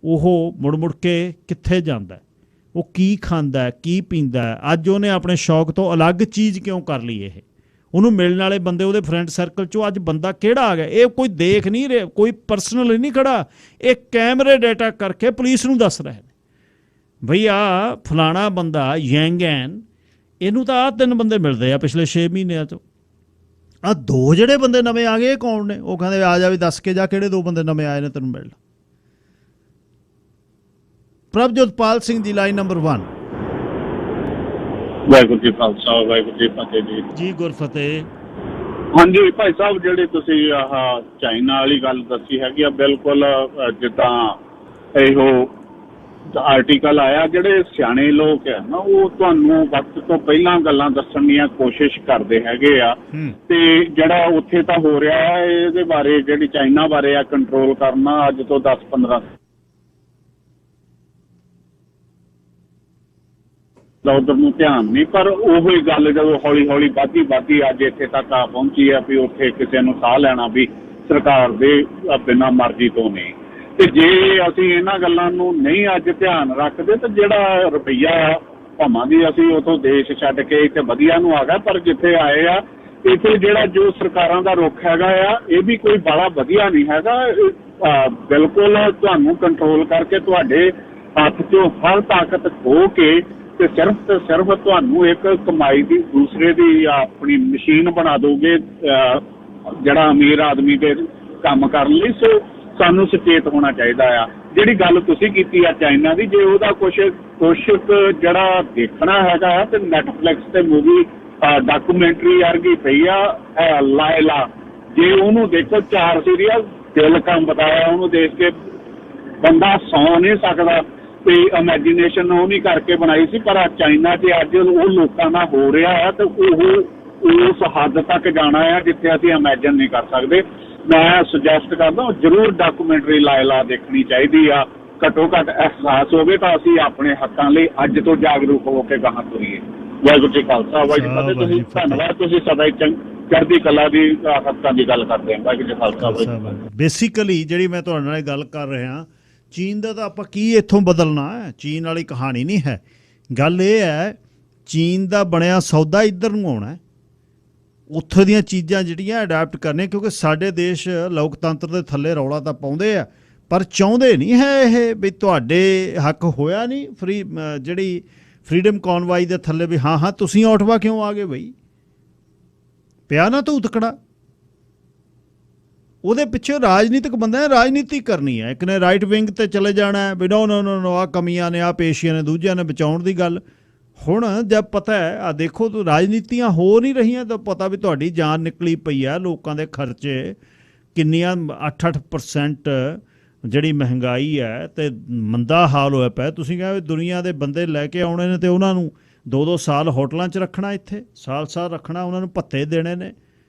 ਉਹ ਮੁੜ ਕੇ ਕਿੱਥੇ ਜਾਂਦਾ, ਉਹ ਕੀ ਖਾਂਦਾ, ਕੀ ਪੀਂਦਾ। ਅੱਜ ਉਹਨੇ ਆਪਣੇ ਸ਼ੌਕ ਤੋਂ ਅਲੱਗ ਚੀਜ਼ ਕਿਉਂ ਕਰ ਲਈ? ਇਹ ਉਹਨੂੰ ਮਿਲਣ ਵਾਲੇ ਬੰਦੇ, ਉਹਦੇ ਫਰੈਂਡ ਸਰਕਲ 'ਚੋਂ ਅੱਜ ਬੰਦਾ ਕਿਹੜਾ ਆ ਗਿਆ? ਇਹ ਕੋਈ ਦੇਖ ਨਹੀਂ ਰਿਹਾ, ਕੋਈ ਪਰਸਨਲ ਨਹੀਂ ਖੜਾ, ਇਹ ਕੈਮਰੇ ਡੇਟਾ ਕਰਕੇ ਪੁਲਿਸ ਨੂੰ ਦੱਸ ਰਹੇ ਨੇ ਬਈ ਆਹ ਫਲਾਣਾ ਬੰਦਾ ਯੈਂਗੈਨ, ਇਹਨੂੰ ਤਾਂ ਆਹ 3 ਬੰਦੇ ਮਿਲਦੇ ਆ ਪਿਛਲੇ 6 ਮਹੀਨਿਆਂ 'ਚੋਂ। ਆਹ 2 ਜਿਹੜੇ ਬੰਦੇ ਨਵੇਂ ਆ ਗਏ, ਇਹ ਕੌਣ ਨੇ? ਉਹ ਕਹਿੰਦੇ ਆ ਜਾ ਵੀ ਦੱਸ ਕੇ ਜਾ ਕਿਹੜੇ 2 ਬੰਦੇ ਨਵੇਂ ਆਏ ਨੇ ਤੈਨੂੰ ਮਿਲਣ। ਪ੍ਰਭਜੋਤਪਾਲ ਸਿੰਘ ਜੀ, ਲਾਈਨ ਨੰਬਰ 1। ਵਾਹਿਗੁਰੂ ਜੀ ਖਾਲਸਾ, ਵਾਹਿਗੁਰੂ ਜੀ ਫਤਿਹ ਜੀ। ਜੀ ਗੁਰਫਤਿਹ। ਹਾਂਜੀ ਭਾਈ ਸਾਹਿਬ, ਜਿਹੜੀ ਤੁਸੀਂ ਆਹ ਚਾਈਨਾ ਵਾਲੀ ਗੱਲ ਦੱਸੀ ਹੈਗੀ ਆ, ਬਿਲਕੁਲ ਜਿੱਦਾਂ ਇਹੋ ਆਰਟੀਕਲ ਆਇਆ, ਜਿਹੜੇ ਸਿਆਣੇ ਲੋਕ ਆ ਨਾ, ਉਹ ਤੁਹਾਨੂੰ ਵਕਤ ਤੋਂ ਪਹਿਲਾਂ ਗੱਲਾਂ ਦੱਸਣ ਦੀਆਂ ਕੋਸ਼ਿਸ਼ ਕਰਦੇ ਹੈਗੇ ਆ। ਤੇ ਜਿਹੜਾ ਉੱਥੇ ਤਾਂ ਹੋ ਰਿਹਾ ਹੈ, ਇਹਦੇ ਬਾਰੇ ਜਿਹੜੀ ਚਾਈਨਾ ਬਾਰੇ ਆ ਕੰਟਰੋਲ ਕਰਨਾ ਅੱਜ ਤੋਂ 10-15 ਉਧਰ ਨੂੰ ਧਿਆਨ ਨਹੀਂ, ਪਰ ਉਹੀ ਗੱਲ ਜਦੋਂ ਹੌਲੀ ਹੌਲੀ ਵੱਧਦੀ ਅੱਜ ਇੱਥੇ ਤੱਕ ਆ ਪਹੁੰਚੀ ਆ ਵੀ ਉੱਥੇ ਕਿਸੇ ਨੂੰ ਸਾਹ ਲੈਣਾ ਵੀ ਸਰਕਾਰ ਦੇ ਬਿਨਾਂ ਮਰਜ਼ੀ ਤੋਂ ਨਹੀਂ। ਤੇ ਜੇ ਅਸੀਂ ਇਹਨਾਂ ਗੱਲਾਂ ਨੂੰ ਨਹੀਂ ਅੱਜ ਧਿਆਨ ਰੱਖਦੇ ਤਾਂ ਜਿਹੜਾ ਰੁਪਈਆ ਭਾਵਾਂ ਦੀ ਅਸੀਂ ਉਥੋਂ ਦੇਸ਼ ਛੱਡ ਕੇ ਇੱਥੇ ਵਧੀਆ ਨੂੰ ਆ ਗਿਆ, ਪਰ ਜਿੱਥੇ ਆਏ ਆ ਇੱਥੇ ਜਿਹੜਾ ਜੋ ਸਰਕਾਰਾਂ ਦਾ ਰੁਖ ਹੈਗਾ ਆ, ਇਹ ਵੀ ਕੋਈ ਬੜਾ ਵਧੀਆ ਨਹੀਂ ਹੈਗਾ। ਬਿਲਕੁਲ ਤੁਹਾਨੂੰ ਕੰਟਰੋਲ ਕਰਕੇ ਤੁਹਾਡੇ ਹੱਥ 'ਚੋਂ ਹਰ ਤਾਕਤ ਖੋ ਕੇ ਤੇ ਸਿਰਫ ਤੁਹਾਨੂੰ ਇੱਕ ਕਮਾਈ ਦੀ ਦੂਸਰੇ ਦੀ ਆਪਣੀ ਮਸ਼ੀਨ ਬਣਾ ਦੋਗੇ, ਜਿਹੜਾ ਅਮੀਰ ਆਦਮੀ ਦੇ ਕੰਮ ਕਰਨ ਲਈ। ਸੋ ਸਾਨੂੰ ਸੁਚੇਤ ਹੋਣਾ ਚਾਹੀਦਾ ਆ। ਜਿਹੜੀ ਗੱਲ ਤੁਸੀਂ ਕੀਤੀ ਆ ਚਾਈਨਾ ਦੀ, ਜੇ ਉਹਦਾ ਕੁਛ ਜਿਹੜਾ ਦੇਖਣਾ ਹੈਗਾ ਆ ਤੇ ਨੈਟਫਲਿਕਸ ਤੇ ਮੂਵੀ ਡਾਕੂਮੈਂਟਰੀ ਵਰਗੀ ਪਈ ਆ ਲਾਇਲਾ, ਜੇ ਉਹਨੂੰ ਦੇਖੋ 4 ਸੀਰੀਅਲ ਦਿਲ ਕੰਬਦਾ ਆ, ਉਹਨੂੰ ਦੇਖ ਕੇ ਬੰਦਾ ਸੌ ਨਹੀਂ ਸਕਦਾ। ਤੇ ਇਮੈਜੀਨੇਸ਼ਨ ਉਹ ਨਹੀਂ ਕਰਕੇ ਬਣਾਈ ਸੀ, ਪਰ ਚਾਈਨਾ 'ਚ ਅੱਜ ਉਹ ਲੋਕਾਂ ਨਾਲ ਹੋ ਰਿਹਾ ਹੈ ਤੇ ਉਹ ਉਸ ਹੱਦ ਤੱਕ ਜਾਣਾ ਆ ਜਿੱਥੇ ਅਸੀਂ ਇਮੈਜਨ ਨਹੀਂ ਕਰ ਸਕਦੇ। ਮੈਂ ਸੁਜੈਸਟ ਕਰਦਾ ਜ਼ਰੂਰ ਡਾਕੂਮੈਂਟਰੀ ਲਾਇਲਾ ਦੇਖਣੀ ਚਾਹੀਦੀ ਆ। ਘੱਟੋ ਘੱਟ ਅਹਿਸਾਸ ਹੋਵੇ ਤਾਂ ਅਸੀਂ ਆਪਣੇ ਹੱਕਾਂ ਲਈ ਅੱਜ ਤੋਂ ਜਾਗਰੂਕ ਹੋ ਕੇ ਗਾਹਾਂ ਤੁਰੀਏ। ਵਾਹਿਗੁਰੂ ਜੀ ਖਾਲਸਾ, ਵਾਹਿਗੁਰੂ ਜੀ ਫਤਿਹ। ਤੁਸੀਂ ਧੰਨਵਾਦ, ਤੁਸੀਂ ਸਦਾ ਚੜ੍ਹਦੀ ਕਲਾ ਦੀ ਹੱਕਾਂ ਦੀ ਗੱਲ ਕਰਦੇ ਹੋ। ਵਾਹਿਗੁਰੂ ਜੀ ਖਾਲਸਾ। ਬੇਸਿਕਲੀ ਜਿਹੜੀ ਮੈਂ ਤੁਹਾਡੇ ਨਾਲ ਗੱਲ ਕਰ ਰਿਹਾ, ਚੀਨ ਦਾ ਤਾਂ ਆਪਾਂ ਕੀ ਇੱਥੋਂ ਬਦਲਣਾ ਹੈ? ਚੀਨ ਵਾਲੀ ਕਹਾਣੀ ਨਹੀਂ ਹੈ। ਗੱਲ ਇਹ ਹੈ, ਚੀਨ ਦਾ ਬਣਿਆ ਸੌਦਾ ਇੱਧਰ ਨੂੰ ਆਉਣਾ, ਉੱਥੋਂ ਦੀਆਂ ਚੀਜ਼ਾਂ ਜਿਹੜੀਆਂ ਅਡੈਪਟ ਕਰਨੀਆਂ, ਕਿਉਂਕਿ ਸਾਡੇ ਦੇਸ਼ ਲੋਕਤੰਤਰ ਦੇ ਥੱਲੇ ਰੌਲਾ ਤਾਂ ਪਾਉਂਦੇ ਆ, ਪਰ ਚਾਹੁੰਦੇ ਨਹੀਂ ਹੈ ਇਹ ਵੀ ਤੁਹਾਡੇ ਹੱਕ ਹੋਇਆ ਨਹੀਂ ਜਿਹੜੀ ਫਰੀडम ਕਨਵਾਈ ਦੇ ਥੱਲੇ ਵੀ ਹਾਂ ਤੁਸੀਂ ਔਟਵਾ ਕਿਉਂ ਆ ਗਏ ਬਈ? ਪਿਆ ਨਾ ਤੂੰ ਤਕੜਾ। ਉਹਦੇ ਪਿੱਛੇ ਰਾਜਨੀਤਿਕ ਬੰਦਾ ਹੈ, ਰਾਜਨੀਤੀ ਕਰਨੀ ਹੈ। ਇੱਕ ਨੇ ਰਾਈਟ ਵਿੰਗ 'ਤੇ ਚਲੇ ਜਾਣਾ ਵੀ ਨੋ ਆਹ ਕਮੀਆਂ ਨੇ, ਆਹ ਪੇਸ਼ੀਆਂ ਨੇ, ਦੂਜਿਆਂ ਨੇ ਬਚਾਉਣ ਦੀ ਗੱਲ। ਹੁਣ ਜਦ ਪਤਾ ਹੈ, ਆਹ ਦੇਖੋ ਤੂੰ ਰਾਜਨੀਤੀਆਂ ਹੋ ਨਹੀਂ ਰਹੀਆਂ ਤਾਂ ਪਤਾ ਵੀ ਤੁਹਾਡੀ ਜਾਨ ਨਿਕਲੀ ਪਈ ਹੈ। ਲੋਕਾਂ ਦੇ ਖਰਚੇ ਕਿੰਨੀਆਂ 8% ਜਿਹੜੀ ਮਹਿੰਗਾਈ ਹੈ ਅਤੇ ਮੰਦਾ ਹਾਲ ਹੋਇਆ ਪਿਆ। ਤੁਸੀਂ ਕਹਿੰਦੇ ਦੁਨੀਆ ਦੇ ਬੰਦੇ ਲੈ ਕੇ ਆਉਣੇ ਨੇ ਅਤੇ ਉਹਨਾਂ ਨੂੰ 2-2 ਸਾਲ ਹੋਟਲਾਂ 'ਚ ਰੱਖਣਾ, ਇੱਥੇ ਸਾਲ ਰੱਖਣਾ, ਉਹਨਾਂ ਨੂੰ ਭੱਤੇ ਦੇਣੇ ਨੇ,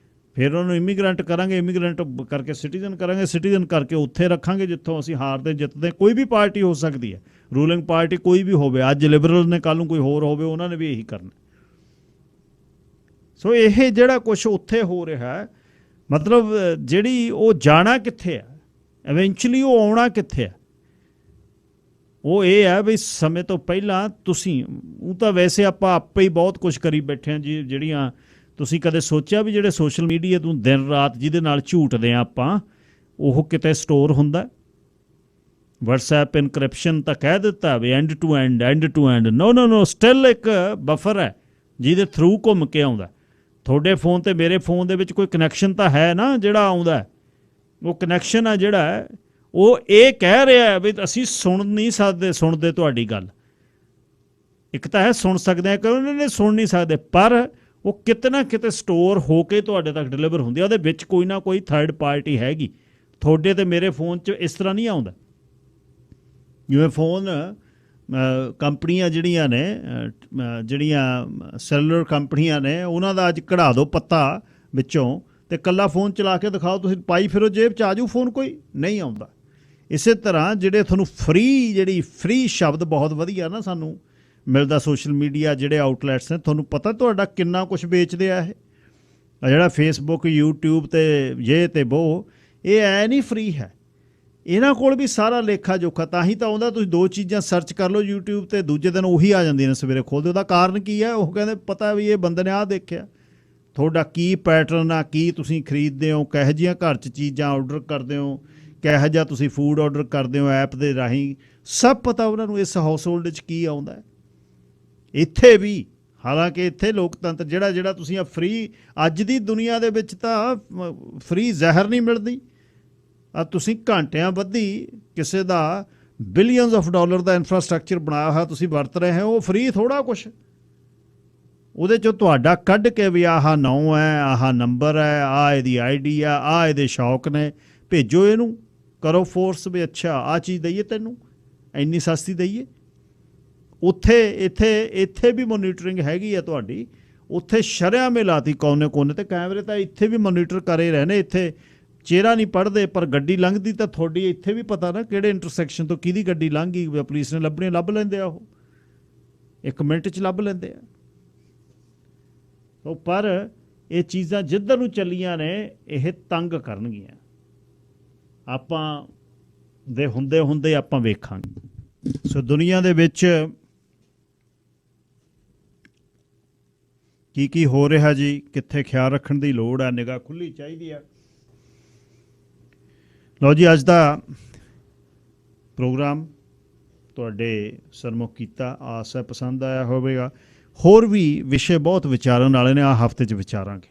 ਫਿਰ ਉਹਨੂੰ ਇਮੀਗਰੈਂਟ ਕਰਾਂਗੇ, ਇਮੀਗਰੈਂਟ ਕਰਕੇ ਸਿਟੀਜ਼ਨ ਕਰਾਂਗੇ, ਸਿਟੀਜ਼ਨ ਕਰਕੇ ਉੱਥੇ ਰੱਖਾਂਗੇ ਜਿੱਥੋਂ ਅਸੀਂ ਹਾਰਦੇ ਜਿੱਤਦੇ। ਕੋਈ ਵੀ ਪਾਰਟੀ ਹੋ ਸਕਦੀ ਹੈ, ਰੂਲਿੰਗ ਪਾਰਟੀ ਕੋਈ ਵੀ ਹੋਵੇ। ਅੱਜ ਲਿਬਰਲ ਨੇ, ਕੱਲ੍ਹ ਨੂੰ ਕੋਈ ਹੋਰ ਹੋਵੇ, ਉਹਨਾਂ ਨੇ ਵੀ ਇਹੀ ਕਰਨਾ। ਸੋ ਇਹ ਜਿਹੜਾ ਕੁਛ ਉੱਥੇ ਹੋ ਰਿਹਾ ਮਤਲਬ ਜਿਹੜੀ ਉਹ ਜਾਣਾ ਕਿੱਥੇ ਆ, ਇਵੈਂਚੁਅਲੀ ਉਹ ਆਉਣਾ ਕਿੱਥੇ ਆ, ਉਹ ਇਹ ਹੈ ਵੀ ਸਮੇਂ ਤੋਂ ਪਹਿਲਾਂ ਤੁਸੀਂ ਉਹ ਤਾਂ ਵੈਸੇ ਆਪਾਂ ਆਪੇ ਹੀ ਬਹੁਤ ਕੁਝ ਕਰੀ ਬੈਠੇ ਹਾਂ ਜੀ। ਜਿਹੜੀਆਂ ਤੁਸੀਂ ਕਦੇ ਸੋਚਿਆ ਵੀ ਜਿਹੜੇ ਸੋਸ਼ਲ ਮੀਡੀਆ ਤੋਂ ਦਿਨ ਰਾਤ ਜਿਹਦੇ ਨਾਲ ਝੂਟਦੇ ਹਾਂ ਆਪਾਂ, ਉਹ ਕਿਤੇ ਸਟੋਰ ਹੁੰਦਾ? WhatsApp ਇਨਕ੍ਰਿਪਸ਼ਨ ਤਾਂ ਕਹਿ ਦਿੱਤਾ ਵੀ end to end. No still ਇੱਕ ਬਫਰ ਹੈ ਜਿਹਦੇ ਥਰੂ ਘੁੰਮ ਕੇ ਆਉਂਦਾ। ਤੁਹਾਡੇ ਫੋਨ ਤੇ ਮੇਰੇ ਫੋਨ ਦੇ ਵਿੱਚ ਕੋਈ ਕਨੈਕਸ਼ਨ ਤਾਂ ਹੈ ਨਾ ਜਿਹੜਾ ਆਉਂਦਾ। ਉਹ ਕਨੈਕਸ਼ਨ ਆ ਜਿਹੜਾ ਉਹ ਇਹ ਕਹਿ ਰਿਹਾ ਵੀ ਅਸੀਂ ਸੁਣ ਨਹੀਂ ਸਕਦੇ, ਸੁਣਦੇ ਤੁਹਾਡੀ ਗੱਲ। ਇੱਕ ਤਾਂ ਹੈ ਸੁਣ ਸਕਦੇ ਆ ਕਿ ਉਹਨਾਂ ਨੇ ਸੁਣ ਨਹੀਂ ਸਕਦੇ, ਪਰ ਉਹ ਕਿਤੇ ਨਾ ਕਿਤੇ ਸਟੋਰ ਹੋ ਕੇ ਤੁਹਾਡੇ ਤੱਕ ਡਿਲੀਵਰ ਹੁੰਦੀ ਆ। ਉਹਦੇ ਵਿੱਚ ਕੋਈ ਨਾ ਕੋਈ ਥਰਡ ਪਾਰਟੀ ਹੈਗੀ। ਤੁਹਾਡੇ ਤੇ ਮੇਰੇ ਫੋਨ 'ਚ ਇਸ ਤਰ੍ਹਾਂ ਨਹੀਂ ਆਉਂਦਾ। ਜਿਵੇਂ ਫੋਨ ਕੰਪਨੀਆਂ ਜਿਹੜੀਆਂ ਨੇ, ਜਿਹੜੀਆਂ ਸੈਲੂਲਰ ਕੰਪਨੀਆਂ ਨੇ, ਉਹਨਾਂ ਦਾ ਅੱਜ ਕਢਾ ਦਿਓ ਪੱਤਾ ਵਿੱਚੋਂ ਅਤੇ ਇਕੱਲਾ ਫੋਨ ਚਲਾ ਕੇ ਦਿਖਾਓ, ਤੁਸੀਂ ਪਾਈ ਫਿਰੋ ਜੇਬ 'ਚ, ਆ ਜਾਊ ਫੋਨ, ਕੋਈ ਨਹੀਂ ਆਉਂਦਾ। ਇਸੇ ਤਰ੍ਹਾਂ ਜਿਹੜੇ ਤੁਹਾਨੂੰ ਫ੍ਰੀ ਸ਼ਬਦ ਬਹੁਤ ਵਧੀਆ ਨਾ ਸਾਨੂੰ ਮਿਲਦਾ ਸੋਸ਼ਲ ਮੀਡੀਆ ਜਿਹੜੇ ਆਊਟਲੈਟਸ ਨੇ, ਤੁਹਾਨੂੰ ਪਤਾ ਤੁਹਾਡਾ ਕਿੰਨਾ ਕੁਛ ਵੇਚਦੇ ਆ ਇਹ। ਜਿਹੜਾ ਫੇਸਬੁੱਕ, ਯੂਟਿਊਬ ਤੇ ਜੇ ਤੇ ਵੋ, ਇਹ ਐ ਨਹੀਂ ਫ੍ਰੀ ਹੈ। ਇਹਨਾਂ ਕੋਲ ਵੀ ਸਾਰਾ ਲੇਖਾ ਜੋਖਾ, ਤਾਂ ਹੀ ਤਾਂ ਆਉਂਦਾ। ਤੁਸੀਂ ਦੋ ਚੀਜ਼ਾਂ ਸਰਚ ਕਰ ਲਓ ਯੂਟਿਊਬ ਤੇ, ਦੂਜੇ ਦਿਨ ਉਹੀ ਆ ਜਾਂਦੀਆਂ ਨੇ ਸਵੇਰੇ ਖੋਲ੍ਹਦੇ। ਉਹਦਾ ਕਾਰਨ ਕੀ ਹੈ? ਉਹ ਕਹਿੰਦੇ ਪਤਾ ਵੀ ਇਹ ਬੰਦੇ ਨੇ ਆਹ ਦੇਖਿਆ। ਤੁਹਾਡਾ ਕੀ ਪੈਟਰਨ ਆ, ਕੀ ਤੁਸੀਂ ਖਰੀਦਦੇ ਹੋ, ਕਿਹੋ ਜਿਹੀਆਂ ਘਰ 'ਚ ਚੀਜ਼ਾਂ ਆਰਡਰ ਕਰਦੇ ਹੋ, ਕਿਹੋ ਜਿਹਾ ਤੁਸੀਂ ਫੂਡ ਆਰਡਰ ਕਰਦੇ ਹੋ ਐਪ ਦੇ ਰਾਹੀਂ, ਸਭ ਪਤਾ ਉਹਨਾਂ ਨੂੰ ਇਸ ਹਾਊਸ ਹੋਲਡ 'ਚ ਕੀ ਆਉਂਦਾ। ਇੱਥੇ ਵੀ ਹਾਲਾਂਕਿ ਇੱਥੇ ਲੋਕਤੰਤਰ ਜਿਹੜਾ ਤੁਸੀਂ ਆ ਫ੍ਰੀ, ਅੱਜ ਦੀ ਦੁਨੀਆ ਦੇ ਵਿੱਚ ਤਾਂ ਫ੍ਰੀ ਜ਼ਹਿਰ ਨਹੀਂ ਮਿਲਦੀ। ਆ ਤੁਸੀਂ ਘੰਟਿਆਂ ਬੱਧੀ ਕਿਸੇ ਦਾ ਬਿਲੀਅਨਸ ਆਫ ਡਾਲਰ ਦਾ ਇਨਫਰਾਸਟਰਕਚਰ ਬਣਾਇਆ ਹੋਇਆ ਤੁਸੀਂ ਵਰਤ ਰਹੇ ਹੋ, ਉਹ ਫ੍ਰੀ ਥੋੜ੍ਹਾ ਕੁਛ। ਉਹਦੇ 'ਚੋਂ ਤੁਹਾਡਾ ਕੱਢ ਕੇ ਵੀ ਆਹ ਨਾਂ ਹੈ, ਆਹ ਨੰਬਰ ਹੈ, ਆਹ ਇਹਦੀ ID ਆ, ਆਹ ਇਹਦੇ ਸ਼ੌਕ ਨੇ, ਭੇਜੋ ਇਹਨੂੰ, ਕਰੋ ਫੋਰਸ ਵੀ ਅੱਛਾ ਆਹ ਚੀਜ਼ ਦਈਏ ਤੈਨੂੰ, ਇੰਨੀ ਸਸਤੀ ਦਈਏ। ਇੱਥੇ ਵੀ ਮੋਨੀਟਰਿੰਗ ਹੈਗੀ ਆ ਤੁਹਾਡੀ। ਉੱਥੇ ਸ਼ਰੇਆਮ ਲਾਤੀ ਕੋਨੇ ਤੇ ਕੈਮਰੇ, ਤਾਂ ਇੱਥੇ ਵੀ ਮੋਨੀਟਰ ਕਰੇ ਰਹੇ ਨੇ। ਇੱਥੇ ਚਿਹਰਾ ਨਹੀਂ ਪੜ੍ਹਦੇ, ਪਰ ਗੱਡੀ ਲੰਘਦੀ ਤਾਂ ਤੁਹਾਡੀ ਇੱਥੇ ਵੀ ਪਤਾ ਨਾ ਕਿਹੜੇ ਇੰਟਰਸੈਕਸ਼ਨ ਤੋਂ ਕਿਹਦੀ ਗੱਡੀ ਲੰਘ ਗਈ। ਪੁਲਿਸ ਨੇ ਲੱਭਣੀ, ਲੱਭ ਲੈਂਦੇ ਆ, ਉਹ 1 ਮਿੰਟ 'ਚ ਲੱਭ ਲੈਂਦੇ ਆ। ਪਰ ਇਹ ਚੀਜ਼ਾਂ ਜਿੱਧਰ ਨੂੰ ਚੱਲੀਆਂ ਨੇ, ਇਹ ਤੰਗ ਕਰਨਗੀਆਂ। ਆਪਾਂ ਦੇ ਹੁੰਦੇ ਆਪਾਂ ਵੇਖਾਂਗੇ। ਸੋ ਦੁਨੀਆ ਦੇ ਵਿੱਚ ਕੀ ਹੋ ਰਿਹਾ ਜੀ, ਕਿੱਥੇ ਖਿਆਲ ਰੱਖਣ ਦੀ ਲੋੜ ਆ, ਨਿਗਾਹ ਖੁੱਲ੍ਹੀ ਚਾਹੀਦੀ ਆ। ਲਓ ਜੀ, ਅੱਜ ਦਾ ਪ੍ਰੋਗਰਾਮ ਤੁਹਾਡੇ ਸਰਮੁਖ ਕੀਤਾ, ਆਸ ਹੈ ਪਸੰਦ ਆਇਆ ਹੋਵੇਗਾ। ਹੋਰ ਵੀ ਵਿਸ਼ੇ ਬਹੁਤ ਵਿਚਾਰਨ ਵਾਲੇ ਨੇ, ਆਹ ਹਫ਼ਤੇ 'ਚ ਵਿਚਾਰਾਂਗੇ।